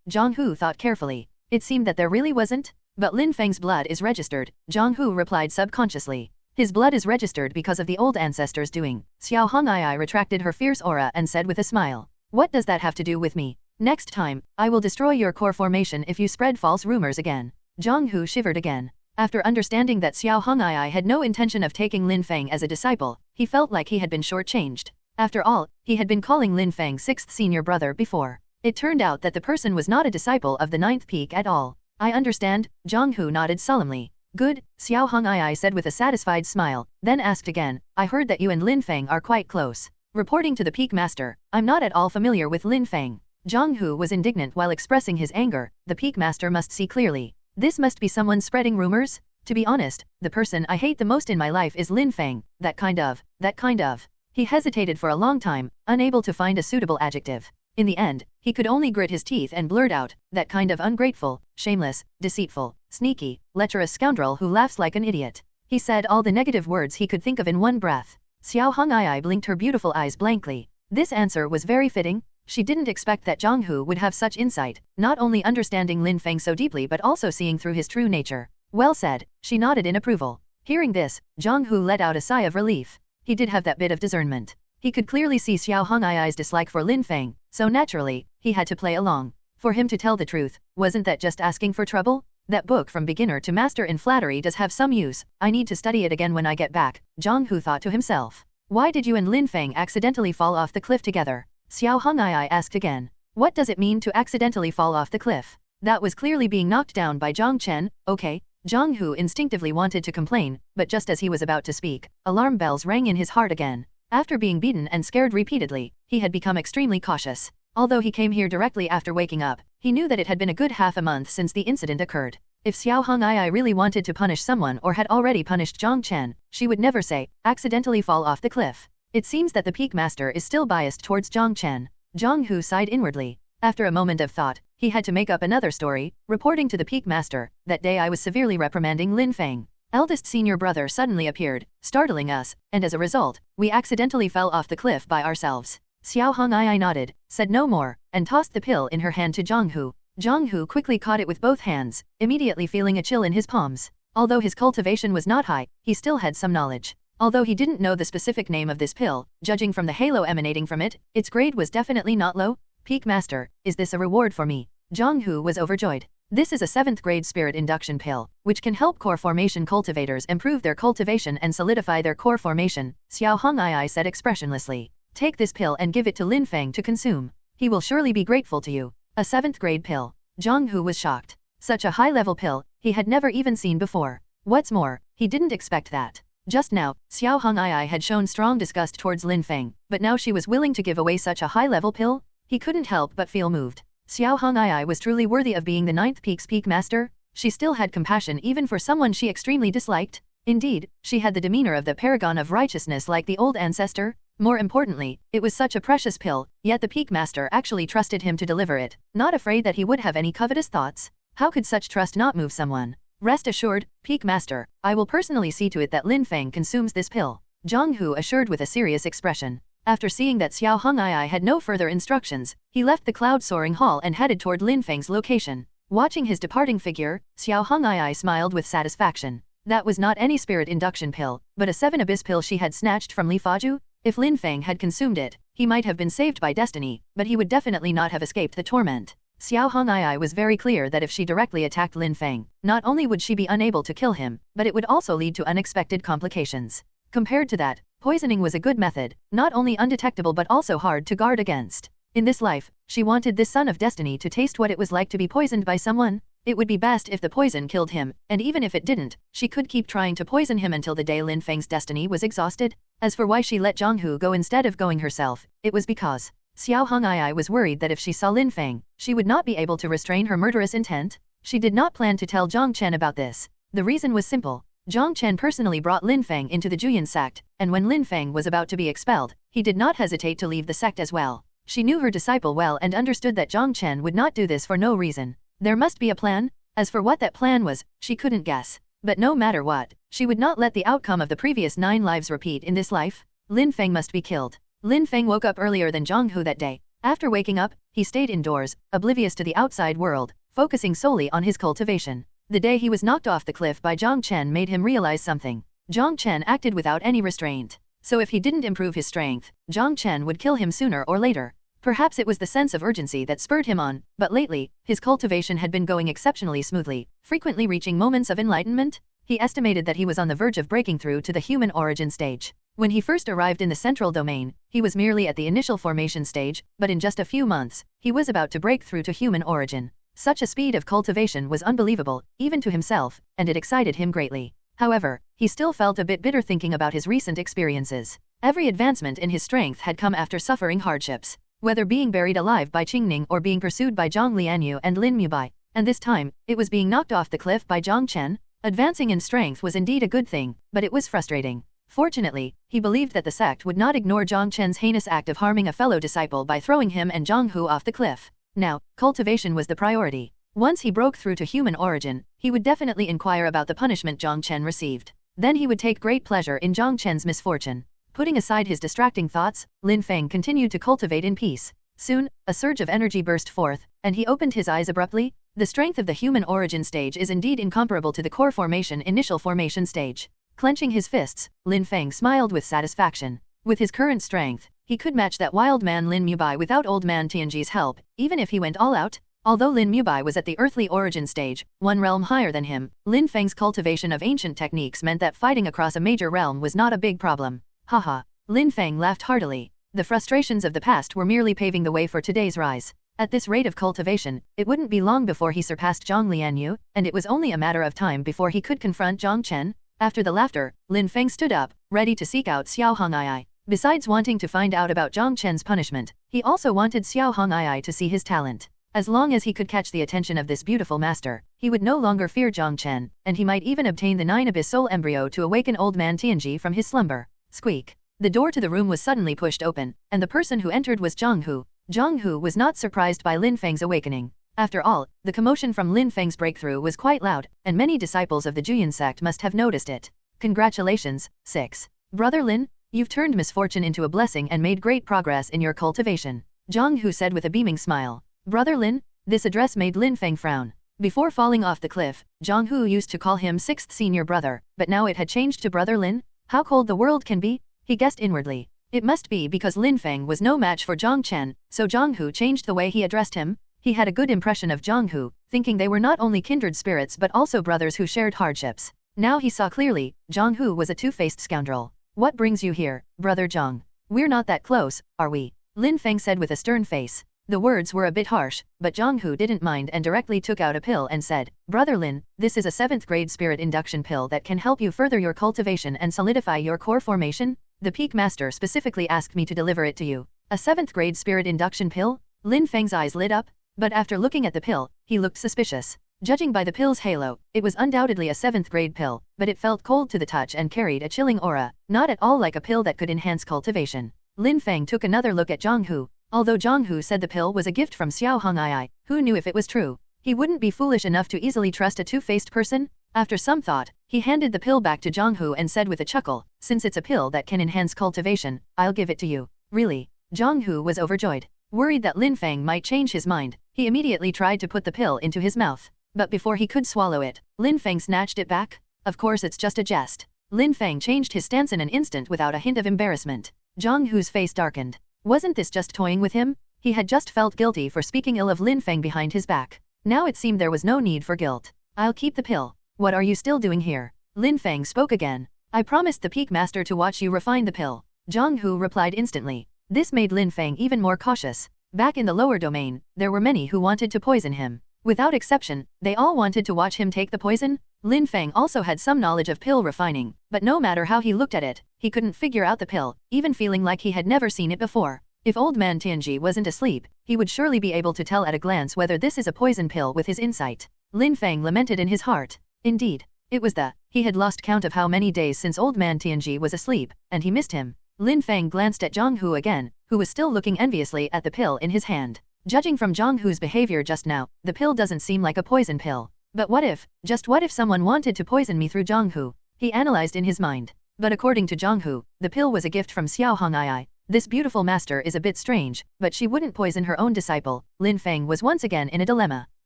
Jiang Hu thought carefully. It seemed that there really wasn't. But Lin Feng's blood is registered, Jiang Hu replied subconsciously. His blood is registered because of the old ancestors' doing. Xiao Hong'ai retracted her fierce aura and said with a smile. What does that have to do with me? Next time, I will destroy your core formation if you spread false rumors again. Jiang Hu shivered again. After understanding that Xiao Hong'ai had no intention of taking Lin Feng as a disciple, he felt like he had been shortchanged. After all, he had been calling Lin Feng 6th senior brother before. It turned out that the person was not a disciple of the 9th peak at all. I understand, Jiang Hu nodded solemnly. Good, Xiao Hong'ai said with a satisfied smile, then asked again, I heard that you and Lin Feng are quite close. Reporting to the peak master, I'm not at all familiar with Lin Feng. Jiang Hu was indignant while expressing his anger. The peak master must see clearly. This must be someone spreading rumors? To be honest, the person I hate the most in my life is Lin Feng, that kind of. He hesitated for a long time, unable to find a suitable adjective. In the end, he could only grit his teeth and blurt out, that kind of ungrateful, shameless, deceitful, sneaky, lecherous scoundrel who laughs like an idiot. He said all the negative words he could think of in one breath. Xiao Hong'ai blinked her beautiful eyes blankly. This answer was very fitting. She didn't expect that Jiang Hu would have such insight, not only understanding Lin Feng so deeply but also seeing through his true nature. Well said, she nodded in approval. Hearing this, Jiang Hu let out a sigh of relief. He did have that bit of discernment. He could clearly see Xiao Hong'ai's dislike for Lin Feng, so naturally, he had to play along. For him to tell the truth, wasn't that just asking for trouble? That book From Beginner to Master in Flattery does have some use. I need to study it again when I get back, Jiang Hu thought to himself. Why did you and Lin Feng accidentally fall off the cliff together? Xiao Hong'ai asked again. What does it mean to accidentally fall off the cliff? That was clearly being knocked down by Jiang Chen. Okay. Jiang Hu instinctively wanted to complain, but just as he was about to speak, alarm bells rang in his heart again. After being beaten and scared repeatedly, he had become extremely cautious. Although he came here directly after waking up, he knew that it had been a good half a month since the incident occurred. If Xiao Hong'ai really wanted to punish someone or had already punished Jiang Chen, she would never say, accidentally fall off the cliff. It seems that the peak master is still biased towards Jiang Chen. Jiang Hu sighed inwardly. After a moment of thought, he had to make up another story, reporting to the peak master, that day I was severely reprimanding Lin Feng. Eldest senior brother suddenly appeared, startling us, and as a result, we accidentally fell off the cliff by ourselves. Xiao Hong'ai nodded, said no more, and tossed the pill in her hand to Jiang Hu. Jiang Hu quickly caught it with both hands, immediately feeling a chill in his palms. Although his cultivation was not high, he still had some knowledge. Although he didn't know the specific name of this pill, judging from the halo emanating from it, its grade was definitely not low. Peak Master, is this a reward for me? Jiang Hu was overjoyed. This is a 7th grade spirit induction pill, which can help core formation cultivators improve their cultivation and solidify their core formation, Xiao Hong'ai said expressionlessly. Take this pill and give it to Lin Feng to consume. He will surely be grateful to you. A 7th grade pill. Jiang Hu was shocked. Such a high-level pill, he had never even seen before. What's more, he didn't expect that. Just now, Xiao Hong'ai had shown strong disgust towards Lin Feng, but now she was willing to give away such a high-level pill? He couldn't help but feel moved. Xiao Hong'ai was truly worthy of being the ninth peak's peak master. She still had compassion even for someone she extremely disliked. Indeed, she had the demeanor of the paragon of righteousness like the old ancestor. More importantly, it was such a precious pill, yet the peak master actually trusted him to deliver it, not afraid that he would have any covetous thoughts. How could such trust not move someone? Rest assured, peak master, I will personally see to it that Lin Feng consumes this pill, Zhang Hu assured with a serious expression. After seeing that Xiao Hong'ai had no further instructions, he left the cloud-soaring hall and headed toward Lin Feng's location. Watching his departing figure, Xiao Hong'ai smiled with satisfaction. That was not any spirit induction pill, but a 7 abyss pill she had snatched from Li Faju. If Lin Feng had consumed it, he might have been saved by destiny, but he would definitely not have escaped the torment. Xiao Hong'ai was very clear that if she directly attacked Lin Feng, not only would she be unable to kill him, but it would also lead to unexpected complications. Compared to that, poisoning was a good method, not only undetectable but also hard to guard against. In this life, she wanted this son of destiny to taste what it was like to be poisoned by someone. It would be best if the poison killed him, and even if it didn't, she could keep trying to poison him until the day Lin Feng's destiny was exhausted. As for why she let Zhang Hu go instead of going herself, it was because Xiao Hong'ai was worried that if she saw Lin Feng, she would not be able to restrain her murderous intent. She did not plan to tell Jiang Chen about this. The reason was simple. Jiang Chen personally brought Lin Feng into the Juyan sect, and when Lin Feng was about to be expelled, he did not hesitate to leave the sect as well. She knew her disciple well and understood that Jiang Chen would not do this for no reason. There must be a plan. As for what that plan was, she couldn't guess. But no matter what, she would not let the outcome of the previous 9 lives repeat in this life. Lin Feng must be killed. Lin Feng woke up earlier than Zhang Hu that day. After waking up, he stayed indoors, oblivious to the outside world, focusing solely on his cultivation. The day he was knocked off the cliff by Jiang Chen made him realize something. Jiang Chen acted without any restraint. So if he didn't improve his strength, Jiang Chen would kill him sooner or later. Perhaps it was the sense of urgency that spurred him on, but lately, his cultivation had been going exceptionally smoothly, frequently reaching moments of enlightenment. He estimated that he was on the verge of breaking through to the human origin stage. When he first arrived in the central domain, he was merely at the initial formation stage, but in just a few months, he was about to break through to human origin. Such a speed of cultivation was unbelievable, even to himself, and it excited him greatly. However, he still felt a bit bitter thinking about his recent experiences. Every advancement in his strength had come after suffering hardships. Whether being buried alive by Qingning or being pursued by Jiang Lianyue and Lin Mubai, and this time, it was being knocked off the cliff by Jiang Chen. Advancing in strength was indeed a good thing, but it was frustrating. Fortunately, he believed that the sect would not ignore Jiang Chen's heinous act of harming a fellow disciple by throwing him and Zhang Hu off the cliff. Now, cultivation was the priority. Once he broke through to human origin, he would definitely inquire about the punishment Jiang Chen received. Then he would take great pleasure in Jiang Chen's misfortune. Putting aside his distracting thoughts, Lin Feng continued to cultivate in peace. Soon, a surge of energy burst forth, and he opened his eyes abruptly. The strength of the human origin stage is indeed incomparable to the core formation initial formation stage. Clenching his fists, Lin Feng smiled with satisfaction. With his current strength, he could match that wild man Lin Mubai without old man Tianji's help, even if he went all out. Although Lin Mubai was at the earthly origin stage, one realm higher than him, Lin Feng's cultivation of ancient techniques meant that fighting across a major realm was not a big problem. Haha. Lin Feng laughed heartily. The frustrations of the past were merely paving the way for today's rise. At this rate of cultivation, it wouldn't be long before he surpassed Jiang Lianyue, and it was only a matter of time before he could confront Jiang Chen. After the laughter, Lin Feng stood up, ready to seek out Xiao Hong'ai. Besides wanting to find out about Jiang Chen's punishment, he also wanted Xiao Hong'ai to see his talent. As long as he could catch the attention of this beautiful master, he would no longer fear Jiang Chen, and he might even obtain the 9 abyss soul embryo to awaken old man Tianji from his slumber. Squeak. The door to the room was suddenly pushed open, and the person who entered was Zhang Hu. Zhang Hu was not surprised by Lin Feng's awakening. After all, the commotion from Lin Feng's breakthrough was quite loud, and many disciples of the Juyan sect must have noticed it. Congratulations, 6. Brother Lin, you've turned misfortune into a blessing and made great progress in your cultivation. Zhang Hu said with a beaming smile. Brother Lin? This address made Lin Feng frown. Before falling off the cliff, Zhang Hu used to call him 6th senior brother, but now it had changed to Brother Lin? How cold the world can be? He guessed inwardly. It must be because Lin Feng was no match for Jiang Chen, so Zhang Hu changed the way he addressed him. He had a good impression of Zhang Hu, thinking they were not only kindred spirits but also brothers who shared hardships. Now he saw clearly, Zhang Hu was a two-faced scoundrel. What brings you here, Brother Zhang? We're not that close, are we? Lin Feng said with a stern face. The words were a bit harsh, but Jiang Hu didn't mind and directly took out a pill and said, Brother Lin, this is a 7th grade spirit induction pill that can help you further your cultivation and solidify your core formation. The Peak Master specifically asked me to deliver it to you. A 7th grade spirit induction pill? Lin Feng's eyes lit up, but after looking at the pill, he looked suspicious. Judging by the pill's halo, it was undoubtedly a 7th grade pill, but it felt cold to the touch and carried a chilling aura, not at all like a pill that could enhance cultivation. Lin Feng took another look at Jiang Hu. Although Jiang Hu said the pill was a gift from Xiao Hong'ai, who knew if it was true? He wouldn't be foolish enough to easily trust a two-faced person. After some thought, he handed the pill back to Jiang Hu and said with a chuckle, since it's a pill that can enhance cultivation, I'll give it to you. Really? Jiang Hu was overjoyed. Worried that Lin Feng might change his mind, he immediately tried to put the pill into his mouth. But before he could swallow it, Lin Feng snatched it back. Of course it's just a jest. Lin Feng changed his stance in an instant without a hint of embarrassment. Jiang Hu's face darkened. Wasn't this just toying with him? He had just felt guilty for speaking ill of Lin Feng behind his back. Now it seemed there was no need for guilt. I'll keep the pill. What are you still doing here? Lin Feng spoke again. I promised the Peak Master to watch you refine the pill. Jiang Hu replied instantly. This made Lin Feng even more cautious. Back in the lower domain, there were many who wanted to poison him. Without exception, they all wanted to watch him take the poison. Lin Feng also had some knowledge of pill refining, but no matter how he looked at it, he couldn't figure out the pill, even feeling like he had never seen it before. If old man Tianji wasn't asleep, he would surely be able to tell at a glance whether this is a poison pill with his insight. Lin Feng lamented in his heart. Indeed, it was he had lost count of how many days since old man Tianji was asleep, and he missed him. Lin Feng glanced at Jiang Hu again, who was still looking enviously at the pill in his hand. Judging from Jiang Hu's behavior just now, the pill doesn't seem like a poison pill. But what if, just what if someone wanted to poison me through Jiang Hu? He analyzed in his mind. But according to Jiang Hu, the pill was a gift from Xiao Hong'ai. This beautiful master is a bit strange, but she wouldn't poison her own disciple. Lin Feng was once again in a dilemma.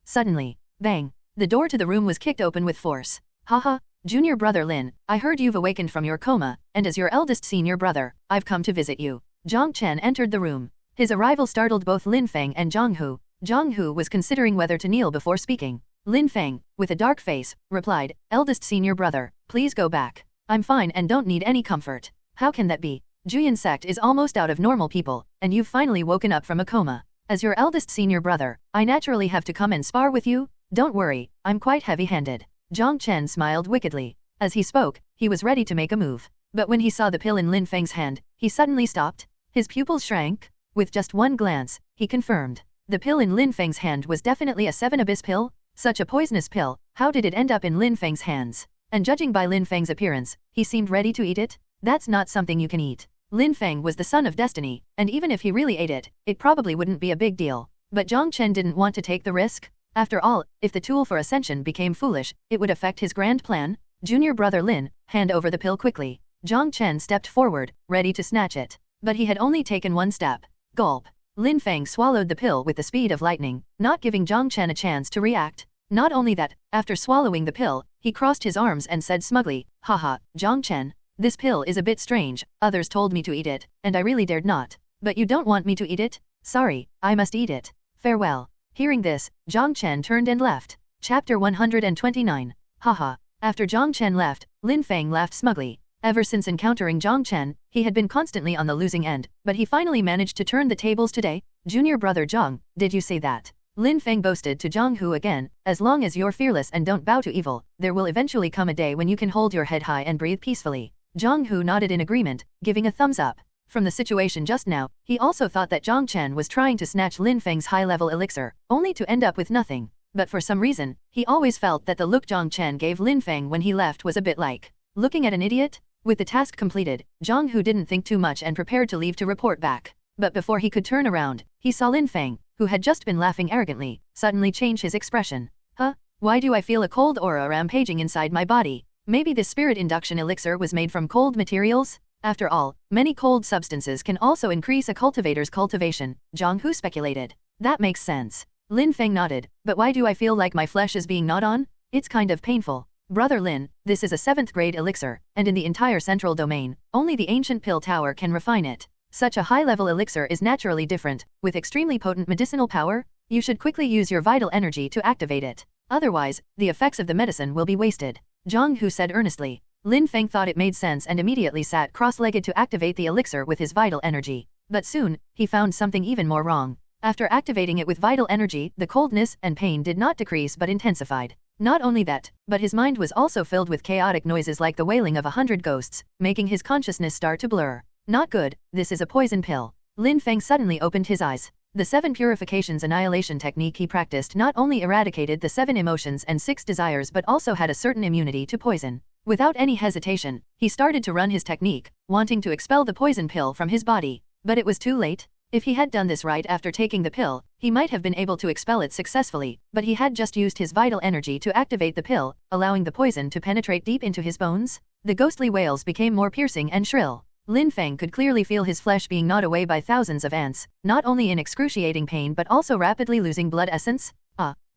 Suddenly, bang! The door to the room was kicked open with force. Haha, junior brother Lin, I heard you've awakened from your coma, and as your eldest senior brother, I've come to visit you. Jiang Chen entered the room. His arrival startled both Lin Feng and Jiang Hu. Jiang Hu was considering whether to kneel before speaking. Lin Feng, with a dark face, replied, eldest senior brother, please go back. I'm fine and don't need any comfort. How can that be? Juyan sect is almost out of normal people, and you've finally woken up from a coma. As your eldest senior brother, I naturally have to come and spar with you. Don't worry, I'm quite heavy-handed. Jiang Chen smiled wickedly. As he spoke, he was ready to make a move. But when he saw the pill in Lin Feng's hand, he suddenly stopped. His pupils shrank. With just one glance, he confirmed. The pill in Lin Feng's hand was definitely a 7 Abyss pill. Such a poisonous pill, how did it end up in Lin Feng's hands? And judging by Lin Feng's appearance, he seemed ready to eat it. That's not something you can eat. Lin Feng was the son of destiny, and even if he really ate it, it probably wouldn't be a big deal. But Jiang Chen didn't want to take the risk. After all, if the tool for ascension became foolish, it would affect his grand plan. Junior brother Lin, hand over the pill quickly. Jiang Chen stepped forward, ready to snatch it. But he had only taken one step. Gulp. Lin Feng swallowed the pill with the speed of lightning, not giving Jiang Chen a chance to react. Not only that, after swallowing the pill, he crossed his arms and said smugly, haha, Jiang Chen, this pill is a bit strange, others told me to eat it, and I really dared not. But you don't want me to eat it? Sorry, I must eat it. Farewell. Hearing this, Jiang Chen turned and left. Chapter 129. Haha. After Jiang Chen left, Lin Feng laughed smugly. Ever since encountering Jiang Chen, he had been constantly on the losing end, but he finally managed to turn the tables today. Junior brother Jiang, did you say that? Lin Feng boasted to Jiang Hu again, as long as you're fearless and don't bow to evil, there will eventually come a day when you can hold your head high and breathe peacefully. Jiang Hu nodded in agreement, giving a thumbs up. From the situation just now, he also thought that Jiang Chen was trying to snatch Lin Feng's high-level elixir, only to end up with nothing. But for some reason, he always felt that the look Jiang Chen gave Lin Feng when he left was a bit like looking at an idiot. With the task completed, Jiang Hu didn't think too much and prepared to leave to report back. But before he could turn around, he saw Lin Feng, who had just been laughing arrogantly, suddenly change his expression. Huh? Why do I feel a cold aura rampaging inside my body? Maybe this spirit induction elixir was made from cold materials? After all, many cold substances can also increase a cultivator's cultivation, Jiang Hu speculated. That makes sense. Lin Feng nodded, but why do I feel like my flesh is being gnawed on? It's kind of painful. Brother Lin, this is a 7th grade elixir, and in the entire central domain, only the ancient pill tower can refine it. Such a high-level elixir is naturally different, with extremely potent medicinal power. You should quickly use your vital energy to activate it. Otherwise, the effects of the medicine will be wasted. Jiang Hu said earnestly. Lin Feng thought it made sense and immediately sat cross-legged to activate the elixir with his vital energy. But soon, he found something even more wrong. After activating it with vital energy, the coldness and pain did not decrease but intensified. Not only that, but his mind was also filled with chaotic noises like the wailing of 100 ghosts, making his consciousness start to blur. Not good, this is a poison pill. Lin Feng suddenly opened his eyes. The 7 purifications annihilation technique he practiced not only eradicated the 7 emotions and 6 desires but also had a certain immunity to poison. Without any hesitation, he started to run his technique, wanting to expel the poison pill from his body. But it was too late. If he had done this right after taking the pill, he might have been able to expel it successfully, but he had just used his vital energy to activate the pill, allowing the poison to penetrate deep into his bones. The ghostly wails became more piercing and shrill. Lin Feng could clearly feel his flesh being gnawed away by thousands of ants, not only in excruciating pain but also rapidly losing blood essence.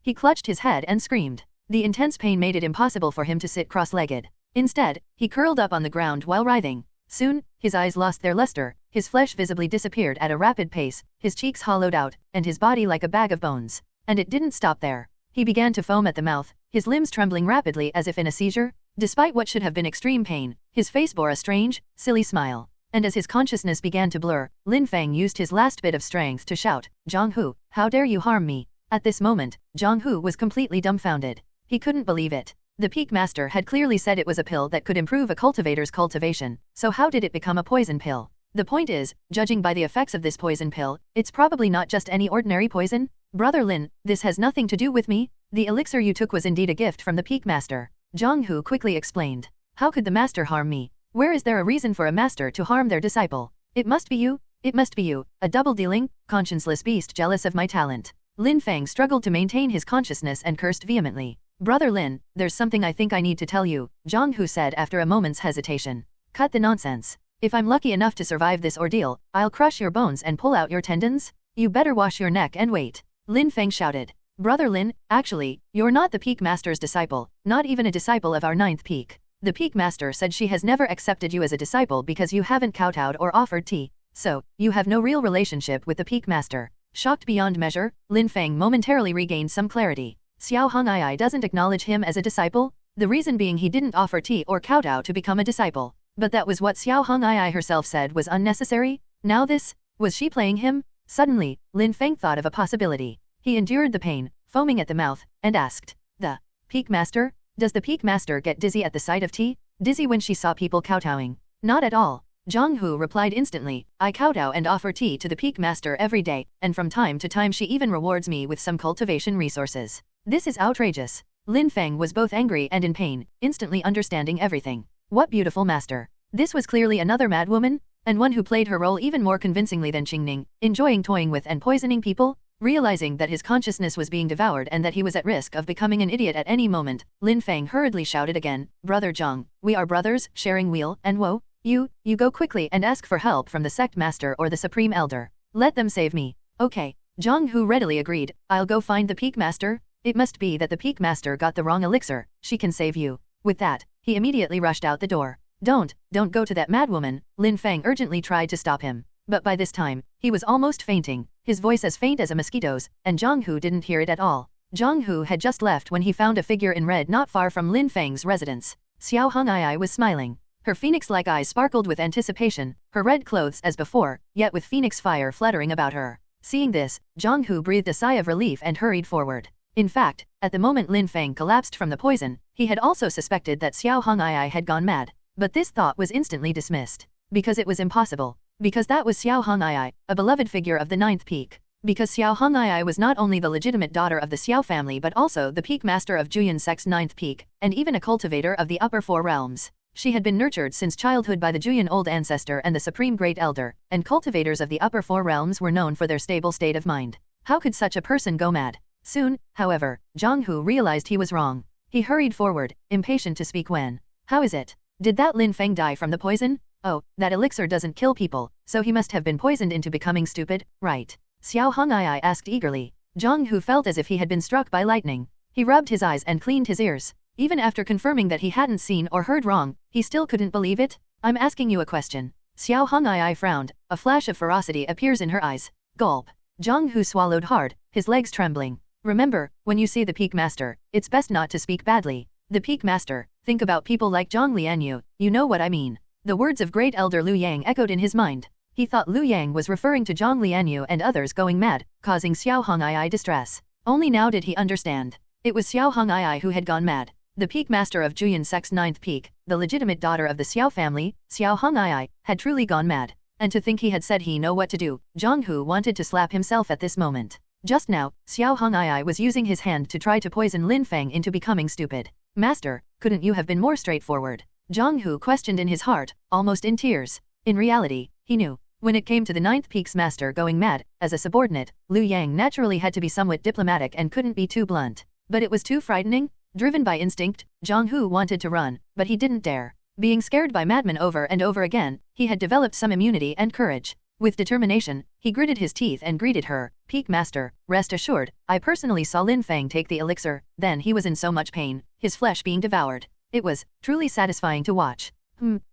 He clutched his head and screamed. The intense pain made it impossible for him to sit cross-legged. Instead, he curled up on the ground while writhing. Soon, his eyes lost their luster, his flesh visibly disappeared at a rapid pace, his cheeks hollowed out, and his body like a bag of bones. And it didn't stop there. He began to foam at the mouth, his limbs trembling rapidly as if in a seizure. Despite what should have been extreme pain, his face bore a strange, silly smile. And as his consciousness began to blur, Lin Feng used his last bit of strength to shout, "Jiang Hu, how dare you harm me?" At this moment, Jiang Hu was completely dumbfounded. He couldn't believe it. The Peak Master had clearly said it was a pill that could improve a cultivator's cultivation, so how did it become a poison pill? The point is, judging by the effects of this poison pill, it's probably not just any ordinary poison. Brother Lin, this has nothing to do with me. The elixir you took was indeed a gift from the Peak Master. Jiang Hu quickly explained. How could the master harm me? Where is there a reason for a master to harm their disciple? It must be you. It must be you, a double-dealing, conscienceless beast jealous of my talent. Lin Feng struggled to maintain his consciousness and cursed vehemently. Brother Lin, there's something I think I need to tell you, Jiang Hu said after a moment's hesitation. Cut the nonsense. If I'm lucky enough to survive this ordeal, I'll crush your bones and pull out your tendons. You better wash your neck and wait. Lin Feng shouted. Brother Lin, actually, you're not the Peak Master's disciple, not even a disciple of our 9th Peak. The Peak Master said she has never accepted you as a disciple because you haven't kowtowed or offered tea. So, you have no real relationship with the Peak Master. Shocked beyond measure, Lin Feng momentarily regained some clarity. Xiao Hong'ai doesn't acknowledge him as a disciple? The reason being he didn't offer tea or kowtow to become a disciple. But that was what Xiao Hong'ai herself said was unnecessary? Now this? Was she playing him? Suddenly, Lin Feng thought of a possibility. He endured the pain, foaming at the mouth, and asked, "The Peak Master? Does the Peak Master get dizzy at the sight of tea? Dizzy when she saw people kowtowing?" "Not at all." Jiang Hu replied instantly, "I kowtow and offer tea to the Peak Master every day, and from time to time she even rewards me with some cultivation resources. This is outrageous." Lin Feng was both angry and in pain, instantly understanding everything. What beautiful master. This was clearly another madwoman, and one who played her role even more convincingly than Qingning, enjoying toying with and poisoning people. Realizing that his consciousness was being devoured and that he was at risk of becoming an idiot at any moment, Lin Feng hurriedly shouted again, "Brother Jiang, we are brothers, sharing weal and woe. You go quickly and ask for help from the sect master or the supreme elder. Let them save me." "Okay." Jiang Hu readily agreed, "I'll go find the Peak Master. It must be that the Peak Master got the wrong elixir. She can save you." With that, he immediately rushed out the door. Don't go to that madwoman," Lin Feng urgently tried to stop him. But by this time, he was almost fainting, his voice as faint as a mosquito's, and Jiang Hu didn't hear it at all. Jiang Hu had just left when he found a figure in red not far from Lin Feng's residence. Xiao Hong'ai was smiling. Her phoenix-like eyes sparkled with anticipation, her red clothes as before, yet with phoenix fire fluttering about her. Seeing this, Jiang Hu breathed a sigh of relief and hurried forward. In fact, at the moment Lin Feng collapsed from the poison, he had also suspected that Xiao Hong'ai had gone mad. But this thought was instantly dismissed. Because it was impossible. Because that was Xiao Hong'ai, a beloved figure of the 9th Peak. Because Xiao Hong'ai was not only the legitimate daughter of the Xiao family but also the Peak Master of Juyan Sect's 9th Peak, and even a cultivator of the upper 4 realms. She had been nurtured since childhood by the Juyan Old Ancestor and the Supreme Great Elder, and cultivators of the upper 4 realms were known for their stable state of mind. How could such a person go mad? Soon, however, Jiang Hu realized he was wrong. He hurried forward, impatient to speak when. "How is it? Did that Lin Feng die from the poison? Oh, that elixir doesn't kill people, so he must have been poisoned into becoming stupid, right?" Xiao Hong'ai asked eagerly. Jiang Hu felt as if he had been struck by lightning. He rubbed his eyes and cleaned his ears. Even after confirming that he hadn't seen or heard wrong, he still couldn't believe it. "I'm asking you a question." Xiao Hong'ai frowned, a flash of ferocity appears in her eyes. Gulp. Jiang Hu swallowed hard, his legs trembling. "Remember, when you see the Peak Master, it's best not to speak badly. The Peak Master, think about people like Jiang Lianyue, you know what I mean." The words of Great Elder Liu Yang echoed in his mind. He thought Liu Yang was referring to Jiang Lianyue and others going mad, causing Xiao Hong'ai distress. Only now did he understand. It was Xiao Hong'ai who had gone mad. The peak master of Juyan Sect's 9th peak, the legitimate daughter of the Xiao family, Xiao Hong'ai, had truly gone mad. And to think he had said he know what to do, Zhang Hu wanted to slap himself at this moment. Just now, Xiao Hong'ai was using his hand to try to poison Lin Feng into becoming stupid. Master, couldn't you have been more straightforward? Zhang Hu questioned in his heart, almost in tears. In reality, he knew. When it came to the 9th peak's master going mad, as a subordinate, Liu Yang naturally had to be somewhat diplomatic and couldn't be too blunt. But it was too frightening. Driven by instinct, Zhang Hu wanted to run, but he didn't dare. Being scared by madmen over and over again, he had developed some immunity and courage. With determination, he gritted his teeth and greeted her, Peak Master, rest assured, I personally saw Lin Feng take the elixir, then he was in so much pain, his flesh being devoured. It was truly satisfying to watch.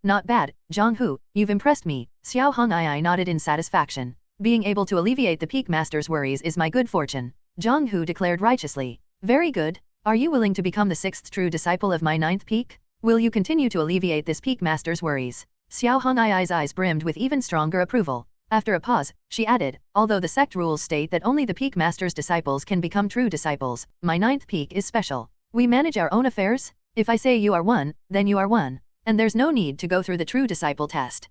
Not bad, Zhang Hu, you've impressed me, Xiao Hong'ai nodded in satisfaction. Being able to alleviate the Peak Master's worries is my good fortune, Zhang Hu declared righteously. Very good. Are you willing to become the 6th true disciple of my 9th peak? Will you continue to alleviate this Peak Master's worries? Xiao Hong'ai's eyes brimmed with even stronger approval. After a pause, she added, although the sect rules state that only the Peak Master's disciples can become true disciples, my 9th peak is special. We manage our own affairs? If I say you are one, then you are one. And there's no need to go through the true disciple test.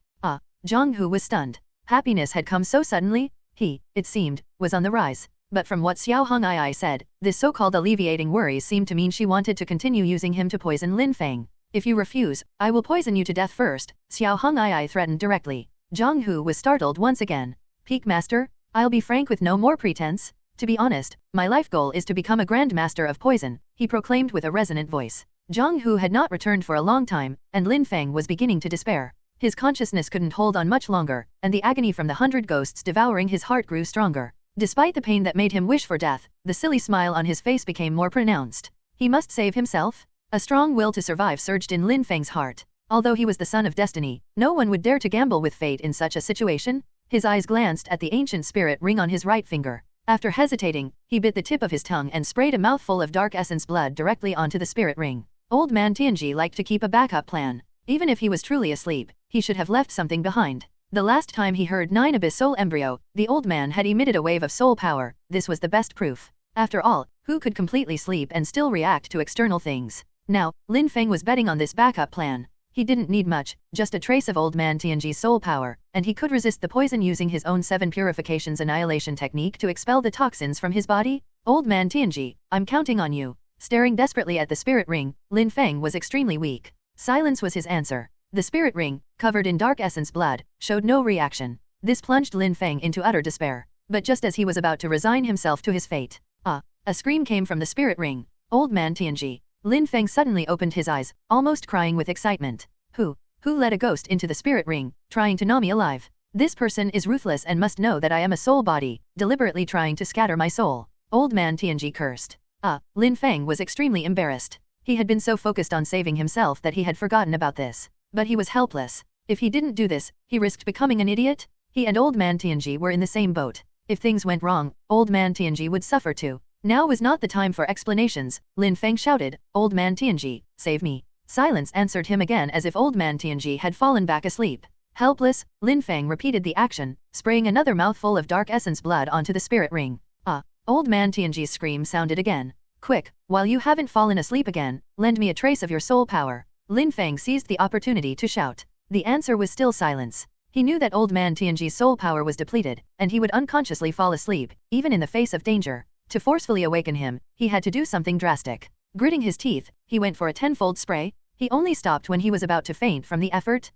Zhang Hu was stunned. Happiness had come so suddenly. He, it seemed, was on the rise. But from what Xiao Hong'ai said, this so-called alleviating worries seemed to mean she wanted to continue using him to poison Lin Feng. If you refuse, I will poison you to death first, Xiao Hong'ai threatened directly. Zhang Hu was startled once again. Peak Master, I'll be frank with no more pretense. To be honest, my life goal is to become a Grand Master of Poison, he proclaimed with a resonant voice. Zhang Hu had not returned for a long time, and Lin Feng was beginning to despair. His consciousness couldn't hold on much longer, and the agony from the 100 ghosts devouring his heart grew stronger. Despite the pain that made him wish for death, the silly smile on his face became more pronounced. He must save himself? A strong will to survive surged in Lin Feng's heart. Although he was the son of destiny, no one would dare to gamble with fate in such a situation. His eyes glanced at the ancient spirit ring on his right finger. After hesitating, he bit the tip of his tongue and sprayed a mouthful of dark essence blood directly onto the spirit ring. Old man Tianji liked to keep a backup plan. Even if he was truly asleep, he should have left something behind. The last time he heard 9 Abyss Soul Embryo, the old man had emitted a wave of soul power. This was the best proof. After all, who could completely sleep and still react to external things? Now, Lin Feng was betting on this backup plan. He didn't need much, just a trace of old man Tianji's soul power, and he could resist the poison using his own 7 purifications annihilation technique to expel the toxins from his body. Old man Tianji, I'm counting on you. Staring desperately at the spirit ring, Lin Feng was extremely weak. Silence was his answer. The spirit ring, covered in dark essence blood, showed no reaction. This plunged Lin Feng into utter despair. But just as he was about to resign himself to his fate, a scream came from the spirit ring. Old man Tianji. Lin Feng suddenly opened his eyes, almost crying with excitement. Who let a ghost into the spirit ring, trying to gnaw me alive? This person is ruthless and must know that I am a soul body, deliberately trying to scatter my soul. Old man Tianji cursed. Lin Feng was extremely embarrassed. He had been so focused on saving himself that he had forgotten about this. But he was helpless. If he didn't do this, he risked becoming an idiot. He and old man Tianji were in the same boat. If things went wrong, old man Tianji would suffer too. Now was not the time for explanations. Lin Feng shouted, Old man Tianji, save me. Silence answered him again as if old man Tianji had fallen back asleep. Helpless, Lin Feng repeated the action, spraying another mouthful of dark essence blood onto the spirit ring. Old man Tianji's scream sounded again. Quick, while you haven't fallen asleep again, lend me a trace of your soul power. Lin Feng seized the opportunity to shout. The answer was still silence. He knew that old man Tianji's soul power was depleted, and he would unconsciously fall asleep, even in the face of danger. To forcefully awaken him, he had to do something drastic. Gritting his teeth, he went for a 10-fold spray. He only stopped when he was about to faint from the effort.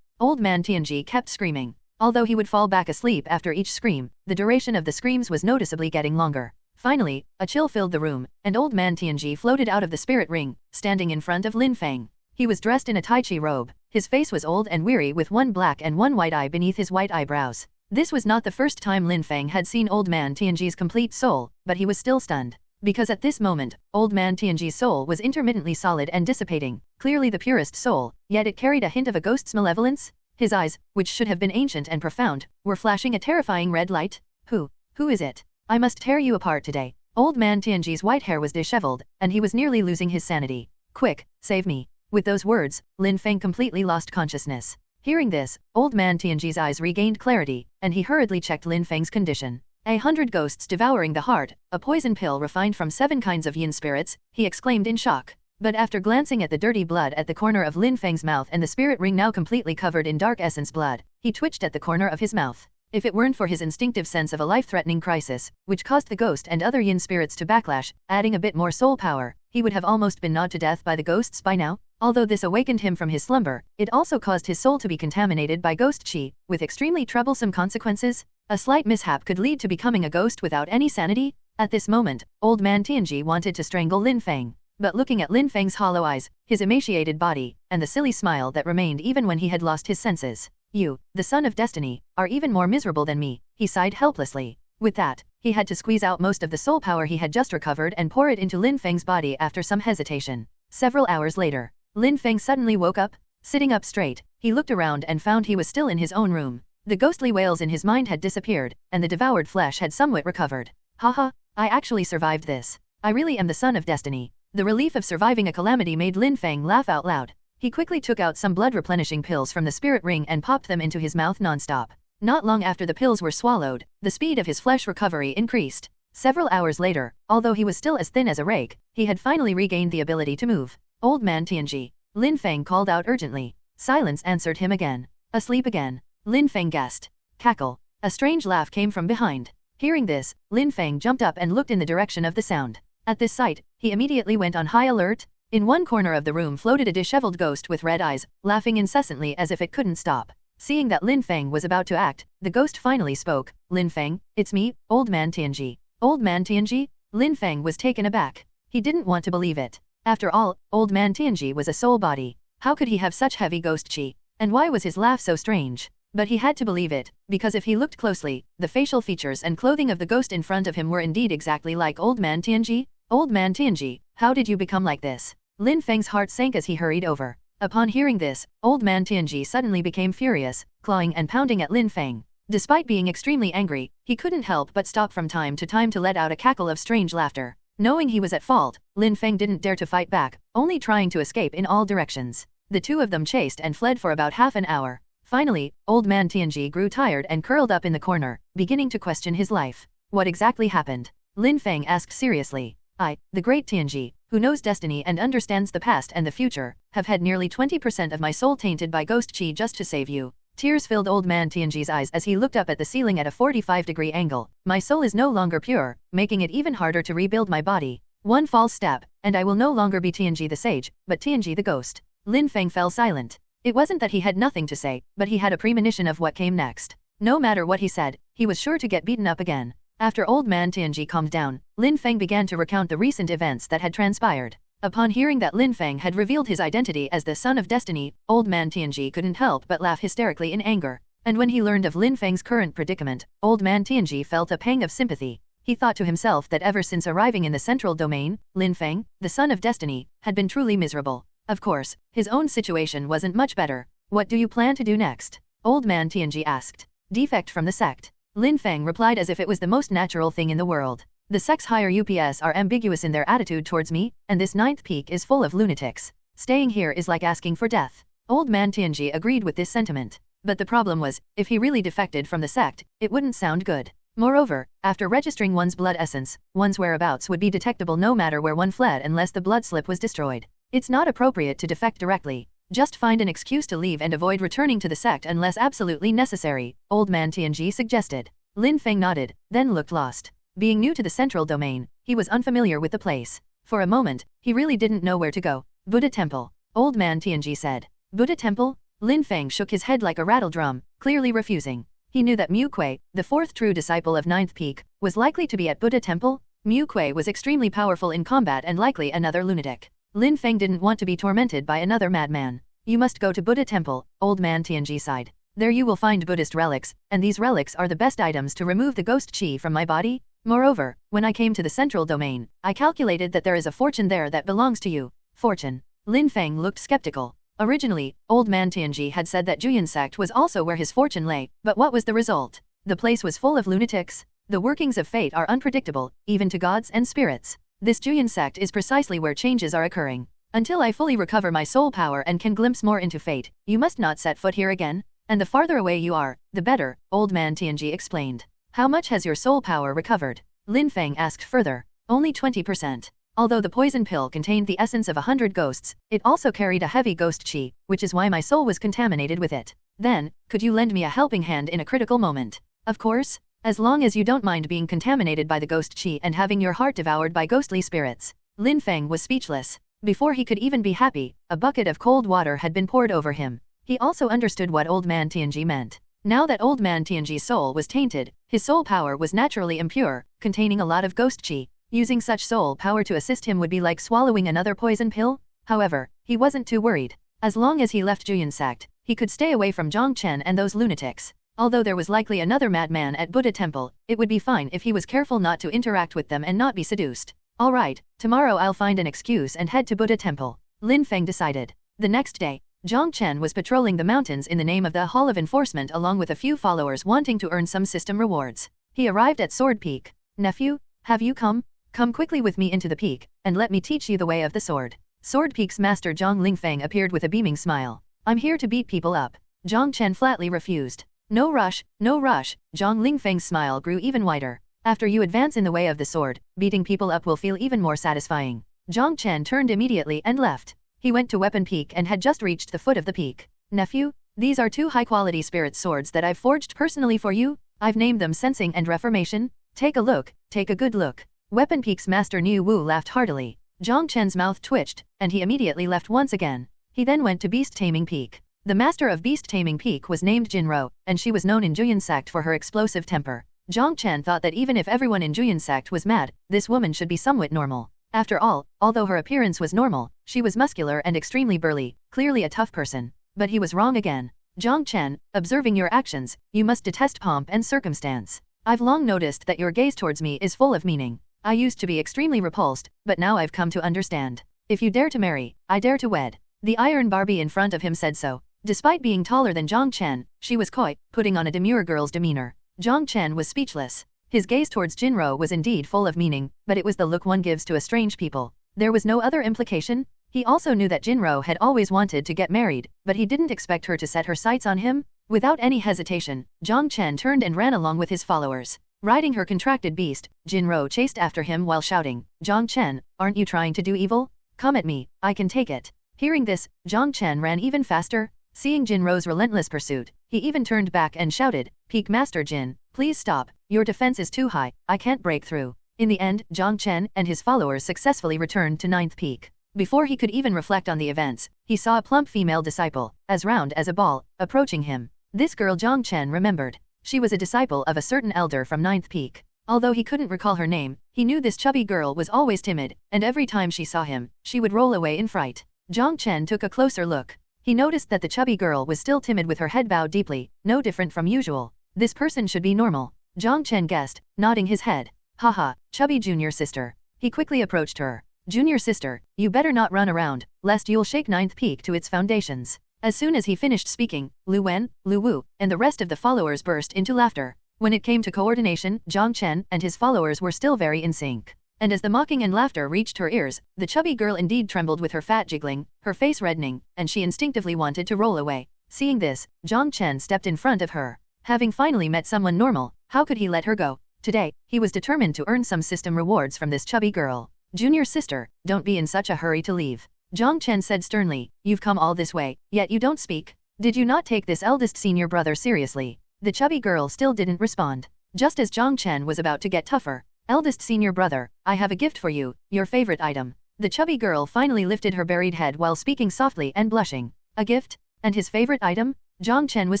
Old man Tianji kept screaming. Although he would fall back asleep after each scream, the duration of the screams was noticeably getting longer. Finally, a chill filled the room, and old man Tianji floated out of the spirit ring, standing in front of Lin Feng. He was dressed in a Tai Chi robe. His face was old and weary with one black and one white eye beneath his white eyebrows. This was not the first time Lin Feng had seen old man Tianji's complete soul, but he was still stunned. Because at this moment, old man Tianji's soul was intermittently solid and dissipating, clearly the purest soul, yet it carried a hint of a ghost's malevolence. His eyes, which should have been ancient and profound, were flashing a terrifying red light. Who is it? I must tear you apart today. Old man Tianji's white hair was disheveled, and he was nearly losing his sanity. Quick, save me. With those words, Lin Feng completely lost consciousness. Hearing this, Old Man Tianji's eyes regained clarity, and he hurriedly checked Lin Feng's condition. 100 ghosts devouring the heart, a poison pill refined from 7 kinds of yin spirits, he exclaimed in shock. But after glancing at the dirty blood at the corner of Lin Feng's mouth and the spirit ring now completely covered in dark essence blood, he twitched at the corner of his mouth. If it weren't for his instinctive sense of a life-threatening crisis, which caused the ghost and other yin spirits to backlash, adding a bit more soul power, he would have almost been gnawed to death by the ghosts by now. Although this awakened him from his slumber, it also caused his soul to be contaminated by ghost qi, with extremely troublesome consequences. A slight mishap could lead to becoming a ghost without any sanity. At this moment, Old Man Tianji wanted to strangle Lin Feng. But looking at Lin Feng's hollow eyes, his emaciated body, and the silly smile that remained even when he had lost his senses, "You, the son of destiny, are even more miserable than me," he sighed helplessly. With that, he had to squeeze out most of the soul power he had just recovered and pour it into Lin Feng's body after some hesitation. Several hours later, Lin Feng suddenly woke up. Sitting up straight, he looked around and found he was still in his own room. The ghostly wails in his mind had disappeared, and the devoured flesh had somewhat recovered. Haha, I actually survived this. I really am the son of destiny. The relief of surviving a calamity made Lin Feng laugh out loud. He quickly took out some blood-replenishing pills from the spirit ring and popped them into his mouth non-stop. Not long after the pills were swallowed, the speed of his flesh recovery increased. Several hours later, although he was still as thin as a rake, he had finally regained the ability to move. Old Man Tianji, Lin Feng called out urgently. Silence answered him again. Asleep again, Lin Feng guessed. Cackle. A strange laugh came from behind. Hearing this, Lin Feng jumped up and looked in the direction of the sound. At this sight, he immediately went on high alert. In one corner of the room floated a disheveled ghost with red eyes, laughing incessantly as if it couldn't stop. Seeing that Lin Feng was about to act, the ghost finally spoke. Lin Feng, it's me, Old Man Tianji. Old Man Tianji? Lin Feng was taken aback. He didn't want to believe it. After all, Old Man Tianji was a soul body. How could he have such heavy ghost qi? And why was his laugh so strange? But he had to believe it, because if he looked closely, the facial features and clothing of the ghost in front of him were indeed exactly like Old Man Tianji. Old Man Tianji, how did you become like this? Lin Feng's heart sank as he hurried over. Upon hearing this, Old Man Tianji suddenly became furious, clawing and pounding at Lin Feng. Despite being extremely angry, he couldn't help but stop from time to let out a cackle of strange laughter. Knowing he was at fault, Lin Feng didn't dare to fight back, only trying to escape in all directions. The two of them chased and fled for about half an hour. Finally, Old Man Tianji grew tired and curled up in the corner, beginning to question his life. What exactly happened? Lin Feng asked seriously. I, the great Tianji, who knows destiny and understands the past and the future, have had nearly 20% of my soul tainted by ghost qi just to save you. Tears filled Old Man Tianji's eyes as he looked up at the ceiling at a 45-degree angle. My soul is no longer pure, making it even harder to rebuild my body. One false step, and I will no longer be Tianji the sage, but Tianji the ghost. Lin Feng fell silent. It wasn't that he had nothing to say, but he had a premonition of what came next. No matter what he said, he was sure to get beaten up again. After Old Man Tianji calmed down, Lin Feng began to recount the recent events that had transpired. Upon hearing that Lin Feng had revealed his identity as the son of destiny, Old Man Tianji couldn't help but laugh hysterically in anger. And when he learned of Lin Feng's current predicament, Old Man Tianji felt a pang of sympathy. He thought to himself that ever since arriving in the central domain, Lin Feng, the son of destiny, had been truly miserable. Of course, his own situation wasn't much better. What do you plan to do next? Old Man Tianji asked. Defect from the sect. Lin Feng replied as if it was the most natural thing in the world. The sect's higher UPS are ambiguous in their attitude towards me, and this 9th peak is full of lunatics. Staying here is like asking for death. Old Man Tianji agreed with this sentiment. But the problem was, if he really defected from the sect, it wouldn't sound good. Moreover, after registering one's blood essence, one's whereabouts would be detectable no matter where one fled unless the blood slip was destroyed. It's not appropriate to defect directly. Just find an excuse to leave and avoid returning to the sect unless absolutely necessary, Old Man Tianji suggested. Lin Feng nodded, then looked lost. Being new to the central domain, he was unfamiliar with the place. For a moment, he really didn't know where to go. Buddha Temple, Old Man Tianji said. Buddha Temple? Lin Feng shook his head like a rattle drum, clearly refusing. He knew that Mu Kuei, the 4th true disciple of 9th peak, was likely to be at Buddha Temple. Mu Kuei was extremely powerful in combat and likely another lunatic. Lin Feng didn't want to be tormented by another madman. You must go to Buddha Temple, Old Man Tianji sighed. There you will find Buddhist relics, and these relics are the best items to remove the ghost qi from my body. Moreover, when I came to the central domain, I calculated that there is a fortune there that belongs to you. Fortune. Lin Feng looked skeptical. Originally, Old Man Tianji had said that Juyan sect was also where his fortune lay, but what was the result? The place was full of lunatics. The workings of fate are unpredictable, even to gods and spirits. This Juyan sect is precisely where changes are occurring. Until I fully recover my soul power and can glimpse more into fate, you must not set foot here again. And the farther away you are, the better, old man Tianji explained. How much has your soul power recovered? Lin Feng asked further. Only 20%. Although the poison pill contained the essence of 100 ghosts, it also carried a heavy ghost qi, which is why my soul was contaminated with it. Then, could you lend me a helping hand in a critical moment? Of course. As long as you don't mind being contaminated by the ghost qi and having your heart devoured by ghostly spirits. Lin Feng was speechless. Before he could even be happy, a bucket of cold water had been poured over him. He also understood what old man Tianji meant. Now that old man Tianji's soul was tainted, his soul power was naturally impure, containing a lot of ghost qi. Using such soul power to assist him would be like swallowing another poison pill. However, he wasn't too worried. As long as he left Juyin sect, he could stay away from Jiang Chen and those lunatics. Although there was likely another madman at Buddha Temple, it would be fine if he was careful not to interact with them and not be seduced. Alright, tomorrow I'll find an excuse and head to Buddha Temple. Lin Feng decided. The next day, Jiang Chen was patrolling the mountains in the name of the Hall of Enforcement along with a few followers wanting to earn some system rewards. He arrived at Sword Peak. Nephew, have you come? Come quickly with me into the peak, and let me teach you the way of the sword. Sword Peak's master Zhang Lingfeng appeared with a beaming smile. I'm here to beat people up. Jiang Chen flatly refused. No rush, no rush. Zhang Lingfeng's smile grew even wider. After you advance in the way of the sword, beating people up will feel even more satisfying. Jiang Chen turned immediately and left. He went to Weapon Peak and had just reached the foot of the peak. Nephew, these are two high-quality spirit swords that I've forged personally for you. I've named them Sensing and Reformation. Take a look, take a good look. Weapon Peak's master Niu Wu laughed heartily. Jiang Chen's mouth twitched, and he immediately left once again. He then went to Beast Taming Peak. The master of Beast Taming Peak was named Jinro, and she was known in Juyin sect for her explosive temper. Jiang Chen thought that even if everyone in Juyin sect was mad, this woman should be somewhat normal. After all, although her appearance was normal, she was muscular and extremely burly, clearly a tough person. But he was wrong again. Jiang Chen, observing your actions, you must detest pomp and circumstance. I've long noticed that your gaze towards me is full of meaning. I used to be extremely repulsed, but now I've come to understand. If you dare to marry, I dare to wed. The iron Barbie in front of him said so. Despite being taller than Jiang Chen, she was coy, putting on a demure girl's demeanor. Jiang Chen was speechless. His gaze towards Jinro was indeed full of meaning, but it was the look one gives to a strange people. There was no other implication. He also knew that Jinro had always wanted to get married, but he didn't expect her to set her sights on him. Without any hesitation, Jiang Chen turned and ran along with his followers. Riding her contracted beast, Jinro chased after him while shouting, Jiang Chen, aren't you trying to do evil? Come at me, I can take it. Hearing this, Jiang Chen ran even faster. Seeing Jinro's relentless pursuit, he even turned back and shouted, Peak Master Jin, please stop, your defense is too high, I can't break through. In the end, Jiang Chen and his followers successfully returned to 9th Peak. Before he could even reflect on the events, he saw a plump female disciple, as round as a ball, approaching him. This girl Jiang Chen remembered. She was a disciple of a certain elder from 9th Peak. Although he couldn't recall her name, he knew this chubby girl was always timid, and every time she saw him, she would roll away in fright. Jiang Chen took a closer look. He noticed that the chubby girl was still timid with her head bowed deeply, no different from usual. This person should be normal. Jiang Chen guessed, nodding his head. Haha, chubby junior sister. He quickly approached her. Junior sister, you better not run around, lest you'll shake 9th Peak to its foundations. As soon as he finished speaking, Lu Wen, Lu Wu, and the rest of the followers burst into laughter. When it came to coordination, Jiang Chen and his followers were still very in sync. And as the mocking and laughter reached her ears, the chubby girl indeed trembled with her fat jiggling, her face reddening, and she instinctively wanted to roll away. Seeing this, Jiang Chen stepped in front of her. Having finally met someone normal, how could he let her go? Today, he was determined to earn some system rewards from this chubby girl. Junior sister, don't be in such a hurry to leave. Jiang Chen said sternly, you've come all this way, yet you don't speak. Did you not take this eldest senior brother seriously? The chubby girl still didn't respond. Just as Jiang Chen was about to get tougher, eldest senior brother, I have a gift for you, your favorite item. The chubby girl finally lifted her buried head while speaking softly and blushing. A gift? And his favorite item? Jiang Chen was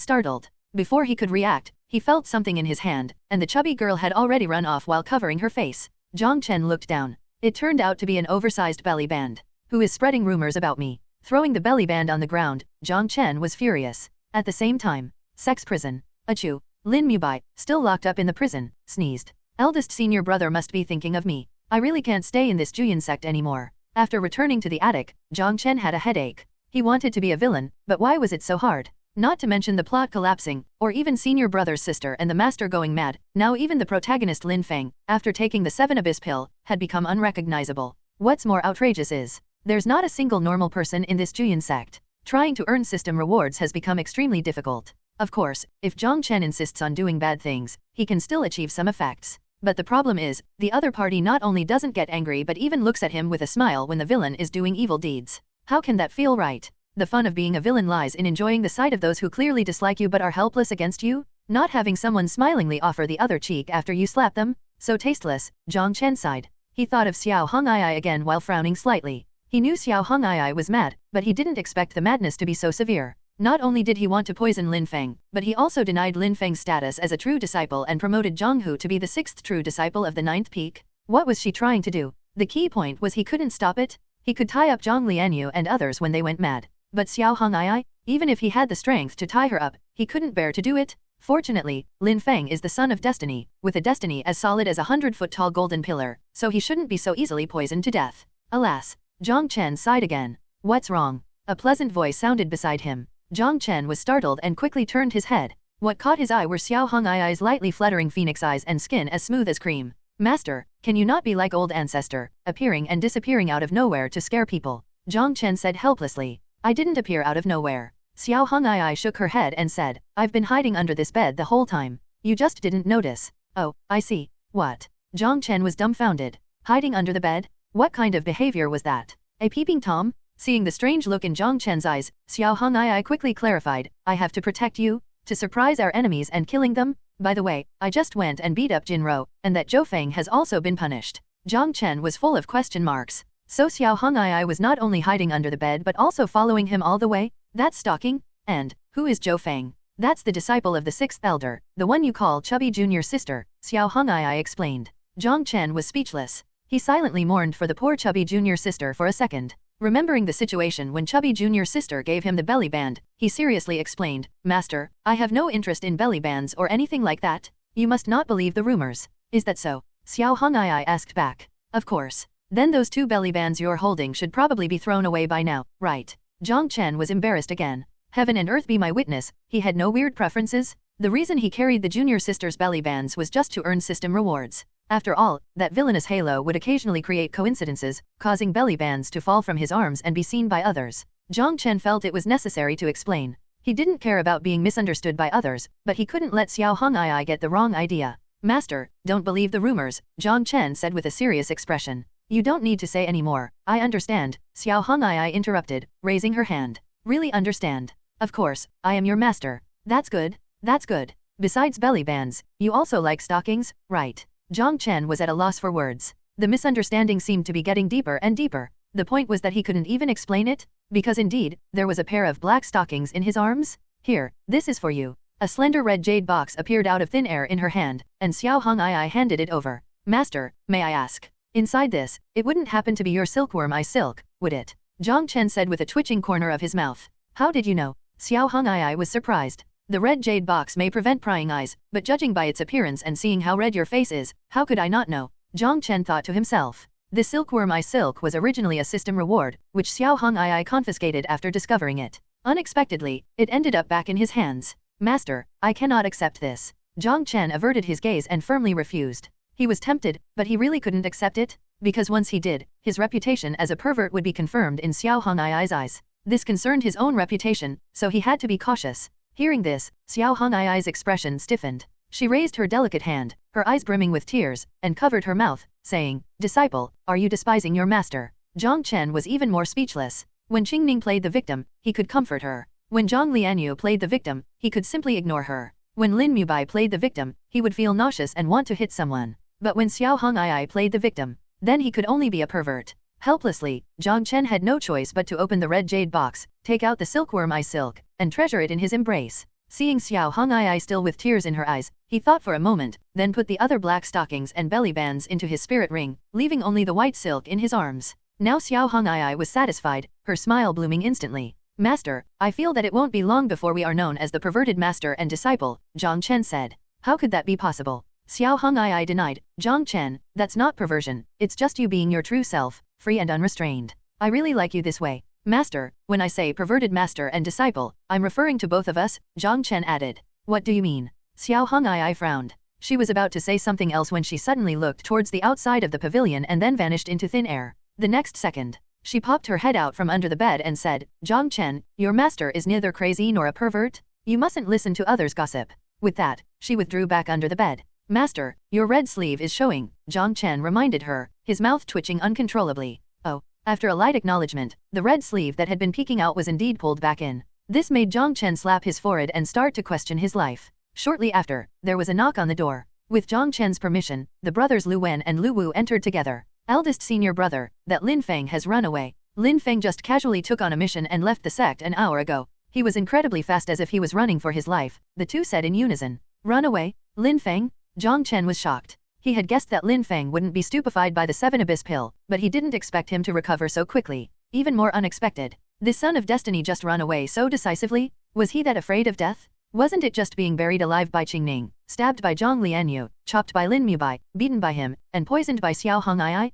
startled. Before he could react, he felt something in his hand, and the chubby girl had already run off while covering her face. Jiang Chen looked down. It turned out to be an oversized belly band. Who is spreading rumors about me? Throwing the belly band on the ground, Jiang Chen was furious. At the same time, sex prison. Achoo. Lin Mubai, still locked up in the prison, sneezed. Eldest senior brother must be thinking of me. I really can't stay in this Juyin sect anymore. After returning to the attic, Jiang Chen had a headache. He wanted to be a villain, but why was it so hard? Not to mention the plot collapsing, or even senior brother's sister and the master going mad. Now even the protagonist Lin Feng, after taking the 7 Abyss pill, had become unrecognizable. What's more outrageous is, There's not a single normal person in this Juyin sect. Trying to earn system rewards has become extremely difficult. Of course, if Jiang Chen insists on doing bad things, he can still achieve some effects. But the problem is, the other party not only doesn't get angry but even looks at him with a smile when the villain is doing evil deeds. How can that feel right? The fun of being a villain lies in enjoying the sight of those who clearly dislike you but are helpless against you? Not having someone smilingly offer the other cheek after you slap them? So tasteless, Jiang Chen sighed. He thought of Xiao Hong'ai again while frowning slightly. He knew Xiao Hong'ai was mad, but he didn't expect the madness to be so severe. Not only did he want to poison Lin Feng, but he also denied Lin Feng's status as a true disciple and promoted Zhang Hu to be the 6th true disciple of the 9th peak. What was she trying to do? The key point was he couldn't stop it. He could tie up Jiang Lianyue and others when they went mad. But Xiao Hong'ai, even if he had the strength to tie her up, he couldn't bear to do it. Fortunately, Lin Feng is the son of destiny, with a destiny as solid as a 100-foot-tall golden pillar, so he shouldn't be so easily poisoned to death. Alas, Jiang Chen sighed again. What's wrong? A pleasant voice sounded beside him. Jiang Chen was startled and quickly turned his head. What caught his eye were Xiao Hong'ai's lightly fluttering phoenix eyes and skin as smooth as cream. Master, can you not be like old ancestor, appearing and disappearing out of nowhere to scare people? Jiang Chen said helplessly. I didn't appear out of nowhere. Xiao Hong'ai shook her head and said, I've been hiding under this bed the whole time. You just didn't notice. Oh, I see. What? Jiang Chen was dumbfounded. Hiding under the bed? What kind of behavior was that? A peeping Tom? Seeing the strange look in Jiang Chen's eyes, Xiao Hong'ai quickly clarified, I have to protect you? To surprise our enemies and killing them? By the way, I just went and beat up Jinro, and that Zhou Feng has also been punished. Jiang Chen was full of question marks. So Xiao Hong'ai was not only hiding under the bed but also following him all the way? That's stalking? And, who is Zhou Feng? That's the disciple of the 6th elder, the one you call Chubby Junior sister, Xiao Hong'ai explained. Jiang Chen was speechless. He silently mourned for the poor Chubby Junior sister for a second. Remembering the situation when Chubby Junior sister gave him the belly band, he seriously explained, Master, I have no interest in belly bands or anything like that. You must not believe the rumors. Is that so? Xiao Hong'ai asked back. Of course. Then those 2 belly bands you're holding should probably be thrown away by now, right? Jiang Chen was embarrassed again. Heaven and earth be my witness, he had no weird preferences. The reason he carried the junior sister's belly bands was just to earn system rewards. After all, that villainous halo would occasionally create coincidences, causing belly bands to fall from his arms and be seen by others. Jiang Chen felt it was necessary to explain. He didn't care about being misunderstood by others, but he couldn't let Xiao Hong'ai get the wrong idea. Master, don't believe the rumors, Jiang Chen said with a serious expression. You don't need to say any more. I understand, Xiao Hong'ai interrupted, raising her hand. Really understand. Of course, I am your master. That's good. That's good. Besides belly bands, you also like stockings, right? Jiang Chen was at a loss for words. The misunderstanding seemed to be getting deeper and deeper. The point was that he couldn't even explain it, because indeed, there was a pair of black stockings in his arms. Here, this is for you. A slender red jade box appeared out of thin air in her hand, and Xiao Hong'ai handed it over. Master, may I ask? Inside this, it wouldn't happen to be your silkworm eye silk, would it? Jiang Chen said with a twitching corner of his mouth. How did you know? Xiao Hong'ai was surprised. The red jade box may prevent prying eyes, but judging by its appearance and seeing how red your face is, how could I not know? Jiang Chen thought to himself. The silkworm eye silk was originally a system reward, which Xiao Hong'ai confiscated after discovering it. Unexpectedly, it ended up back in his hands. Master, I cannot accept this. Jiang Chen averted his gaze and firmly refused. He was tempted, but he really couldn't accept it, because once he did, his reputation as a pervert would be confirmed in Xiao Hong'ai's eyes. This concerned his own reputation, so he had to be cautious. Hearing this, Xiao Hong'ai's expression stiffened. She raised her delicate hand, her eyes brimming with tears, and covered her mouth, saying, Disciple, are you despising your master? Jiang Chen was even more speechless. When Qingning played the victim, he could comfort her. When Jiang Lianyue played the victim, he could simply ignore her. When Lin Mubai played the victim, he would feel nauseous and want to hit someone. But when Xiao Hong'ai played the victim, then he could only be a pervert. Helplessly, Jiang Chen had no choice but to open the red jade box, take out the silkworm eye silk, and treasure it in his embrace. Seeing Xiao Hong'ai still with tears in her eyes, he thought for a moment, then put the other black stockings and belly bands into his spirit ring, leaving only the white silk in his arms. Now Xiao Hong'ai was satisfied, her smile blooming instantly. Master, I feel that it won't be long before we are known as the perverted master and disciple, Jiang Chen said. How could that be possible? Xiao Hong'ai denied. Jiang Chen, that's not perversion, it's just you being your true self, free and unrestrained. I really like you this way. Master, when I say perverted master and disciple, I'm referring to both of us, Jiang Chen added. What do you mean? Xiao Hong'ai frowned. She was about to say something else when she suddenly looked towards the outside of the pavilion and then vanished into thin air. The next second, She popped her head out from under the bed and said, Jiang Chen, your master is neither crazy nor a pervert. You mustn't listen to others' gossip. With that, she withdrew back under the bed. Master, your red sleeve is showing, Jiang Chen reminded her, his mouth twitching uncontrollably. Oh. After a light acknowledgement, the red sleeve that had been peeking out was indeed pulled back in. This made Jiang Chen slap his forehead and start to question his life. Shortly after, there was a knock on the door. With Jiang Chen's permission, the brothers Lu Wen and Lu Wu entered together. Eldest senior brother, that Lin Feng has run away. Lin Feng just casually took on a mission and left the sect an hour ago. He was incredibly fast as if he was running for his life, the two said in unison. Run away? Lin Feng? Jiang Chen was shocked. He had guessed that Lin Feng wouldn't be stupefied by the 7 Abyss pill, but he didn't expect him to recover so quickly. Even more unexpected. This son of destiny just run away so decisively? Was he that afraid of death? Wasn't it just being buried alive by Qingning, stabbed by Jiang Lianyue, chopped by Lin Mubai, beaten by him, and poisoned by Xiao Hong'ai?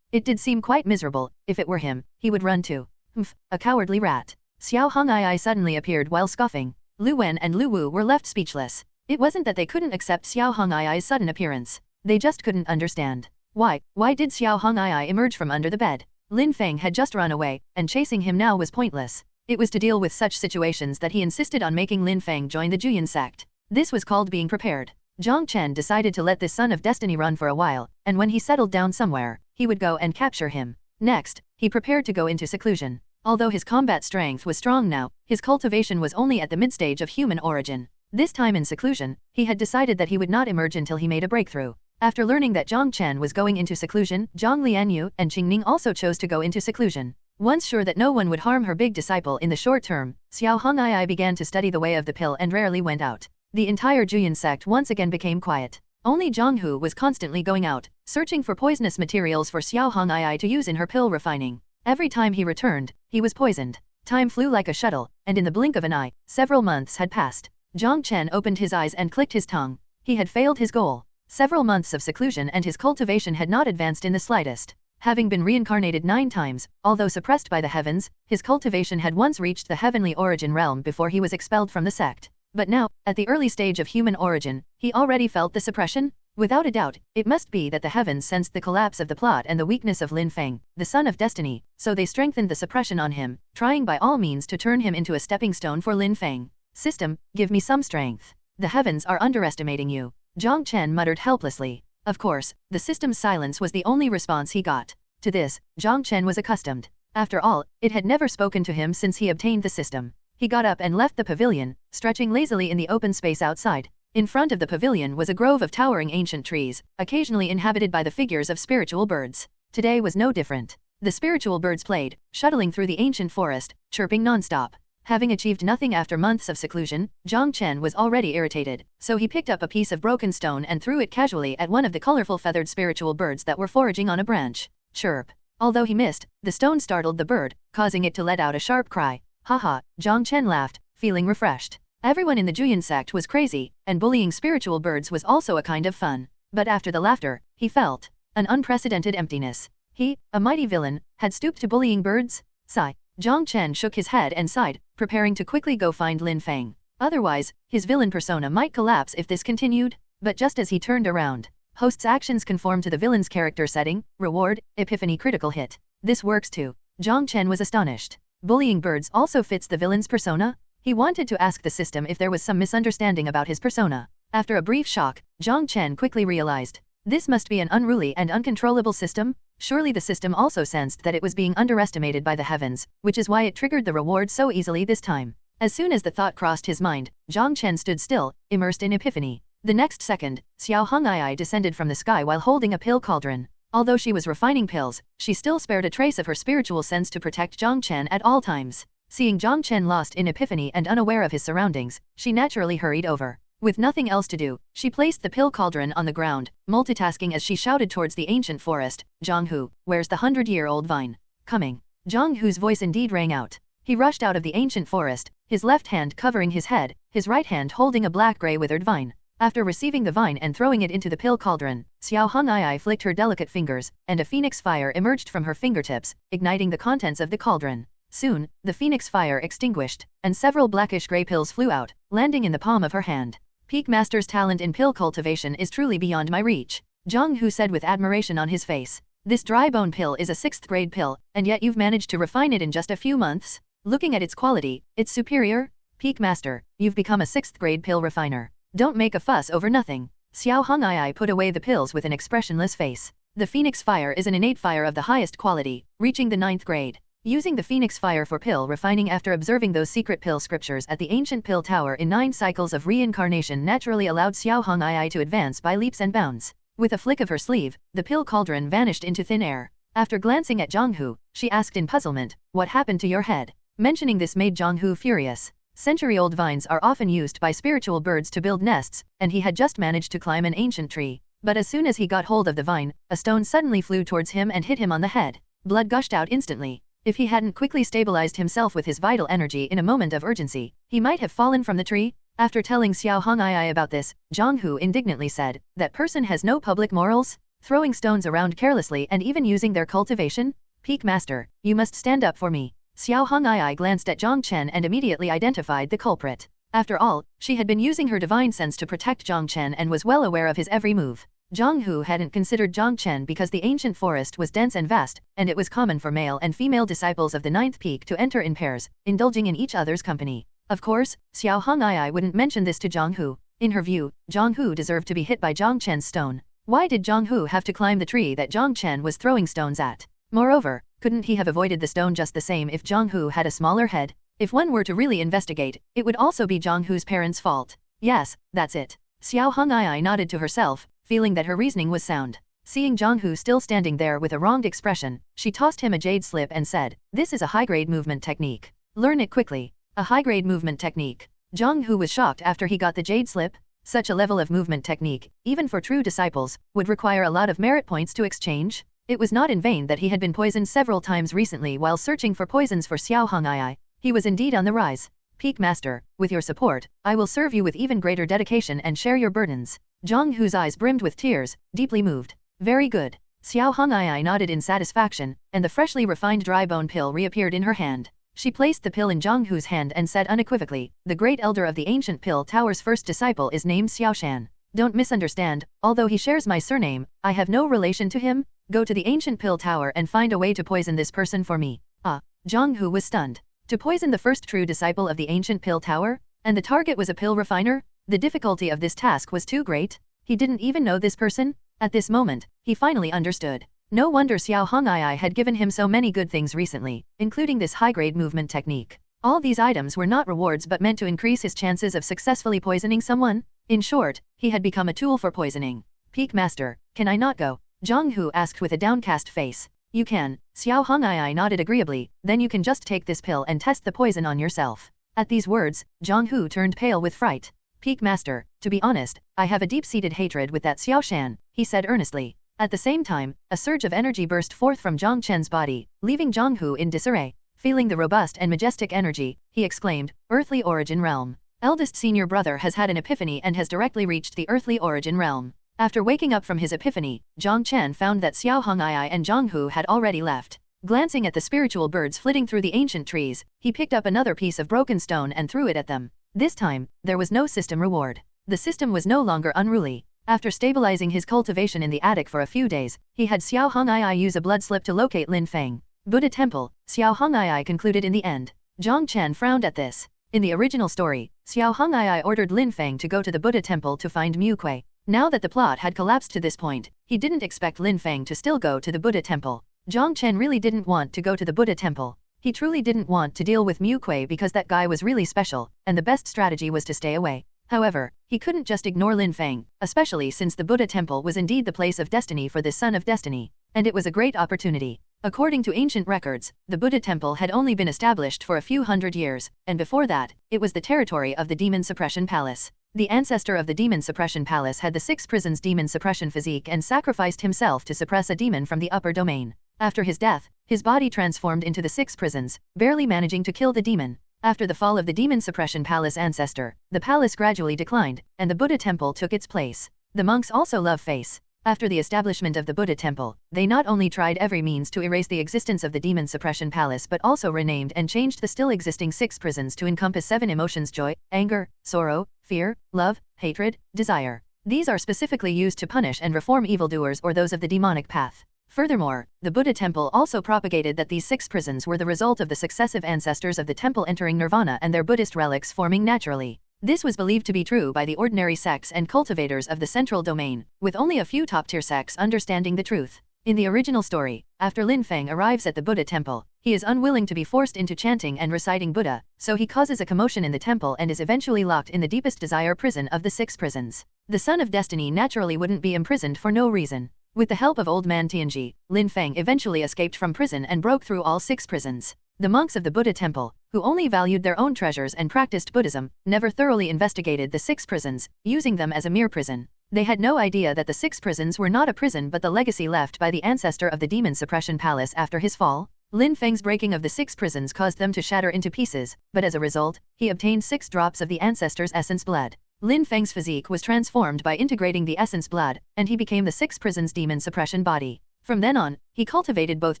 It did seem quite miserable. If it were him, he would run too. Humph, a cowardly rat. Xiao Hong'ai suddenly appeared while scoffing. Lu Wen and Lu Wu were left speechless. It wasn't that they couldn't accept Xiao Hong'ai's sudden appearance. They just couldn't understand. Why did Xiao Hong'ai emerge from under the bed? Lin Feng had just run away, and chasing him now was pointless. It was to deal with such situations that he insisted on making Lin Feng join the Juyin sect. This was called being prepared. Jiang Chen decided to let this son of destiny run for a while, and when he settled down somewhere, he would go and capture him. Next, he prepared to go into seclusion. Although his combat strength was strong now, his cultivation was only at the mid-stage of human origin. This time in seclusion, he had decided that he would not emerge until he made a breakthrough. After learning that Jiang Chen was going into seclusion, Jiang Lianyue and Qingning also chose to go into seclusion. Once sure that no one would harm her big disciple in the short term, Xiao Hong'ai began to study the way of the pill and rarely went out. The entire Juyin sect once again became quiet. Only Zhang Hu was constantly going out, searching for poisonous materials for Xiao Hong'ai to use in her pill refining. Every time he returned, he was poisoned. Time flew like a shuttle, and in the blink of an eye, several months had passed. Jiang Chen opened his eyes and clicked his tongue. He had failed his goal. Several months of seclusion and his cultivation had not advanced in the slightest. Having been reincarnated 9 times, although suppressed by the heavens, his cultivation had once reached the heavenly origin realm before he was expelled from the sect. But now, at the early stage of human origin, he already felt the suppression? Without a doubt, it must be that the heavens sensed the collapse of the plot and the weakness of Lin Feng, the son of destiny, so they strengthened the suppression on him, trying by all means to turn him into a stepping stone for Lin Feng. System, give me some strength. The heavens are underestimating you. Jiang Chen muttered helplessly. Of course, the system's silence was the only response he got. To this, Jiang Chen was accustomed. After all, it had never spoken to him since he obtained the system. He got up and left the pavilion, stretching lazily in the open space outside. In front of the pavilion was a grove of towering ancient trees, occasionally inhabited by the figures of spiritual birds. Today was no different. The spiritual birds played, shuttling through the ancient forest, chirping non-stop. Having achieved nothing after months of seclusion, Jiang Chen was already irritated, so he picked up a piece of broken stone and threw it casually at one of the colorful feathered spiritual birds that were foraging on a branch. Chirp. Although he missed, the stone startled the bird, causing it to let out a sharp cry. Haha, Jiang Chen laughed, feeling refreshed. Everyone in the Juyin sect was crazy, and bullying spiritual birds was also a kind of fun. But after the laughter, he felt an unprecedented emptiness. He, a mighty villain, had stooped to bullying birds? Sigh. Jiang Chen shook his head and sighed, preparing to quickly go find Lin Feng. Otherwise, his villain persona might collapse if this continued. But just as he turned around, host's actions conform to the villain's character setting, reward, epiphany critical hit. This works too. Jiang Chen was astonished. Bullying birds also fits the villain's persona? He wanted to ask the system if there was some misunderstanding about his persona. After a brief shock, Jiang Chen quickly realized. This must be an unruly and uncontrollable system? Surely the system also sensed that it was being underestimated by the heavens, which is why it triggered the reward so easily this time. As soon as the thought crossed his mind, Jiang Chen stood still, immersed in epiphany. The next second, Xiao Hong'ai descended from the sky while holding a pill cauldron. Although she was refining pills, she still spared a trace of her spiritual sense to protect Jiang Chen at all times. Seeing Jiang Chen lost in epiphany and unaware of his surroundings, she naturally hurried over. With nothing else to do, she placed the pill cauldron on the ground, multitasking as she shouted towards the ancient forest, Zhang Hu, where's the 100-year-old vine? Coming. Zhang Hu's voice indeed rang out. He rushed out of the ancient forest, his left hand covering his head, his right hand holding a black-gray withered vine. After receiving the vine and throwing it into the pill cauldron, Xiao Hong'ai flicked her delicate fingers, and a phoenix fire emerged from her fingertips, igniting the contents of the cauldron. Soon, the phoenix fire extinguished, and several blackish-gray pills flew out, landing in the palm of her hand. Peak Master's talent in pill cultivation is truly beyond my reach, Zhang Hu said with admiration on his face. This dry bone pill is a 6th grade pill, and yet you've managed to refine it in just a few months? Looking at its quality, it's superior. Peak Master, you've become a 6th grade pill refiner. Don't make a fuss over nothing. Xiao Hong'ai put away the pills with an expressionless face. The Phoenix Fire is an innate fire of the highest quality, reaching the 9th grade. Using the Phoenix Fire for pill refining after observing those secret pill scriptures at the ancient pill tower in 9 cycles of reincarnation naturally allowed Xiao Hong'ai to advance by leaps and bounds. With a flick of her sleeve, the pill cauldron vanished into thin air. After glancing at Jiang Hu, she asked in puzzlement, "What happened to your head?" Mentioning this made Jiang Hu furious. Century-old vines are often used by spiritual birds to build nests, and he had just managed to climb an ancient tree. But as soon as he got hold of the vine, a stone suddenly flew towards him and hit him on the head. Blood gushed out instantly. If he hadn't quickly stabilized himself with his vital energy in a moment of urgency, he might have fallen from the tree. After telling Xiao Hong'ai about this, Jiang Hu indignantly said, "That person has no public morals? Throwing stones around carelessly and even using their cultivation? Peak Master, you must stand up for me." Xiao Hong'ai glanced at Jiang Chen and immediately identified the culprit. After all, she had been using her divine sense to protect Jiang Chen and was well aware of his every move. Jiang Hu hadn't considered Jiang Chen because the ancient forest was dense and vast, and it was common for male and female disciples of the 9th peak to enter in pairs, indulging in each other's company. Of course, Xiao Hong'ai wouldn't mention this to Jiang Hu. In her view, Jiang Hu deserved to be hit by Jiang Chen's stone. Why did Jiang Hu have to climb the tree that Jiang Chen was throwing stones at? Moreover, couldn't he have avoided the stone just the same if Jiang Hu had a smaller head? If one were to really investigate, it would also be Jiang Hu's parents' fault. Yes, that's it. Xiao Hong'ai nodded to herself, feeling that her reasoning was sound. Seeing Jiang Hu still standing there with a wronged expression, she tossed him a jade slip and said, "This is a high-grade movement technique. Learn it quickly." A high-grade movement technique. Jiang Hu was shocked after he got the jade slip. Such a level of movement technique, even for true disciples, would require a lot of merit points to exchange. It was not in vain that he had been poisoned several times recently while searching for poisons for Xiao Hong'ai. He was indeed on the rise. Peak Master, with your support, I will serve you with even greater dedication and share your burdens. Jiang Hu's eyes brimmed with tears, deeply moved. Very good. Xiao Hong'ai nodded in satisfaction, and the freshly refined dry bone pill reappeared in her hand. She placed the pill in Jiang Hu's hand and said unequivocally, "The great elder of the ancient pill tower's first disciple is named Xiao Shan. Don't misunderstand, although he shares my surname, I have no relation to him. Go to the ancient pill tower and find a way to poison this person for me." Ah, Jiang Hu was stunned. To poison the first true disciple of the ancient pill tower? And the target was a pill refiner? The difficulty of this task was too great. He didn't even know this person? At this moment, he finally understood. No wonder Xiao Hong'ai had given him so many good things recently, including this high-grade movement technique. All these items were not rewards but meant to increase his chances of successfully poisoning someone. In short, he had become a tool for poisoning. "Peak Master, can I not go?" Jiang Hu asked with a downcast face. "You can." Xiao Hong'ai nodded agreeably, "Then you can just take this pill and test the poison on yourself." At these words, Jiang Hu turned pale with fright. "Peak Master, to be honest, I have a deep-seated hatred with that Xiao Shan," he said earnestly. At the same time, a surge of energy burst forth from Jiang Chen's body, leaving Jiang Hu in disarray. Feeling the robust and majestic energy, he exclaimed, "Earthly origin realm. Eldest senior brother has had an epiphany and has directly reached the earthly origin realm." After waking up from his epiphany, Jiang Chen found that Xiao Hong'ai and Jiang Hu had already left. Glancing at the spiritual birds flitting through the ancient trees, he picked up another piece of broken stone and threw it at them. This time, there was no system reward. The system was no longer unruly. After stabilizing his cultivation in the attic for a few days, he had Xiao Hong'ai use a blood slip to locate Lin Feng. Buddha Temple, Xiao Hong'ai concluded in the end. Jiang Chen frowned at this. In the original story, Xiao Hong'ai ordered Lin Feng to go to the Buddha Temple to find Mu Kui. Now that the plot had collapsed to this point, he didn't expect Lin Feng to still go to the Buddha Temple. Jiang Chen really didn't want to go to the Buddha Temple. He truly didn't want to deal with Mu Kui because that guy was really special, and the best strategy was to stay away. However, he couldn't just ignore Lin Feng, especially since the Buddha Temple was indeed the place of destiny for this son of destiny, and it was a great opportunity. According to ancient records, the Buddha Temple had only been established for a few hundred years, and before that, it was the territory of the Demon Suppression Palace. The ancestor of the Demon Suppression Palace had the 6 prisons demon suppression physique and sacrificed himself to suppress a demon from the upper domain. After his death, his body transformed into the 6 prisons, barely managing to kill the demon. After the fall of the Demon Suppression Palace ancestor, the palace gradually declined, and the Buddha Temple took its place. The monks also love face. After the establishment of the Buddha Temple, they not only tried every means to erase the existence of the Demon Suppression Palace but also renamed and changed the still existing 6 prisons to encompass 7 emotions: joy, anger, sorrow, fear, love, hatred, desire. These are specifically used to punish and reform evildoers or those of the demonic path. Furthermore, the Buddha temple also propagated that these 6 prisons were the result of the successive ancestors of the temple entering nirvana and their Buddhist relics forming naturally. This was believed to be true by the ordinary sects and cultivators of the central domain, with only a few top-tier sects understanding the truth. In the original story, after Lin Feng arrives at the Buddha temple, he is unwilling to be forced into chanting and reciting Buddha, so he causes a commotion in the temple and is eventually locked in the deepest desire prison of the 6 prisons. The Son of Destiny naturally wouldn't be imprisoned for no reason. With the help of Old Man Tianji, Lin Feng eventually escaped from prison and broke through all 6 prisons. The monks of the Buddha temple, who only valued their own treasures and practiced Buddhism, never thoroughly investigated the 6 prisons, using them as a mere prison. They had no idea that the 6 prisons were not a prison but the legacy left by the ancestor of the demon suppression palace after his fall. Lin Feng's breaking of the 6 prisons caused them to shatter into pieces, but as a result, he obtained 6 drops of the ancestor's essence blood. Lin Feng's physique was transformed by integrating the essence blood, and he became the 6 prisons demon suppression body. From then on, he cultivated both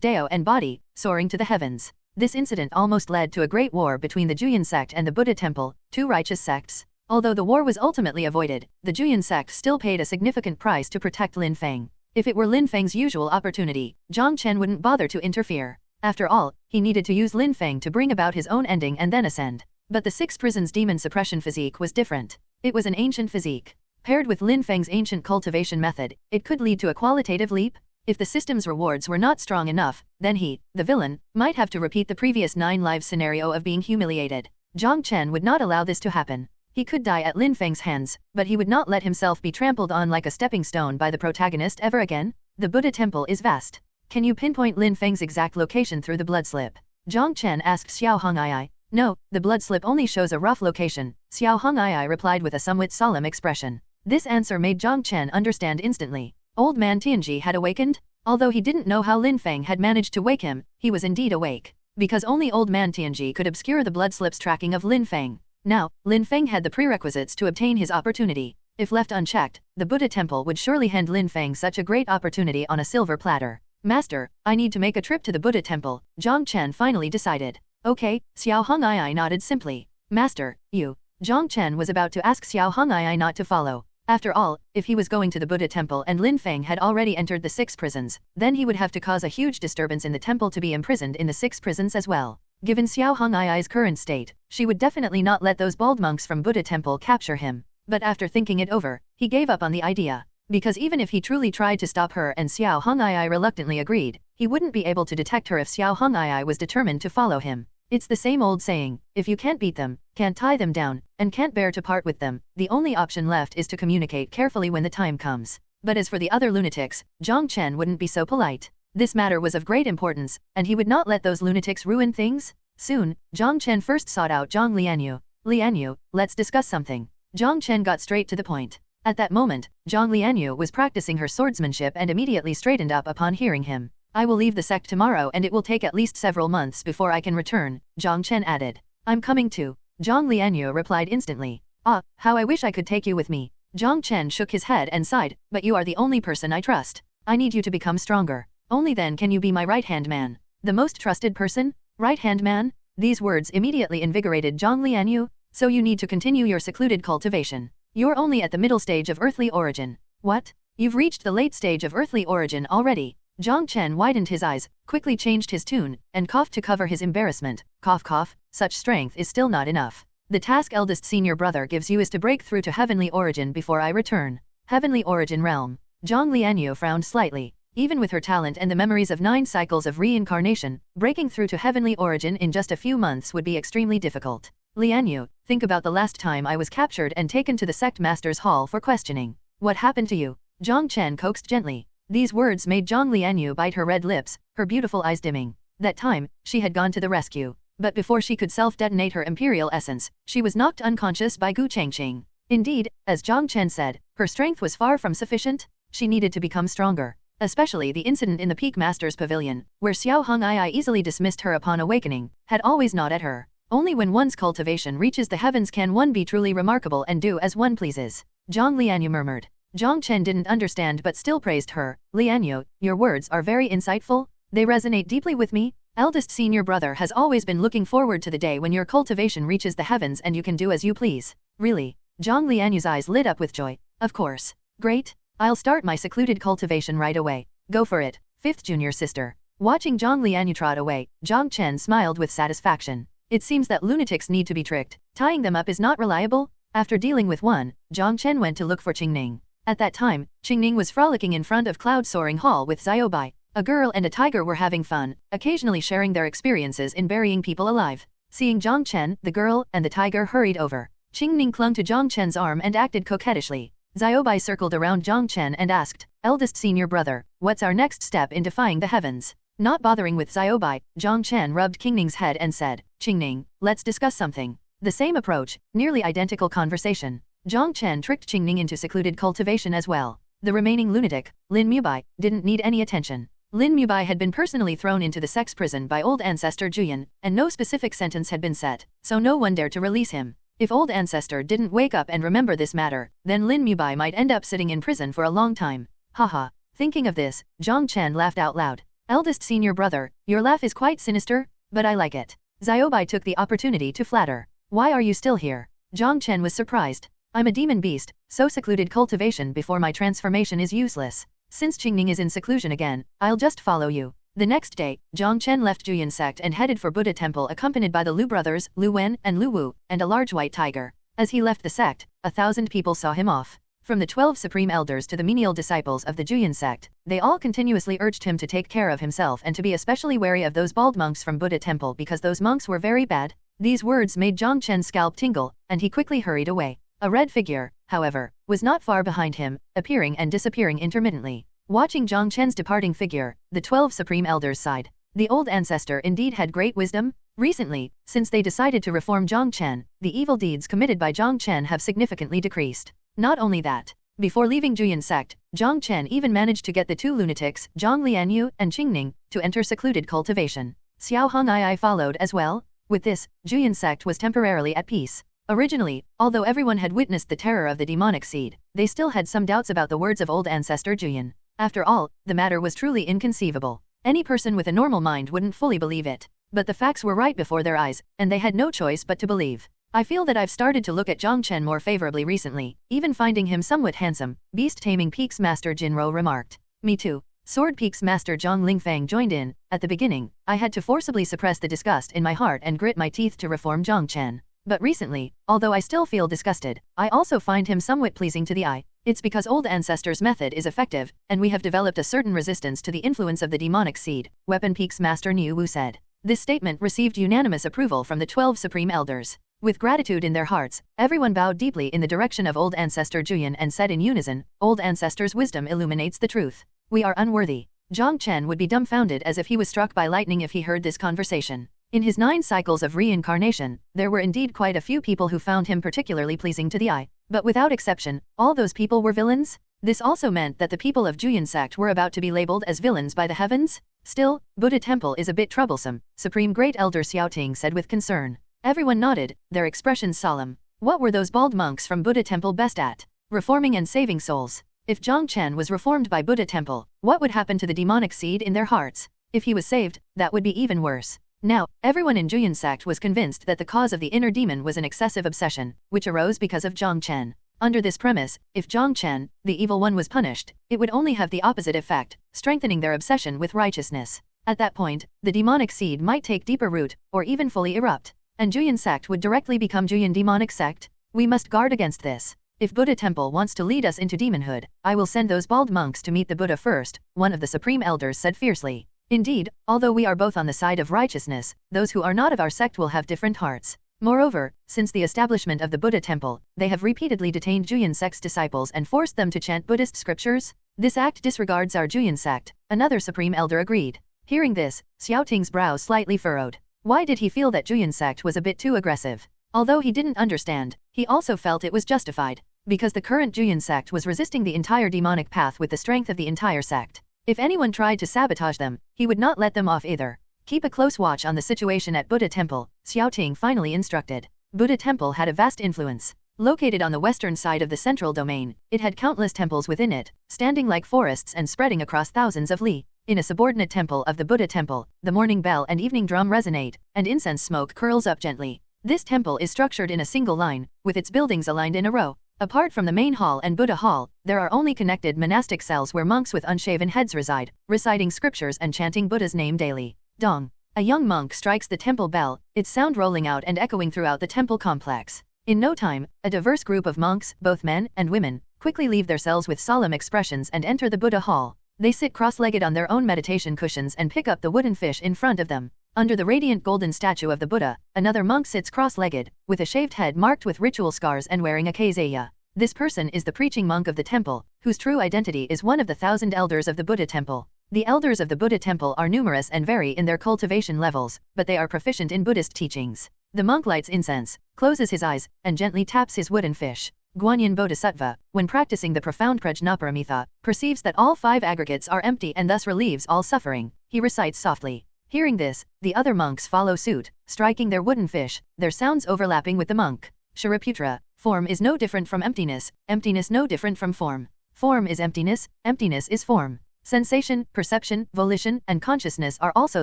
Dao and body, soaring to the heavens. This incident almost led to a great war between the Juyan sect and the Buddha temple, 2 righteous sects. Although the war was ultimately avoided, the Juyan sect still paid a significant price to protect Lin Feng. If it were Lin Feng's usual opportunity, Jiang Chen wouldn't bother to interfere. After all, he needed to use Lin Feng to bring about his own ending and then ascend. But the 6 prisons demon suppression physique was different. It was an ancient physique. Paired with Lin Feng's ancient cultivation method, it could lead to a qualitative leap. If the system's rewards were not strong enough, then he, the villain, might have to repeat the previous 9 lives scenario of being humiliated. Jiang Chen would not allow this to happen. He could die at Lin Feng's hands, but he would not let himself be trampled on like a stepping stone by the protagonist ever again. The Buddha temple is vast. Can you pinpoint Lin Feng's exact location through the blood slip? Jiang Chen asked Xiao Hong'ai. No, the blood slip only shows a rough location, Xiao Hong'ai replied with a somewhat solemn expression. This answer made Jiang Chen understand instantly. Old Man Tianji had awakened? Although he didn't know how Lin Feng had managed to wake him, he was indeed awake. Because only Old Man Tianji could obscure the blood slip's tracking of Lin Feng. Now, Lin Feng had the prerequisites to obtain his opportunity. If left unchecked, the Buddha temple would surely hand Lin Feng such a great opportunity on a silver platter. Master, I need to make a trip to the Buddha temple, Jiang Chen finally decided. Okay, Xiao Hong'ai nodded simply. Master, you. Jiang Chen was about to ask Xiao Hong'ai not to follow. After all, if he was going to the Buddha temple and Lin Feng had already entered the 6 prisons, then he would have to cause a huge disturbance in the temple to be imprisoned in the 6 prisons as well. Given Xiao Hong'ai's current state, she would definitely not let those bald monks from Buddha temple capture him. But after thinking it over, he gave up on the idea. Because even if he truly tried to stop her and Xiao Hong'ai reluctantly agreed, he wouldn't be able to detect her if Xiao Hong'ai was determined to follow him. It's the same old saying, if you can't beat them, can't tie them down, and can't bear to part with them, the only option left is to communicate carefully when the time comes. But as for the other lunatics, Jiang Chen wouldn't be so polite. This matter was of great importance, and he would not let those lunatics ruin things. Soon, Jiang Chen first sought out Jiang Lianyue. Lianyue, let's discuss something. Jiang Chen got straight to the point. At that moment, Jiang Lianyue was practicing her swordsmanship and immediately straightened up upon hearing him. I will leave the sect tomorrow and it will take at least several months before I can return, Jiang Chen added. I'm coming too. Jiang Lianyue replied instantly. Ah, how I wish I could take you with me. Jiang Chen shook his head and sighed, but you are the only person I trust. I need you to become stronger. Only then can you be my right-hand man. The most trusted person? Right-hand man? These words immediately invigorated Jiang Lianyue. So you need to continue your secluded cultivation. You're only at the middle stage of earthly origin. What? You've reached the late stage of earthly origin already. Jiang Chen widened his eyes, quickly changed his tune, and coughed to cover his embarrassment. Cough cough, such strength is still not enough. The task eldest senior brother gives you is to break through to heavenly origin before I return. Heavenly origin realm. Jiang Lianyue frowned slightly. Even with her talent and the memories of 9 cycles of reincarnation, breaking through to heavenly origin in just a few months would be extremely difficult. Lianyue, think about the last time I was captured and taken to the sect master's hall for questioning. What happened to you? Jiang Chen coaxed gently. These words made Jiang Lianyue bite her red lips, her beautiful eyes dimming. That time, she had gone to the rescue. But before she could self-detonate her imperial essence, she was knocked unconscious by Gu Changqing. Indeed, as Jiang Chen said, her strength was far from sufficient. She needed to become stronger. Especially the incident in the Peak Master's Pavilion, where Xiao Hong'ai easily dismissed her upon awakening, had always gnawed at her. Only when one's cultivation reaches the heavens can one be truly remarkable and do as one pleases. Jiang Lianyue murmured. Jiang Chen didn't understand but still praised her. Lianyue, your words are very insightful. They resonate deeply with me. Eldest senior brother has always been looking forward to the day when your cultivation reaches the heavens and you can do as you please. Really? Jiang Lianyue's eyes lit up with joy. Of course. Great. I'll start my secluded cultivation right away. Go for it. fifth junior sister. Watching Jiang Lianyue trot away, Jiang Chen smiled with satisfaction. It seems that lunatics need to be tricked. Tying them up is not reliable. After dealing with one, Jiang Chen went to look for Qingning. At that time, Qingning was frolicking in front of Cloud Soaring Hall with Xiaobai. A girl and a tiger were having fun, occasionally sharing their experiences in burying people alive. Seeing Jiang Chen, the girl and the tiger hurried over. Qingning clung to Jiang Chen's arm and acted coquettishly. Xiaobai circled around Jiang Chen and asked, "Eldest senior brother, what's our next step in defying the heavens?" Not bothering with Xiaobai, Jiang Chen rubbed Qingning's head and said, "Qingning, let's discuss something." The same approach, nearly identical conversation. Jiang Chen tricked Qingning into secluded cultivation as well. The remaining lunatic, Lin Mubai, didn't need any attention. Lin Mubai had been personally thrown into the sex prison by old ancestor Juyan, and no specific sentence had been set, so no one dared to release him. If old ancestor didn't wake up and remember this matter, then Lin Mubai might end up sitting in prison for a long time. Haha. Thinking of this, Jiang Chen laughed out loud. "Eldest senior brother, your laugh is quite sinister, but I like it." Xiaobai took the opportunity to flatter. "Why are you still here?" Jiang Chen was surprised. "I'm a demon beast, so secluded cultivation before my transformation is useless. Since Qingning is in seclusion again, I'll just follow you." The next day, Jiang Chen left Juyan sect and headed for Buddha temple accompanied by the Lu brothers, Lu Wen and Lu Wu, and a large white tiger. As he left the sect, 1,000 people saw him off. From the 12 supreme elders to the menial disciples of the Juyan sect, they all continuously urged him to take care of himself and to be especially wary of those bald monks from Buddha temple because those monks were very bad. These words made Jiang Chen's scalp tingle, and he quickly hurried away. A red figure, however, was not far behind him, appearing and disappearing intermittently. Watching Jiang Chen's departing figure, the 12 supreme elders sighed. The old ancestor indeed had great wisdom. Recently, since they decided to reform Jiang Chen, the evil deeds committed by Jiang Chen have significantly decreased. Not only that, before leaving Juyan sect, Jiang Chen even managed to get the two lunatics, Jiang Lianyue and Qingning, to enter secluded cultivation. Xiao Hong'ai followed as well. With this, Juyan sect was temporarily at peace. Originally, although everyone had witnessed the terror of the demonic seed, they still had some doubts about the words of old ancestor Juyan. After all, the matter was truly inconceivable. Any person with a normal mind wouldn't fully believe it. But the facts were right before their eyes, and they had no choice but to believe. "I feel that I've started to look at Jiang Chen more favorably recently, even finding him somewhat handsome," Beast Taming Peaks Master Jinro remarked. "Me too." Sword Peaks Master Zhang Lingfang joined in. "At the beginning, I had to forcibly suppress the disgust in my heart and grit my teeth to reform Jiang Chen. But recently, although I still feel disgusted, I also find him somewhat pleasing to the eye. It's because old ancestors' method is effective, and we have developed a certain resistance to the influence of the demonic seed," Weapon Peaks Master Niu Wu said. This statement received unanimous approval from the 12 supreme elders. With gratitude in their hearts, everyone bowed deeply in the direction of old ancestor Juyan and said in unison, "Old ancestor's wisdom illuminates the truth. We are unworthy." Jiang Chen would be dumbfounded as if he was struck by lightning if he heard this conversation. In his 9 cycles of reincarnation, there were indeed quite a few people who found him particularly pleasing to the eye. But without exception, all those people were villains? This also meant that the people of Juyan sect were about to be labeled as villains by the heavens? Still, Buddha temple is a bit troublesome, Supreme Great Elder Xiaoting said with concern. Everyone nodded, their expressions solemn. What were those bald monks from Buddha temple best at? Reforming and saving souls. If Jiang Chen was reformed by Buddha temple, what would happen to the demonic seed in their hearts? If he was saved, that would be even worse. Now, everyone in Juyan sect was convinced that the cause of the inner demon was an excessive obsession, which arose because of Jiang Chen. Under this premise, if Jiang Chen, the evil one, was punished, it would only have the opposite effect, strengthening their obsession with righteousness. At that point, the demonic seed might take deeper root, or even fully erupt, and Juyan sect would directly become Juyan demonic sect. We must guard against this. If Buddha temple wants to lead us into demonhood, I will send those bald monks to meet the Buddha first, one of the supreme elders said fiercely. Indeed, although we are both on the side of righteousness, those who are not of our sect will have different hearts. Moreover, since the establishment of the Buddha temple, they have repeatedly detained Juyan sect's disciples and forced them to chant Buddhist scriptures. This act disregards our Juyan sect, another supreme elder agreed. Hearing this, Xiaoting's brow slightly furrowed. Why did he feel that Juyan sect was a bit too aggressive? Although he didn't understand, he also felt it was justified, because the current Juyan sect was resisting the entire demonic path with the strength of the entire sect. If anyone tried to sabotage them, he would not let them off either. Keep a close watch on the situation at Buddha temple, Xiaoting finally instructed. Buddha temple had a vast influence. Located on the western side of the central domain, it had countless temples within it, standing like forests and spreading across thousands of li. In a subordinate temple of the Buddha temple, the morning bell and evening drum resonate, and incense smoke curls up gently. This temple is structured in a single line, with its buildings aligned in a row. Apart from the main hall and Buddha hall, there are only connected monastic cells where monks with unshaven heads reside, reciting scriptures and chanting Buddha's name daily. Dong. A young monk strikes the temple bell, its sound rolling out and echoing throughout the temple complex. In no time, a diverse group of monks, both men and women, quickly leave their cells with solemn expressions and enter the Buddha hall. They sit cross-legged on their own meditation cushions and pick up the wooden fish in front of them. Under the radiant golden statue of the Buddha, another monk sits cross-legged, with a shaved head marked with ritual scars and wearing a keizaya. This person is the preaching monk of the temple, whose true identity is one of the 1,000 elders of the Buddha temple. The elders of the Buddha temple are numerous and vary in their cultivation levels, but they are proficient in Buddhist teachings. The monk lights incense, closes his eyes, and gently taps his wooden fish. Guanyin Bodhisattva, when practicing the profound prajnaparamita, perceives that all 5 aggregates are empty and thus relieves all suffering. He recites softly. Hearing this, the other monks follow suit, striking their wooden fish, their sounds overlapping with the monk. Shariputra, form is no different from emptiness, emptiness no different from form. Form is emptiness, emptiness is form. Sensation, perception, volition, and consciousness are also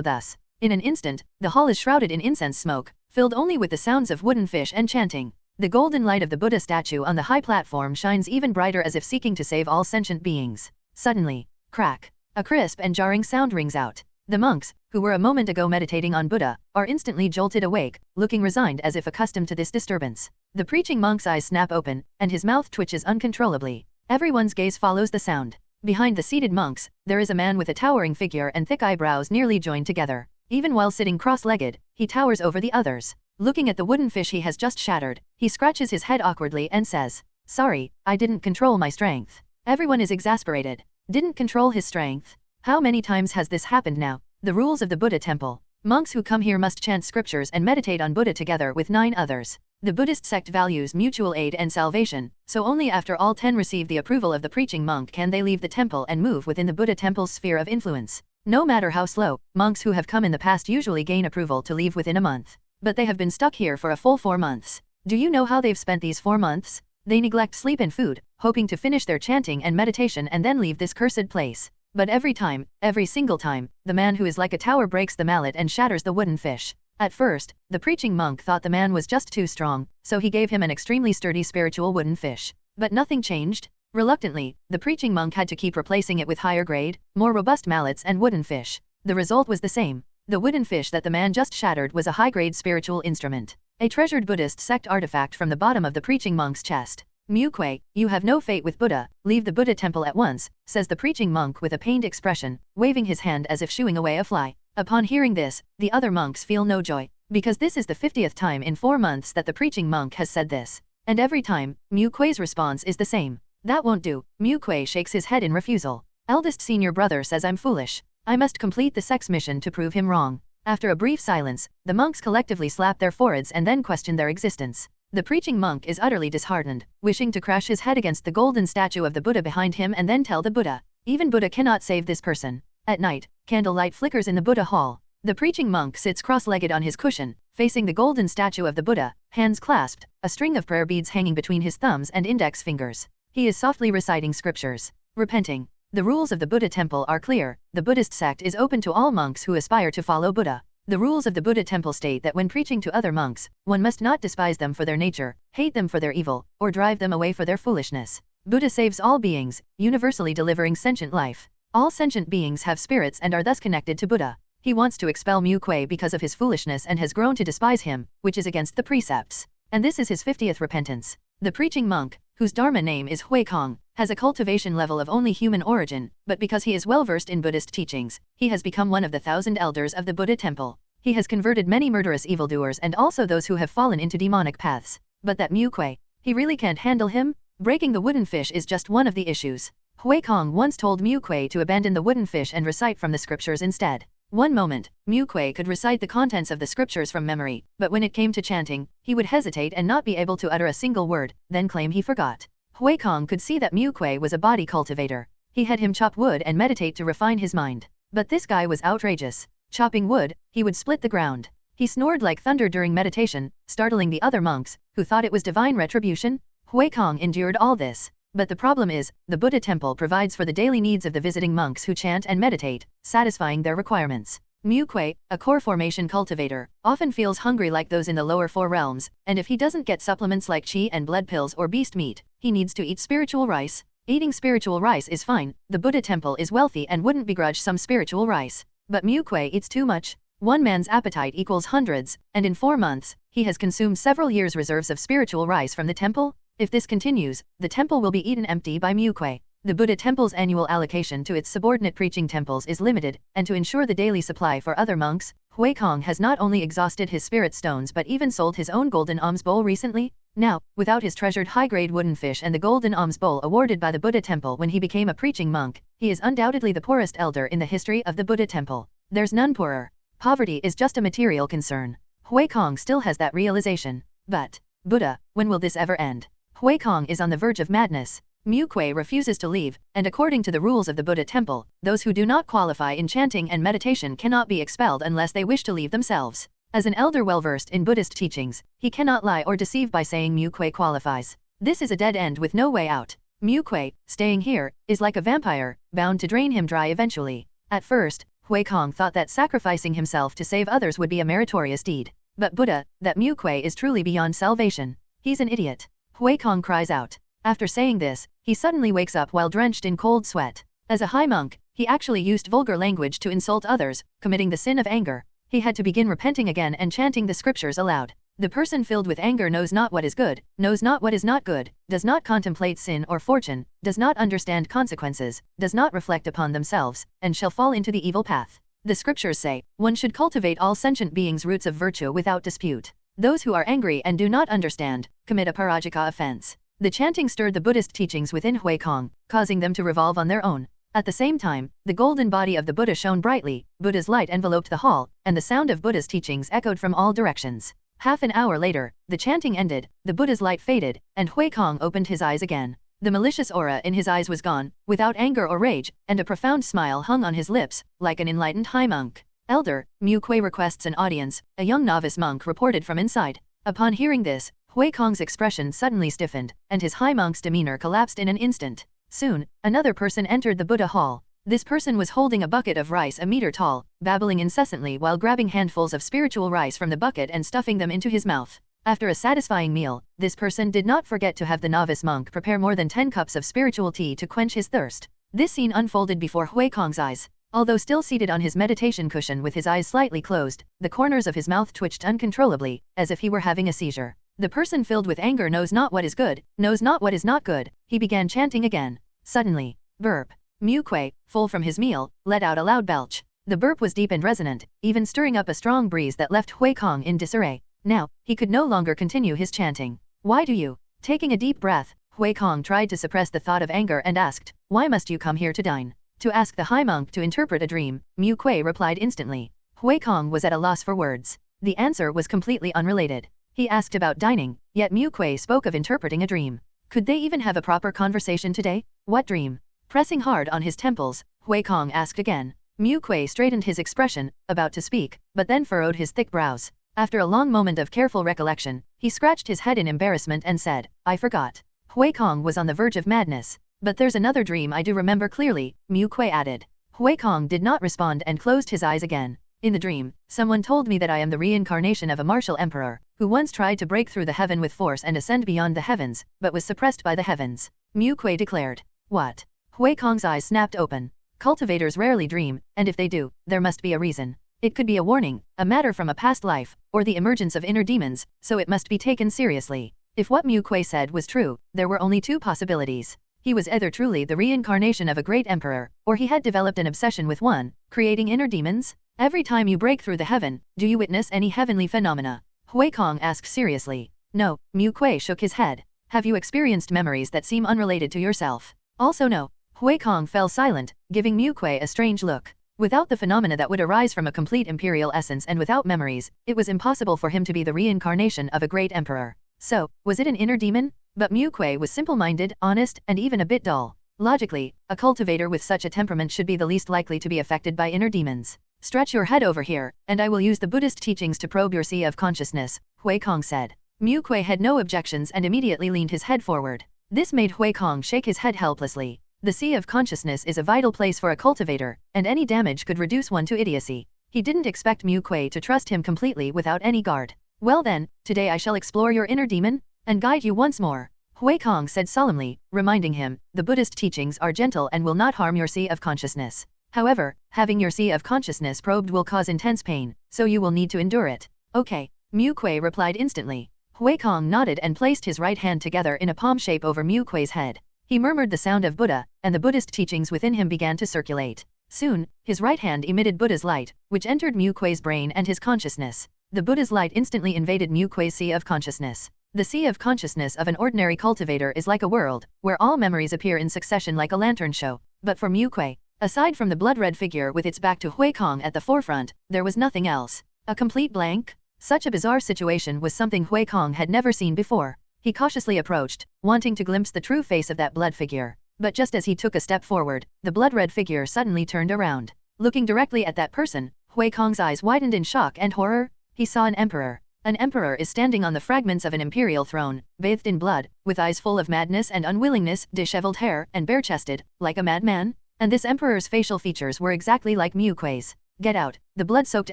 thus. In an instant, the hall is shrouded in incense smoke, filled only with the sounds of wooden fish and chanting. The golden light of the Buddha statue on the high platform shines even brighter as if seeking to save all sentient beings. Suddenly, crack! A crisp and jarring sound rings out. The monks, who were a moment ago meditating on Buddha, are instantly jolted awake, looking resigned as if accustomed to this disturbance. The preaching monk's eyes snap open, and his mouth twitches uncontrollably. Everyone's gaze follows the sound. Behind the seated monks, there is a man with a towering figure and thick eyebrows nearly joined together. Even while sitting cross-legged, he towers over the others. Looking at the wooden fish he has just shattered, he scratches his head awkwardly and says, "Sorry, I didn't control my strength." Everyone is exasperated. Didn't control his strength? How many times has this happened now? The rules of the Buddha temple. Monks who come here must chant scriptures and meditate on Buddha together with 9 others. The Buddhist sect values mutual aid and salvation, so only after all 10 receive the approval of the preaching monk can they leave the temple and move within the Buddha temple's sphere of influence. No matter how slow, monks who have come in the past usually gain approval to leave within a month. But they have been stuck here for a full 4 months. Do you know how they've spent these 4 months? They neglect sleep and food, hoping to finish their chanting and meditation and then leave this cursed place. But every single time, the man who is like a tower breaks the mallet and shatters the wooden fish. At first, the preaching monk thought the man was just too strong, so he gave him an extremely sturdy spiritual wooden fish. But nothing changed. Reluctantly, the preaching monk had to keep replacing it with higher grade, more robust mallets and wooden fish. The result was the same. The wooden fish that the man just shattered was a high-grade spiritual instrument, a treasured Buddhist sect artifact from the bottom of the preaching monk's chest. "Mu Kuei, you have no fate with Buddha, leave the Buddha temple at once," says the preaching monk with a pained expression, waving his hand as if shooing away a fly. Upon hearing this, the other monks feel no joy, because this is the 50th time in 4 months that the preaching monk has said this. And every time, Mu Kuei's response is the same. "That won't do." Mu Kuei shakes his head in refusal. Eldest senior brother says I'm foolish. I must complete the sex mission to prove him wrong. After a brief silence, the monks collectively slap their foreheads and then question their existence. The preaching monk is utterly disheartened, wishing to crash his head against the golden statue of the Buddha behind him and then tell the Buddha, even Buddha cannot save this person. At night, candlelight flickers in the Buddha hall. The preaching monk sits cross-legged on his cushion, facing the golden statue of the Buddha, hands clasped, a string of prayer beads hanging between his thumbs and index fingers. He is softly reciting scriptures, repenting. The rules of the Buddha temple are clear. The Buddhist sect is open to all monks who aspire to follow Buddha. The rules of the Buddha temple state that when preaching to other monks, one must not despise them for their nature, hate them for their evil, or drive them away for their foolishness. Buddha saves all beings, universally delivering sentient life. All sentient beings have spirits and are thus connected to Buddha. He wants to expel Mu Kuei because of his foolishness and has grown to despise him, which is against the precepts. And this is his 50th repentance. The preaching monk, whose Dharma name is Hui Kong, has a cultivation level of only human origin, but because he is well versed in Buddhist teachings, he has become one of the 1,000 elders of the Buddha temple. He has converted many murderous evildoers and also those who have fallen into demonic paths. But that Mu Kuei, he really can't handle him? Breaking the wooden fish is just one of the issues. Hui Kong once told Mu Kuei to abandon the wooden fish and recite from the scriptures instead. One moment, Mu Kuei could recite the contents of the scriptures from memory, but when it came to chanting, he would hesitate and not be able to utter a single word, then claim he forgot. Hui Kong could see that Mu Kuei was a body cultivator. He had him chop wood and meditate to refine his mind. But this guy was outrageous. Chopping wood, he would split the ground. He snored like thunder during meditation, startling the other monks, who thought it was divine retribution. Hui Kong endured all this. But the problem is, the Buddha temple provides for the daily needs of the visiting monks who chant and meditate, satisfying their requirements. Mu Kuei, a core formation cultivator, often feels hungry like those in the lower 4 realms, and if he doesn't get supplements like qi and blood pills or beast meat, He needs to eat spiritual rice. Eating spiritual rice is fine, the Buddha temple is wealthy and wouldn't begrudge some spiritual rice. But Mu Kuei eats too much. One man's appetite equals hundreds, and in 4 months, he has consumed several years' reserves of spiritual rice from the temple. If this continues, the temple will be eaten empty by Mu Kuei. The Buddha temple's annual allocation to its subordinate preaching temples is limited, and to ensure the daily supply for other monks, Hui Kong has not only exhausted his spirit stones but even sold his own golden alms bowl recently. Now, without his treasured high-grade wooden fish and the golden alms bowl awarded by the Buddha temple when he became a preaching monk, he is undoubtedly the poorest elder in the history of the Buddha temple. There's none poorer. Poverty is just a material concern. Hui Kong still has that realization. But, Buddha, when will this ever end? Hui Kong is on the verge of madness. Mu Kuei refuses to leave, and according to the rules of the Buddha temple, those who do not qualify in chanting and meditation cannot be expelled unless they wish to leave themselves. As an elder well-versed in Buddhist teachings, he cannot lie or deceive by saying Mu Kuei qualifies. This is a dead end with no way out. Mu Kuei, staying here, is like a vampire, bound to drain him dry eventually. At first, Hui Kong thought that sacrificing himself to save others would be a meritorious deed. But Buddha, that Mu Kuei is truly beyond salvation. He's an idiot. Hui Kong cries out. After saying this, he suddenly wakes up while drenched in cold sweat. As a high monk, he actually used vulgar language to insult others, committing the sin of anger. He had to begin repenting again and chanting the scriptures aloud. The person filled with anger knows not what is good, knows not what is not good, does not contemplate sin or fortune, does not understand consequences, does not reflect upon themselves, and shall fall into the evil path. The scriptures say, one should cultivate all sentient beings' roots of virtue without dispute. Those who are angry and do not understand, commit a parajika offense. The chanting stirred the Buddhist teachings within Hui Kong, causing them to revolve on their own. At the same time, the golden body of the Buddha shone brightly, Buddha's light enveloped the hall, and the sound of Buddha's teachings echoed from all directions. Half an hour later, the chanting ended, the Buddha's light faded, and Hui Kong opened his eyes again. The malicious aura in his eyes was gone, without anger or rage, and a profound smile hung on his lips, like an enlightened high monk. Elder, Mu Kuei requests an audience, a young novice monk reported from inside. Upon hearing this, Hui Kong's expression suddenly stiffened, and his high monk's demeanor collapsed in an instant. Soon, another person entered the Buddha hall. This person was holding a bucket of rice a meter tall, babbling incessantly while grabbing handfuls of spiritual rice from the bucket and stuffing them into his mouth. After a satisfying meal, this person did not forget to have the novice monk prepare more than 10 cups of spiritual tea to quench his thirst. This scene unfolded before Hui Kong's eyes. Although still seated on his meditation cushion with his eyes slightly closed, the corners of his mouth twitched uncontrollably, as if he were having a seizure. The person filled with anger knows not what is good, knows not what is not good. He began chanting again. Suddenly, burp. Mu Kuei, full from his meal, let out a loud belch. The burp was deep and resonant, even stirring up a strong breeze that left Hui Kong in disarray. Now, he could no longer continue his chanting. Why do you? Taking a deep breath, Hui Kong tried to suppress the thought of anger and asked, why must you come here to dine? To ask the high monk to interpret a dream, Mu Kuei replied instantly. Hui Kong was at a loss for words. The answer was completely unrelated. He asked about dining, yet Mu Kuei spoke of interpreting a dream. Could they even have a proper conversation today? What dream? Pressing hard on his temples, Hui Kong asked again. Mu Kuei straightened his expression, about to speak, but then furrowed his thick brows. After a long moment of careful recollection, he scratched his head in embarrassment and said, I forgot. Hui Kong was on the verge of madness. But there's another dream I do remember clearly, Mu Kuei added. Hui Kong did not respond and closed his eyes again. In the dream, someone told me that I am the reincarnation of a martial emperor, who once tried to break through the heaven with force and ascend beyond the heavens, but was suppressed by the heavens. Mu Kuei declared. What? Hui Kong's eyes snapped open. Cultivators rarely dream, and if they do, there must be a reason. It could be a warning, a matter from a past life, or the emergence of inner demons, so it must be taken seriously. If what Mu Kuei said was true, there were only 2 possibilities. He was either truly the reincarnation of a great emperor, or he had developed an obsession with one, creating inner demons. Every time you break through the heaven, do you witness any heavenly phenomena? Hui Kong asked seriously. No, Mu Kuei shook his head. Have you experienced memories that seem unrelated to yourself? Also no. Hui Kong fell silent, giving Mu Kuei a strange look. Without the phenomena that would arise from a complete imperial essence and without memories, it was impossible for him to be the reincarnation of a great emperor. So, was it an inner demon? But Mu Kuei was simple-minded, honest, and even a bit dull. Logically, a cultivator with such a temperament should be the least likely to be affected by inner demons. Stretch your head over here, and I will use the Buddhist teachings to probe your sea of consciousness, Hui Kong said. Mu Kuei had no objections and immediately leaned his head forward. This made Hui Kong shake his head helplessly. The sea of consciousness is a vital place for a cultivator, and any damage could reduce one to idiocy. He didn't expect Mu Kuei to trust him completely without any guard. Well then, today I shall explore your inner demon, and guide you once more. Hui Kong said solemnly, reminding him, the Buddhist teachings are gentle and will not harm your sea of consciousness. However, having your sea of consciousness probed will cause intense pain, so you will need to endure it. Okay, Mu Kuei replied instantly. Hui Kong nodded and placed his right hand together in a palm shape over Mu Kuei's head. He murmured the sound of Buddha, and the Buddhist teachings within him began to circulate. Soon, his right hand emitted Buddha's light, which entered Mu Kuei's brain and his consciousness. The Buddha's light instantly invaded Mu Kuei's sea of consciousness. The sea of consciousness of an ordinary cultivator is like a world, where all memories appear in succession like a lantern show. But for Mu Kuei, aside from the blood-red figure with its back to Hui Kong at the forefront, there was nothing else. A complete blank? Such a bizarre situation was something Hui Kong had never seen before. He cautiously approached, wanting to glimpse the true face of that blood figure. But just as he took a step forward, the blood-red figure suddenly turned around. Looking directly at that person, Hui Kong's eyes widened in shock and horror. He saw an emperor. An emperor is standing on the fragments of an imperial throne, bathed in blood, with eyes full of madness and unwillingness, disheveled hair, and bare-chested, like a madman. And this emperor's facial features were exactly like Mu Kuei's. Get out, the blood-soaked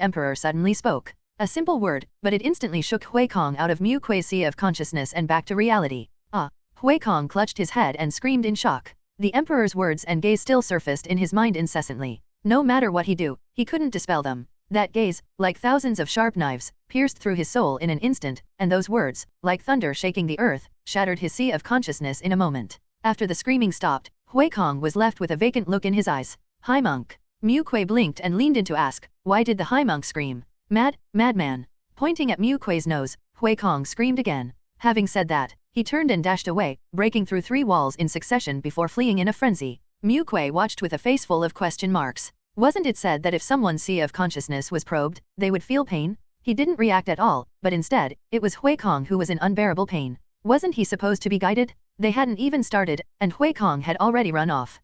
emperor suddenly spoke. A simple word, but it instantly shook Hui Kong out of Mu Kuei's sea of consciousness and back to reality. Ah! Hui Kong clutched his head and screamed in shock. The emperor's words and gaze still surfaced in his mind incessantly. No matter what he do, he couldn't dispel them. That gaze, like thousands of sharp knives, pierced through his soul in an instant, and those words, like thunder shaking the earth, shattered his sea of consciousness in a moment. After the screaming stopped, Hui Kong was left with a vacant look in his eyes. High monk. Mu Kuei blinked and leaned in to ask, why did the high monk scream? Madman. Pointing at Mu Kuei's nose, Hui Kong screamed again. Having said that, he turned and dashed away, breaking through 3 walls in succession before fleeing in a frenzy. Mu Kuei watched with a face full of question marks. Wasn't it said that if someone's sea of consciousness was probed, they would feel pain? He didn't react at all, but instead, it was Hui Kong who was in unbearable pain. Wasn't he supposed to be guided? They hadn't even started, and Hui Kong had already run off.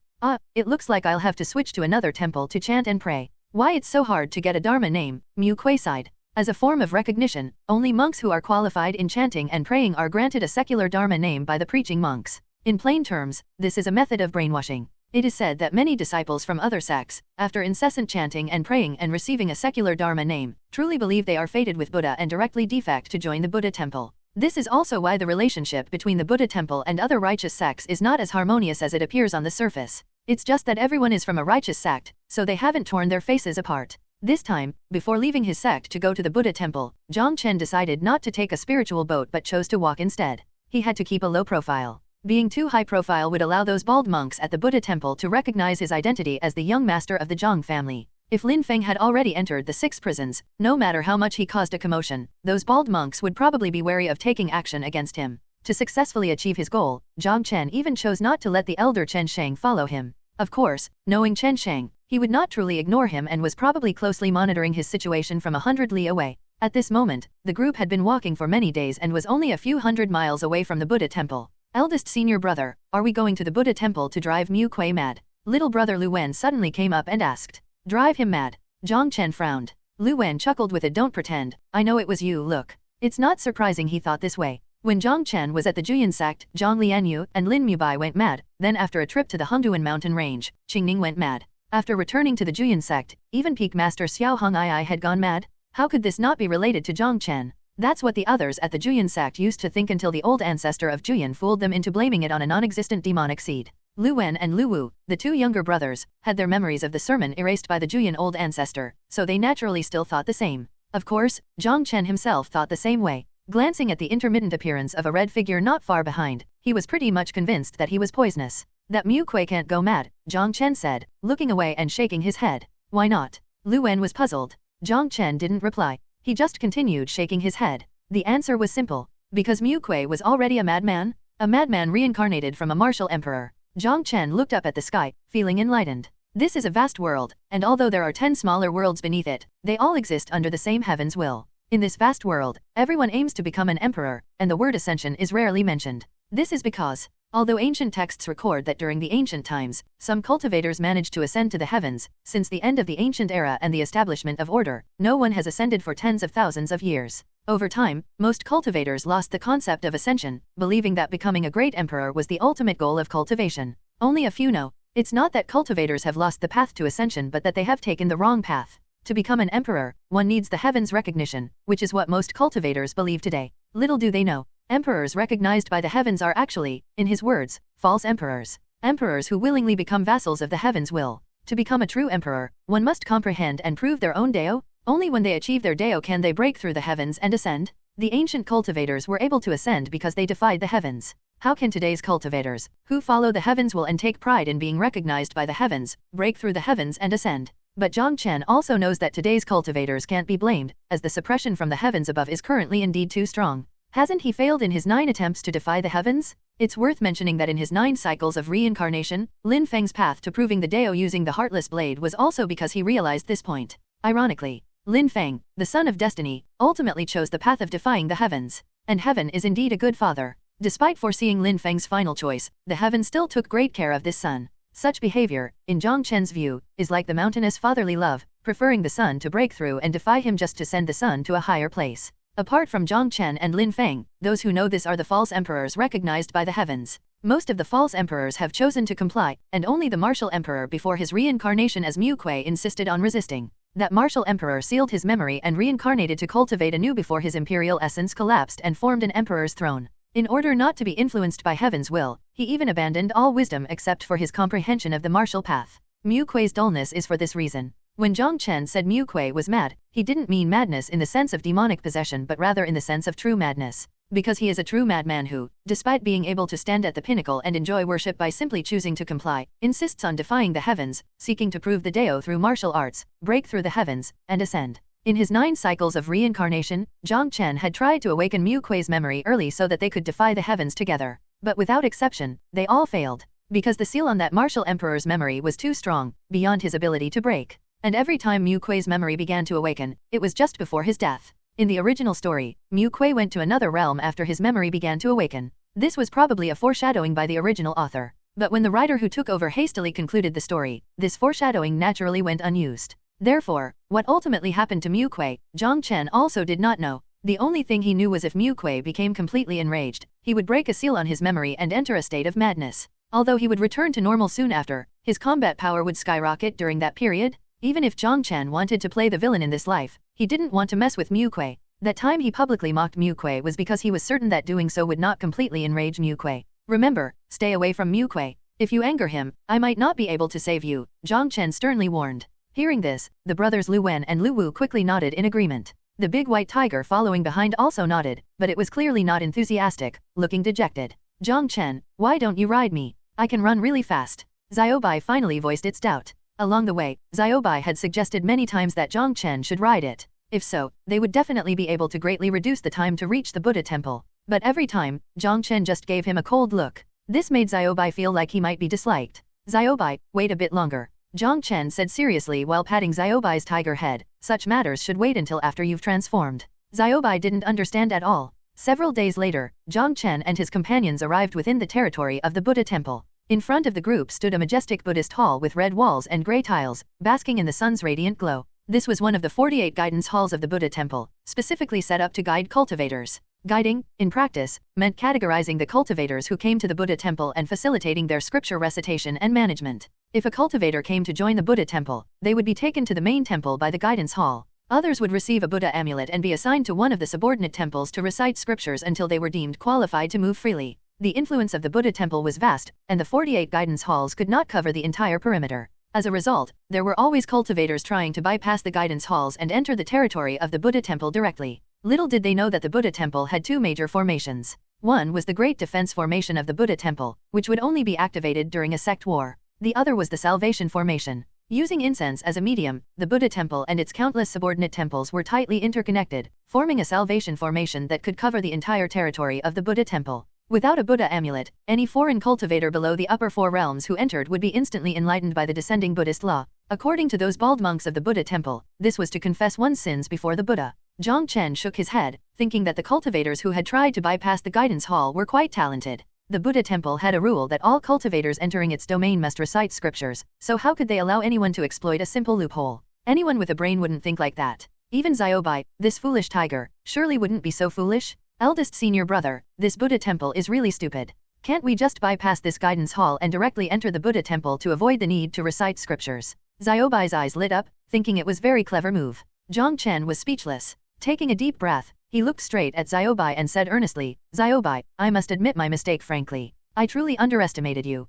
It looks like I'll have to switch to another temple to chant and pray. Why it's so hard to get a Dharma name, Mu Kuei sighed. As a form of recognition, only monks who are qualified in chanting and praying are granted a secular Dharma name by the preaching monks. In plain terms, this is a method of brainwashing. It is said that many disciples from other sects, after incessant chanting and praying and receiving a secular Dharma name, truly believe they are fated with Buddha and directly defect to join the Buddha temple. This is also why the relationship between the Buddha temple and other righteous sects is not as harmonious as it appears on the surface. It's just that everyone is from a righteous sect, so they haven't torn their faces apart. This time, before leaving his sect to go to the Buddha temple, Jiang Chen decided not to take a spiritual boat but chose to walk instead. He had to keep a low profile. Being too high profile would allow those bald monks at the Buddha temple to recognize his identity as the young master of the Jiang family. If Lin Feng had already entered the 6 prisons, no matter how much he caused a commotion, those bald monks would probably be wary of taking action against him. To successfully achieve his goal, Jiang Chen even chose not to let the elder Chen Sheng follow him. Of course, knowing Chen Sheng, he would not truly ignore him and was probably closely monitoring his situation from 100 li away. At this moment, the group had been walking for many days and was only a few hundred miles away from the Buddha temple. Eldest senior brother, are we going to the Buddha temple to drive Mu Kuei mad? Little brother Lu Wen suddenly came up and asked. Drive him mad. Jiang Chen frowned. Lu Wen chuckled with a don't pretend, I know it was you, look. It's not surprising he thought this way. When Jiang Chen was at the Juyan sect, Jiang Lianyue and Lin Mubai went mad, then after a trip to the Hongduan mountain range, Qingning went mad. After returning to the Juyan sect, even peak master Xiao Hong'ai had gone mad. How could this not be related to Jiang Chen? That's what the others at the Juyan sect used to think until the old ancestor of Juyan fooled them into blaming it on a non-existent demonic seed. Lu Wen and Lu Wu, the 2 younger brothers, had their memories of the sermon erased by the Juyan old ancestor, so they naturally still thought the same. Of course, Jiang Chen himself thought the same way. Glancing at the intermittent appearance of a red figure not far behind, he was pretty much convinced that he was poisonous. That Mu Kuei can't go mad, Jiang Chen said, looking away and shaking his head. Why not? Lu Wen was puzzled. Jiang Chen didn't reply. He just continued shaking his head. The answer was simple. Because Mu Kuei was already a madman? A madman reincarnated from a martial emperor. Jiang Chen looked up at the sky, feeling enlightened. This is a vast world, and although there are 10 smaller worlds beneath it, they all exist under the same heaven's will. In this vast world, everyone aims to become an emperor, and the word ascension is rarely mentioned. This is because, although ancient texts record that during the ancient times, some cultivators managed to ascend to the heavens, since the end of the ancient era and the establishment of order, no one has ascended for tens of thousands of years. Over time, most cultivators lost the concept of ascension, believing that becoming a great emperor was the ultimate goal of cultivation. Only a few know. It's not that cultivators have lost the path to ascension but that they have taken the wrong path. To become an emperor, one needs the heavens' recognition, which is what most cultivators believe today. Little do they know, Emperors recognized by the heavens are actually, in his words, false emperors. Emperors who willingly become vassals of the heavens will. To become a true emperor, one must comprehend and prove their own Deo. Only when they achieve their Deo can they break through the heavens and ascend. The ancient cultivators were able to ascend because they defied the heavens. How can today's cultivators, who follow the heavens will and take pride in being recognized by the heavens, break through the heavens and ascend? But Jiang Chen also knows that today's cultivators can't be blamed, as the suppression from the heavens above is currently indeed too strong. Hasn't he failed in his 9 attempts to defy the heavens? It's worth mentioning that in his 9 cycles of reincarnation, Lin Feng's path to proving the Dao using the Heartless Blade was also because he realized this point. Ironically, Lin Feng, the son of destiny, ultimately chose the path of defying the heavens. And heaven is indeed a good father. Despite foreseeing Lin Feng's final choice, the heavens still took great care of this son. Such behavior, in Jiang Chen's view, is like the mountainous fatherly love, preferring the son to break through and defy him just to send the son to a higher place. Apart from Jiang Chen and Lin Feng, those who know this are the false emperors recognized by the heavens. Most of the false emperors have chosen to comply, and only the martial emperor before his reincarnation as Mu Kuei insisted on resisting. That martial emperor sealed his memory and reincarnated to cultivate anew before his imperial essence collapsed and formed an emperor's throne. In order not to be influenced by heaven's will, he even abandoned all wisdom except for his comprehension of the martial path. Mu Kuei's dullness is for this reason. When Jiang Chen said Mu Kuei was mad, he didn't mean madness in the sense of demonic possession but rather in the sense of true madness. Because he is a true madman who, despite being able to stand at the pinnacle and enjoy worship by simply choosing to comply, insists on defying the heavens, seeking to prove the Dao through martial arts, break through the heavens, and ascend. In his 9 cycles of reincarnation, Jiang Chen had tried to awaken Mu Kuei's memory early so that they could defy the heavens together. But without exception, they all failed. Because the seal on that martial emperor's memory was too strong, beyond his ability to break. And every time Mu Kuei's memory began to awaken, it was just before his death. In the original story, Mu Kuei went to another realm after his memory began to awaken. This was probably a foreshadowing by the original author. But when the writer who took over hastily concluded the story, this foreshadowing naturally went unused. Therefore, what ultimately happened to Mu Kuei, Jiang Chen also did not know. The only thing he knew was if Mu Kuei became completely enraged, he would break a seal on his memory and enter a state of madness. Although he would return to normal soon after, his combat power would skyrocket during that period. Even if Jiang Chen wanted to play the villain in this life, he didn't want to mess with Mu Kuei. That time he publicly mocked Mu Kuei was because he was certain that doing so would not completely enrage Mu Kuei. Remember, stay away from Mu Kuei. If you anger him, I might not be able to save you, Jiang Chen sternly warned. Hearing this, the brothers Lu Wen and Lu Wu quickly nodded in agreement. The big white tiger following behind also nodded, but it was clearly not enthusiastic, looking dejected. Jiang Chen, why don't you ride me? I can run really fast. Xiaobai finally voiced its doubt. Along the way, Xiaobai had suggested many times that Jiang Chen should ride it. If so, they would definitely be able to greatly reduce the time to reach the Buddha temple. But every time, Jiang Chen just gave him a cold look. This made Xiaobai feel like he might be disliked. Xiaobai, wait a bit longer. Jiang Chen said seriously while patting Xiaobai's tiger head, such matters should wait until after you've transformed. Xiaobai didn't understand at all. Several days later, Jiang Chen and his companions arrived within the territory of the Buddha temple. In front of the group stood a majestic Buddhist hall with red walls and grey tiles, basking in the sun's radiant glow. This was one of the 48 guidance halls of the Buddha temple, specifically set up to guide cultivators. Guiding, in practice, meant categorizing the cultivators who came to the Buddha temple and facilitating their scripture recitation and management. If a cultivator came to join the Buddha temple, they would be taken to the main temple by the guidance hall. Others would receive a Buddha amulet and be assigned to one of the subordinate temples to recite scriptures until they were deemed qualified to move freely. The influence of the Buddha temple was vast, and the 48 guidance halls could not cover the entire perimeter. As a result, there were always cultivators trying to bypass the guidance halls and enter the territory of the Buddha temple directly. Little did they know that the Buddha temple had 2 major formations. One was the Great Defense Formation of the Buddha temple, which would only be activated during a sect war. The other was the Salvation Formation. Using incense as a medium, the Buddha temple and its countless subordinate temples were tightly interconnected, forming a Salvation Formation that could cover the entire territory of the Buddha temple. Without a Buddha amulet, any foreign cultivator below the upper 4 realms who entered would be instantly enlightened by the descending Buddhist law. According to those bald monks of the Buddha temple, this was to confess one's sins before the Buddha. Jiang Chen shook his head, thinking that the cultivators who had tried to bypass the guidance hall were quite talented. The Buddha temple had a rule that all cultivators entering its domain must recite scriptures, so how could they allow anyone to exploit a simple loophole? Anyone with a brain wouldn't think like that. Even Xiaobai, this foolish tiger, surely wouldn't be so foolish? Eldest senior brother, this Buddha temple is really stupid. Can't we just bypass this guidance hall and directly enter the Buddha temple to avoid the need to recite scriptures? Xiaobai's eyes lit up, thinking it was very clever move. Jiang Chen was speechless. Taking a deep breath, He looked straight at Xiaobai and said earnestly, Xiaobai, I must admit my mistake frankly. I truly underestimated you.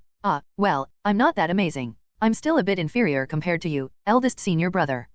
Well, I'm not that amazing. I'm still a bit inferior compared to you, eldest senior brother.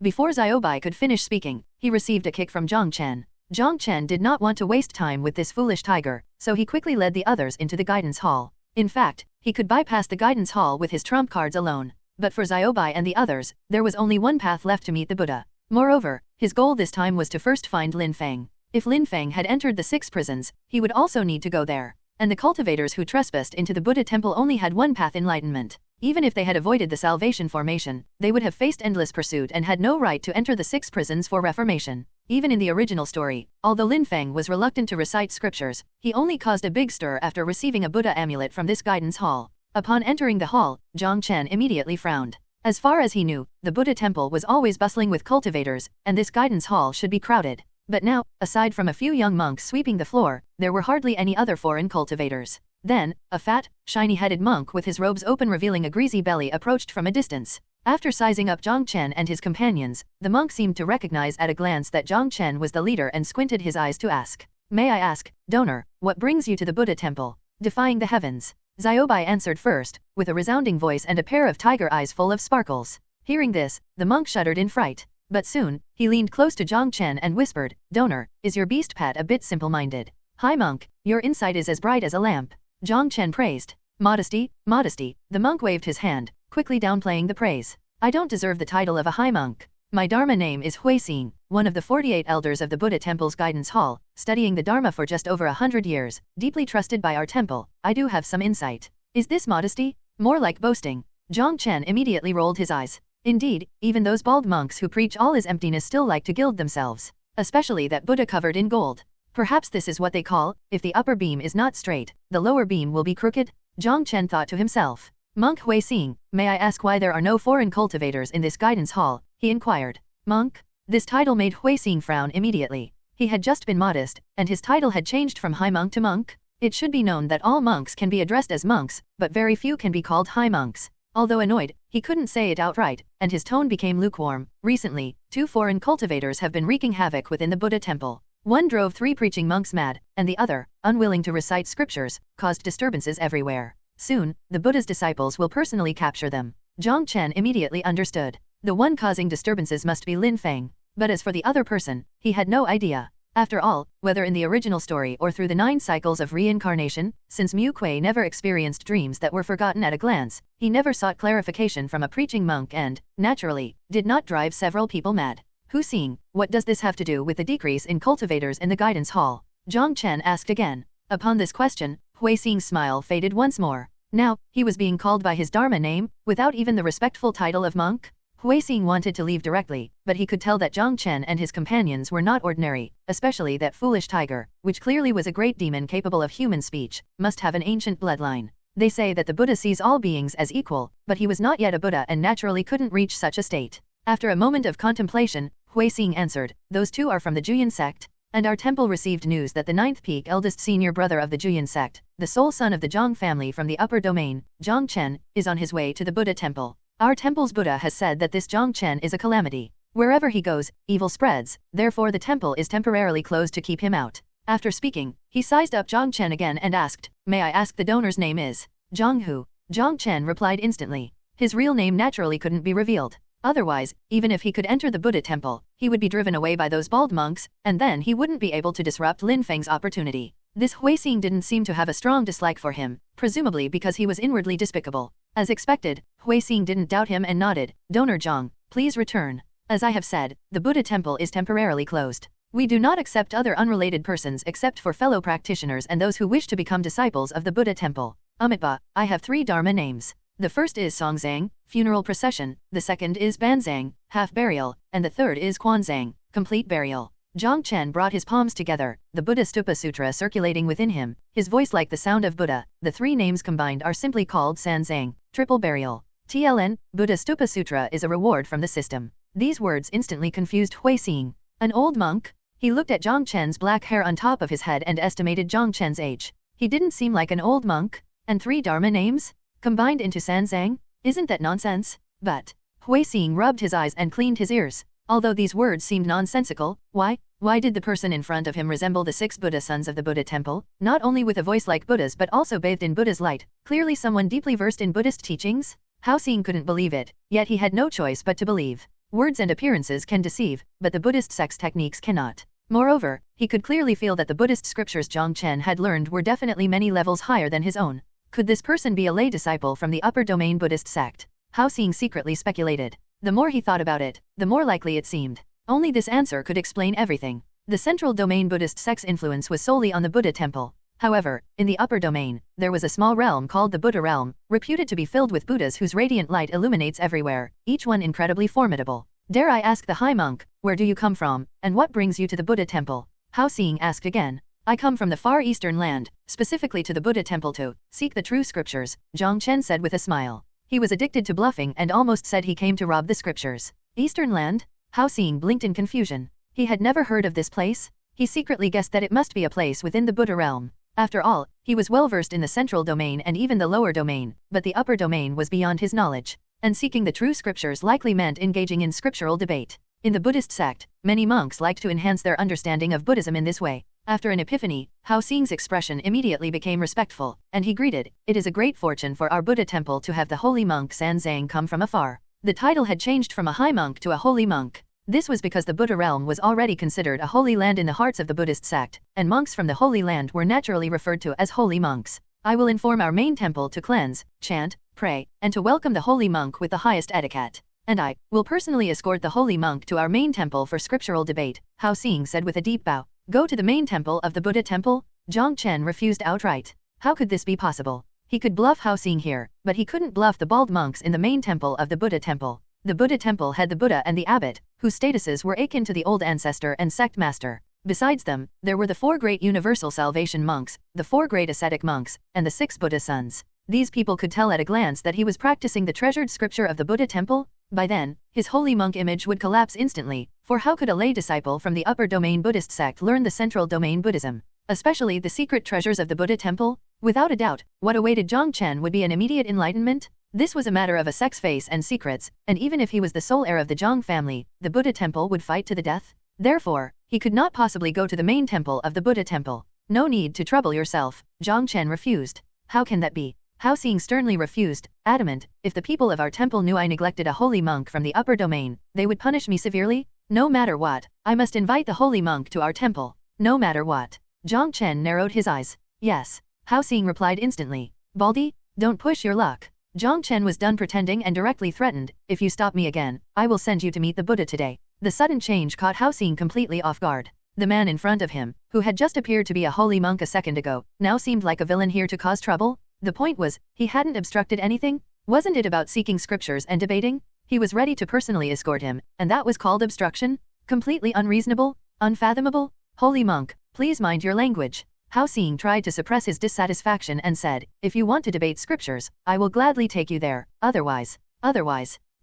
Before Xiaobai could finish speaking, he received a kick from Jiang Chen. Jiang Chen did not want to waste time with this foolish tiger, so he quickly led the others into the guidance hall. In fact, he could bypass the guidance hall with his trump cards alone. But for Xiaobai and the others, there was only one path left to meet the Buddha. Moreover, his goal this time was to first find Lin Feng. If Lin Feng had entered the 6 prisons, he would also need to go there. And the cultivators who trespassed into the Buddha temple only had one path: enlightenment. Even if they had avoided the salvation formation, they would have faced endless pursuit and had no right to enter the 6 prisons for reformation. Even in the original story, although Lin Feng was reluctant to recite scriptures, he only caused a big stir after receiving a Buddha amulet from this guidance hall. Upon entering the hall, Jiang Chen immediately frowned. As far as he knew, the Buddha temple was always bustling with cultivators, and this guidance hall should be crowded. But now, aside from a few young monks sweeping the floor, there were hardly any other foreign cultivators. Then, a fat, shiny-headed monk with his robes open revealing a greasy belly approached from a distance. After sizing up Jiang Chen and his companions, the monk seemed to recognize at a glance that Jiang Chen was the leader and squinted his eyes to ask, May I ask, donor, what brings you to the Buddha temple? Defying the heavens. Xiaobai answered first, with a resounding voice and a pair of tiger eyes full of sparkles. Hearing this, the monk shuddered in fright. But soon, he leaned close to Jiang Chen and whispered, Donor, is your beast pet a bit simple-minded? Hi monk, your insight is as bright as a lamp. Jiang Chen praised. Modesty, modesty, the monk waved his hand, quickly downplaying the praise. I don't deserve the title of a high monk. My Dharma name is Huixing, one of the 48 elders of the Buddha temple's guidance hall, studying the Dharma for just over 100 years, deeply trusted by our temple. I do have some insight. Is this modesty? More like boasting. Jiang Chen immediately rolled his eyes. Indeed, even those bald monks who preach all is emptiness still like to gild themselves. Especially that Buddha covered in gold. Perhaps this is what they call, if the upper beam is not straight, the lower beam will be crooked? Jiang Chen thought to himself. Monk Huixing, may I ask why there are no foreign cultivators in this guidance hall? He inquired. Monk? This title made Huixing frown immediately. He had just been modest, and his title had changed from high monk to monk. It should be known that all monks can be addressed as monks, but very few can be called high monks. Although annoyed, he couldn't say it outright, and his tone became lukewarm. Recently, 2 foreign cultivators have been wreaking havoc within the Buddha temple. One drove 3 preaching monks mad, and the other, unwilling to recite scriptures, caused disturbances everywhere. Soon, the Buddha's disciples will personally capture them. Jiang Chen immediately understood. The one causing disturbances must be Lin Feng. But as for the other person, he had no idea. After all, whether in the original story or through the 9 cycles of reincarnation, since Mu Kuei never experienced dreams that were forgotten at a glance, he never sought clarification from a preaching monk and, naturally, did not drive several people mad. Huixing, what does this have to do with the decrease in cultivators in the guidance hall? Jiang Chen asked again. Upon this question, Huixing's smile faded once more. Now, he was being called by his Dharma name, without even the respectful title of monk? Huixing wanted to leave directly, but he could tell that Jiang Chen and his companions were not ordinary, especially that foolish tiger, which clearly was a great demon capable of human speech, must have an ancient bloodline. They say that the Buddha sees all beings as equal, but he was not yet a Buddha and naturally couldn't reach such a state. After a moment of contemplation, Huixing answered, those 2 are from the Juyan sect, and our temple received news that the 9th peak eldest senior brother of the Juyan sect, the sole son of the Jiang family from the upper domain, Jiang Chen, is on his way to the Buddha temple. Our temple's Buddha has said that this Jiang Chen is a calamity. Wherever he goes, evil spreads, therefore the temple is temporarily closed to keep him out. After speaking, he sized up Jiang Chen again and asked, may I ask the donor's name is? Jiang Hu. Jiang Chen replied instantly. His real name naturally couldn't be revealed. Otherwise, even if he could enter the Buddha temple, he would be driven away by those bald monks, and then he wouldn't be able to disrupt Lin Feng's opportunity. This Huixing didn't seem to have a strong dislike for him, presumably because he was inwardly despicable. As expected, Huixing didn't doubt him and nodded. Donor Jiang, please return. As I have said, the Buddha temple is temporarily closed. We do not accept other unrelated persons except for fellow practitioners and those who wish to become disciples of the Buddha temple. Amitabha, I have 3 Dharma names. The first is Songzang, funeral procession, the second is Banzang, half burial, and the third is Quanzang, complete burial. Jiang Chen brought his palms together, the Buddha Stupa Sutra circulating within him, his voice like the sound of Buddha. The 3 names combined are simply called Sanzang, triple burial. TLN, Buddha Stupa Sutra is a reward from the system. These words instantly confused Huixing. An old monk? He looked at Jiang Chen's black hair on top of his head and estimated Jiang Chen's age. He didn't seem like an old monk. And 3 Dharma names? Combined into Sanzang? Isn't that nonsense? But Huixing rubbed his eyes and cleaned his ears. Although these words seemed nonsensical, why did the person in front of him resemble the 6 Buddha sons of the Buddha temple, not only with a voice like Buddha's but also bathed in Buddha's light, clearly someone deeply versed in Buddhist teachings? Hao Xing couldn't believe it, yet he had no choice but to believe. Words and appearances can deceive, but the Buddhist sect's techniques cannot. Moreover, he could clearly feel that the Buddhist scriptures Jiang Chen had learned were definitely many levels higher than his own. Could this person be a lay disciple from the upper domain Buddhist sect? Hao Xing secretly speculated. The more he thought about it, the more likely it seemed. Only this answer could explain everything. The central domain Buddhist sect's influence was solely on the Buddha temple. However, in the upper domain, there was a small realm called the Buddha realm, reputed to be filled with Buddhas whose radiant light illuminates everywhere, each one incredibly formidable. Dare I ask the high monk, where do you come from, and what brings you to the Buddha temple? Hao Xing asked again. I come from the far eastern land, specifically to the Buddha temple to seek the true scriptures, Jiang Chen said with a smile. He was addicted to bluffing and almost said he came to rob the scriptures. Eastern land? Hao Xing blinked in confusion. He had never heard of this place. He secretly guessed that it must be a place within the Buddha realm. After all, he was well versed in the central domain and even the lower domain, but the upper domain was beyond his knowledge. And seeking the true scriptures likely meant engaging in scriptural debate. In the Buddhist sect, many monks like to enhance their understanding of Buddhism in this way. After an epiphany, Hao Xing's expression immediately became respectful, and he greeted, "It is a great fortune for our Buddha temple to have the holy monk San Zhang come from afar." The title had changed from a high monk to a holy monk. This was because the Buddha realm was already considered a holy land in the hearts of the Buddhist sect, and monks from the holy land were naturally referred to as holy monks. I will inform our main temple to cleanse, chant, pray, and to welcome the holy monk with the highest etiquette. And I will personally escort the holy monk to our main temple for scriptural debate, Hao Xing said with a deep bow. Go to the main temple of the Buddha temple? Jiang Chen refused outright. How could this be possible? He could bluff Hao Xing here, but he couldn't bluff the bald monks in the main temple of the Buddha temple. The Buddha temple had the Buddha and the abbot, whose statuses were akin to the old ancestor and sect master. Besides them, there were the 4 great universal salvation monks, the 4 great ascetic monks, and the 6 Buddha sons. These people could tell at a glance that he was practicing the treasured scripture of the Buddha temple. By then, his holy monk image would collapse instantly, for how could a lay disciple from the upper domain Buddhist sect learn the central domain Buddhism, especially the secret treasures of the Buddha temple? Without a doubt, what awaited Jiang Chen would be an immediate enlightenment. This was a matter of a sex face and secrets, and even if he was the sole heir of the Jiang family, the Buddha temple would fight to the death. Therefore, he could not possibly go to the main temple of the Buddha temple. No need to trouble yourself, Jiang Chen refused. How can that be? Hao Xing sternly refused, adamant, if the people of our temple knew I neglected a holy monk from the upper domain, they would punish me severely. No matter what, I must invite the holy monk to our temple. No matter what. Jiang Chen narrowed his eyes. Yes. Hao Xing replied instantly. Baldy, don't push your luck. Jiang Chen was done pretending and directly threatened, if you stop me again, I will send you to meet the Buddha today. The sudden change caught Hao Xing completely off guard. The man in front of him, who had just appeared to be a holy monk a second ago, now seemed like a villain here to cause trouble. The point was, he hadn't obstructed anything. Wasn't it about seeking scriptures and debating? He was ready to personally escort him, and that was called obstruction? Completely unreasonable? Unfathomable? Holy monk, please mind your language. Hao Xing tried to suppress his dissatisfaction and said, if you want to debate scriptures, I will gladly take you there. Otherwise.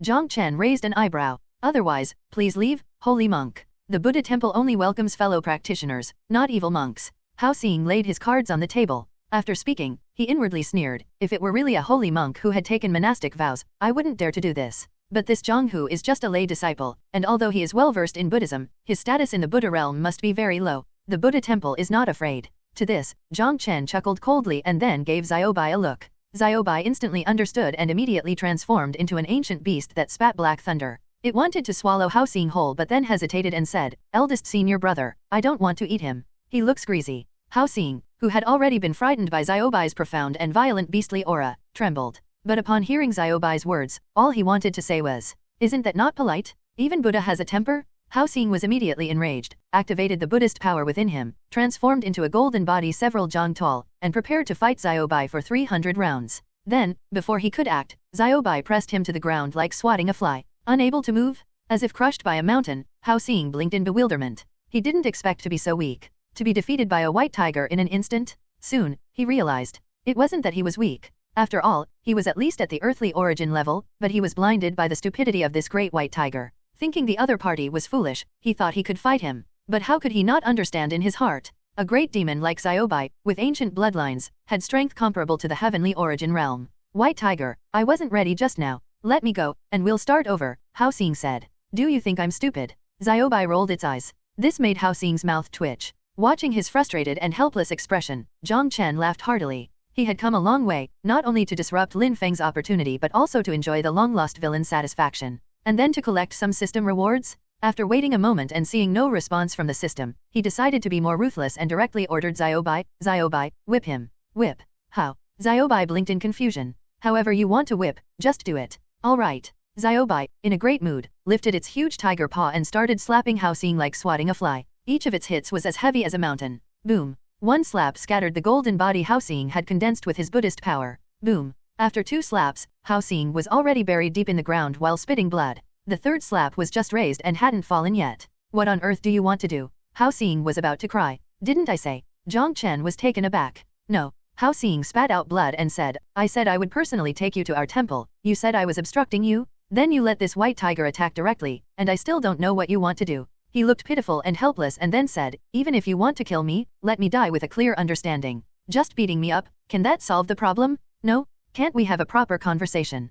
Jiang Chen raised an eyebrow. Otherwise, please leave, holy monk. The Buddha temple only welcomes fellow practitioners, not evil monks. Hao Xing laid his cards on the table. After speaking, he inwardly sneered, if it were really a holy monk who had taken monastic vows, I wouldn't dare to do this. But this Jiang Hu is just a lay disciple, and although he is well versed in Buddhism, his status in the Buddha realm must be very low. The Buddha temple is not afraid. To this, Jiang Chen chuckled coldly and then gave Xiaobai a look. Xiaobai instantly understood and immediately transformed into an ancient beast that spat black thunder. It wanted to swallow Hao Xing whole but then hesitated and said, eldest senior brother, I don't want to eat him. He looks greasy. Hao Xing, who had already been frightened by Xiaobai's profound and violent beastly aura, trembled. But upon hearing Xiaobai's words, all he wanted to say was, isn't that not polite? Even Buddha has a temper? Hao Xing was immediately enraged, activated the Buddhist power within him, transformed into a golden body several jang tall, and prepared to fight Xiaobai for 300 rounds. Then, before he could act, Xiaobai pressed him to the ground like swatting a fly. Unable to move? As if crushed by a mountain, Hao Xing blinked in bewilderment. He didn't expect to be so weak. To be defeated by a white tiger in an instant? Soon, he realized. It wasn't that he was weak. After all, he was at least at the earthly origin level, but he was blinded by the stupidity of this great white tiger. Thinking the other party was foolish, he thought he could fight him. But how could he not understand in his heart? A great demon like Xiaobai, with ancient bloodlines, had strength comparable to the heavenly origin realm. White tiger, I wasn't ready just now. Let me go, and we'll start over, Hao Xing said. Do you think I'm stupid? Xiaobai rolled its eyes. This made Hao Xing's mouth twitch. Watching his frustrated and helpless expression, Jiang Chen laughed heartily. He had come a long way, not only to disrupt Lin Feng's opportunity but also to enjoy the long-lost villain's satisfaction. And then to collect some system rewards? After waiting a moment and seeing no response from the system, he decided to be more ruthless and directly ordered Xiaobai, whip him. Whip. How? Xiaobai blinked in confusion. However you want to whip, just do it. All right. Xiaobai, in a great mood, lifted its huge tiger paw and started slapping Hao Xing like swatting a fly. Each of its hits was as heavy as a mountain. Boom. One slap scattered the golden body Hao Xing had condensed with his Buddhist power. Boom. After 2 slaps, Hao Xing was already buried deep in the ground while spitting blood. The third slap was just raised and hadn't fallen yet. What on earth do you want to do? Hao Xing was about to cry. Didn't I say? Jiang Chen was taken aback. No. Hao Xing spat out blood and said, I said I would personally take you to our temple. You said I was obstructing you? Then you let this white tiger attack directly, and I still don't know what you want to do. He looked pitiful and helpless and then said, even if you want to kill me, let me die with a clear understanding. Just beating me up, can that solve the problem? No? Can't we have a proper conversation?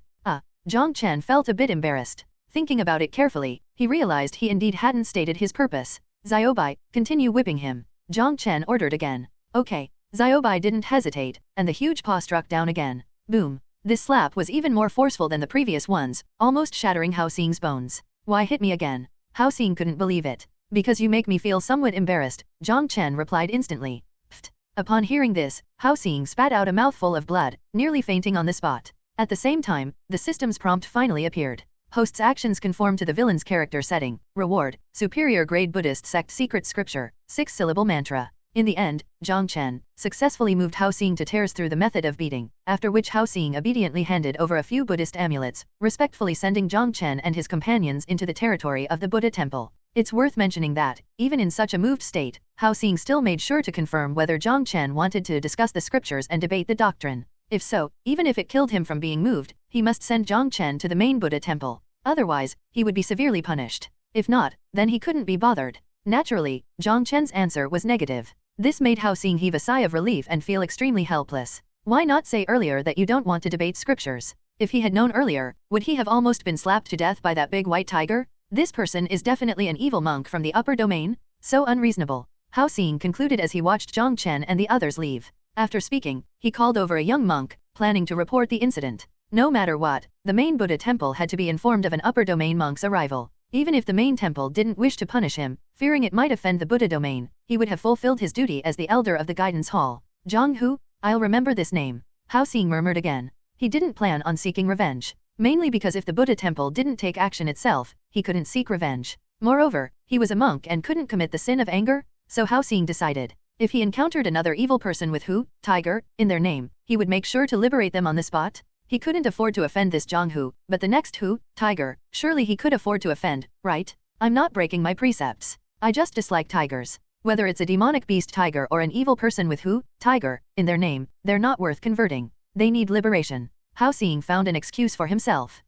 Jiang Chen felt a bit embarrassed. Thinking about it carefully, he realized he indeed hadn't stated his purpose. Xiaobai, continue whipping him. Jiang Chen ordered again. Okay. Xiaobai didn't hesitate, and the huge paw struck down again. Boom. This slap was even more forceful than the previous ones, almost shattering Hao Xing's bones. Why hit me again? Hao Xing couldn't believe it. Because you make me feel somewhat embarrassed, Jiang Chen replied instantly. Pfft. Upon hearing this, Hao Xing spat out a mouthful of blood, nearly fainting on the spot. At the same time, the system's prompt finally appeared. Host's actions conform to the villain's character setting. Reward, superior grade Buddhist sect secret scripture, 6-syllable mantra. In the end, Jiang Chen successfully moved Hao Xing to tears through the method of beating, after which Hao Xing obediently handed over a few Buddhist amulets, respectfully sending Jiang Chen and his companions into the territory of the Buddha temple. It's worth mentioning that, even in such a moved state, Hao Xing still made sure to confirm whether Jiang Chen wanted to discuss the scriptures and debate the doctrine. If so, even if it killed him from being moved, he must send Jiang Chen to the main Buddha temple. Otherwise, he would be severely punished. If not, then he couldn't be bothered. Naturally, Jiang Chen's answer was negative. This made Hao Xing heave a sigh of relief and feel extremely helpless. Why not say earlier that you don't want to debate scriptures? If he had known earlier, would he have almost been slapped to death by that big white tiger? This person is definitely an evil monk from the upper domain. So unreasonable. Hao Xing concluded as he watched Jiang Chen and the others leave. After speaking, he called over a young monk, planning to report the incident. No matter what, the main Buddha temple had to be informed of an upper domain monk's arrival. Even if the main temple didn't wish to punish him, fearing it might offend the Buddha domain, he would have fulfilled his duty as the elder of the guidance hall. Zhang Hu, I'll remember this name. Hao Xing murmured again. He didn't plan on seeking revenge. Mainly because if the Buddha temple didn't take action itself, he couldn't seek revenge. Moreover, he was a monk and couldn't commit the sin of anger, so Hao Xing decided. If he encountered another evil person with Hu, tiger, in their name, he would make sure to liberate them on the spot. He couldn't afford to offend this Zhang Hu, but the next Hu, tiger, surely he could afford to offend, right? I'm not breaking my precepts. I just dislike tigers. Whether it's a demonic beast tiger or an evil person with Hu, tiger, in their name, they're not worth converting. They need liberation. Hao Xing found an excuse for himself.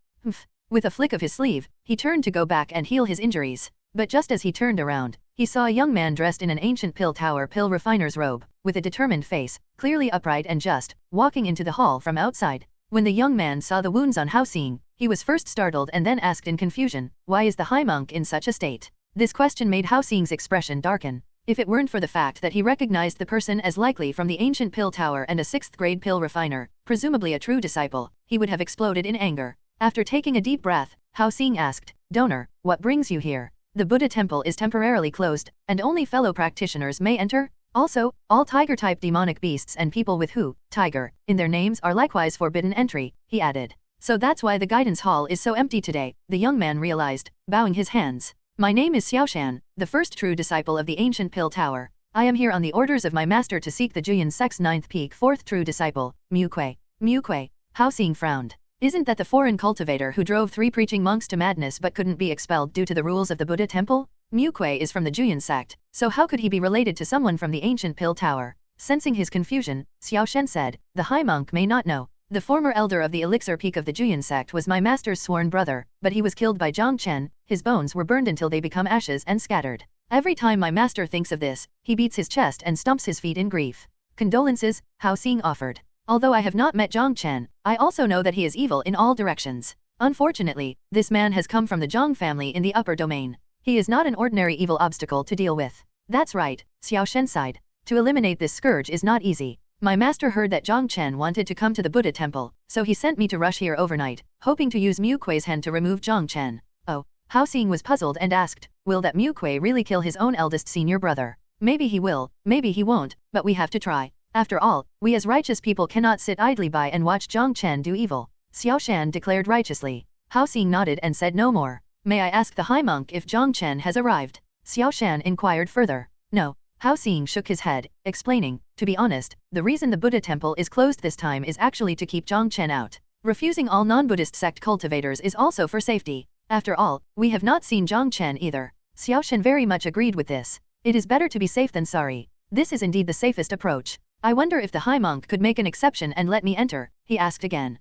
With a flick of his sleeve, he turned to go back and heal his injuries. But just as he turned around, he saw a young man dressed in an ancient pill refiner's robe, with a determined face, clearly upright and just, walking into the hall from outside. When the young man saw the wounds on Hao Xing, he was first startled and then asked in confusion, why is the high monk in such a state? This question made Hao Xing's expression darken. If it weren't for the fact that he recognized the person as likely from the ancient pill tower and a 6th-grade pill refiner, presumably a true disciple, he would have exploded in anger. After taking a deep breath, Hao Xing asked, Donor, what brings you here? The Buddha temple is temporarily closed, and only fellow practitioners may enter. Also, all tiger-type demonic beasts and people with Hu, tiger, in their names are likewise forbidden entry, he added. So that's why the guidance hall is so empty today, the young man realized, bowing his hands. My name is Xiaoshan, the first true disciple of the ancient pill tower. I am here on the orders of my master to seek the Juyan sect's 9th peak 4th true disciple, Mu Kui. Mu Kui. Hao Xing frowned. Isn't that the foreign cultivator who drove 3 preaching monks to madness but couldn't be expelled due to the rules of the Buddha temple? Mu Kui is from the Juyan sect, so how could he be related to someone from the ancient pill tower? Sensing his confusion, Xiaoshan said, the high monk may not know. The former elder of the elixir peak of the Juyan sect was my master's sworn brother, but he was killed by Jiang Chen. His bones were burned until they become ashes and scattered. Every time my master thinks of this, he beats his chest and stumps his feet in grief. Condolences, Hao Xing offered. Although I have not met Jiang Chen, I also know that he is evil in all directions. Unfortunately, this man has come from the Jiang family in the upper domain. He is not an ordinary evil obstacle to deal with. That's right, Xiao Shen sighed. To eliminate this scourge is not easy. My master heard that Jiang Chen wanted to come to the Buddha temple, so he sent me to rush here overnight, hoping to use Mu Kui's hand to remove Jiang Chen. Oh, Hao Xing was puzzled and asked, will that Mu Kui really kill his own eldest senior brother? Maybe he will, maybe he won't, but we have to try. After all, we as righteous people cannot sit idly by and watch Jiang Chen do evil. Xiao Shan declared righteously. Hao Xing nodded and said no more. May I ask the high monk if Jiang Chen has arrived? Xiao Shan inquired further. No. Hao Xing shook his head, explaining, to be honest, the reason the Buddha temple is closed this time is actually to keep Jiang Chen out. Refusing all non-Buddhist sect cultivators is also for safety. After all, we have not seen Jiang Chen either. Xiao Shan very much agreed with this. It is better to be safe than sorry. This is indeed the safest approach. I wonder if the high monk could make an exception and let me enter, he asked again.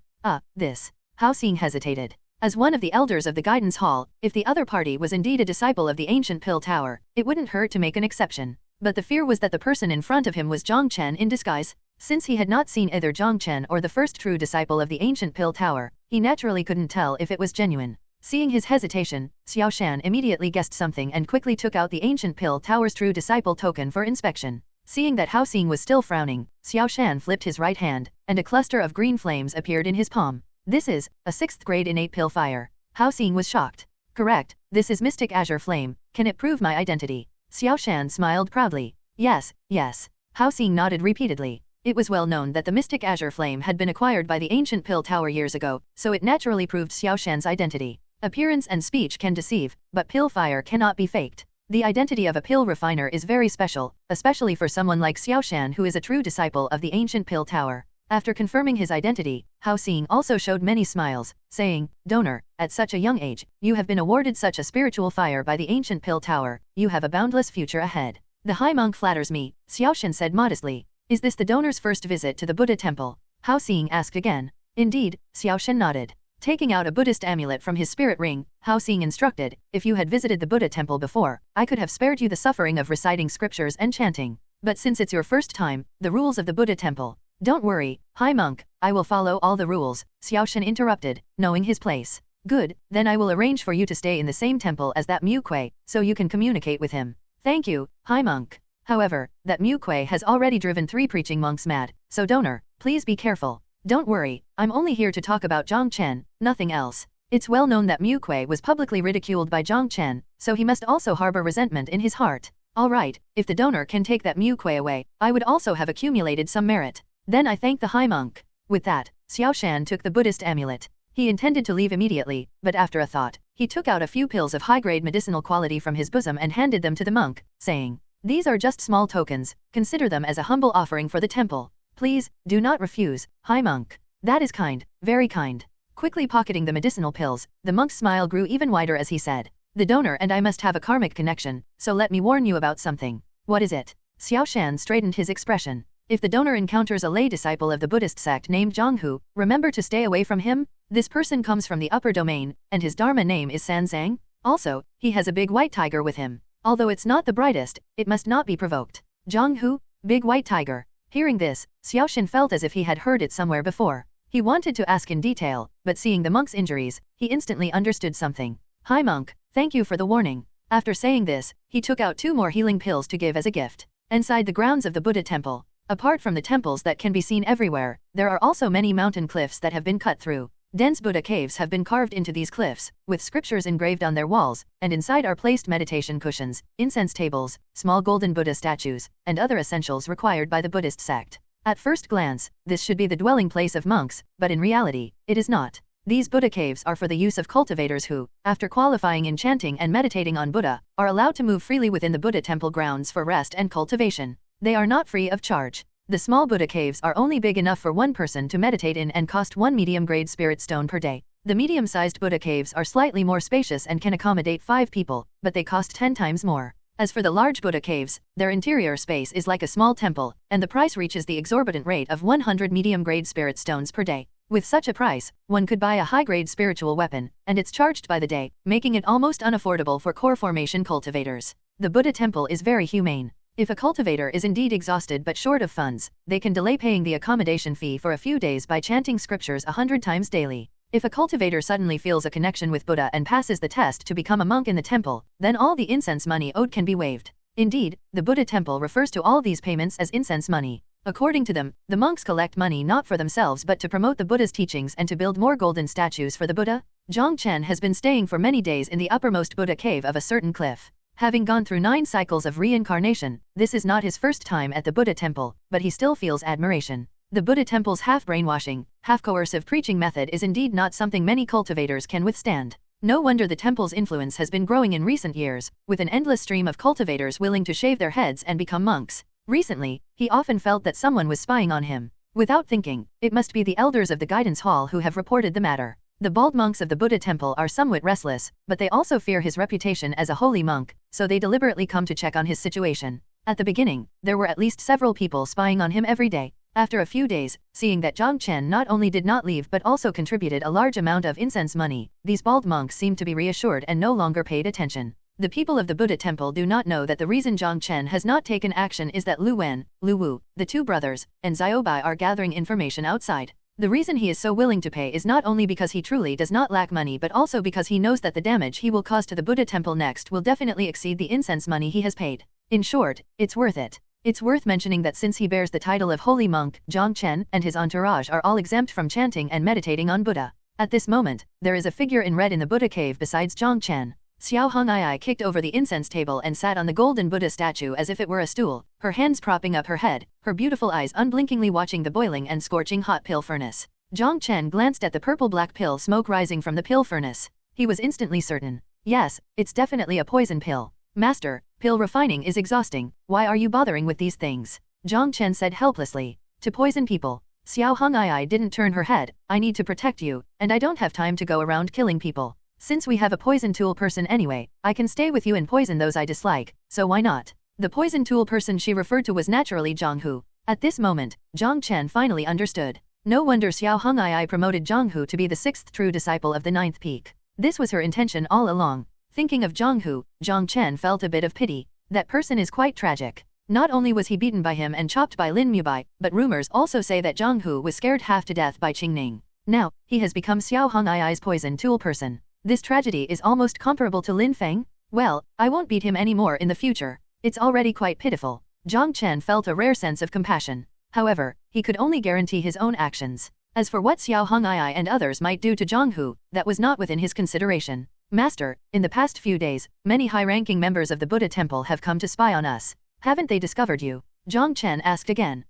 This. Hao Xing hesitated. As one of the elders of the guidance hall, if the other party was indeed a disciple of the ancient pill tower, it wouldn't hurt to make an exception. But the fear was that the person in front of him was Jiang Chen in disguise. Since he had not seen either Jiang Chen or the first true disciple of the ancient pill tower, he naturally couldn't tell if it was genuine. Seeing his hesitation, Xiao Shan immediately guessed something and quickly took out the ancient pill tower's true disciple token for inspection. Seeing that Hao Xing was still frowning, Xiao Shan flipped his right hand, and a cluster of green flames appeared in his palm. This is a 6th grade innate pill fire. Hao Xing was shocked. Correct, this is Mystic Azure Flame. Can it prove my identity? Xiao Shan smiled proudly. Yes, yes. Hao Xing nodded repeatedly. It was well known that the Mystic Azure Flame had been acquired by the ancient pill tower years ago, so it naturally proved Xiao Shan's identity. Appearance and speech can deceive, but pill fire cannot be faked. The identity of a pill refiner is very special, especially for someone like Xiao Shan who is a true disciple of the ancient pill tower. After confirming his identity, Hao Xing also showed many smiles, saying, Donor, at such a young age, you have been awarded such a spiritual fire by the ancient pill tower, you have a boundless future ahead. The high monk flatters me, Xiao Shan said modestly. Is this the donor's first visit to the Buddha temple? Hao Xing asked again. Indeed, Xiao Shan nodded. Taking out a Buddhist amulet from his spirit ring, Hao Xing instructed, if you had visited the Buddha temple before, I could have spared you the suffering of reciting scriptures and chanting. But since it's your first time, the rules of the Buddha temple. Don't worry, high monk, I will follow all the rules, Xiao Shan interrupted, knowing his place. Good, then I will arrange for you to stay in the same temple as that Mu Kui, so you can communicate with him. Thank you, high monk. However, that Mu Kui has already driven 3 preaching monks mad, so donor, please be careful. Don't worry, I'm only here to talk about Jiang Chen, nothing else. It's well known that Mu Kui was publicly ridiculed by Jiang Chen, so he must also harbor resentment in his heart. Alright, if the donor can take that Mu Kui away, I would also have accumulated some merit. Then I thank the high monk. With that, Xiao Shan took the Buddhist amulet. He intended to leave immediately, but after a thought, he took out a few pills of high-grade medicinal quality from his bosom and handed them to the monk, saying, These are just small tokens, consider them as a humble offering for the temple. Please, do not refuse, high monk. That is kind, very kind. Quickly pocketing the medicinal pills, the monk's smile grew even wider as he said, The donor and I must have a karmic connection, so let me warn you about something. What is it? Xiao Shan straightened his expression. If the donor encounters a lay disciple of the Buddhist sect named Zhang Hu, remember to stay away from him. This person comes from the upper domain, and his dharma name is San Zhang. Also, he has a big white tiger with him. Although it's not the brightest, it must not be provoked. Zhang Hu, big white tiger. Hearing this, Xiao Shan felt as if he had heard it somewhere before. He wanted to ask in detail, but seeing the monk's injuries, he instantly understood something. High monk, thank you for the warning. After saying this, he took out 2 more healing pills to give as a gift. Inside the grounds of the Buddha temple, apart from the temples that can be seen everywhere, there are also many mountain cliffs that have been cut through. Dense Buddha caves have been carved into these cliffs, with scriptures engraved on their walls, and inside are placed meditation cushions, incense tables, small golden Buddha statues, and other essentials required by the Buddhist sect. At first glance, this should be the dwelling place of monks, but in reality, it is not. These Buddha caves are for the use of cultivators who, after qualifying in chanting and meditating on Buddha, are allowed to move freely within the Buddha temple grounds for rest and cultivation. They are not free of charge. The small Buddha caves are only big enough for one person to meditate in and cost 1 medium-grade spirit stone per day. The medium-sized Buddha caves are slightly more spacious and can accommodate 5 people, but they cost 10 times more. As for the large Buddha caves, their interior space is like a small temple, and the price reaches the exorbitant rate of 100 medium-grade spirit stones per day. With such a price, one could buy a high-grade spiritual weapon, and it's charged by the day, making it almost unaffordable for core formation cultivators. The Buddha temple is very humane. If a cultivator is indeed exhausted but short of funds, they can delay paying the accommodation fee for a few days by chanting scriptures 100 times daily. If a cultivator suddenly feels a connection with Buddha and passes the test to become a monk in the temple, then all the incense money owed can be waived. Indeed, the Buddha temple refers to all these payments as incense money. According to them, the monks collect money not for themselves but to promote the Buddha's teachings and to build more golden statues for the Buddha. Jiang Chen has been staying for many days in the uppermost Buddha cave of a certain cliff. Having gone through 9 cycles of reincarnation, this is not his first time at the Buddha temple, but he still feels admiration. The Buddha temple's half-brainwashing, half-coercive preaching method is indeed not something many cultivators can withstand. No wonder the temple's influence has been growing in recent years, with an endless stream of cultivators willing to shave their heads and become monks. Recently, he often felt that someone was spying on him. Without thinking, it must be the elders of the guidance hall who have reported the matter. The bald monks of the Buddha temple are somewhat restless, but they also fear his reputation as a holy monk, so they deliberately come to check on his situation. At the beginning, there were at least several people spying on him every day. After a few days, seeing that Jiang Chen not only did not leave but also contributed a large amount of incense money, these bald monks seemed to be reassured and no longer paid attention. The people of the Buddha temple do not know that the reason Jiang Chen has not taken action is that Lu Wen, Lu Wu, the 2 brothers, and Xiaobai are gathering information outside. The reason he is so willing to pay is not only because he truly does not lack money but also because he knows that the damage he will cause to the Buddha temple next will definitely exceed the incense money he has paid. In short, it's worth it. It's worth mentioning that since he bears the title of holy monk, Jiang Chen and his entourage are all exempt from chanting and meditating on Buddha. At this moment, there is a figure in red in the Buddha cave besides Jiang Chen. Xiao Hong'ai kicked over the incense table and sat on the golden Buddha statue as if it were a stool, her hands propping up her head, her beautiful eyes unblinkingly watching the boiling and scorching hot pill furnace. Jiang Chen glanced at the purple-black pill smoke rising from the pill furnace. He was instantly certain. Yes, it's definitely a poison pill. Master, pill refining is exhausting, why are you bothering with these things? Jiang Chen said helplessly. To poison people. Xiao Hong'ai didn't turn her head, I need to protect you, and I don't have time to go around killing people. Since we have a poison tool person anyway, I can stay with you and poison those I dislike, so why not? The poison tool person she referred to was naturally Zhang Hu. At this moment, Jiang Chen finally understood. No wonder Xiao Hong'ai promoted Zhang Hu to be the 6th true disciple of the 9th peak. This was her intention all along. Thinking of Zhang Hu, Jiang Chen felt a bit of pity. That person is quite tragic. Not only was he beaten by him and chopped by Lin Mubai, but rumors also say that Zhang Hu was scared half to death by Qingning. Now, he has become Xiao Hong'ai's poison tool person. This tragedy is almost comparable to Lin Feng. Well, I won't beat him anymore in the future. It's already quite pitiful. Jiang Chen felt a rare sense of compassion. However, he could only guarantee his own actions. As for what Xiao Hong'ai and others might do to Zhang Hu, that was not within his consideration. Master, in the past few days, many high-ranking members of the Buddha temple have come to spy on us. Haven't they discovered you? Jiang Chen asked again.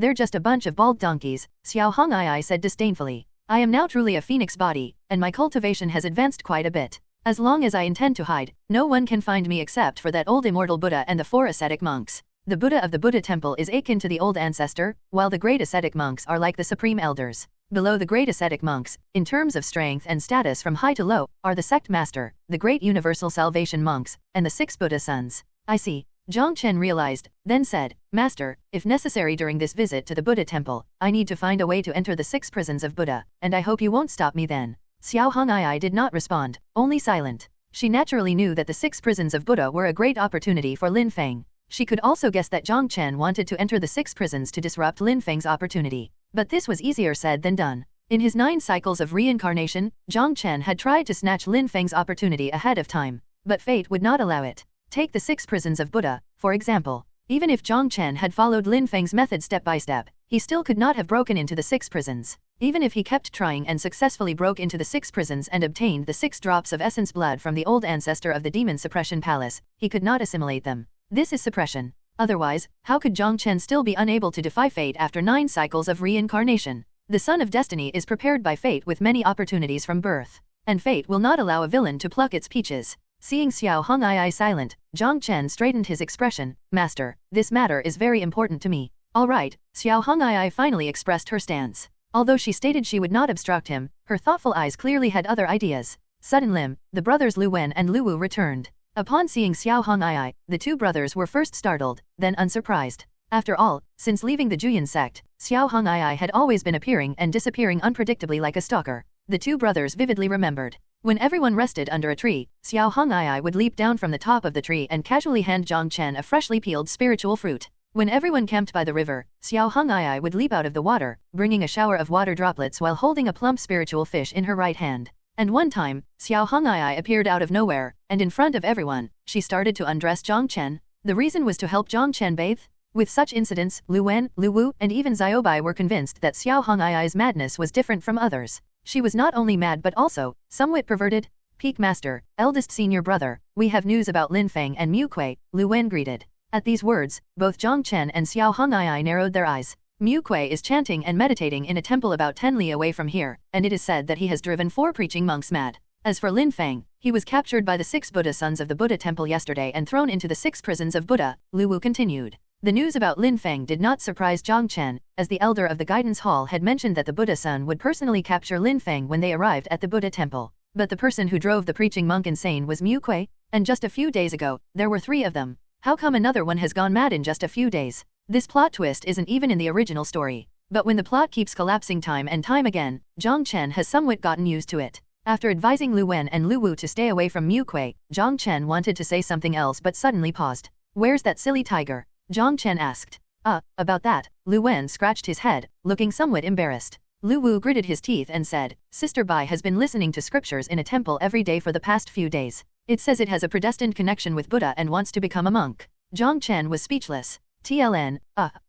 They're just a bunch of bald donkeys, Xiao Hong'ai said disdainfully. I am now truly a phoenix body, and my cultivation has advanced quite a bit. As long as I intend to hide, no one can find me except for that old immortal Buddha and the 4 ascetic monks. The Buddha of the Buddha temple is akin to the old ancestor, while the great ascetic monks are like the supreme elders. Below the great ascetic monks, in terms of strength and status from high to low, are the sect master, the great universal salvation monks, and the 6 Buddha sons. I see. Jiang Chen realized, then said, Master, if necessary during this visit to the Buddha temple, I need to find a way to enter the 6 prisons of Buddha, and I hope you won't stop me then. Xiao Hong'ai did not respond, only silent. She naturally knew that the 6 prisons of Buddha were a great opportunity for Lin Feng. She could also guess that Jiang Chen wanted to enter the 6 prisons to disrupt Lin Feng's opportunity. But this was easier said than done. In his 9 cycles of reincarnation, Jiang Chen had tried to snatch Lin Feng's opportunity ahead of time. But fate would not allow it. Take the 6 prisons of Buddha, for example. Even if Jiang Chen had followed Lin Feng's method step by step, he still could not have broken into the 6 prisons. Even if he kept trying and successfully broke into the 6 prisons and obtained the 6 drops of essence blood from the old ancestor of the demon suppression palace, he could not assimilate them. This is suppression. Otherwise, how could Jiang Chen still be unable to defy fate after 9 cycles of reincarnation? The son of destiny is prepared by fate with many opportunities from birth. And fate will not allow a villain to pluck its peaches. Seeing Xiao Hong'ai silent, Jiang Chen straightened his expression. Master, this matter is very important to me. All right, Xiao Hong'ai finally expressed her stance. Although she stated she would not obstruct him, her thoughtful eyes clearly had other ideas. Suddenly, the brothers Lu Wen and Lu Wu returned. Upon seeing Xiao Hong'ai, the 2 brothers were first startled, then unsurprised. After all, since leaving the Juyan sect, Xiao Hong'ai had always been appearing and disappearing unpredictably like a stalker. The 2 brothers vividly remembered. When everyone rested under a tree, Xiao Hong'ai would leap down from the top of the tree and casually hand Jiang Chen a freshly peeled spiritual fruit. When everyone camped by the river, Xiao Hong'ai would leap out of the water, bringing a shower of water droplets while holding a plump spiritual fish in her right hand. And one time, Xiao Hong'ai appeared out of nowhere, and in front of everyone, she started to undress Jiang Chen. The reason was to help Jiang Chen bathe. With such incidents, Lu Wen, Lu Wu, and even Xiaobai were convinced that Xiao Hong'ai's madness was different from others. She was not only mad but also somewhat perverted. Peak Master, eldest senior brother, we have news about Lin Feng and Mu Kui, Lu Wen greeted. At these words, both Jiang Chen and Xiao Hong'ai narrowed their eyes. Mu Kui is chanting and meditating in a temple about 10 li away from here, and it is said that he has driven 4 preaching monks mad. As for Lin Feng, he was captured by the 6 Buddha sons of the Buddha temple yesterday and thrown into the 6 prisons of Buddha, Lu Wu continued. The news about Lin Feng did not surprise Jiang Chen, as the elder of the guidance hall had mentioned that the Buddha son would personally capture Lin Feng when they arrived at the Buddha temple. But the person who drove the preaching monk insane was Mu Kui, and just a few days ago, there were 3 of them. How come another one has gone mad in just a few days? This plot twist isn't even in the original story. But when the plot keeps collapsing time and time again, Jiang Chen has somewhat gotten used to it. After advising Lu Wen and Lu Wu to stay away from Mu Kui, Jiang Chen wanted to say something else but suddenly paused. Where's that silly tiger? Jiang Chen asked. About that, Lu Wen scratched his head, looking somewhat embarrassed. Lu Wu gritted his teeth and said, Sister Bai has been listening to scriptures in a temple every day for the past few days. It says it has a predestined connection with Buddha and wants to become a monk. Jiang Chen was speechless. TLN,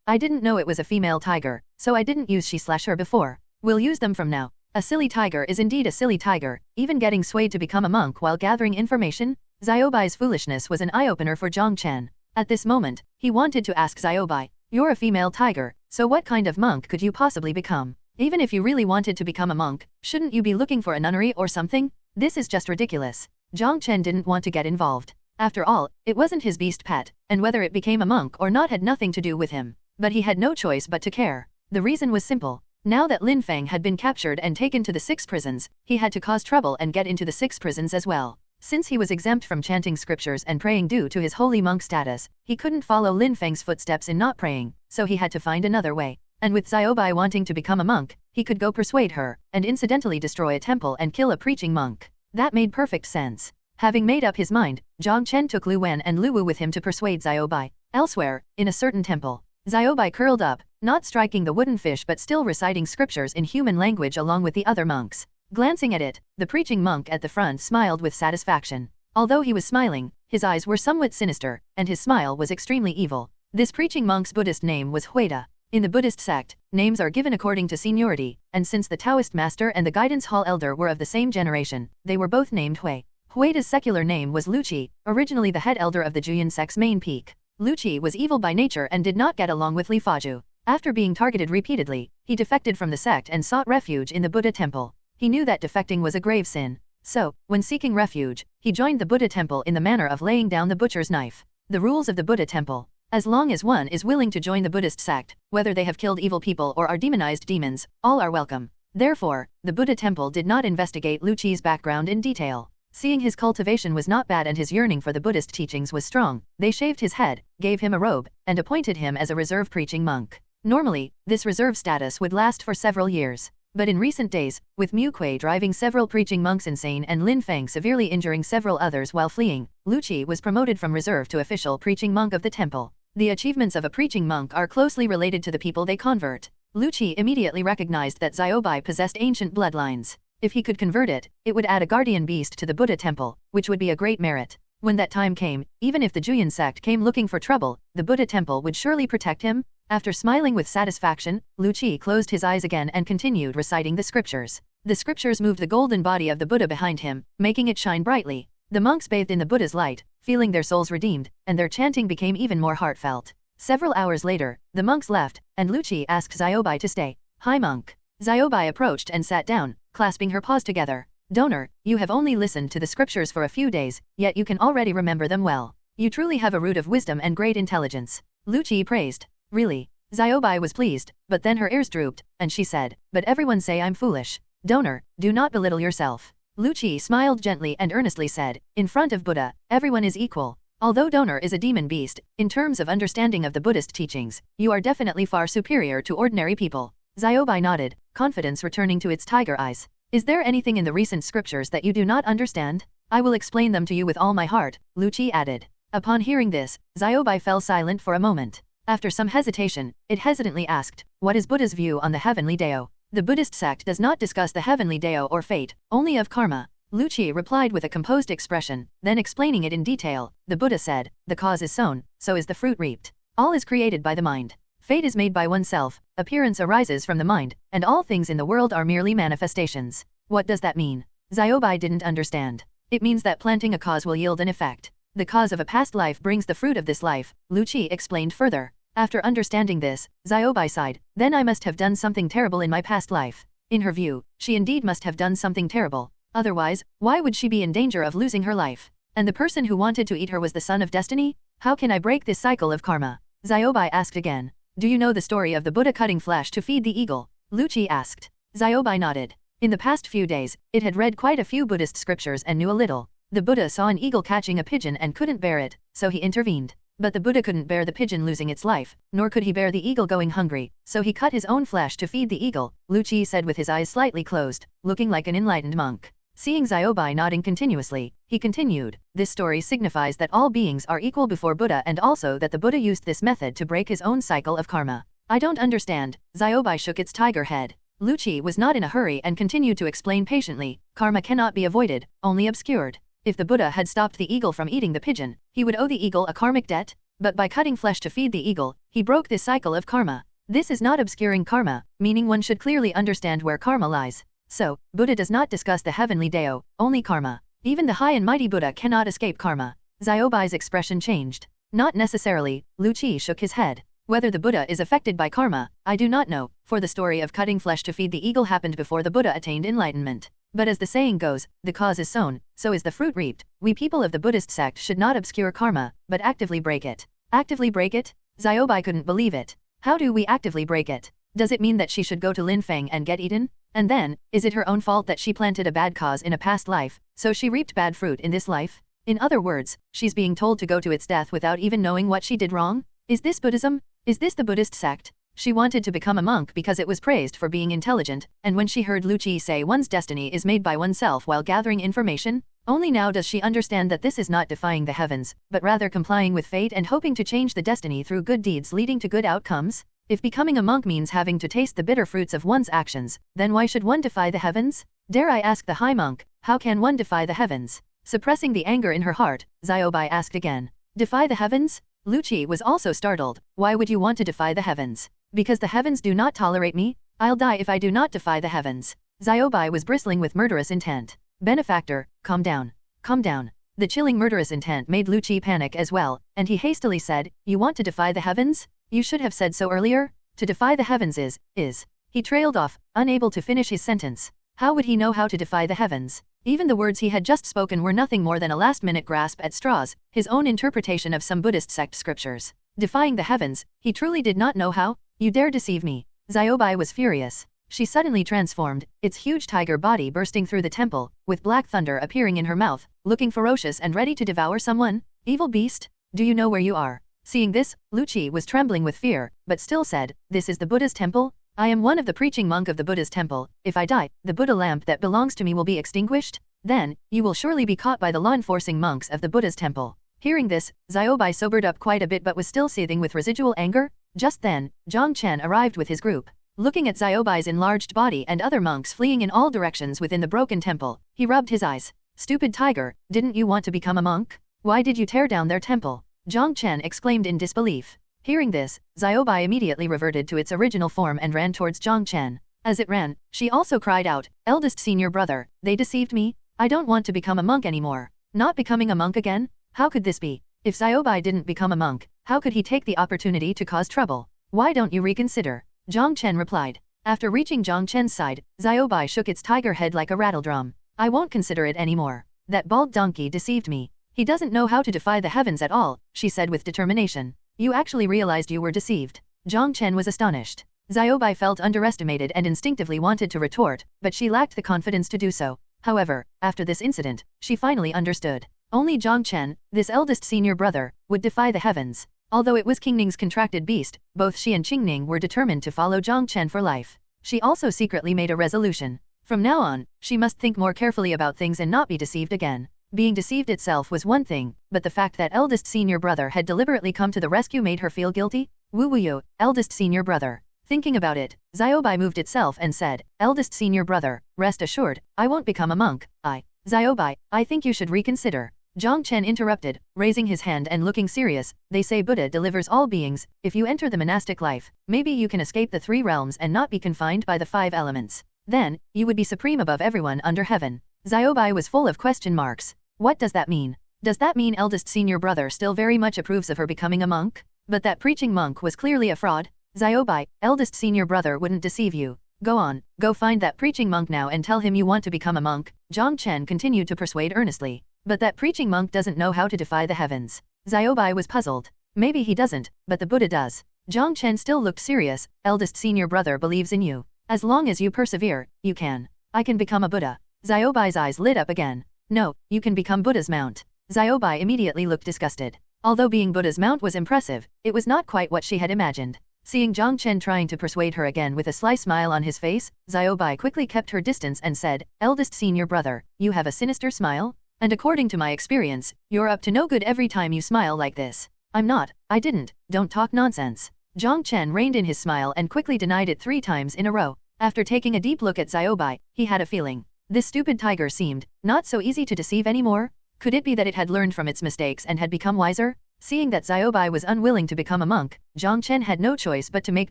I didn't know it was a female tiger, so I didn't use she/her before. We'll use them from now. A silly tiger is indeed a silly tiger, even getting swayed to become a monk while gathering information. Xiaobai's foolishness was an eye-opener for Jiang Chen. At this moment, he wanted to ask Xiaobai, you're a female tiger, so what kind of monk could you possibly become? Even if you really wanted to become a monk, shouldn't you be looking for a nunnery or something? This is just ridiculous. Jiang Chen didn't want to get involved. After all, it wasn't his beast pet, and whether it became a monk or not had nothing to do with him. But he had no choice but to care. The reason was simple. Now that Lin Feng had been captured and taken to the 6 prisons, he had to cause trouble and get into the 6 prisons as well. Since he was exempt from chanting scriptures and praying due to his holy monk status, he couldn't follow Lin Feng's footsteps in not praying, so he had to find another way. And with Xiaobai wanting to become a monk, he could go persuade her, and incidentally destroy a temple and kill a preaching monk. That made perfect sense. Having made up his mind, Jiang Chen took Lu Wen and Lu Wu with him to persuade Xiaobai. Elsewhere, in a certain temple, Xiaobai curled up, not striking the wooden fish but still reciting scriptures in human language along with the other monks. Glancing at it, the preaching monk at the front smiled with satisfaction. Although he was smiling, his eyes were somewhat sinister, and his smile was extremely evil. This preaching monk's Buddhist name was Huida. In the Buddhist sect, names are given according to seniority, and since the Taoist master and the guidance hall elder were of the same generation, they were both named Hui. Huida's secular name was Luqi, originally the head elder of the Juyan sect's main peak. Luqi was evil by nature and did not get along with Li Faju. After being targeted repeatedly, he defected from the sect and sought refuge in the Buddha temple. He knew that defecting was a grave sin. So, when seeking refuge, he joined the Buddha temple in the manner of laying down the butcher's knife. The rules of the Buddha temple. As long as one is willing to join the Buddhist sect, whether they have killed evil people or are demonized demons, all are welcome. Therefore, the Buddha temple did not investigate Luqi's background in detail. Seeing his cultivation was not bad and his yearning for the Buddhist teachings was strong, they shaved his head, gave him a robe, and appointed him as a reserve preaching monk. Normally, this reserve status would last for several years. But in recent days, with Mu Kui driving several preaching monks insane and Lin Feng severely injuring several others while fleeing, Luqi was promoted from reserve to official preaching monk of the temple. The achievements of a preaching monk are closely related to the people they convert. Luqi immediately recognized that Xiaobai possessed ancient bloodlines. If he could convert it, it would add a guardian beast to the Buddha temple, which would be a great merit. When that time came, even if the Juyan sect came looking for trouble, the Buddha temple would surely protect him. After smiling with satisfaction, Luqi closed his eyes again and continued reciting the scriptures. The scriptures moved the golden body of the Buddha behind him, making it shine brightly. The monks bathed in the Buddha's light, feeling their souls redeemed, and their chanting became even more heartfelt. Several hours later, the monks left, and Luqi asked Xiaobai to stay. Hi monk. Xiaobai approached and sat down, clasping her paws together. Donor, you have only listened to the scriptures for a few days, yet you can already remember them well. You truly have a root of wisdom and great intelligence. Luqi praised. Really? Xiaobai was pleased, but then her ears drooped, and she said, but everyone say I'm foolish. Donor, do not belittle yourself. Luqi smiled gently and earnestly said, in front of Buddha, everyone is equal. Although Donor is a demon beast, in terms of understanding of the Buddhist teachings, you are definitely far superior to ordinary people. Xiaobai nodded, confidence returning to its tiger eyes. Is there anything in the recent scriptures that you do not understand? I will explain them to you with all my heart, Luqi added. Upon hearing this, Xiaobai fell silent for a moment. After some hesitation, it hesitantly asked, "What is Buddha's view on the heavenly Dao?" The Buddhist sect does not discuss the heavenly Dao or fate, only of karma. Lu Qi replied with a composed expression, then explaining it in detail. The Buddha said, "The cause is sown, so is the fruit reaped. All is created by the mind. Fate is made by oneself, appearance arises from the mind, and all things in the world are merely manifestations." What does that mean? Xiaobai didn't understand. It means that planting a cause will yield an effect. The cause of a past life brings the fruit of this life, Lu Qi explained further. After understanding this, Xiaobai sighed, "Then I must have done something terrible in my past life." In her view, she indeed must have done something terrible. Otherwise, why would she be in danger of losing her life? And the person who wanted to eat her was the son of destiny? How can I break this cycle of karma? Xiaobai asked again. Do you know the story of the Buddha cutting flesh to feed the eagle? Lu Qi asked. Xiaobai nodded. In the past few days, it had read quite a few Buddhist scriptures and knew a little. The Buddha saw an eagle catching a pigeon and couldn't bear it, so he intervened. But the Buddha couldn't bear the pigeon losing its life, nor could he bear the eagle going hungry, so he cut his own flesh to feed the eagle, Lu Qi said with his eyes slightly closed, looking like an enlightened monk. Seeing Xiaobai nodding continuously, he continued, "This story signifies that all beings are equal before Buddha and also that the Buddha used this method to break his own cycle of karma." I don't understand. Xiaobai shook its tiger head. Lu Qi was not in a hurry and continued to explain patiently, "Karma cannot be avoided, only obscured. If the Buddha had stopped the eagle from eating the pigeon, he would owe the eagle a karmic debt, but by cutting flesh to feed the eagle, he broke this cycle of karma. This is not obscuring karma, meaning one should clearly understand where karma lies. So, Buddha does not discuss the heavenly Dao, only karma. Even the high and mighty Buddha cannot escape karma." Xiaobai's expression changed. "Not necessarily," Lu Qi shook his head. "Whether the Buddha is affected by karma, I do not know, for the story of cutting flesh to feed the eagle happened before the Buddha attained enlightenment. But as the saying goes, the cause is sown, so is the fruit reaped. We people of the Buddhist sect should not obscure karma, but actively break it." Actively break it? Xiaobai couldn't believe it. How do we actively break it? Does it mean that she should go to Lin Feng and get eaten? And then, is it her own fault that she planted a bad cause in a past life, so she reaped bad fruit in this life? In other words, she's being told to go to its death without even knowing what she did wrong? Is this Buddhism? Is this the Buddhist sect? She wanted to become a monk because it was praised for being intelligent, and when she heard Lu Qi say one's destiny is made by oneself while gathering information, only now does she understand that this is not defying the heavens, but rather complying with fate and hoping to change the destiny through good deeds leading to good outcomes. If becoming a monk means having to taste the bitter fruits of one's actions, then why should one defy the heavens? Dare I ask the high monk, how can one defy the heavens? Suppressing the anger in her heart, Xiaobai asked again. Defy the heavens? Lu Qi was also startled. Why would you want to defy the heavens? Because the heavens do not tolerate me? I'll die if I do not defy the heavens. Xiaobai was bristling with murderous intent. Benefactor, calm down. Calm down. The chilling murderous intent made Lu Qi panic as well, and he hastily said, "You want to defy the heavens? You should have said so earlier. To defy the heavens is. He trailed off, unable to finish his sentence. How would he know how to defy the heavens? Even the words he had just spoken were nothing more than a last-minute grasp at straws, his own interpretation of some Buddhist sect scriptures. Defying the heavens, he truly did not know how? You dare deceive me. Xiaobai was furious. She suddenly transformed, its huge tiger body bursting through the temple, with black thunder appearing in her mouth, looking ferocious and ready to devour someone. Evil beast, do you know where you are? Seeing this, Lu Qi was trembling with fear, but still said, "This is the Buddha's temple? I am one of the preaching monk of the Buddha's temple. If I die, the Buddha lamp that belongs to me will be extinguished? Then, you will surely be caught by the law-enforcing monks of the Buddha's temple." Hearing this, Xiaobai sobered up quite a bit but was still seething with residual anger. Just then, Jiang Chen arrived with his group. Looking at Xiaobai's enlarged body and other monks fleeing in all directions within the broken temple, he rubbed his eyes. "Stupid tiger, didn't you want to become a monk? Why did you tear down their temple?" Jiang Chen exclaimed in disbelief. Hearing this, Xiaobai immediately reverted to its original form and ran towards Jiang Chen. As it ran, she also cried out, "Eldest senior brother, they deceived me. I don't want to become a monk anymore." Not becoming a monk again? How could this be? If Xiaobai didn't become a monk, how could he take the opportunity to cause trouble? "Why don't you reconsider?" Jiang Chen replied. After reaching Jiang Chen's side, Xiaobai shook its tiger head like a rattledrum. "I won't consider it anymore. That bald donkey deceived me. He doesn't know how to defy the heavens at all," she said with determination. "You actually realized you were deceived." Jiang Chen was astonished. Xiaobai felt underestimated and instinctively wanted to retort, but she lacked the confidence to do so. However, after this incident, she finally understood. Only Jiang Chen, this eldest senior brother, would defy the heavens. Although it was Qingning's contracted beast, both she and Qingning were determined to follow Jiang Chen for life. She also secretly made a resolution. From now on, she must think more carefully about things and not be deceived again. Being deceived itself was one thing, but the fact that eldest senior brother had deliberately come to the rescue made her feel guilty. Wu Wuyo, eldest senior brother. Thinking about it, Xiaobai moved itself and said, eldest senior brother, rest assured, I won't become a monk. Xiaobai, I think you should reconsider. Jiang Chen interrupted, raising his hand and looking serious. They say Buddha delivers all beings. If you enter the monastic life, maybe you can escape the 3 realms and not be confined by the 5 elements. Then, you would be supreme above everyone under heaven. Xiaobai was full of question marks. What does that mean? Does that mean eldest senior brother still very much approves of her becoming a monk? But that preaching monk was clearly a fraud. Xiaobai, eldest senior brother wouldn't deceive you. Go on, go find that preaching monk now and tell him you want to become a monk. Jiang Chen continued to persuade earnestly. But that preaching monk doesn't know how to defy the heavens. Xiaobai was puzzled. Maybe he doesn't, but the Buddha does. Jiang Chen still looked serious. Eldest senior brother believes in you. As long as you persevere, you can. I can become a Buddha. Xiaobai's eyes lit up again. No, you can become Buddha's mount. Xiaobai immediately looked disgusted. Although being Buddha's mount was impressive, it was not quite what she had imagined. Seeing Jiang Chen trying to persuade her again with a sly smile on his face, Xiaobai quickly kept her distance and said, eldest senior brother, you have a sinister smile? And according to my experience, you're up to no good every time you smile like this. I'm not, I didn't, don't talk nonsense. Jiang Chen reined in his smile and quickly denied it 3 times in a row. After taking a deep look at Xiaobai, he had a feeling. This stupid tiger seemed not so easy to deceive anymore. Could it be that it had learned from its mistakes and had become wiser? Seeing that Xiaobai was unwilling to become a monk, Jiang Chen had no choice but to make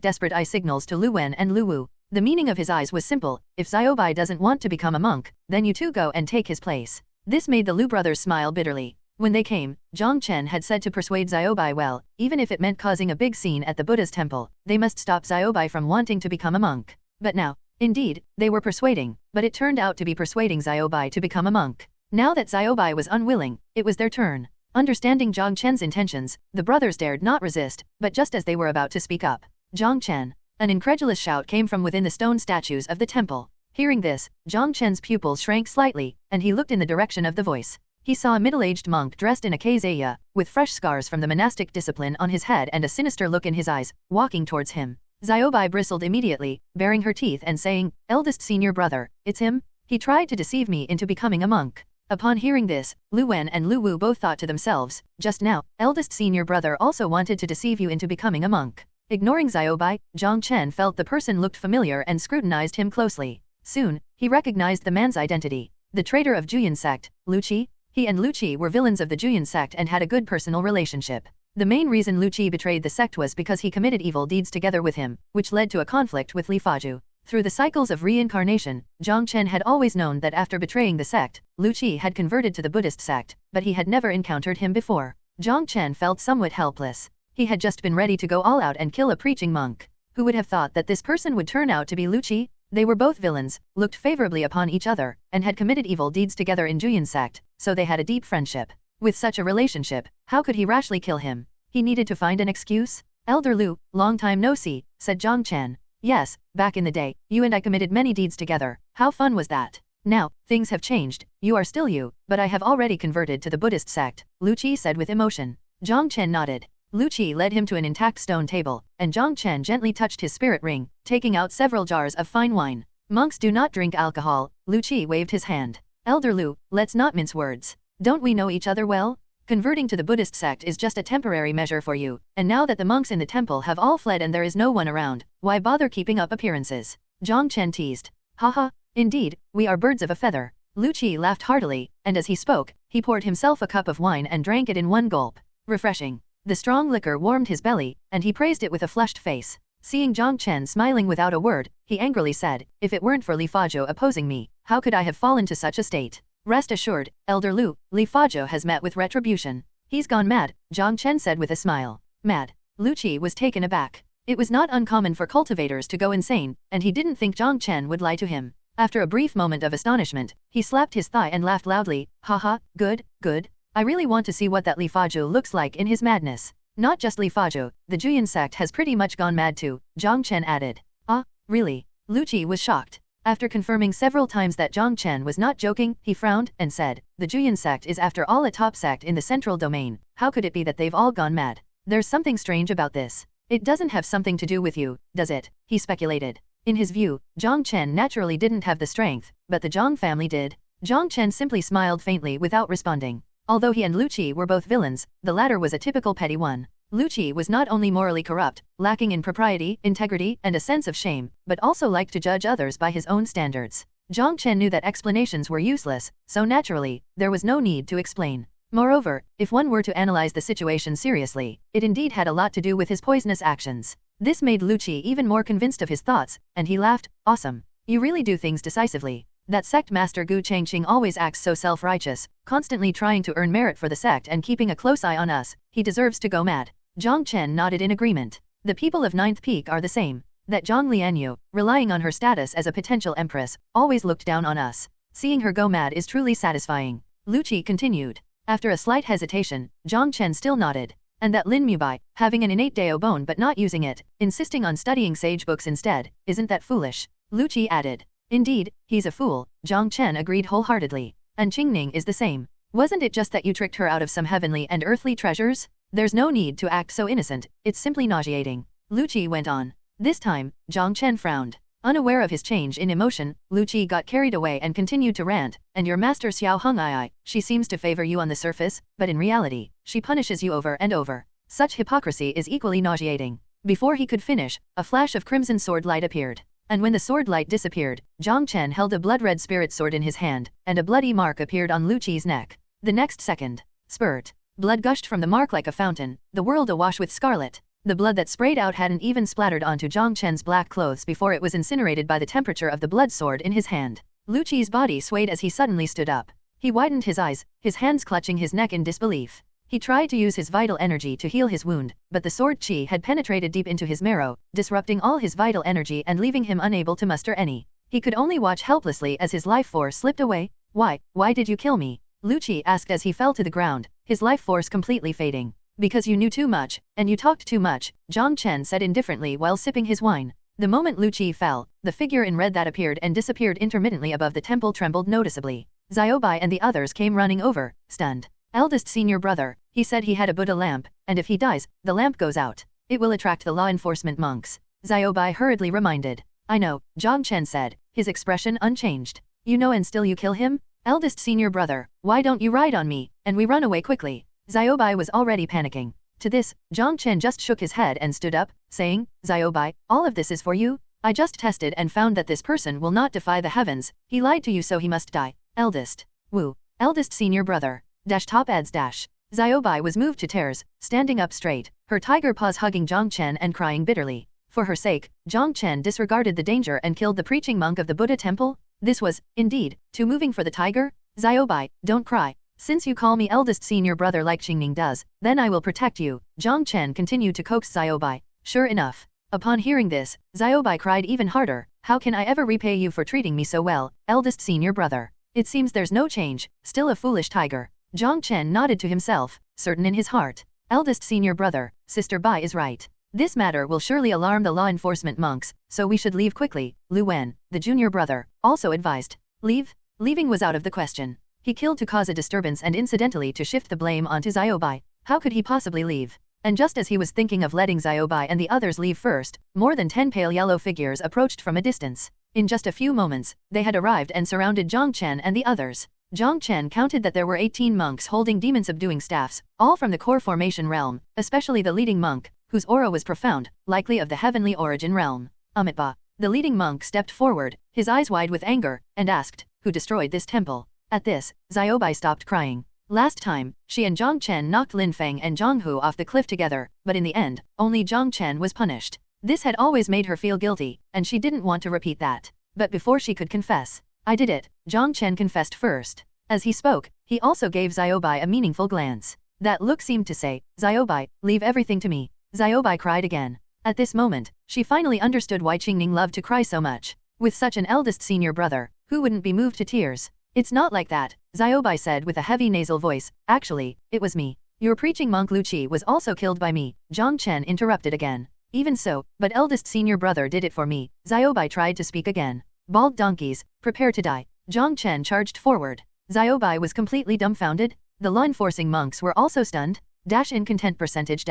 desperate eye signals to Lu Wen and Lu Wu. The meaning of his eyes was simple. If Xiaobai doesn't want to become a monk, then you two go and take his place. This made the Lu brothers smile bitterly. When they came, Jiang Chen had said to persuade Xiaobai well, even if it meant causing a big scene at the Buddha's temple, they must stop Xiaobai from wanting to become a monk. But now, indeed, they were persuading, but it turned out to be persuading Xiaobai to become a monk. Now that Xiaobai was unwilling, it was their turn. Understanding Jiang Chen's intentions, the brothers dared not resist, but just as they were about to speak up, Jiang Chen, an incredulous shout came from within the stone statues of the temple. Hearing this, Jiang Chen's pupils shrank slightly, and he looked in the direction of the voice. He saw a middle-aged monk dressed in a kazaya, with fresh scars from the monastic discipline on his head and a sinister look in his eyes, walking towards him. Xiaobai bristled immediately, baring her teeth and saying, eldest senior brother, it's him? He tried to deceive me into becoming a monk. Upon hearing this, Lu Wen and Lu Wu both thought to themselves, just now, eldest senior brother also wanted to deceive you into becoming a monk. Ignoring Xiaobai, Jiang Chen felt the person looked familiar and scrutinized him closely. Soon, he recognized the man's identity. The traitor of Juyan sect, Lu Qi. He and Lu Qi were villains of the Juyan sect and had a good personal relationship. The main reason Lu Qi betrayed the sect was because he committed evil deeds together with him, which led to a conflict with Li Faju. Through the cycles of reincarnation, Jiang Chen had always known that after betraying the sect, Lu Qi had converted to the Buddhist sect, but he had never encountered him before. Jiang Chen felt somewhat helpless. He had just been ready to go all out and kill a preaching monk. Who would have thought that this person would turn out to be Lu Qi? They were both villains, looked favorably upon each other, and had committed evil deeds together in Juyan sect, so they had a deep friendship. With such a relationship, how could he rashly kill him? He needed to find an excuse. Elder Lu, long time no see, said Jiang Chen. Yes, back in the day, you and I committed many deeds together. How fun was that? Now, things have changed. You are still you, but I have already converted to the Buddhist sect, Lu Qi said with emotion. Jiang Chen nodded. Lu Qi led him to an intact stone table, and Jiang Chen gently touched his spirit ring, taking out several jars of fine wine. Monks do not drink alcohol. Lu Qi waved his hand. Elder Lu, let's not mince words. Don't we know each other well? Converting to the Buddhist sect is just a temporary measure for you, and now that the monks in the temple have all fled and there is no one around, why bother keeping up appearances? Jiang Chen teased. Haha, indeed, we are birds of a feather. Lu Qi laughed heartily, and as he spoke, he poured himself a cup of wine and drank it in one gulp. Refreshing. The strong liquor warmed his belly, and he praised it with a flushed face. Seeing Jiang Chen smiling without a word, he angrily said, if it weren't for Li Fazhou opposing me, how could I have fallen to such a state? Rest assured, Elder Lu, Li Fazhou has met with retribution. He's gone mad, Jiang Chen said with a smile. Mad? Lu Qi was taken aback. It was not uncommon for cultivators to go insane, and he didn't think Jiang Chen would lie to him. After a brief moment of astonishment, he slapped his thigh and laughed loudly. Haha, good, good. I really want to see what that Li Fazhou looks like in his madness. Not just Li Fazhou, the Juyan sect has pretty much gone mad too, Jiang Chen added. Ah, really? Lu Qi was shocked. After confirming several times that Jiang Chen was not joking, he frowned and said, the Juyan sect is after all a top sect in the central domain. How could it be that they've all gone mad? There's something strange about this. It doesn't have something to do with you, does it? He speculated. In his view, Jiang Chen naturally didn't have the strength, but the Jiang family did. Jiang Chen simply smiled faintly without responding. Although he and Lu Qi were both villains, the latter was a typical petty one. Lu Qi was not only morally corrupt, lacking in propriety, integrity, and a sense of shame, but also liked to judge others by his own standards. Jiang Chen knew that explanations were useless, so naturally, there was no need to explain. Moreover, if one were to analyze the situation seriously, it indeed had a lot to do with his poisonous actions. This made Lu Qi even more convinced of his thoughts, and he laughed. Awesome. You really do things decisively. That sect master Gu Changqing always acts so self-righteous, constantly trying to earn merit for the sect and keeping a close eye on us. He deserves to go mad. Jiang Chen nodded in agreement. The people of Ninth Peak are the same. That Jiang Lianyue, relying on her status as a potential empress, always looked down on us. Seeing her go mad is truly satisfying. Lu Qi continued. After a slight hesitation, Jiang Chen still nodded. And that Lin Mubai, having an innate Dao bone but not using it, insisting on studying sage books instead, isn't that foolish? Lu Qi added. Indeed, he's a fool, Jiang Chen agreed wholeheartedly. And Qingning is the same. Wasn't it just that you tricked her out of some heavenly and earthly treasures? There's no need to act so innocent, it's simply nauseating. Lu Qi went on. This time, Jiang Chen frowned. Unaware of his change in emotion, Lu Qi got carried away and continued to rant. And your master Xiao Hong'ai, she seems to favor you on the surface, but in reality, she punishes you over and over. Such hypocrisy is equally nauseating. Before he could finish, a flash of crimson sword light appeared. And when the sword light disappeared, Jiang Chen held a blood-red spirit sword in his hand, and a bloody mark appeared on Lu Qi's neck. The next second, spurt. Blood gushed from the mark like a fountain, the world awash with scarlet. The blood that sprayed out hadn't even splattered onto Jiang Chen's black clothes before it was incinerated by the temperature of the blood sword in his hand. Lu Qi's body swayed as he suddenly stood up. He widened his eyes, his hands clutching his neck in disbelief. He tried to use his vital energy to heal his wound, but the sword qi had penetrated deep into his marrow, disrupting all his vital energy and leaving him unable to muster any. He could only watch helplessly as his life force slipped away. Why did you kill me? Lu Qi asked as he fell to the ground, his life force completely fading. Because you knew too much, and you talked too much, Jiang Chen said indifferently while sipping his wine. The moment Lu Qi fell, the figure in red that appeared and disappeared intermittently above the temple trembled noticeably. Xiaobai and the others came running over, stunned. Eldest senior brother, he said he had a Buddha lamp, and if he dies, the lamp goes out. It will attract the law enforcement monks. Xiaobai hurriedly reminded. I know, Jiang Chen said, his expression unchanged. You know and still you kill him? Eldest senior brother, why don't you ride on me, and we run away quickly? Xiaobai was already panicking. To this, Jiang Chen just shook his head and stood up, saying, Xiaobai, all of this is for you? I just tested and found that this person will not defy the heavens. He lied to you so he must die. Eldest. Wu. Eldest senior brother. Top ads dash. Xiaobai was moved to tears, standing up straight, her tiger paws hugging Jiang Chen and crying bitterly. For her sake, Jiang Chen disregarded the danger and killed the preaching monk of the Buddha temple? This was, indeed, too moving for the tiger? Xiaobai, don't cry. Since you call me eldest senior brother like Qingning does, then I will protect you. Jiang Chen continued to coax Xiaobai. Sure enough. Upon hearing this, Xiaobai cried even harder. How can I ever repay you for treating me so well, eldest senior brother? It seems there's no change, still a foolish tiger. Jiang Chen nodded to himself, certain in his heart. Eldest senior brother, Sister Bai is right. This matter will surely alarm the law enforcement monks, so we should leave quickly. Lu Wen, the junior brother, also advised. Leave? Leaving was out of the question. He killed to cause a disturbance and incidentally to shift the blame onto Xiaobai. How could he possibly leave? And just as he was thinking of letting Xiaobai and the others leave first, more than 10 pale yellow figures approached from a distance. In just a few moments, they had arrived and surrounded Jiang Chen and the others. Jiang Chen counted that there were 18 monks holding demon-subduing staffs, all from the core formation realm, especially the leading monk, whose aura was profound, likely of the heavenly origin realm. Amitba. The leading monk stepped forward, his eyes wide with anger, and asked, who destroyed this temple? At this, Xiaobai stopped crying. Last time, she and Jiang Chen knocked Lin Feng and Zhang Hu off the cliff together, but in the end, only Jiang Chen was punished. This had always made her feel guilty, and she didn't want to repeat that. But before she could confess, I did it, Jiang Chen confessed first. As he spoke, he also gave Xiaobai a meaningful glance. That look seemed to say, Xiaobai, leave everything to me. Xiaobai cried again. At this moment, she finally understood why Qingning loved to cry so much. With such an eldest senior brother, who wouldn't be moved to tears? It's not like that, Xiaobai said with a heavy nasal voice. Actually, it was me. Your preaching monk Lu Qi was also killed by me. Jiang Chen interrupted again. Even so, but eldest senior brother did it for me. Xiaobai tried to speak again. Bald donkeys, prepare to die. Jiang Chen charged forward. Xiaobai was completely dumbfounded. The law-enforcing monks were also stunned. Incontent percentage.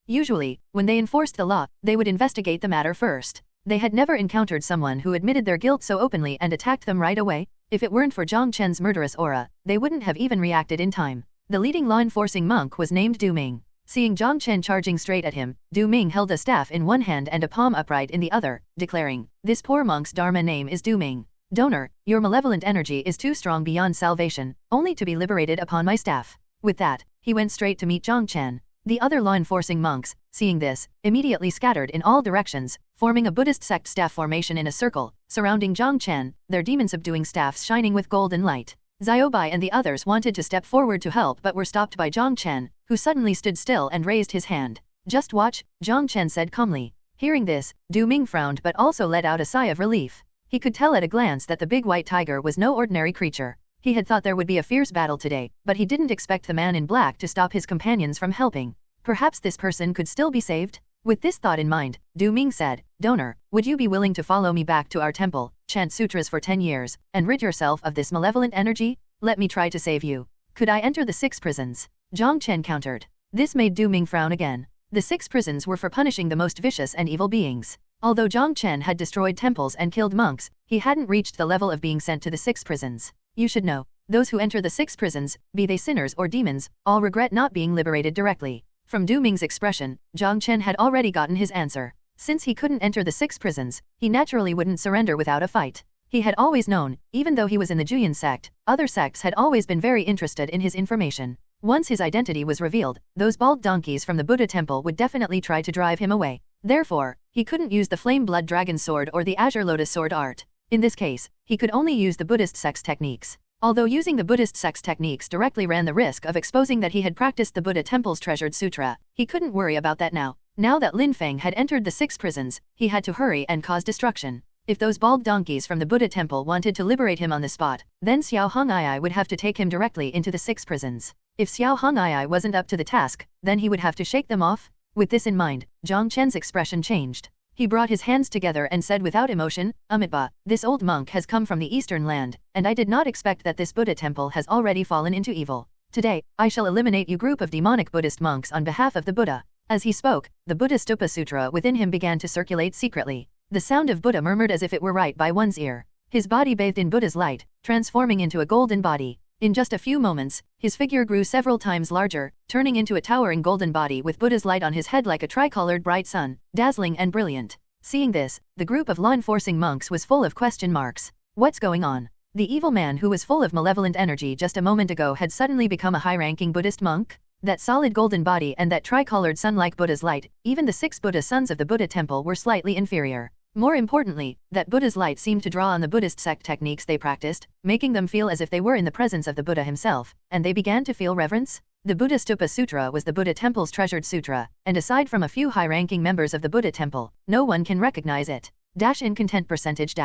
Usually, when they enforced the law, they would investigate the matter first. They had never encountered someone who admitted their guilt so openly and attacked them right away. If it weren't for Jiang Chen's murderous aura, they wouldn't have even reacted in time. The leading law-enforcing monk was named Du Ming. Seeing Jiang Chen charging straight at him, Du Ming held a staff in one hand and a palm upright in the other, declaring, "This poor monk's dharma name is Du Ming. Donor, your malevolent energy is too strong beyond salvation, only to be liberated upon my staff." With that, he went straight to meet Jiang Chen. The other law-enforcing monks, seeing this, immediately scattered in all directions, forming a Buddhist sect staff formation in a circle, surrounding Jiang Chen, their demon-subduing staffs shining with golden light. Xiaobai and the others wanted to step forward to help but were stopped by Jiang Chen, who suddenly stood still and raised his hand. "Just watch," Jiang Chen said calmly. Hearing this, Du Ming frowned but also let out a sigh of relief. He could tell at a glance that the big white tiger was no ordinary creature. He had thought there would be a fierce battle today, but he didn't expect the man in black to stop his companions from helping. Perhaps this person could still be saved? With this thought in mind, Du Ming said, "Donor, would you be willing to follow me back to our temple, chant sutras for 10 years, and rid yourself of this malevolent energy? Let me try to save you. Could I enter the 6 prisons?" Jiang Chen countered. This made Du Ming frown again. The 6 prisons were for punishing the most vicious and evil beings. Although Jiang Chen had destroyed temples and killed monks, he hadn't reached the level of being sent to the 6 prisons. You should know, those who enter the 6 prisons, be they sinners or demons, all regret not being liberated directly. From Du Ming's expression, Jiang Chen had already gotten his answer. Since he couldn't enter the 6 prisons, he naturally wouldn't surrender without a fight. He had always known, even though he was in the Juyan sect, other sects had always been very interested in his information. Once his identity was revealed, those bald donkeys from the Buddha temple would definitely try to drive him away. Therefore, he couldn't use the flame blood dragon sword or the azure lotus sword art. In this case, he could only use the Buddhist sect's techniques. Although using the Buddhist sect's techniques directly ran the risk of exposing that he had practiced the Buddha temple's treasured sutra, he couldn't worry about that now. Now that Lin Feng had entered the 6 prisons, he had to hurry and cause destruction. If those bald donkeys from the Buddha temple wanted to liberate him on the spot, then Xiao Hong'ai would have to take him directly into the 6 prisons. If Xiao Hong'ai wasn't up to the task, then he would have to shake them off. With this in mind, Jiang Chen's expression changed. He brought his hands together and said without emotion, "Amitabha, this old monk has come from the eastern land, and I did not expect that this Buddha temple has already fallen into evil. Today, I shall eliminate you group of demonic Buddhist monks on behalf of the Buddha." As he spoke, the Buddha Stupa Sutra within him began to circulate secretly. The sound of Buddha murmured as if it were right by one's ear. His body bathed in Buddha's light, transforming into a golden body. In just a few moments, his figure grew several times larger, turning into a towering golden body with Buddha's light on his head like a tricolored bright sun, dazzling and brilliant. Seeing this, the group of law-enforcing monks was full of question marks. What's going on? The evil man who was full of malevolent energy just a moment ago had suddenly become a high-ranking Buddhist monk? That solid golden body and that tricolored sun like Buddha's light, even the 6 Buddha sons of the Buddha temple were slightly inferior. More importantly, that Buddha's light seemed to draw on the Buddhist sect techniques they practiced, making them feel as if they were in the presence of the Buddha himself, and they began to feel reverence. The Buddha Stupa Sutra was the Buddha temple's treasured sutra, and aside from a few high-ranking members of the Buddha temple, no one can recognize it. Incontent percentage.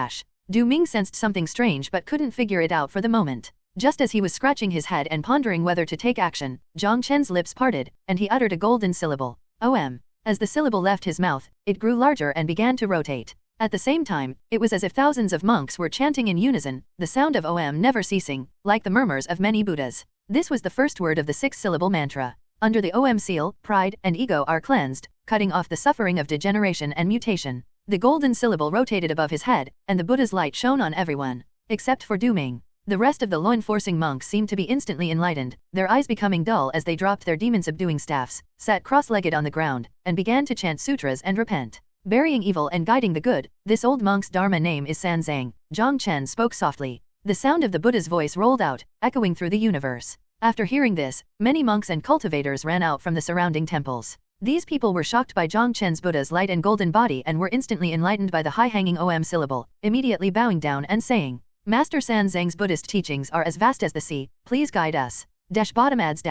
Du Ming sensed something strange but couldn't figure it out for the moment. Just as he was scratching his head and pondering whether to take action, Jiang Chen's lips parted, and he uttered a golden syllable. "Om." As the syllable left his mouth, it grew larger and began to rotate. At the same time, it was as if thousands of monks were chanting in unison, the sound of Om never ceasing, like the murmurs of many Buddhas. This was the first word of the 6-syllable mantra. Under the Om seal, pride and ego are cleansed, cutting off the suffering of degeneration and mutation. The golden syllable rotated above his head, and the Buddha's light shone on everyone. Except for Du Ming. The rest of the law-enforcing monks seemed to be instantly enlightened, their eyes becoming dull as they dropped their demon-subduing staffs, sat cross-legged on the ground, and began to chant sutras and repent. Burying evil and guiding the good, this old monk's dharma name is Sanzang, Jiang Chen spoke softly. The sound of the Buddha's voice rolled out, echoing through the universe. After hearing this, many monks and cultivators ran out from the surrounding temples. These people were shocked by Jiang Chen's Buddha's light and golden body and were instantly enlightened by the high-hanging Om syllable, immediately bowing down and saying, "Master Sanzang's Buddhist teachings are as vast as the sea, please guide us." Bottom ads.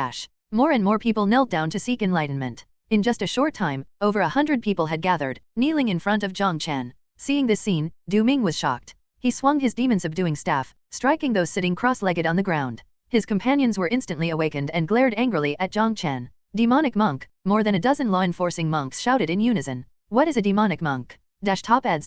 More and more people knelt down to seek enlightenment. In just a short time, over 100 people had gathered, kneeling in front of Jiang Chen. Seeing this scene, Du Ming was shocked. He swung his demon-subduing staff, striking those sitting cross-legged on the ground. His companions were instantly awakened and glared angrily at Jiang Chen. "Demonic monk!" More than a dozen law-enforcing monks shouted in unison. "What is a demonic monk?" Top ads.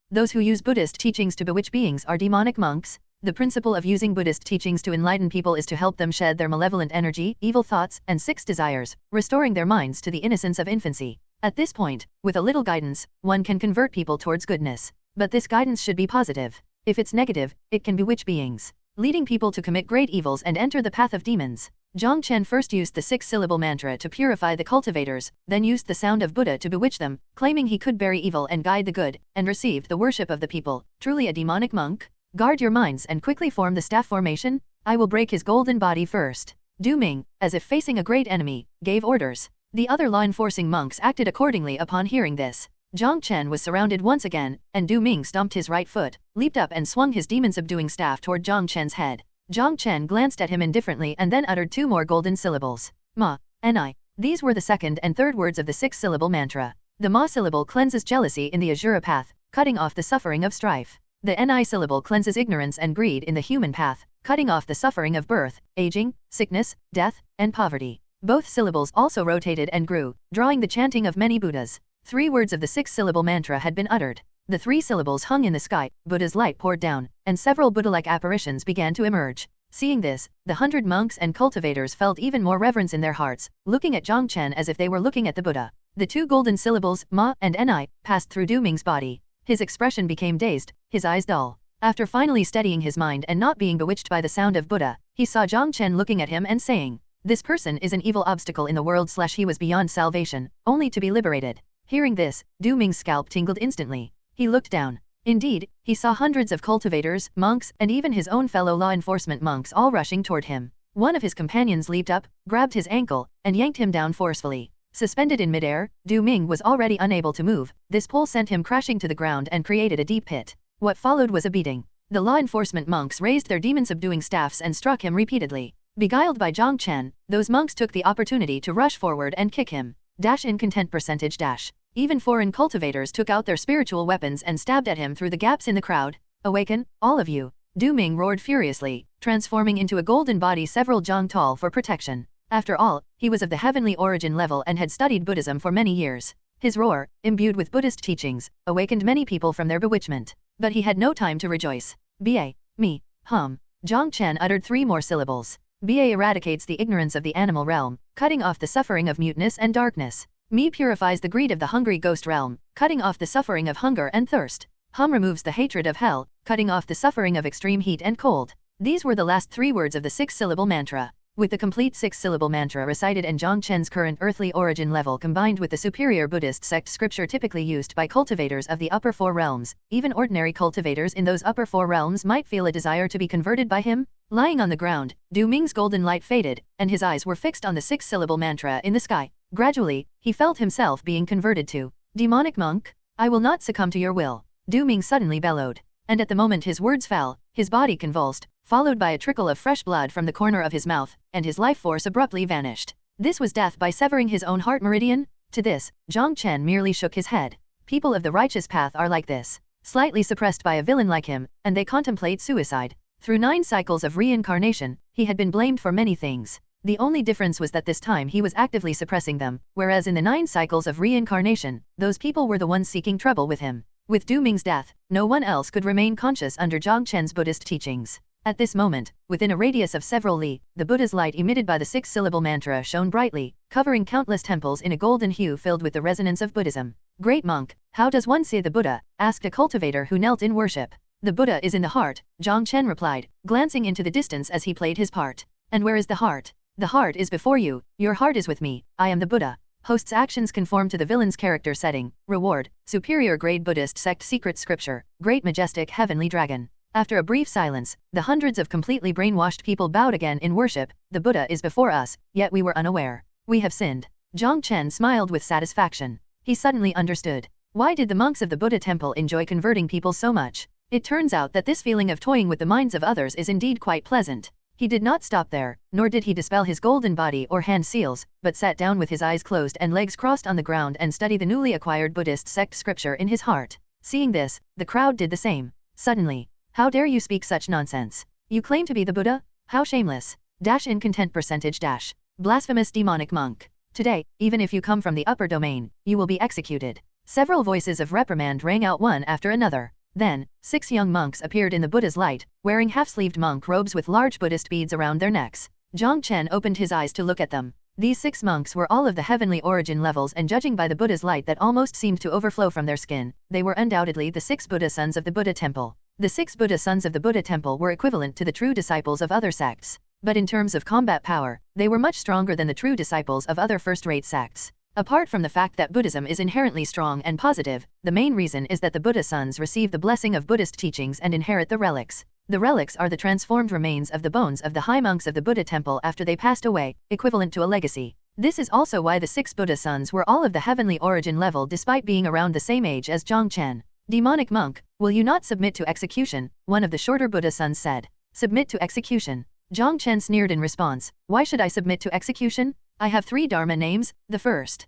Those who use Buddhist teachings to bewitch beings are demonic monks. The principle of using Buddhist teachings to enlighten people is to help them shed their malevolent energy, evil thoughts, and 6 desires, restoring their minds to the innocence of infancy. At this point, with a little guidance, one can convert people towards goodness. But this guidance should be positive. If it's negative, it can bewitch beings, leading people to commit great evils and enter the path of demons. Jiang Chen first used the 6-syllable mantra to purify the cultivators, then used the sound of Buddha to bewitch them, claiming he could bury evil and guide the good, and received the worship of the people. Truly a demonic monk? Guard your minds and quickly form the staff formation. I will break his golden body first. Du Ming, as if facing a great enemy, gave orders. The other law-enforcing monks acted accordingly upon hearing this. Jiang Chen was surrounded once again, and Du Ming stomped his right foot, leaped up and swung his demon-subduing staff toward Jiang Chen's head. Jiang Chen glanced at him indifferently and then uttered 2 more golden syllables. Ma, Ni. These were the second and third words of the 6-syllable mantra. The Ma syllable cleanses jealousy in the Azura path, cutting off the suffering of strife. The Ni syllable cleanses ignorance and greed in the human path, cutting off the suffering of birth, aging, sickness, death, and poverty. Both syllables also rotated and grew, drawing the chanting of many Buddhas. 3 words of the 6-syllable mantra had been uttered. The 3 syllables hung in the sky, Buddha's light poured down, and several Buddha-like apparitions began to emerge. Seeing this, the 100 monks and cultivators felt even more reverence in their hearts, looking at Jiang Chen as if they were looking at the Buddha. The 2 golden syllables, Ma and Ni, passed through Du Ming's body. His expression became dazed, his eyes dull. After finally steadying his mind and not being bewitched by the sound of Buddha, he saw Jiang Chen looking at him and saying, "This person is an evil obstacle in the world / he was beyond salvation, only to be liberated." Hearing this, Du Ming's scalp tingled instantly. He looked down. Indeed, he saw hundreds of cultivators, monks, and even his own fellow law enforcement monks all rushing toward him. One of his companions leaped up, grabbed his ankle, and yanked him down forcefully. Suspended in midair, Du Ming was already unable to move. This pull sent him crashing to the ground and created a deep pit. What followed was a beating. The law enforcement monks raised their demon-subduing staffs and struck him repeatedly. Beguiled by Jiang Chen, those monks took the opportunity to rush forward and kick him. Incontent percentage dash. Even foreign cultivators took out their spiritual weapons and stabbed at him through the gaps in the crowd. Awaken, all of you. Du Ming roared furiously, transforming into a golden body several zhang tall for protection. After all, he was of the heavenly origin level and had studied Buddhism for many years. His roar, imbued with Buddhist teachings, awakened many people from their bewitchment. But he had no time to rejoice. Ba, me, hum. Jiang Chen uttered 3 more syllables. Ba eradicates the ignorance of the animal realm, cutting off the suffering of muteness and darkness. Me purifies the greed of the hungry ghost realm, cutting off the suffering of hunger and thirst. Hum removes the hatred of hell, cutting off the suffering of extreme heat and cold. These were the last 3 words of the 6-syllable mantra. With the complete 6-syllable mantra recited and Jiang Chen's current earthly origin level combined with the superior Buddhist sect scripture typically used by cultivators of the upper 4 realms, even ordinary cultivators in those upper 4 realms might feel a desire to be converted by him. Lying on the ground, Du Ming's golden light faded, and his eyes were fixed on the 6-syllable mantra in the sky. Gradually, he felt himself being converted to demonic monk. I will not succumb to your will. Du Ming suddenly bellowed. And at the moment his words fell, his body convulsed, followed by a trickle of fresh blood from the corner of his mouth, and his life force abruptly vanished. This was death by severing his own heart meridian? To this, Jiang Chen merely shook his head. People of the righteous path are like this, slightly suppressed by a villain like him, and they contemplate suicide. Through 9 cycles of reincarnation, he had been blamed for many things. The only difference was that this time he was actively suppressing them, whereas in the 9 cycles of reincarnation, those people were the ones seeking trouble with him. With Du Ming's death, no one else could remain conscious under Jiang Chen's Buddhist teachings. At this moment, within a radius of several li, the Buddha's light emitted by the 6-syllable mantra shone brightly, covering countless temples in a golden hue filled with the resonance of Buddhism. Great monk, how does one see the Buddha? Asked a cultivator who knelt in worship. The Buddha is in the heart, Jiang Chen replied, glancing into the distance as he played his part. And where is the heart? The heart is before you, your heart is with me, I am the Buddha. Host's actions conform to the villain's character setting. Reward, superior grade Buddhist sect secret scripture, great majestic heavenly dragon. After a brief silence, the hundreds of completely brainwashed people bowed again in worship. The Buddha is before us, yet we were unaware. We have sinned. Jiang Chen smiled with satisfaction. He suddenly understood. Why did the monks of the Buddha temple enjoy converting people so much? It turns out that this feeling of toying with the minds of others is indeed quite pleasant. He did not stop there, nor did he dispel his golden body or hand seals, but sat down with his eyes closed and legs crossed on the ground and studied the newly acquired Buddhist sect scripture in his heart. Seeing this, the crowd did the same. Suddenly, how dare you speak such nonsense? You claim to be the Buddha? How shameless. Incontent percentage dash. Blasphemous demonic monk. Today, even if you come from the upper domain, you will be executed. Several voices of reprimand rang out one after another. Then, 6 young monks appeared in the Buddha's light, wearing half-sleeved monk robes with large Buddhist beads around their necks. Jiang Chen opened his eyes to look at them. These 6 monks were all of the heavenly origin levels, and judging by the Buddha's light that almost seemed to overflow from their skin, they were undoubtedly the 6 Buddha sons of the Buddha temple. The 6 Buddha sons of the Buddha temple were equivalent to the true disciples of other sects. but in terms of combat power, they were much stronger than the true disciples of other first-rate sects. Apart from the fact that Buddhism is inherently strong and positive, the main reason is that the Buddha sons receive the blessing of Buddhist teachings and inherit the relics. The relics are the transformed remains of the bones of the high monks of the Buddha temple after they passed away, equivalent to a legacy. This is also why the 6 Buddha sons were all of the heavenly origin level despite being around the same age as Jiang Chen. Demonic monk, will you not submit to execution? One of the shorter Buddha sons said. Submit to execution. Jiang Chen sneered in response. Why should I submit to execution? I have 3 Dharma names. The first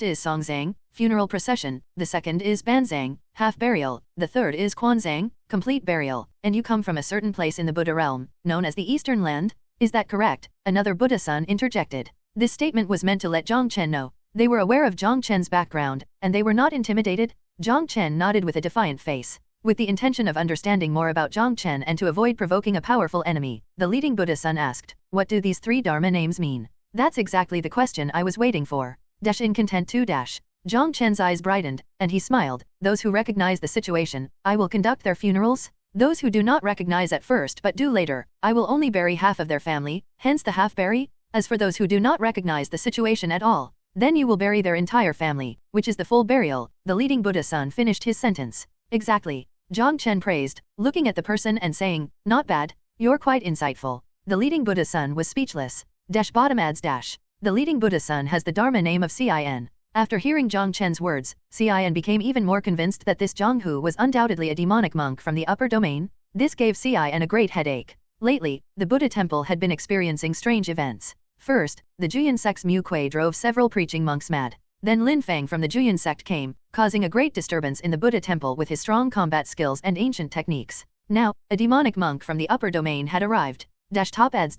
is Songzang, funeral procession, the second is Banzang, half burial, the third is Quanzang, complete burial, and you come from a certain place in the Buddha realm, known as the Eastern Land? Is that correct? Another Buddha son interjected. This statement was meant to let Jiang Chen know. They were aware of Jiang Chen's background, and they were not intimidated. Jiang Chen nodded with a defiant face. With the intention of understanding more about Jiang Chen and to avoid provoking a powerful enemy, the leading Buddha son asked, what do these 3 Dharma names mean? That's exactly the question I was waiting for. Incontent 2 Jiang Chen's eyes brightened, and he smiled. Those who recognize the situation, I will conduct their funerals. Those who do not recognize at first but do later, I will only bury half of their family, hence the half bury. As for those who do not recognize the situation at all, then you will bury their entire family, which is the full burial. The leading Buddha son finished his sentence. Exactly. Jiang Chen praised, looking at the person and saying, not bad, you're quite insightful. The leading Buddha son was speechless. Bottom adds the leading Buddha son has the Dharma name of Cin. After hearing Jiang Chen's words, Cin became even more convinced that this Jiang Hu was undoubtedly a demonic monk from the upper domain. This gave Cin a great headache. Lately, the Buddha temple had been experiencing strange events. First, the Juyan sect's Mu Kuei drove several preaching monks mad. Then Lin Fang from the Juyan sect came, causing a great disturbance in the Buddha temple with his strong combat skills and ancient techniques. Now, a demonic monk from the upper domain had arrived. Top adds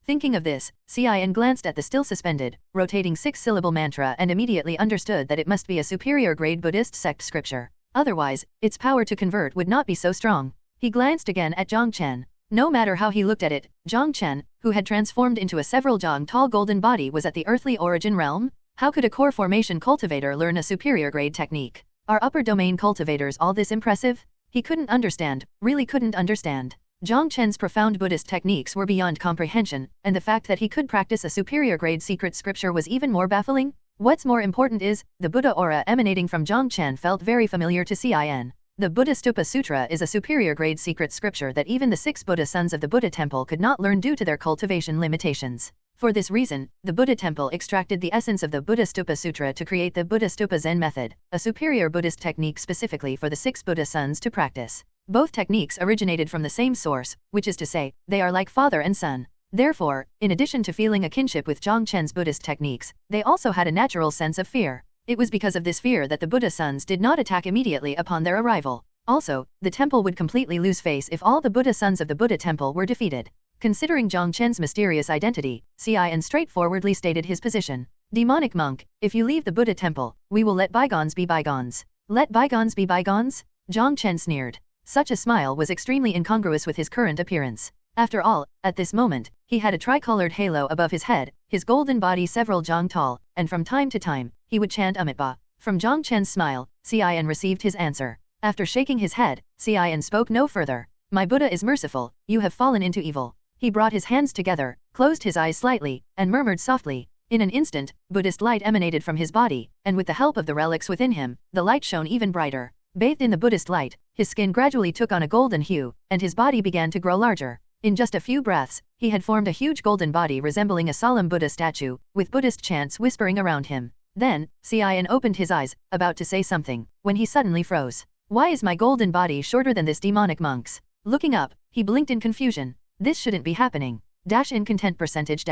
Thinking of this, Cin glanced at the still suspended, rotating 6-syllable mantra and immediately understood that it must be a superior grade Buddhist sect scripture. Otherwise, its power to convert would not be so strong. He glanced again at Jiang Chen. No matter how he looked at it, Jiang Chen, who had transformed into a several jang tall golden body, was at the earthly origin realm. How could a core formation cultivator learn a superior grade technique? Are upper domain cultivators all this impressive? He couldn't understand, really couldn't understand. Jiang Chen's profound Buddhist techniques were beyond comprehension, and the fact that he could practice a superior grade secret scripture was even more baffling. What's more important is, the Buddha aura emanating from Jiang Chen felt very familiar to Cin. The Buddha Stupa Sutra is a superior grade secret scripture that even the 6 Buddha sons of the Buddha temple could not learn due to their cultivation limitations. For this reason, the Buddha temple extracted the essence of the Buddha Stupa Sutra to create the Buddha Stupa Zen method, a superior Buddhist technique specifically for the 6 Buddha sons to practice. Both techniques originated from the same source, which is to say, they are like father and son. Therefore, in addition to feeling a kinship with Jiang Chen's Buddhist techniques, they also had a natural sense of fear. It was because of this fear that the Buddha sons did not attack immediately upon their arrival. Also, the temple would completely lose face if all the Buddha sons of the Buddha temple were defeated. Considering Jiang Chen's mysterious identity, Cin straightforwardly stated his position. Demonic monk, if you leave the Buddha temple, we will let bygones be bygones. Let bygones be bygones? Jiang Chen sneered. Such a smile was extremely incongruous with his current appearance. After all, at this moment, he had a tricolored halo above his head, his golden body several jang tall, and from time to time, he would chant Amitba. From Jiang Chen's smile, Cin received his answer. After shaking his head, Cin spoke no further. My Buddha is merciful, you have fallen into evil. He brought his hands together, closed his eyes slightly, and murmured softly. In an instant, Buddhist light emanated from his body, and with the help of the relics within him, the light shone even brighter. Bathed in the Buddhist light, his skin gradually took on a golden hue, and his body began to grow larger. In just a few breaths, he had formed a huge golden body resembling a solemn Buddha statue, with Buddhist chants whispering around him. Then, Cin opened his eyes, about to say something, when he suddenly froze. Why is my golden body shorter than this demonic monk's? Looking up, he blinked in confusion. This shouldn't be happening. Incontent percentage.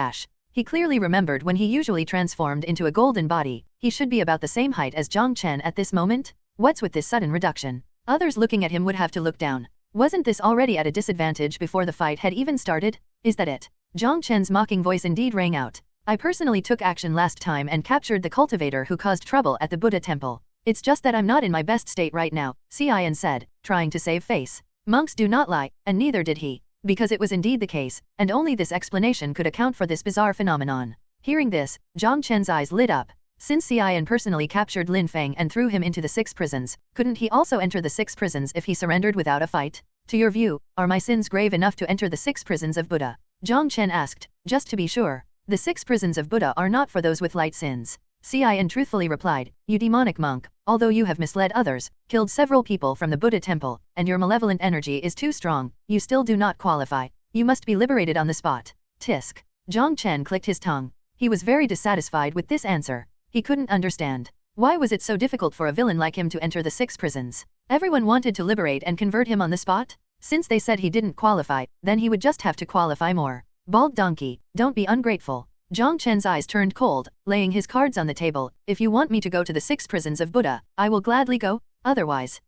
He clearly remembered when he usually transformed into a golden body, he should be about the same height as Jiang Chen at this moment. What's with this sudden reduction? Others looking at him would have to look down. Wasn't this already at a disadvantage before the fight had even started? Is that it? Jiang Chen's mocking voice indeed rang out. I personally took action last time and captured the cultivator who caused trouble at the Buddha temple. It's just that I'm not in my best state right now, Cin said, trying to save face. Monks do not lie, and neither did he. Because it was indeed the case, and only this explanation could account for this bizarre phenomenon. Hearing this, Jiang Chen's eyes lit up. Since Cin personally captured Lin Fang and threw him into the 6 prisons, couldn't he also enter the 6 prisons if he surrendered without a fight? To your view, are my sins grave enough to enter the 6 prisons of Buddha? Jiang Chen asked, just to be sure. The 6 prisons of Buddha are not for those with light sins. Cian truthfully replied, you demonic monk, although you have misled others, killed several people from the Buddha temple, and your malevolent energy is too strong, you still do not qualify. You must be liberated on the spot. Tisk. Jiang Chen clicked his tongue. He was very dissatisfied with this answer. He couldn't understand. Why was it so difficult for a villain like him to enter the 6 prisons? Everyone wanted to liberate and convert him on the spot? Since they said he didn't qualify, then he would just have to qualify more. Bald donkey, don't be ungrateful. Jiang Chen's eyes turned cold, laying his cards on the table. If you want me to go to the 6 prisons of Buddha, I will gladly go. Otherwise,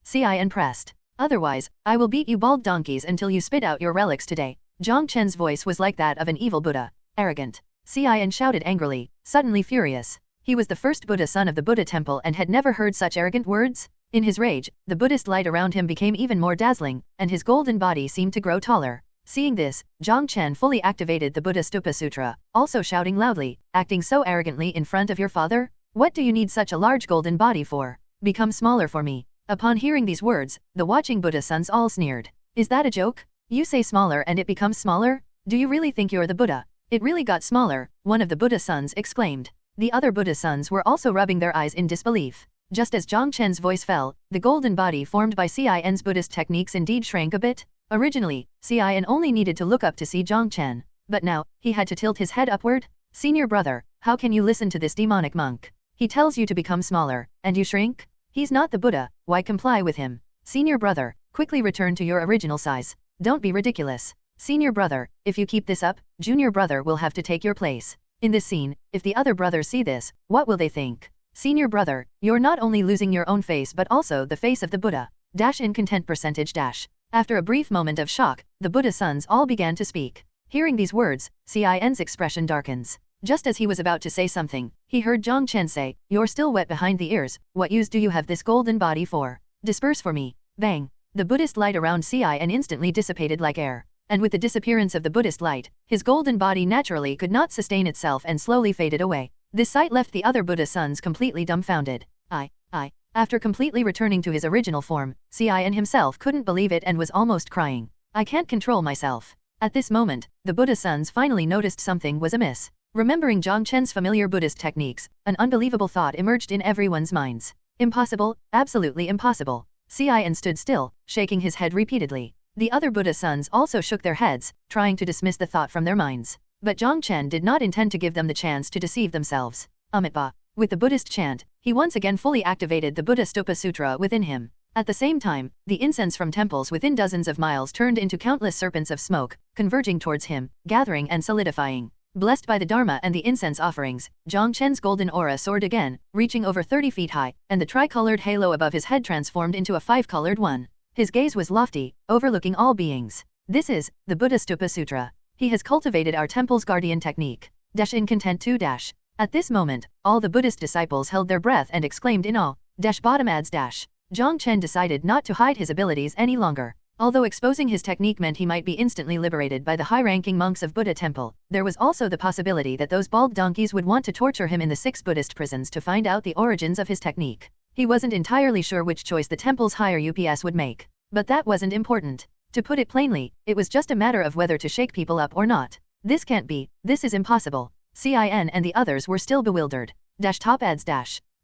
Cian pressed. Otherwise, I will beat you bald donkeys until you spit out your relics today. Jiang Chen's voice was like that of an evil Buddha. Arrogant. Cian shouted angrily, suddenly furious. He was the first Buddha son of the Buddha temple and had never heard such arrogant words. In his rage, the Buddhist light around him became even more dazzling, and his golden body seemed to grow taller. Seeing this, Jiang Chen fully activated the Buddha Stupa Sutra, also shouting loudly, acting so arrogantly in front of your father? What do you need such a large golden body for? Become smaller for me. Upon hearing these words, the watching Buddha sons all sneered. Is that a joke? You say smaller and it becomes smaller? Do you really think you're the Buddha? It really got smaller, one of the Buddha sons exclaimed. The other Buddha sons were also rubbing their eyes in disbelief. Just as Jiang Chen's voice fell, the golden body formed by Cian's Buddhist techniques indeed shrank a bit. Originally, Cian only needed to look up to see Jiang Chen, but now, he had to tilt his head upward. Senior brother, how can you listen to this demonic monk? He tells you to become smaller, and you shrink? He's not the Buddha, why comply with him? Senior brother, quickly return to your original size. Don't be ridiculous. Senior brother, if you keep this up, junior brother will have to take your place. In this scene, if the other brothers see this, what will they think? Senior brother, you're not only losing your own face but also the face of the Buddha. Incontent percentage. After a brief moment of shock, the Buddha sons all began to speak. Hearing these words, Cian's expression darkens. Just as he was about to say something, he heard Jiang Chen say, you're still wet behind the ears, what use do you have this golden body for? Disperse for me. Bang! The Buddhist light around Cian instantly dissipated like air. And with the disappearance of the Buddhist light, his golden body naturally could not sustain itself and slowly faded away. This sight left the other Buddha sons completely dumbfounded. After completely returning to his original form, Cian himself couldn't believe it and was almost crying. I can't control myself. At this moment, the Buddha sons finally noticed something was amiss. Remembering Jiang Chen's familiar Buddhist techniques, an unbelievable thought emerged in everyone's minds. Impossible, absolutely impossible. Cian stood still, shaking his head repeatedly. The other Buddha sons also shook their heads, trying to dismiss the thought from their minds. But Jiang Chen did not intend to give them the chance to deceive themselves. Amitabha. With the Buddhist chant, he once again fully activated the Buddha Stupa Sutra within him. At the same time, the incense from temples within dozens of miles turned into countless serpents of smoke, converging towards him, gathering and solidifying. Blessed by the Dharma and the incense offerings, Jiang Chen's golden aura soared again, reaching over 30 feet high, and the tricolored halo above his head transformed into a 5-colored one. His gaze was lofty, overlooking all beings. This is the Buddha Stupa Sutra. He has cultivated our temple's guardian technique. Incontent 2. At this moment, all the Buddhist disciples held their breath and exclaimed in awe. Bottom adds. Jiang Chen decided not to hide his abilities any longer. Although exposing his technique meant he might be instantly liberated by the high-ranking monks of Buddha temple, there was also the possibility that those bald donkeys would want to torture him in the 6 Buddhist prisons to find out the origins of his technique. He wasn't entirely sure which choice the temple's higher UPS would make. But that wasn't important. To put it plainly, it was just a matter of whether to shake people up or not. This can't be, this is impossible. Cian and the others were still bewildered. Top adds.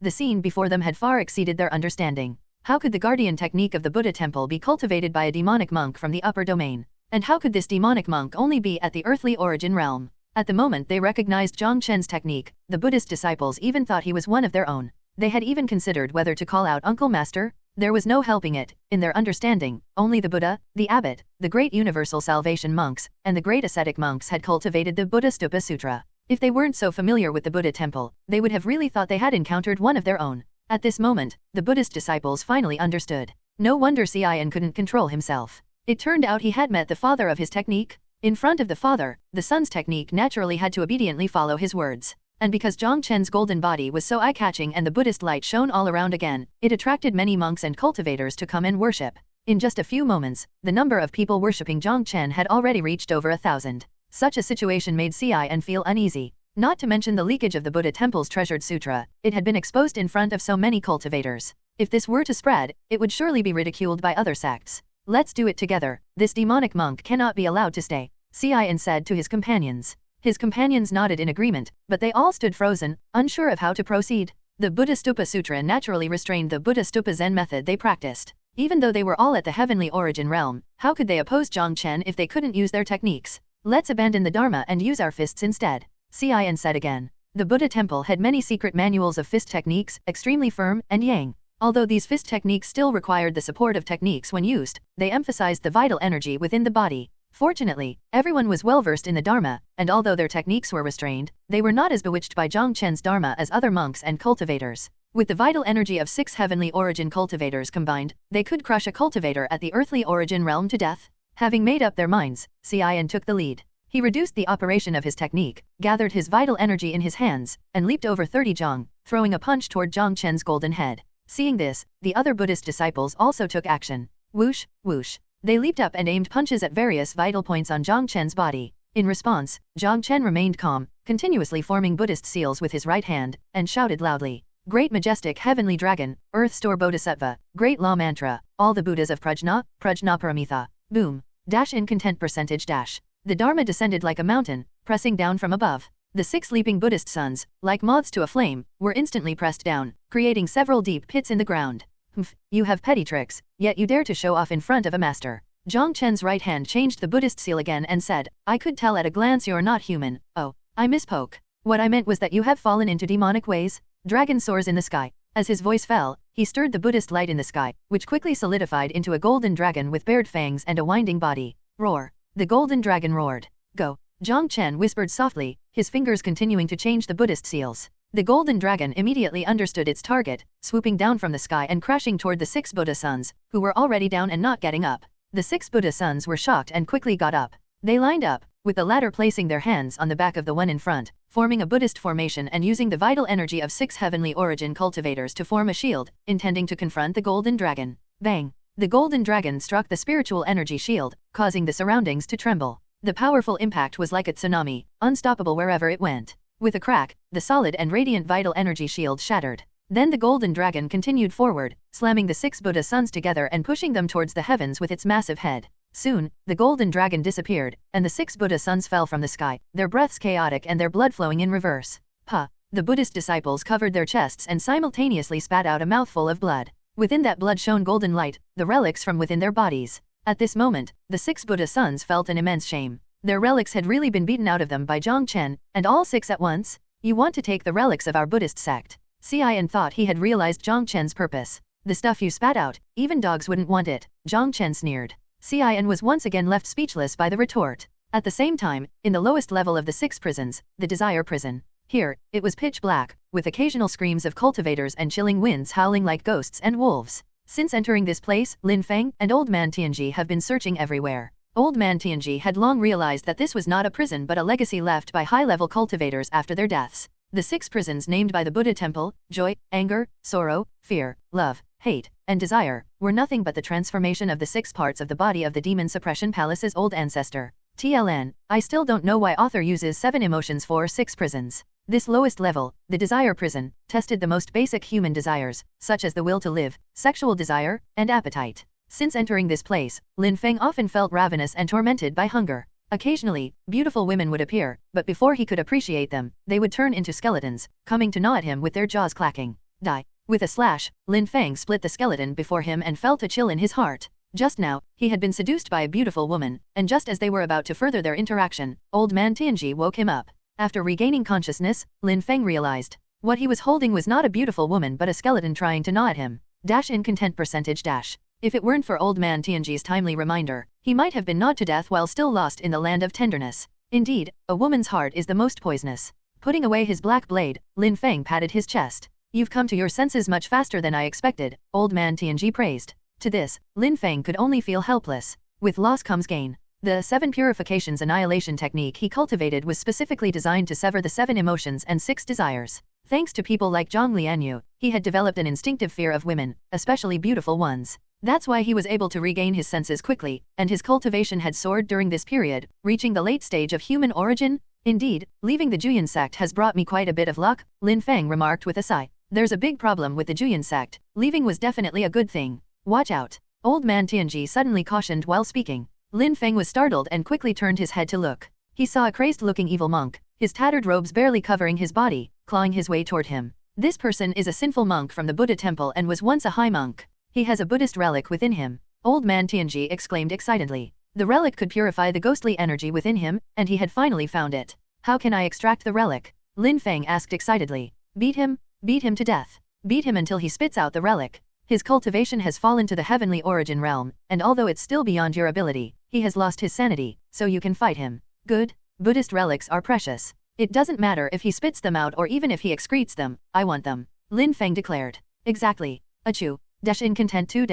The scene before them had far exceeded their understanding. How could the guardian technique of the Buddha temple be cultivated by a demonic monk from the upper domain? And how could this demonic monk only be at the earthly origin realm? At the moment they recognized Jiang Chen's technique, the Buddhist disciples even thought he was one of their own. They had even considered whether to call out Uncle Master. There was no helping it. In their understanding, only the Buddha, the abbot, the great universal salvation monks, and the great ascetic monks had cultivated the Buddha Stupa Sutra. If they weren't so familiar with the Buddha temple, they would have really thought they had encountered one of their own. At this moment, the Buddhist disciples finally understood. No wonder Cian couldn't control himself. It turned out he had met the father of his technique. In front of the father, the son's technique naturally had to obediently follow his words. And because Jiang Chen's golden body was so eye-catching and the Buddhist light shone all around again, it attracted many monks and cultivators to come and worship. In just a few moments, the number of people worshipping Jiang Chen had already reached over 1,000. Such a situation made Cian feel uneasy. Not to mention the leakage of the Buddha temple's treasured sutra, it had been exposed in front of so many cultivators. If this were to spread, it would surely be ridiculed by other sects. Let's do it together. This demonic monk cannot be allowed to stay. Xian said to his companions. His companions nodded in agreement, but they all stood frozen, unsure of how to proceed. The Buddha Stupa Sutra naturally restrained the Buddha Stupa Zen method they practiced. Even though they were all at the heavenly origin realm, how could they oppose Jiang Chen if they couldn't use their techniques? Let's abandon the Dharma and use our fists instead, Xian said again. The Buddha temple had many secret manuals of fist techniques, extremely firm and yang. Although these fist techniques still required the support of techniques when used, they emphasized the vital energy within the body. Fortunately, everyone was well versed in the Dharma, and although their techniques were restrained, they were not as bewitched by Jiang Chen's Dharma as other monks and cultivators. With the vital energy of 6 heavenly origin cultivators combined, they could crush a cultivator at the earthly origin realm to death. Having made up their minds, Xian took the lead. He reduced the operation of his technique, gathered his vital energy in his hands, and leaped over 30 Jiang, throwing a punch toward Jiang Chen's golden head. Seeing this, the other Buddhist disciples also took action. Whoosh, whoosh. They leaped up and aimed punches at various vital points on Jiang Chen's body. In response, Jiang Chen remained calm, continuously forming Buddhist seals with his right hand, and shouted loudly. Great majestic heavenly dragon, earth store bodhisattva, great law mantra, all the Buddhas of Prajna, Prajna Paramitha. Boom. Dash in content percentage dash. The Dharma descended like a mountain, pressing down from above. The 6 leaping Buddhist sons, like moths to a flame, were instantly pressed down, creating several deep pits in the ground. Humph, you have petty tricks, yet you dare to show off in front of a master. Jiang Chen's right hand changed the Buddhist seal again and said, I could tell at a glance you're not human. Oh, I misspoke. What I meant was that you have fallen into demonic ways. Dragon soars in the sky. As his voice fell, he stirred the Buddhist light in the sky, which quickly solidified into a golden dragon with bared fangs and a winding body. Roar. The golden dragon roared. Go. Jiang Chen whispered softly, his fingers continuing to change the Buddhist seals. The golden dragon immediately understood its target, swooping down from the sky and crashing toward the 6 Buddha sons, who were already down and not getting up. The 6 Buddha sons were shocked and quickly got up. They lined up, with the latter placing their hands on the back of the one in front, forming a Buddhist formation and using the vital energy of 6 heavenly origin cultivators to form a shield, intending to confront the golden dragon. Bang! The golden dragon struck the spiritual energy shield, causing the surroundings to tremble. The powerful impact was like a tsunami, unstoppable wherever it went. With a crack, the solid and radiant vital energy shield shattered. Then the golden dragon continued forward, slamming the 6 Buddha sons together and pushing them towards the heavens with its massive head. Soon, the golden dragon disappeared, and the 6 Buddha sons fell from the sky, their breaths chaotic and their blood flowing in reverse. Pa! The Buddhist disciples covered their chests and simultaneously spat out a mouthful of blood. Within that blood shone golden light, the relics from within their bodies. At this moment, the 6 Buddha sons felt an immense shame. Their relics had really been beaten out of them by Jiang Chen, and all 6 at once? You want to take the relics of our Buddhist sect? Xian thought he had realized Jiang Chen's purpose. The stuff you spat out, even dogs wouldn't want it, Jiang Chen sneered. Xian was once again left speechless by the retort. At the same time, in the lowest level of the 6 prisons, the Desire Prison. Here, it was pitch black, with occasional screams of cultivators and chilling winds howling like ghosts and wolves. Since entering this place, Lin Feng and Old Man Tianji have been searching everywhere. Old Man Tianji had long realized that this was not a prison but a legacy left by high-level cultivators after their deaths. The 6 prisons named by the Buddha temple, joy, anger, sorrow, fear, love, hate, and desire, were nothing but the transformation of the 6 parts of the body of the Demon Suppression Palace's old ancestor. TLN, I still don't know why author uses 7 emotions for 6 prisons. This lowest level, the desire prison, tested the most basic human desires, such as the will to live, sexual desire, and appetite. Since entering this place, Lin Feng often felt ravenous and tormented by hunger. Occasionally, beautiful women would appear, but before he could appreciate them, they would turn into skeletons, coming to gnaw at him with their jaws clacking. Die. With a slash, Lin Feng split the skeleton before him and felt a chill in his heart. Just now, he had been seduced by a beautiful woman, and just as they were about to further their interaction, Old Man Tianji woke him up. After regaining consciousness, Lin Feng realized. What he was holding was not a beautiful woman but a skeleton trying to gnaw at him. Dash in content percentage dash. If it weren't for Old Man Tianji's timely reminder, he might have been gnawed to death while still lost in the land of tenderness. Indeed, a woman's heart is the most poisonous. Putting away his black blade, Lin Feng patted his chest. You've come to your senses much faster than I expected, Old Man Tianji praised. To this, Lin Feng could only feel helpless. With loss comes gain. The 7 purifications annihilation technique he cultivated was specifically designed to sever the 7 emotions and 6 desires. Thanks to people like Jiang Lianyue, he had developed an instinctive fear of women, especially beautiful ones. That's why he was able to regain his senses quickly, and his cultivation had soared during this period, reaching the late stage of human origin. Indeed, leaving the Juyan sect has brought me quite a bit of luck, Lin Feng remarked with a sigh. There's a big problem with the Juyan sect. Leaving was definitely a good thing. Watch out. Old Man Tianji suddenly cautioned while speaking. Lin Feng was startled and quickly turned his head to look. He saw a crazed-looking evil monk, his tattered robes barely covering his body, clawing his way toward him. This person is a sinful monk from the Buddha temple and was once a high monk. He has a Buddhist relic within him. Old man Tianji exclaimed excitedly. The relic could purify the ghostly energy within him, and he had finally found it. How can I extract the relic? Lin Feng asked excitedly. Beat him to death. Beat him until he spits out the relic. His cultivation has fallen to the heavenly origin realm, and although it's still beyond your ability, he has lost his sanity, so you can fight him. Good. Buddhist relics are precious. It doesn't matter if he spits them out or even if he excretes them, I want them. Lin Feng declared. Exactly. Achoo. Incontent too.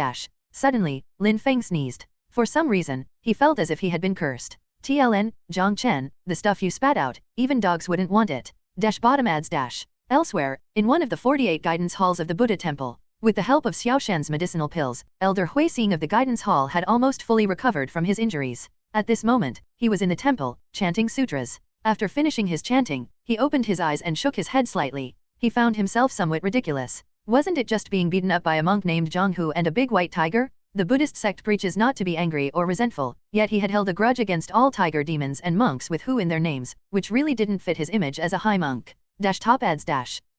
Suddenly, Lin Feng sneezed. For some reason, he felt as if he had been cursed. TLN, Jiang Chen, the stuff you spat out, even dogs wouldn't want it. Bottom ads. Elsewhere, in one of the 48 guidance halls of the Buddha temple, with the help of Xiaoshan's medicinal pills, Elder Hui Xing of the guidance hall had almost fully recovered from his injuries. At this moment, he was in the temple, chanting sutras. After finishing his chanting, he opened his eyes and shook his head slightly. He found himself somewhat ridiculous. Wasn't it just being beaten up by a monk named Zhang Hu and a big white tiger? The Buddhist sect preaches not to be angry or resentful, yet he had held a grudge against all tiger demons and monks with Hu in their names, which really didn't fit his image as a high monk. Top ads.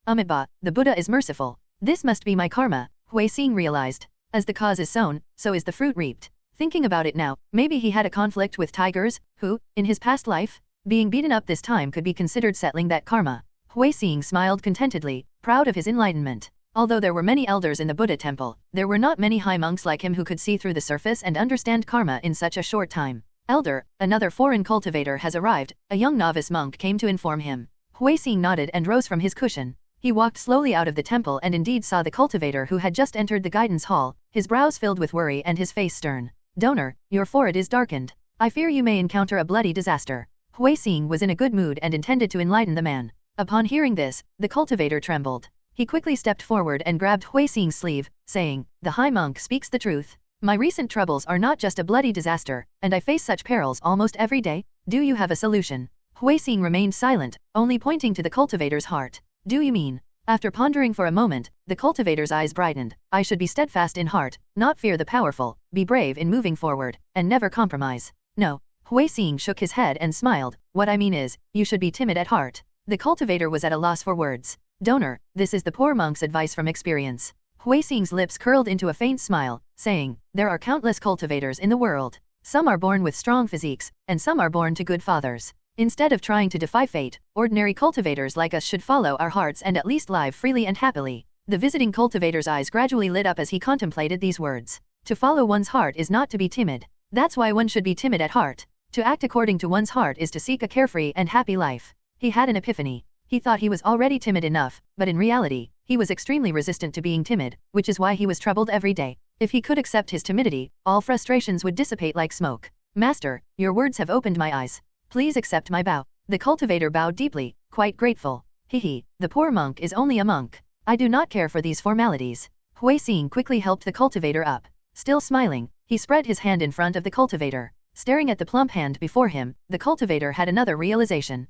Amitabha, the Buddha is merciful. This must be my karma, Hui Xing realized. As the cause is sown, so is the fruit reaped. Thinking about it now, maybe he had a conflict with tigers, who, in his past life, being beaten up this time could be considered settling that karma. Hui Xing smiled contentedly, proud of his enlightenment. Although there were many elders in the Buddha temple, there were not many high monks like him who could see through the surface and understand karma in such a short time. Elder, another foreign cultivator has arrived, a young novice monk came to inform him. Hui Xing nodded and rose from his cushion. He walked slowly out of the temple and indeed saw the cultivator who had just entered the guidance hall, his brows filled with worry and his face stern. Donor, your forehead is darkened. I fear you may encounter a bloody disaster. Hui Xing was in a good mood and intended to enlighten the man. Upon hearing this, the cultivator trembled. He quickly stepped forward and grabbed Hui Xing's sleeve, saying, "The high monk speaks the truth. My recent troubles are not just a bloody disaster, and I face such perils almost every day. Do you have a solution?" Hui Xing remained silent, only pointing to the cultivator's heart. "Do you mean?" After pondering for a moment, the cultivator's eyes brightened. "I should be steadfast in heart, not fear the powerful, be brave in moving forward, and never compromise." "No." Hui Xing shook his head and smiled. "What I mean is, you should be timid at heart." The cultivator was at a loss for words. "Donor, this is the poor monk's advice from experience." Hui Xing's lips curled into a faint smile, saying, "There are countless cultivators in the world. Some are born with strong physiques, and some are born to good fathers. Instead of trying to defy fate, ordinary cultivators like us should follow our hearts and at least live freely and happily." The visiting cultivator's eyes gradually lit up as he contemplated these words. To follow one's heart is not to be timid. That's why one should be timid at heart. To act according to one's heart is to seek a carefree and happy life. He had an epiphany. He thought he was already timid enough, but in reality, he was extremely resistant to being timid, which is why he was troubled every day. If he could accept his timidity, all frustrations would dissipate like smoke. "Master, your words have opened my eyes. Please accept my bow." The cultivator bowed deeply, quite grateful. The poor monk is only a monk. I do not care for these formalities." Hui Xing quickly helped the cultivator up. Still smiling, he spread his hand in front of the cultivator. Staring at the plump hand before him, the cultivator had another realization.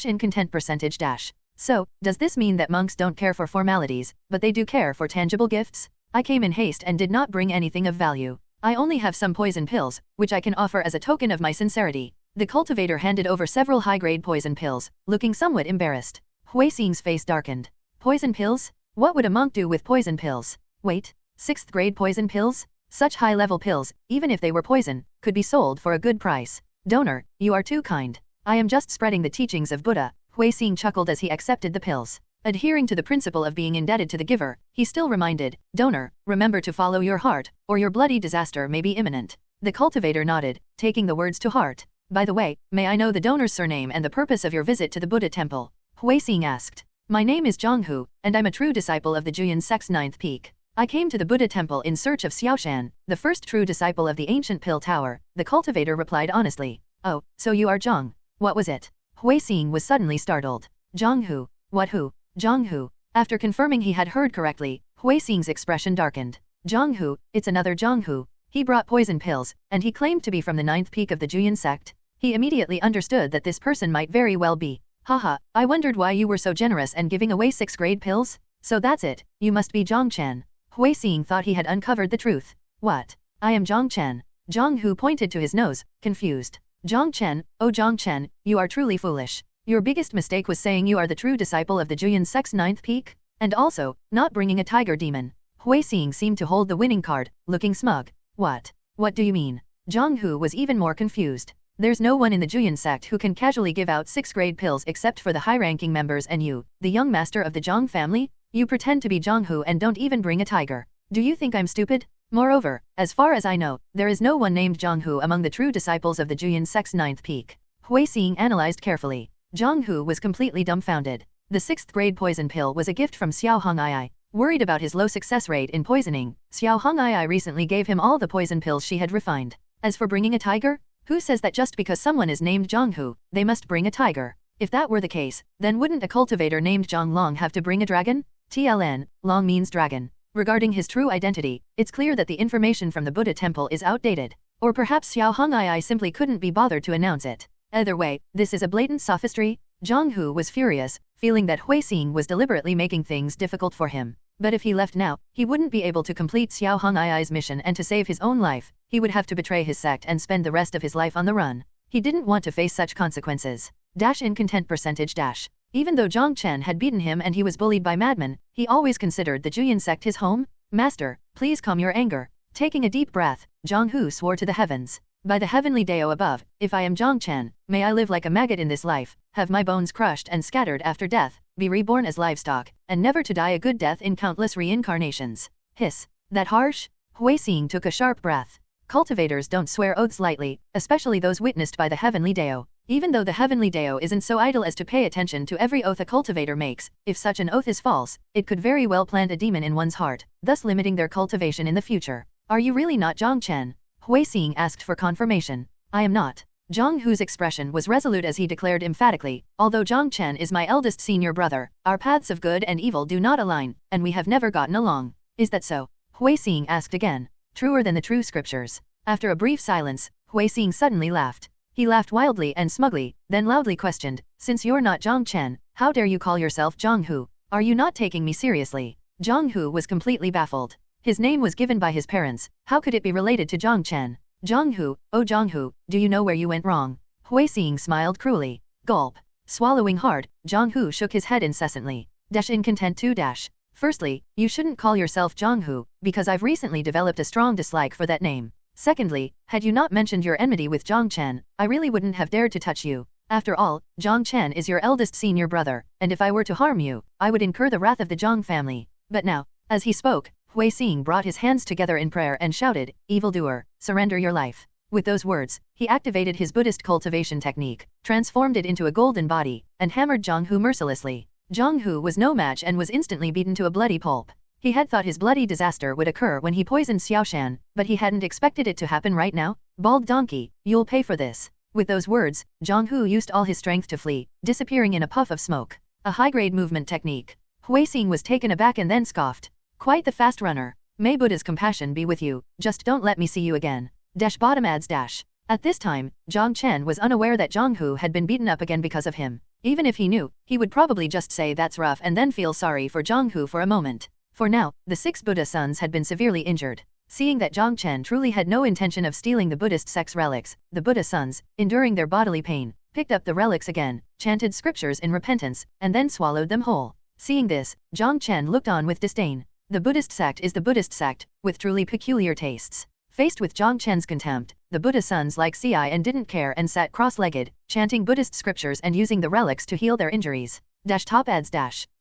Incontent percentage. So, does this mean that monks don't care for formalities, but they do care for tangible gifts? I came in haste and did not bring anything of value. I only have some poison pills, which I can offer as a token of my sincerity." The cultivator handed over several high-grade poison pills, looking somewhat embarrassed. Hui Xing's face darkened. "Poison pills? What would a monk do with poison pills? Wait, 6th grade poison pills? Such high-level pills, even if they were poison, could be sold for a good price. Donor, you are too kind. I am just spreading the teachings of Buddha." Hui Xing chuckled as he accepted the pills. Adhering to the principle of being indebted to the giver, he still reminded, "Donor, remember to follow your heart, or your bloody disaster may be imminent." The cultivator nodded, taking the words to heart. "By the way, may I know the donor's surname and the purpose of your visit to the Buddha temple?" Hui Xing asked. "My name is Zhang Hu, and I'm a true disciple of the Juyan sect's 9th peak. I came to the Buddha temple in search of Xiaoshan, the first true disciple of the ancient Pill Tower," the cultivator replied honestly. "Oh, so you are Zhang. What was it?" Hui Xing was suddenly startled. "Zhang Hu? What Hu? Zhang Hu?" After confirming he had heard correctly, Hui Xing's expression darkened. "Zhang Hu, it's another Zhang Hu. He brought poison pills, and he claimed to be from the 9th peak of the Juyan sect." He immediately understood that this person might very well be. "Haha, I wondered why you were so generous and giving away 6th grade pills? So that's it, you must be Jiang Chen." Hui Xing thought he had uncovered the truth. "What? I am Jiang Chen. Jiang Hu pointed to his nose, confused. Jiang Chen, oh Jiang Chen, you are truly foolish. Your biggest mistake was saying you are the true disciple of the Juyan sect's 9th peak, and also, not bringing a tiger demon. Hui Xing seemed to hold the winning card, looking smug. What? What do you mean? Jiang Hu was even more confused. There's no one in the Juyan sect who can casually give out 6th grade pills except for the high-ranking members and you, the young master of the Jiang family? You pretend to be Jiang Hu and don't even bring a tiger. Do you think I'm stupid? Moreover, as far as I know, there is no one named Jiang Hu among the true disciples of the Juyan sect's 9th peak. Hui Xing analyzed carefully. Jiang Hu was completely dumbfounded. The 6th grade poison pill was a gift from Xiao Hong'ai. Worried about his low success rate in poisoning, Xiao Hong'ai recently gave him all the poison pills she had refined. As for bringing a tiger, who says that just because someone is named Jiang Hu, they must bring a tiger? If that were the case, then wouldn't a cultivator named Jiang Long have to bring a dragon? TLN, Long means dragon. Regarding his true identity, it's clear that the information from the Buddha temple is outdated. Or perhaps Xiao Hong'ai simply couldn't be bothered to announce it. Either way, this is a blatant sophistry. Jiang Hu was furious, feeling that Hui Xing was deliberately making things difficult for him. But if he left now, he wouldn't be able to complete Xiao Hong'ai's mission, and to save his own life, he would have to betray his sect and spend the rest of his life on the run. He didn't want to face such consequences. Incontent percentage. Even though Jiang Chen had beaten him and he was bullied by madmen, he always considered the Juyan sect his home. Master, please calm your anger. Taking a deep breath, Jiang Hu swore to the heavens. By the heavenly Dao above, if I am Jiang Chen, may I live like a maggot in this life, have my bones crushed and scattered after death, be reborn as livestock, and never to die a good death in countless reincarnations. Hiss. That harsh? Hui Xing took a sharp breath. Cultivators don't swear oaths lightly, especially those witnessed by the heavenly Dao. Even though the heavenly Dao isn't so idle as to pay attention to every oath a cultivator makes, if such an oath is false, it could very well plant a demon in one's heart, thus limiting their cultivation in the future. Are you really not Jiang Chen? Hui Xing asked for confirmation. I am not. Jiang Hu's expression was resolute as he declared emphatically, although Jiang Chen is my eldest senior brother, our paths of good and evil do not align, and we have never gotten along. Is that so? Hui Xing asked again. Truer than the true scriptures. After a brief silence, Hui Xing suddenly laughed. He laughed wildly and smugly, then loudly questioned, since you're not Jiang Chen, how dare you call yourself Jiang Hu? Are you not taking me seriously? Jiang Hu was completely baffled. His name was given by his parents, how could it be related to Jiang Chen? Jiang Hu, oh Jiang Hu, do you know where you went wrong? Hui Xing smiled cruelly. Gulp. Swallowing hard, Jiang Hu shook his head incessantly. Incontent 2. Firstly, you shouldn't call yourself Jiang Hu, because I've recently developed a strong dislike for that name. Secondly, had you not mentioned your enmity with Jiang Chen, I really wouldn't have dared to touch you. After all, Jiang Chen is your eldest senior brother, and if I were to harm you, I would incur the wrath of the Jiang family. But now, as he spoke, Hui Xing brought his hands together in prayer and shouted, evildoer, surrender your life. With those words, he activated his Buddhist cultivation technique, transformed it into a golden body, and hammered Jiang Hu mercilessly. Jiang Hu was no match and was instantly beaten to a bloody pulp. He had thought his bloody disaster would occur when he poisoned Xiaoshan, but he hadn't expected it to happen right now. Bald donkey, you'll pay for this. With those words, Jiang Hu used all his strength to flee, disappearing in a puff of smoke. A high-grade movement technique. Hui Xing was taken aback and then scoffed. Quite the fast runner. May Buddha's compassion be with you, just don't let me see you again. Bottom ads. At this time, Jiang Chen was unaware that Jiang Hu had been beaten up again because of him. Even if he knew, he would probably just say that's rough and then feel sorry for Jiang Hu for a moment. For now, the 6 Buddha sons had been severely injured. Seeing that Jiang Chen truly had no intention of stealing the Buddhist sect's relics, the Buddha sons, enduring their bodily pain, picked up the relics again, chanted scriptures in repentance, and then swallowed them whole. Seeing this, Jiang Chen looked on with disdain. The Buddhist sect is the Buddhist sect, with truly peculiar tastes. Faced with Jiang Chen's contempt, the Buddha sons like CI and didn't care and sat cross-legged, chanting Buddhist scriptures and using the relics to heal their injuries. Top ads.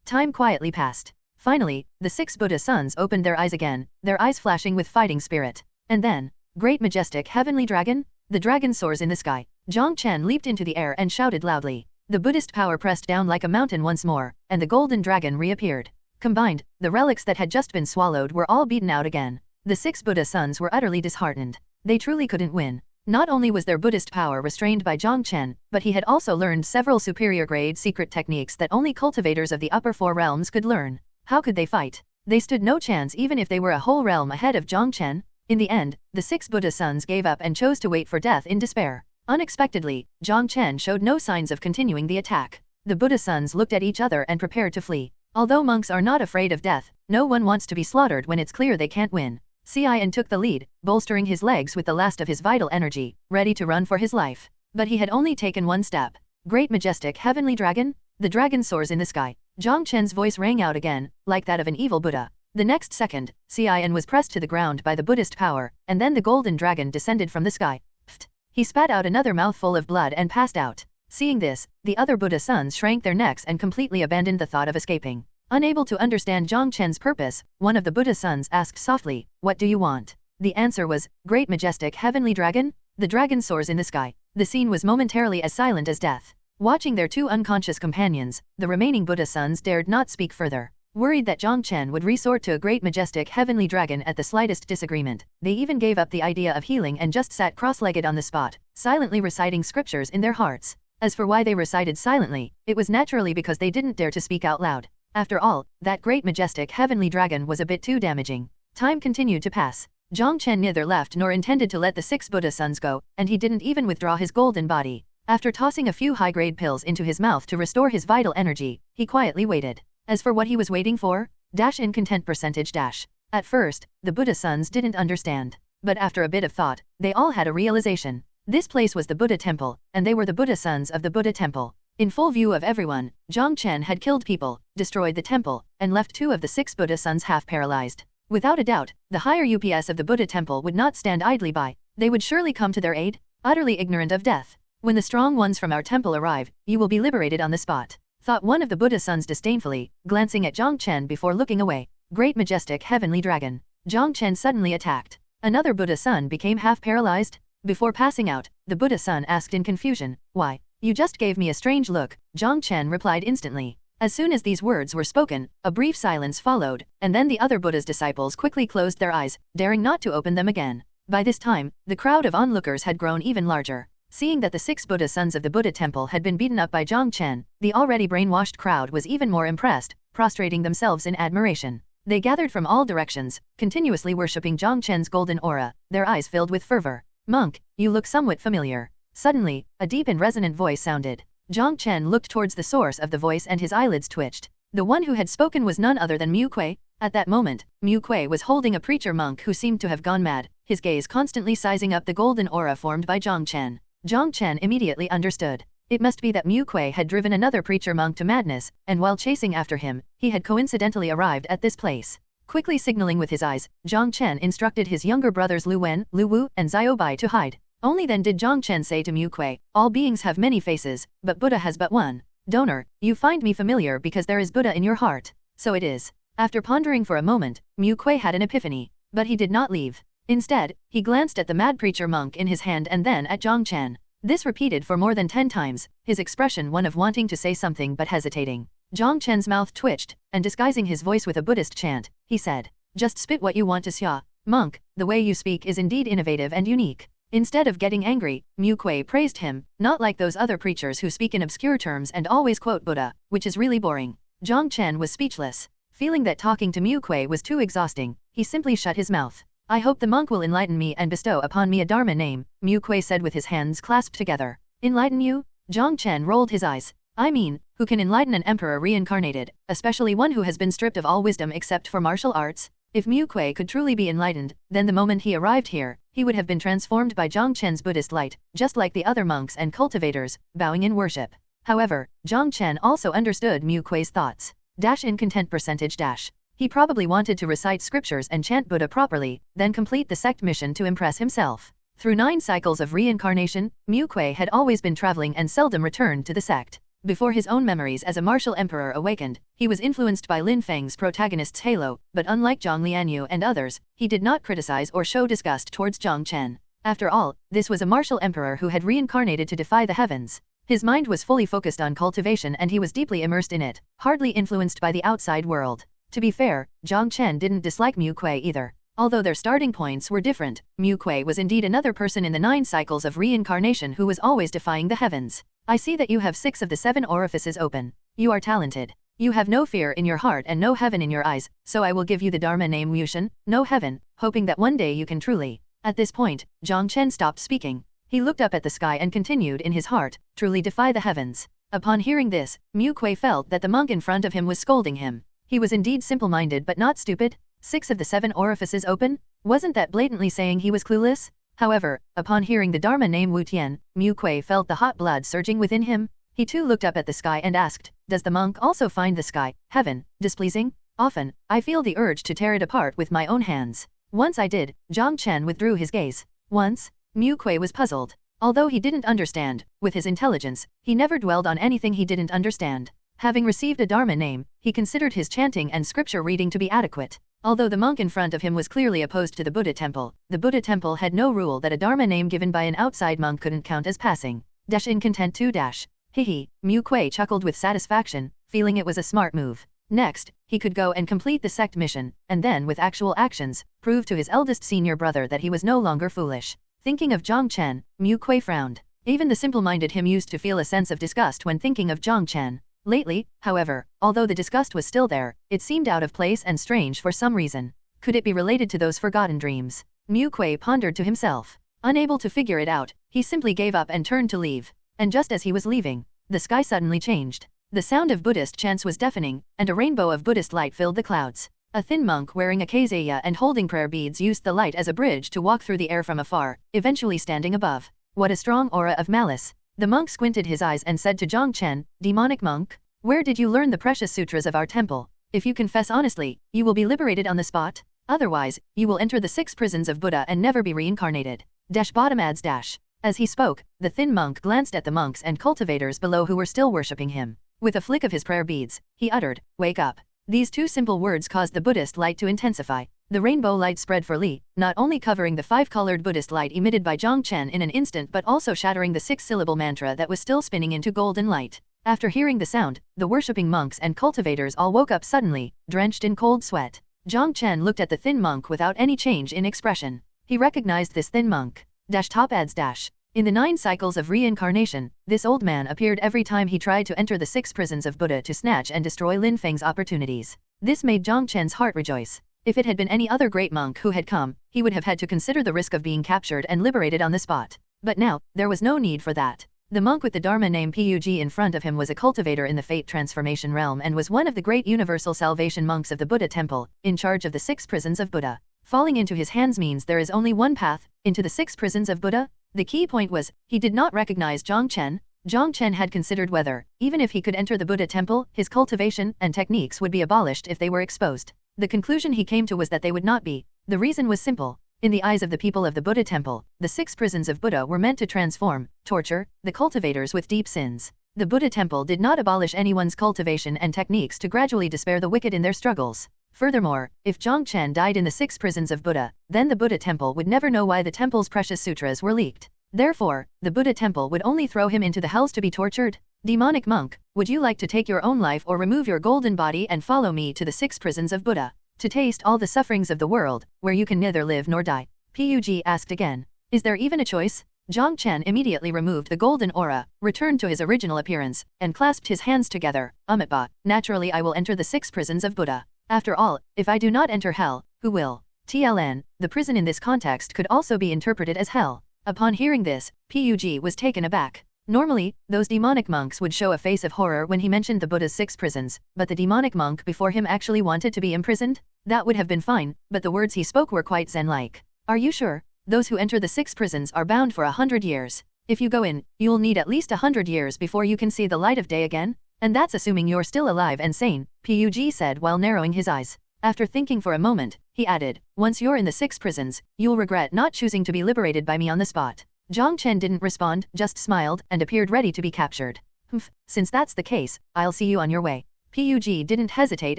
Time quietly passed. Finally, the 6 Buddha sons opened their eyes again, their eyes flashing with fighting spirit. And then, great majestic heavenly dragon? The dragon soars in the sky. Jiang Chen leaped into the air and shouted loudly. The Buddhist power pressed down like a mountain once more, and the golden dragon reappeared. Combined, the relics that had just been swallowed were all beaten out again. The 6 Buddha sons were utterly disheartened. They truly couldn't win. Not only was their Buddhist power restrained by Jiang Chen, but he had also learned several superior-grade secret techniques that only cultivators of the upper 4 realms could learn. How could they fight? They stood no chance even if they were a whole realm ahead of Jiang Chen. In the end, the 6 Buddha sons gave up and chose to wait for death in despair. Unexpectedly, Jiang Chen showed no signs of continuing the attack. The Buddha sons looked at each other and prepared to flee. Although monks are not afraid of death, no one wants to be slaughtered when it's clear they can't win. Cian took the lead, bolstering his legs with the last of his vital energy, ready to run for his life. But he had only taken one step. Great majestic heavenly dragon? The dragon soars in the sky. Jiang Chen's voice rang out again, like that of an evil Buddha. The next second, Cian was pressed to the ground by the Buddhist power, and then the golden dragon descended from the sky. Pfft! He spat out another mouthful of blood and passed out. Seeing this, the other Buddha sons shrank their necks and completely abandoned the thought of escaping. Unable to understand Jiang Chen's purpose, one of the Buddha sons asked softly, "What do you want?" The answer was, "Great majestic heavenly dragon?" The dragon soars in the sky. The scene was momentarily as silent as death. Watching their two unconscious companions, the remaining Buddha sons dared not speak further. Worried that Jiang Chen would resort to a great majestic heavenly dragon at the slightest disagreement, they even gave up the idea of healing and just sat cross-legged on the spot, silently reciting scriptures in their hearts. As for why they recited silently, it was naturally because they didn't dare to speak out loud. After all, that great majestic heavenly dragon was a bit too damaging. Time continued to pass. Jiang Chen neither left nor intended to let the 6 Buddha sons go, and he didn't even withdraw his golden body. After tossing a few high-grade pills into his mouth to restore his vital energy, he quietly waited. As for what he was waiting for, in content percentage dash. At first, the Buddha sons didn't understand. But after a bit of thought, they all had a realization. This place was the Buddha temple, and they were the Buddha sons of the Buddha temple. In full view of everyone, Jiang Chen had killed people, destroyed the temple, and left 2 of the 6 Buddha sons half-paralyzed. Without a doubt, the higher UPS of the Buddha temple would not stand idly by. They would surely come to their aid, utterly ignorant of death. "When the strong ones from our temple arrive, you will be liberated on the spot," thought one of the Buddha sons disdainfully, glancing at Jiang Chen before looking away. Great majestic heavenly dragon. Jiang Chen suddenly attacked. Another Buddha son became half-paralyzed. Before passing out, the Buddha son asked in confusion, "Why? You just gave me a strange look." Jiang Chen replied instantly. As soon as these words were spoken, a brief silence followed, and then the other Buddha's disciples quickly closed their eyes, daring not to open them again. By this time, the crowd of onlookers had grown even larger. Seeing that the 6 Buddha sons of the Buddha temple had been beaten up by Jiang Chen, the already brainwashed crowd was even more impressed, prostrating themselves in admiration. They gathered from all directions, continuously worshipping Jiang Chen's golden aura, their eyes filled with fervor. "Monk, you look somewhat familiar." Suddenly, a deep and resonant voice sounded. Jiang Chen looked towards the source of the voice and his eyelids twitched. The one who had spoken was none other than Mu Kuei. At that moment, Mu Kuei was holding a preacher monk who seemed to have gone mad, his gaze constantly sizing up the golden aura formed by Jiang Chen. Jiang Chen immediately understood. It must be that Mu Kuei had driven another preacher monk to madness, and while chasing after him, he had coincidentally arrived at this place. Quickly signaling with his eyes, Jiang Chen instructed his younger brothers Lu Wen, Lu Wu, and Xiaobai to hide. Only then did Jiang Chen say to Mu Kuei, "All beings have many faces, but Buddha has but one. Donor, you find me familiar because there is Buddha in your heart." So it is. After pondering for a moment, Mu Kuei had an epiphany. But he did not leave. Instead, he glanced at the mad preacher monk in his hand and then at Jiang Chen. This repeated for more than 10 times, his expression one of wanting to say something but hesitating. Jiang Chen's mouth twitched, and disguising his voice with a Buddhist chant, he said, "Just spit what you want to say. Monk, the way you speak is indeed innovative and unique." Instead of getting angry, Mu Kuei praised him, not like those other preachers who speak in obscure terms and always quote Buddha, which is really boring. Jiang Chen was speechless. Feeling that talking to Mu Kuei was too exhausting, he simply shut his mouth. "I hope the monk will enlighten me and bestow upon me a Dharma name," Mu Kuei said with his hands clasped together. "Enlighten you?" Jiang Chen rolled his eyes. "I mean, who can enlighten an emperor reincarnated, especially one who has been stripped of all wisdom except for martial arts?" If Mu Kuei could truly be enlightened, then the moment he arrived here, he would have been transformed by Jiang Chen's Buddhist light, just like the other monks and cultivators, bowing in worship. However, Jiang Chen also understood Mu Kuei's thoughts. In content percentage dash. He probably wanted to recite scriptures and chant Buddha properly, then complete the sect mission to impress himself. Through 9 cycles of reincarnation, Mu Kuei had always been traveling and seldom returned to the sect. Before his own memories as a martial emperor awakened, he was influenced by Lin Feng's protagonist's halo, but unlike Jiang Lianyue and others, he did not criticize or show disgust towards Jiang Chen. After all, this was a martial emperor who had reincarnated to defy the heavens. His mind was fully focused on cultivation and he was deeply immersed in it, hardly influenced by the outside world. To be fair, Jiang Chen didn't dislike Mu Kuei either. Although their starting points were different, Mu Kuei was indeed another person in the 9 cycles of reincarnation who was always defying the heavens. "I see that you have 6 of the 7 orifices open. You are talented. You have no fear in your heart and no heaven in your eyes, so I will give you the Dharma name Wushan, no heaven, hoping that one day you can truly." At this point, Jiang Chen stopped speaking. He looked up at the sky and continued in his heart, "Truly defy the heavens." Upon hearing this, Mu Kuei felt that the monk in front of him was scolding him. He was indeed simple-minded but not stupid. 6 of the 7 orifices open? Wasn't that blatantly saying he was clueless? However, upon hearing the Dharma name Wu Tian, Mu Kui felt the hot blood surging within him. He too looked up at the sky and asked, "Does the monk also find the sky, heaven, displeasing? Often, I feel the urge to tear it apart with my own hands." Once I did. Jiang Chen withdrew his gaze. Once? Mu Kui was puzzled. Although he didn't understand, with his intelligence, he never dwelled on anything he didn't understand. Having received a Dharma name, he considered his chanting and scripture reading to be adequate. Although the monk in front of him was clearly opposed to the Buddha temple, the Buddha temple had no rule that a Dharma name given by an outside monk couldn't count as passing. Incontent too. Hihi, Mu Kui chuckled with satisfaction, feeling it was a smart move. Next, he could go and complete the sect mission, and then with actual actions, prove to his eldest senior brother that he was no longer foolish. Thinking of Jiang Chen, Mu Kui frowned. Even the simple-minded him used to feel a sense of disgust when thinking of Jiang Chen. Lately, however, although the disgust was still there, it seemed out of place and strange for some reason. Could it be related to those forgotten dreams? Mu Kui pondered to himself. Unable to figure it out, he simply gave up and turned to leave. And just as he was leaving, the sky suddenly changed. The sound of Buddhist chants was deafening, and a rainbow of Buddhist light filled the clouds. A thin monk wearing a kaseya and holding prayer beads used the light as a bridge to walk through the air from afar, eventually standing above. What a strong aura of malice. The monk squinted his eyes and said to Jiang Chen, "Demonic monk? Where did you learn the precious sutras of our temple? If you confess honestly, you will be liberated on the spot. Otherwise, you will enter the 6 prisons of Buddha and never be reincarnated." Bottom adds dash. As he spoke, the thin monk glanced at the monks and cultivators below who were still worshipping him. With a flick of his prayer beads, he uttered, "Wake up." These 2 simple words caused the Buddhist light to intensify. The rainbow light spread for Li, not only covering the 5-colored Buddhist light emitted by Jiang Chen in an instant but also shattering the 6-syllable mantra that was still spinning into golden light. After hearing the sound, the worshipping monks and cultivators all woke up suddenly, drenched in cold sweat. Jiang Chen looked at the thin monk without any change in expression. He recognized this thin monk. Top adds dash. In the 9 cycles of reincarnation, this old man appeared every time he tried to enter the 6 prisons of Buddha to snatch and destroy Lin Feng's opportunities. This made Jiang Chen's heart rejoice. If it had been any other great monk who had come, he would have had to consider the risk of being captured and liberated on the spot. But now, there was no need for that. The monk with the Dharma name Pug in front of him was a cultivator in the Fate Transformation realm and was one of the great Universal Salvation monks of the Buddha Temple, in charge of the 6 prisons of Buddha. Falling into his hands means there is only one path, into the 6 prisons of Buddha. The key point was, he did not recognize Jiang Chen. Jiang Chen had considered whether, even if he could enter the Buddha Temple, his cultivation and techniques would be abolished if they were exposed. The conclusion he came to was that they would not be. The reason was simple. In the eyes of the people of the Buddha Temple, the 6 prisons of Buddha were meant to transform, torture, the cultivators with deep sins. The Buddha Temple did not abolish anyone's cultivation and techniques to gradually despair the wicked in their struggles. Furthermore, if Jiang Chen died in the 6 prisons of Buddha, then the Buddha Temple would never know why the temple's precious sutras were leaked. Therefore, the Buddha Temple would only throw him into the hells to be tortured. Demonic monk, would you like to take your own life or remove your golden body and follow me to the 6 prisons of Buddha, to taste all the sufferings of the world, where you can neither live nor die? Pug asked again. Is there even a choice? Jiang Chen immediately removed the golden aura, returned to his original appearance, and clasped his hands together. Amitba, naturally I will enter the 6 prisons of Buddha. After all, if I do not enter hell, who will? TLN, the prison in this context could also be interpreted as hell. Upon hearing this, Pug was taken aback. Normally, those demonic monks would show a face of horror when he mentioned the Buddha's 6 prisons, but the demonic monk before him actually wanted to be imprisoned? That would have been fine, but the words he spoke were quite zen-like. Are you sure? Those who enter the 6 prisons are bound for 100 years. If you go in, you'll need at least 100 years before you can see the light of day again? And that's assuming you're still alive and sane, Pug said while narrowing his eyes. After thinking for a moment, he added, once you're in the 6 prisons, you'll regret not choosing to be liberated by me on the spot. Jiang Chen didn't respond, just smiled and appeared ready to be captured. Humph, since that's the case, I'll see you on your way. Pug didn't hesitate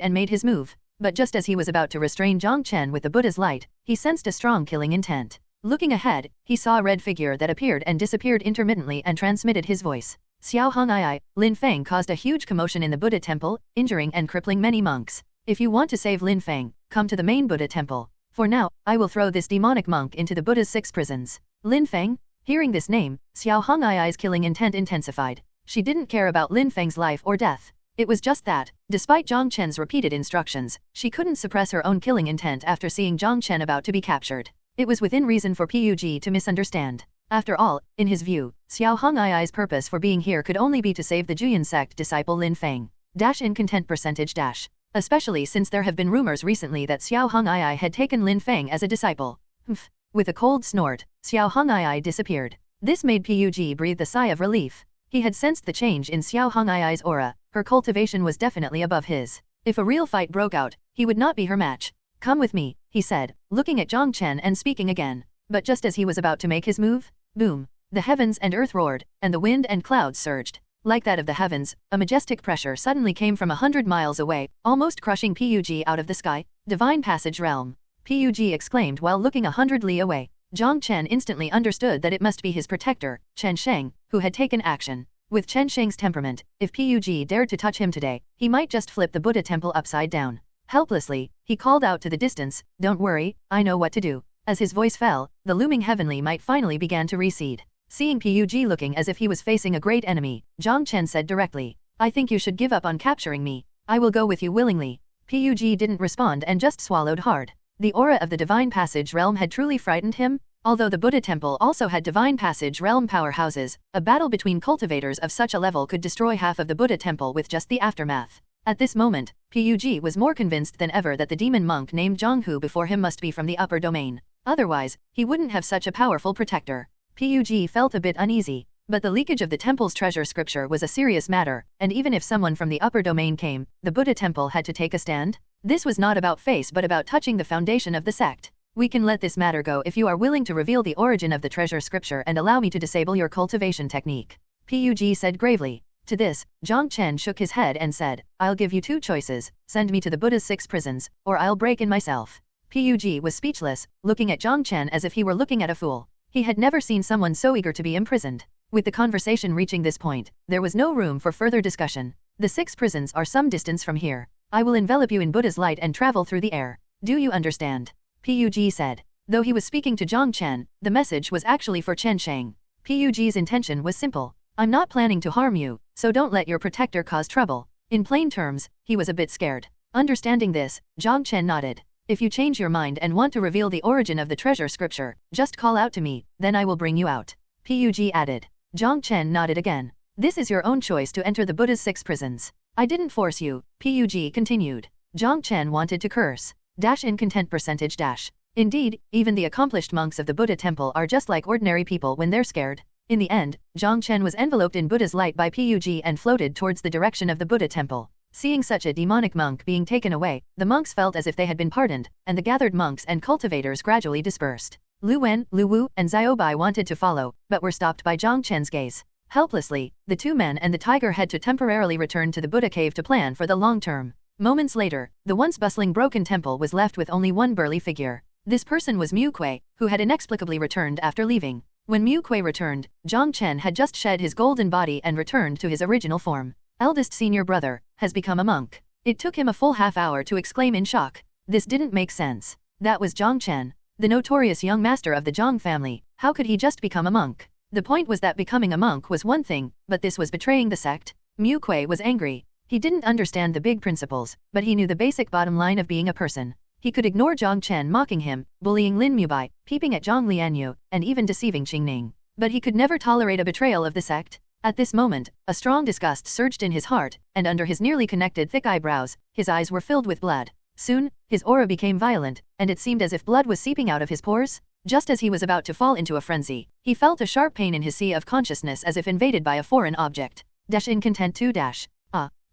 and made his move. But just as he was about to restrain Jiang Chen with the Buddha's light, he sensed a strong killing intent. Looking ahead, he saw a red figure that appeared and disappeared intermittently and transmitted his voice. Xiao Hong'ai, Lin Feng caused a huge commotion in the Buddha temple, injuring and crippling many monks. If you want to save Lin Feng, come to the main Buddha temple. For now, I will throw this demonic monk into the Buddha's 6 prisons. Lin Feng? Hearing this name, Xiao Hong'ai's killing intent intensified. She didn't care about Lin Feng's life or death. It was just that, despite Jiang Chen's repeated instructions, she couldn't suppress her own killing intent after seeing Jiang Chen about to be captured. It was within reason for Pug to misunderstand. After all, in his view, Xiao Hong'ai's purpose for being here could only be to save the Juyan sect disciple Lin Feng. Incontent %. especially since there have been rumors recently that Xiao Hong'ai had taken Lin Feng as a disciple. Humph. With a cold snort, Xiao Hong'ai disappeared. This made Pug breathe a sigh of relief. He had sensed the change in Xiao Hong'ai's aura. Her cultivation was definitely above his. If a real fight broke out, he would not be her match. Come with me, he said, looking at Jiang Chen and speaking again. But just as he was about to make his move, boom, the heavens and earth roared, and the wind and clouds surged. Like that of the heavens, a majestic pressure suddenly came from 100 miles away, almost crushing Pug out of the sky. Divine Passage Realm. Pug exclaimed while looking 100 li away. Jiang Chen instantly understood that it must be his protector, Chen Sheng, who had taken action. With Chen Sheng's temperament, if Pug dared to touch him today, he might just flip the Buddha temple upside down. Helplessly, he called out to the distance, "Don't worry, I know what to do." As his voice fell, the looming heavenly might finally began to recede. Seeing Pug looking as if he was facing a great enemy, Jiang Chen said directly, "I think you should give up on capturing me. I will go with you willingly." Pug didn't respond and just swallowed hard. The aura of the Divine Passage Realm had truly frightened him. Although the Buddha Temple also had Divine Passage Realm powerhouses, a battle between cultivators of such a level could destroy half of the Buddha Temple with just the aftermath. At this moment, Pug was more convinced than ever that the demon monk named Zhang Hu before him must be from the upper domain. Otherwise, he wouldn't have such a powerful protector. Pug felt a bit uneasy, but the leakage of the temple's treasure scripture was a serious matter, and even if someone from the upper domain came, the Buddha Temple had to take a stand. This was not about face but about touching the foundation of the sect. "We can let this matter go if you are willing to reveal the origin of the treasure scripture and allow me to disable your cultivation technique," Pug said gravely. To this, Jiang Chen shook his head and said, "I'll give you two choices, send me to the Buddha's 6 prisons, or I'll break in myself." Pug was speechless, looking at Jiang Chen as if he were looking at a fool. He had never seen someone so eager to be imprisoned. With the conversation reaching this point, there was no room for further discussion. "The 6 prisons are some distance from here. I will envelop you in Buddha's light and travel through the air. Do you understand?" Pug said. Though he was speaking to Jiang Chen, the message was actually for Chen Sheng. Pug's intention was simple. "I'm not planning to harm you, so don't let your protector cause trouble." In plain terms, he was a bit scared. Understanding this, Jiang Chen nodded. "If you change your mind and want to reveal the origin of the treasure scripture, just call out to me, then I will bring you out," Pug added. Jiang Chen nodded again. "This is your own choice to enter the Buddha's 6 prisons. I didn't force you," Pug continued. Jiang Chen wanted to curse. Incontent percentage dash. Indeed, even the accomplished monks of the Buddha temple are just like ordinary people when they're scared. In the end, Jiang Chen was enveloped in Buddha's light by Pug and floated towards the direction of the Buddha temple. Seeing such a demonic monk being taken away, the monks felt as if they had been pardoned, and the gathered monks and cultivators gradually dispersed. Lu Wen, Lu Wu, and Xiaobai wanted to follow, but were stopped by Jiang Chen's gaze. Helplessly, the two men and the tiger had to temporarily return to the Buddha cave to plan for the long term. Moments later, the once bustling broken temple was left with only one burly figure. This person was Mu Kui, who had inexplicably returned after leaving. When Mu Kui returned, Jiang Chen had just shed his golden body and returned to his original form. "Eldest senior brother, has become a monk." It took him a full half-hour to exclaim in shock. This didn't make sense. That was Jiang Chen, the notorious young master of the Jiang family. How could he just become a monk? The point was that becoming a monk was one thing, but this was betraying the sect. Mu Kui was angry. He didn't understand the big principles, but he knew the basic bottom line of being a person. He could ignore Jiang Chen mocking him, bullying Lin Mubai, peeping at Jiang Lianyue, and even deceiving Qingning. But he could never tolerate a betrayal of the sect. At this moment, a strong disgust surged in his heart, and under his nearly connected thick eyebrows, his eyes were filled with blood. Soon, his aura became violent, and it seemed as if blood was seeping out of his pores. Just as he was about to fall into a frenzy, he felt a sharp pain in his sea of consciousness as if invaded by a foreign object. Incontent 2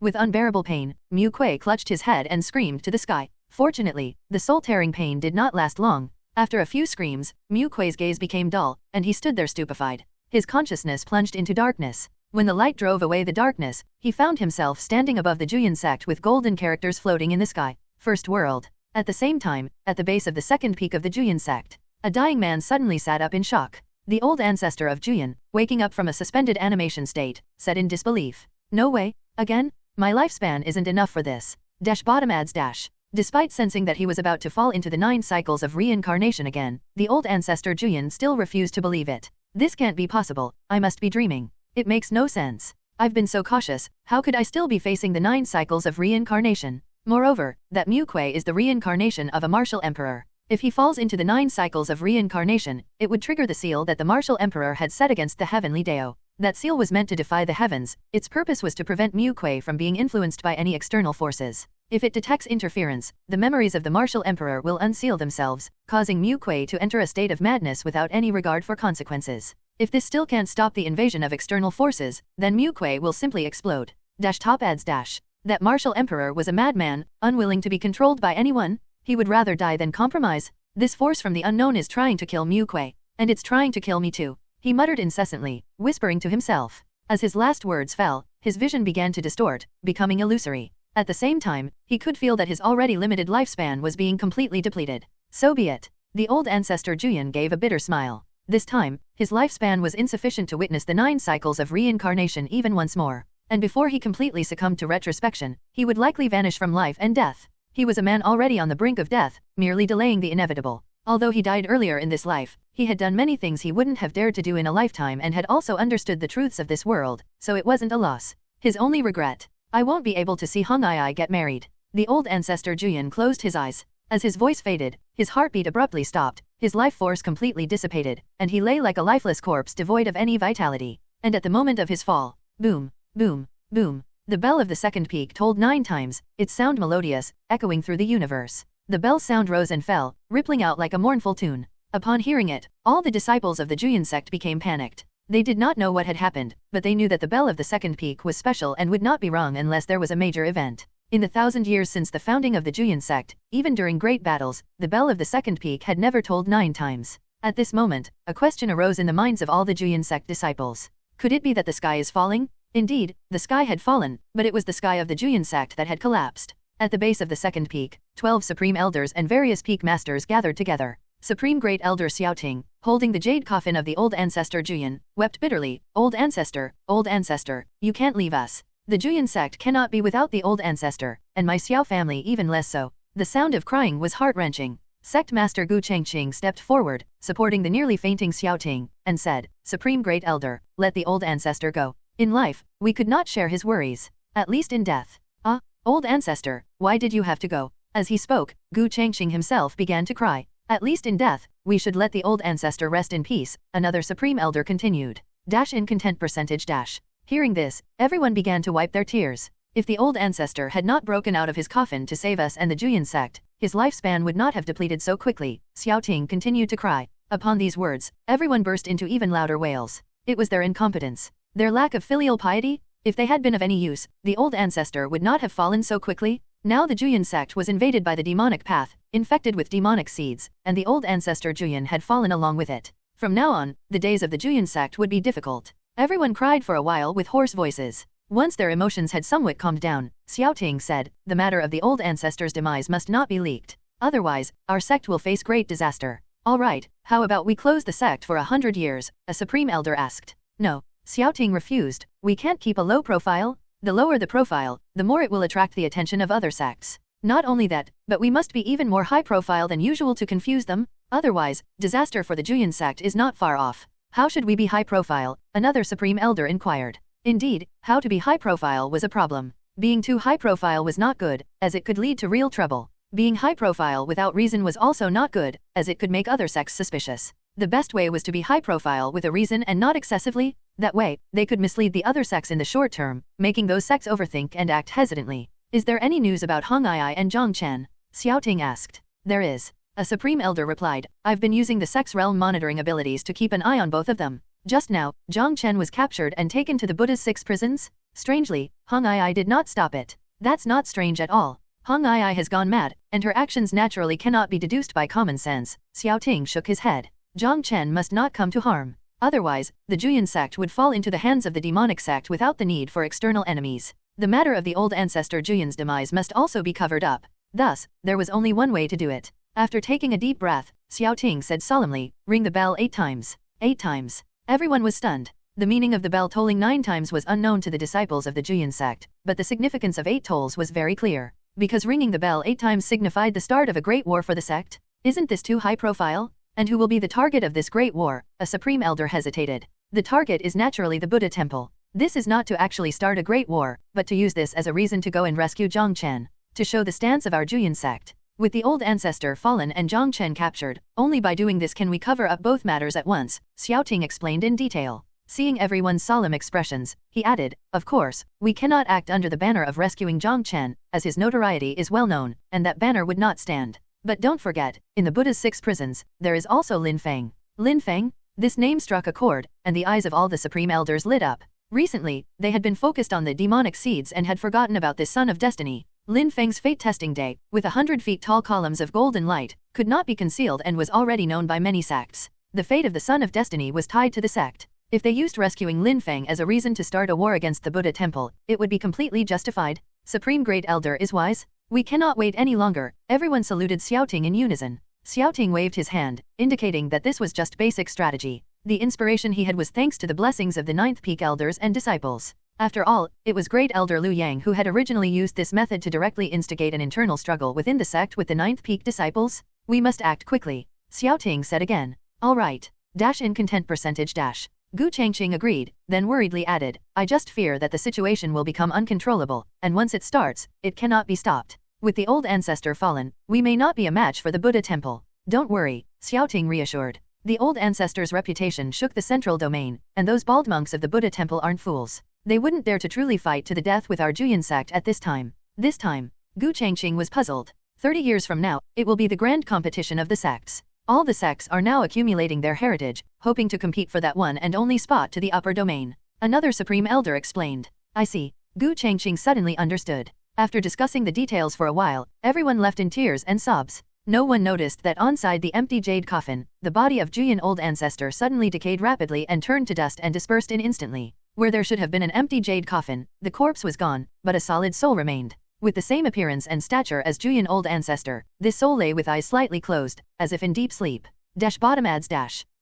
With unbearable pain, Mu Kui clutched his head and screamed to the sky. Fortunately, the soul-tearing pain did not last long. After a few screams, Mu Kui's gaze became dull, and he stood there stupefied. His consciousness plunged into darkness. When the light drove away the darkness, he found himself standing above the Juyan sect with golden characters floating in the sky. First world. At the same time, at the base of the second peak of the Juyan sect, a dying man suddenly sat up in shock. The old ancestor of Juyan, waking up from a suspended animation state, said in disbelief, "No way, again? My lifespan isn't enough for this." Bottom adds dash. Despite sensing that he was about to fall into the 9 cycles of reincarnation again, the old ancestor Juyan still refused to believe it. "This can't be possible, I must be dreaming. It makes no sense. I've been so cautious, how could I still be facing the 9 cycles of reincarnation? Moreover, that Mu Kui is the reincarnation of a martial emperor. If he falls into the 9 cycles of reincarnation, it would trigger the seal that the martial emperor had set against the heavenly Dao. That seal was meant to defy the heavens, its purpose was to prevent Mu Kui from being influenced by any external forces. If it detects interference, the memories of the martial emperor will unseal themselves, causing Mu Kuei to enter a state of madness without any regard for consequences. If this still can't stop the invasion of external forces, then Mu Kuei will simply explode. Top adds that martial emperor was a madman, unwilling to be controlled by anyone. He would rather die than compromise. This force from the unknown is trying to kill Mu Kuei, and it's trying to kill me too. He muttered incessantly, whispering to himself. As his last words fell, his vision began to distort, becoming illusory. At the same time, he could feel that his already limited lifespan was being completely depleted. So be it. The old ancestor Juyan gave a bitter smile. This time, his lifespan was insufficient to witness the 9 cycles of reincarnation even once more. And before he completely succumbed to retrospection, he would likely vanish from life and death. He was a man already on the brink of death, merely delaying the inevitable. Although he died earlier in this life, he had done many things he wouldn't have dared to do in a lifetime and had also understood the truths of this world, so it wasn't a loss. His only regret: I won't be able to see Hong Ai get married. The old ancestor Juyan closed his eyes. As his voice faded, his heartbeat abruptly stopped, his life force completely dissipated, and he lay like a lifeless corpse devoid of any vitality. And at the moment of his fall, boom, boom, boom, the bell of the second peak tolled 9 times, its sound melodious, echoing through the universe. The bell's sound rose and fell, rippling out like a mournful tune. Upon hearing it, all the disciples of the Juyan sect became panicked. They did not know what had happened, but they knew that the bell of the second peak was special and would not be rung unless there was a major event. In the 1,000 years since the founding of the Juyan sect, even during great battles, the bell of the second peak had never tolled 9 times. At this moment, a question arose in the minds of all the Juyan sect disciples. Could it be that the sky is falling? Indeed, the sky had fallen, but it was the sky of the Juyan sect that had collapsed. At the base of the second peak, 12 supreme elders and various peak masters gathered together. Supreme Great Elder Xiaoting, holding the jade coffin of the old ancestor Juyan, wept bitterly. Old ancestor, you can't leave us. The Juyan sect cannot be without the old ancestor, and my Xiao family even less so. The sound of crying was heart-wrenching. Sect Master Gu Chengqing stepped forward, supporting the nearly fainting Xiaoting, and said, Supreme Great Elder, let the old ancestor go. In life, we could not share his worries. At least in death. Ah, old ancestor, why did you have to go? As he spoke, Gu Chengqing himself began to cry. At least in death, we should let the old ancestor rest in peace, another supreme elder continued. In content percentage. Hearing this, everyone began to wipe their tears. If the old ancestor had not broken out of his coffin to save us and the Juyan sect, his lifespan would not have depleted so quickly. Xiaoting continued to cry. Upon these words, everyone burst into even louder wails. It was their incompetence. Their lack of filial piety? If they had been of any use, the old ancestor would not have fallen so quickly. Now the Juyan sect was invaded by the demonic path, infected with demonic seeds, and the old ancestor Juyan had fallen along with it. From now on, the days of the Juyan sect would be difficult. Everyone cried for a while with hoarse voices. Once their emotions had somewhat calmed down, Xiaoting said, the matter of the old ancestor's demise must not be leaked. Otherwise, our sect will face great disaster. All right, how about we close the sect for 100 years, a supreme elder asked. No. Xiaoting refused. We can't keep a low profile. The lower the profile, the more it will attract the attention of other sects. Not only that, but we must be even more high profile than usual to confuse them. Otherwise, disaster for the Juyan sect is not far off. How should we be high profile? Another supreme elder inquired. Indeed, how to be high profile was a problem. Being too high profile was not good, as it could lead to real trouble. Being high profile without reason was also not good, as it could make other sects suspicious. The best way was to be high profile with a reason and not excessively. That way, they could mislead the other sects in the short term, making those sects overthink and act hesitantly. Is there any news about Hong Ai and Jiang Chen? Xiaoting asked. There is. A supreme elder replied. I've been using the sex realm monitoring abilities to keep an eye on both of them. Just now, Jiang Chen was captured and taken to the Buddha's 6 prisons. Strangely, Hong Ai did not stop it. That's not strange at all. Hong Ai has gone mad, and her actions naturally cannot be deduced by common sense. Xiaoting shook his head. Jiang Chen must not come to harm. Otherwise, the Juyan sect would fall into the hands of the demonic sect without the need for external enemies. The matter of the old ancestor Juyan's demise must also be covered up. Thus, there was only one way to do it. After taking a deep breath, Xiaoting said solemnly, ring the bell 8 times. 8 times. Everyone was stunned. The meaning of the bell tolling 9 times was unknown to the disciples of the Juyan sect, but the significance of 8 tolls was very clear. Because ringing the bell 8 times signified the start of a great war for the sect? Isn't this too high profile? And who will be the target of this great war? A supreme elder hesitated. The target is naturally the Buddha temple. This is not to actually start a great war, but to use this as a reason to go and rescue Jiang Chen. To show the stance of our Juyan sect. With the old ancestor fallen and Jiang Chen captured, only by doing this can we cover up both matters at once, Xiaoting explained in detail. Seeing everyone's solemn expressions, he added, of course, we cannot act under the banner of rescuing Jiang Chen, as his notoriety is well known, and that banner would not stand. But don't forget, in the Buddha's 6 prisons, there is also Lin Feng. Lin Feng? This name struck a chord, and the eyes of all the supreme elders lit up. Recently, they had been focused on the demonic seeds and had forgotten about this son of destiny. Lin Feng's fate testing day, with 100 feet tall columns of golden light, could not be concealed and was already known by many sects. The fate of the son of destiny was tied to the sect. If they used rescuing Lin Feng as a reason to start a war against the Buddha temple, it would be completely justified. Supreme Great Elder is wise. We cannot wait any longer. Everyone saluted Xiaoting in unison. Xiaoting waved his hand, indicating that this was just basic strategy. The inspiration he had was thanks to the blessings of the 9th peak elders and disciples. After all, it was Great Elder Liu Yang who had originally used this method to directly instigate an internal struggle within the sect with the 9th peak disciples. We must act quickly, Xiaoting said again. All right. In content percentage dash. Gu Changqing agreed, then worriedly added, I just fear that the situation will become uncontrollable, and once it starts, it cannot be stopped. With the old ancestor fallen, we may not be a match for the Buddha temple. Don't worry, Xiaoting reassured. The old ancestor's reputation shook the central domain, and those bald monks of the Buddha temple aren't fools. They wouldn't dare to truly fight to the death with our Juyan sect at this time. This time, Gu Changqing was puzzled. 30 years from now, it will be the grand competition of the sects. All the sects are now accumulating their heritage, hoping to compete for that one and only spot to the upper domain. Another supreme elder explained. I see. Gu Changqing suddenly understood. After discussing the details for a while, everyone left in tears and sobs. No one noticed that onside the empty jade coffin, the body of Juyan old ancestor suddenly decayed rapidly and turned to dust and dispersed instantly. Where there should have been an empty jade coffin, the corpse was gone, but a solid soul remained. With the same appearance and stature as Juyan old ancestor, this soul lay with eyes slightly closed, as if in deep sleep. Bottom ads dash.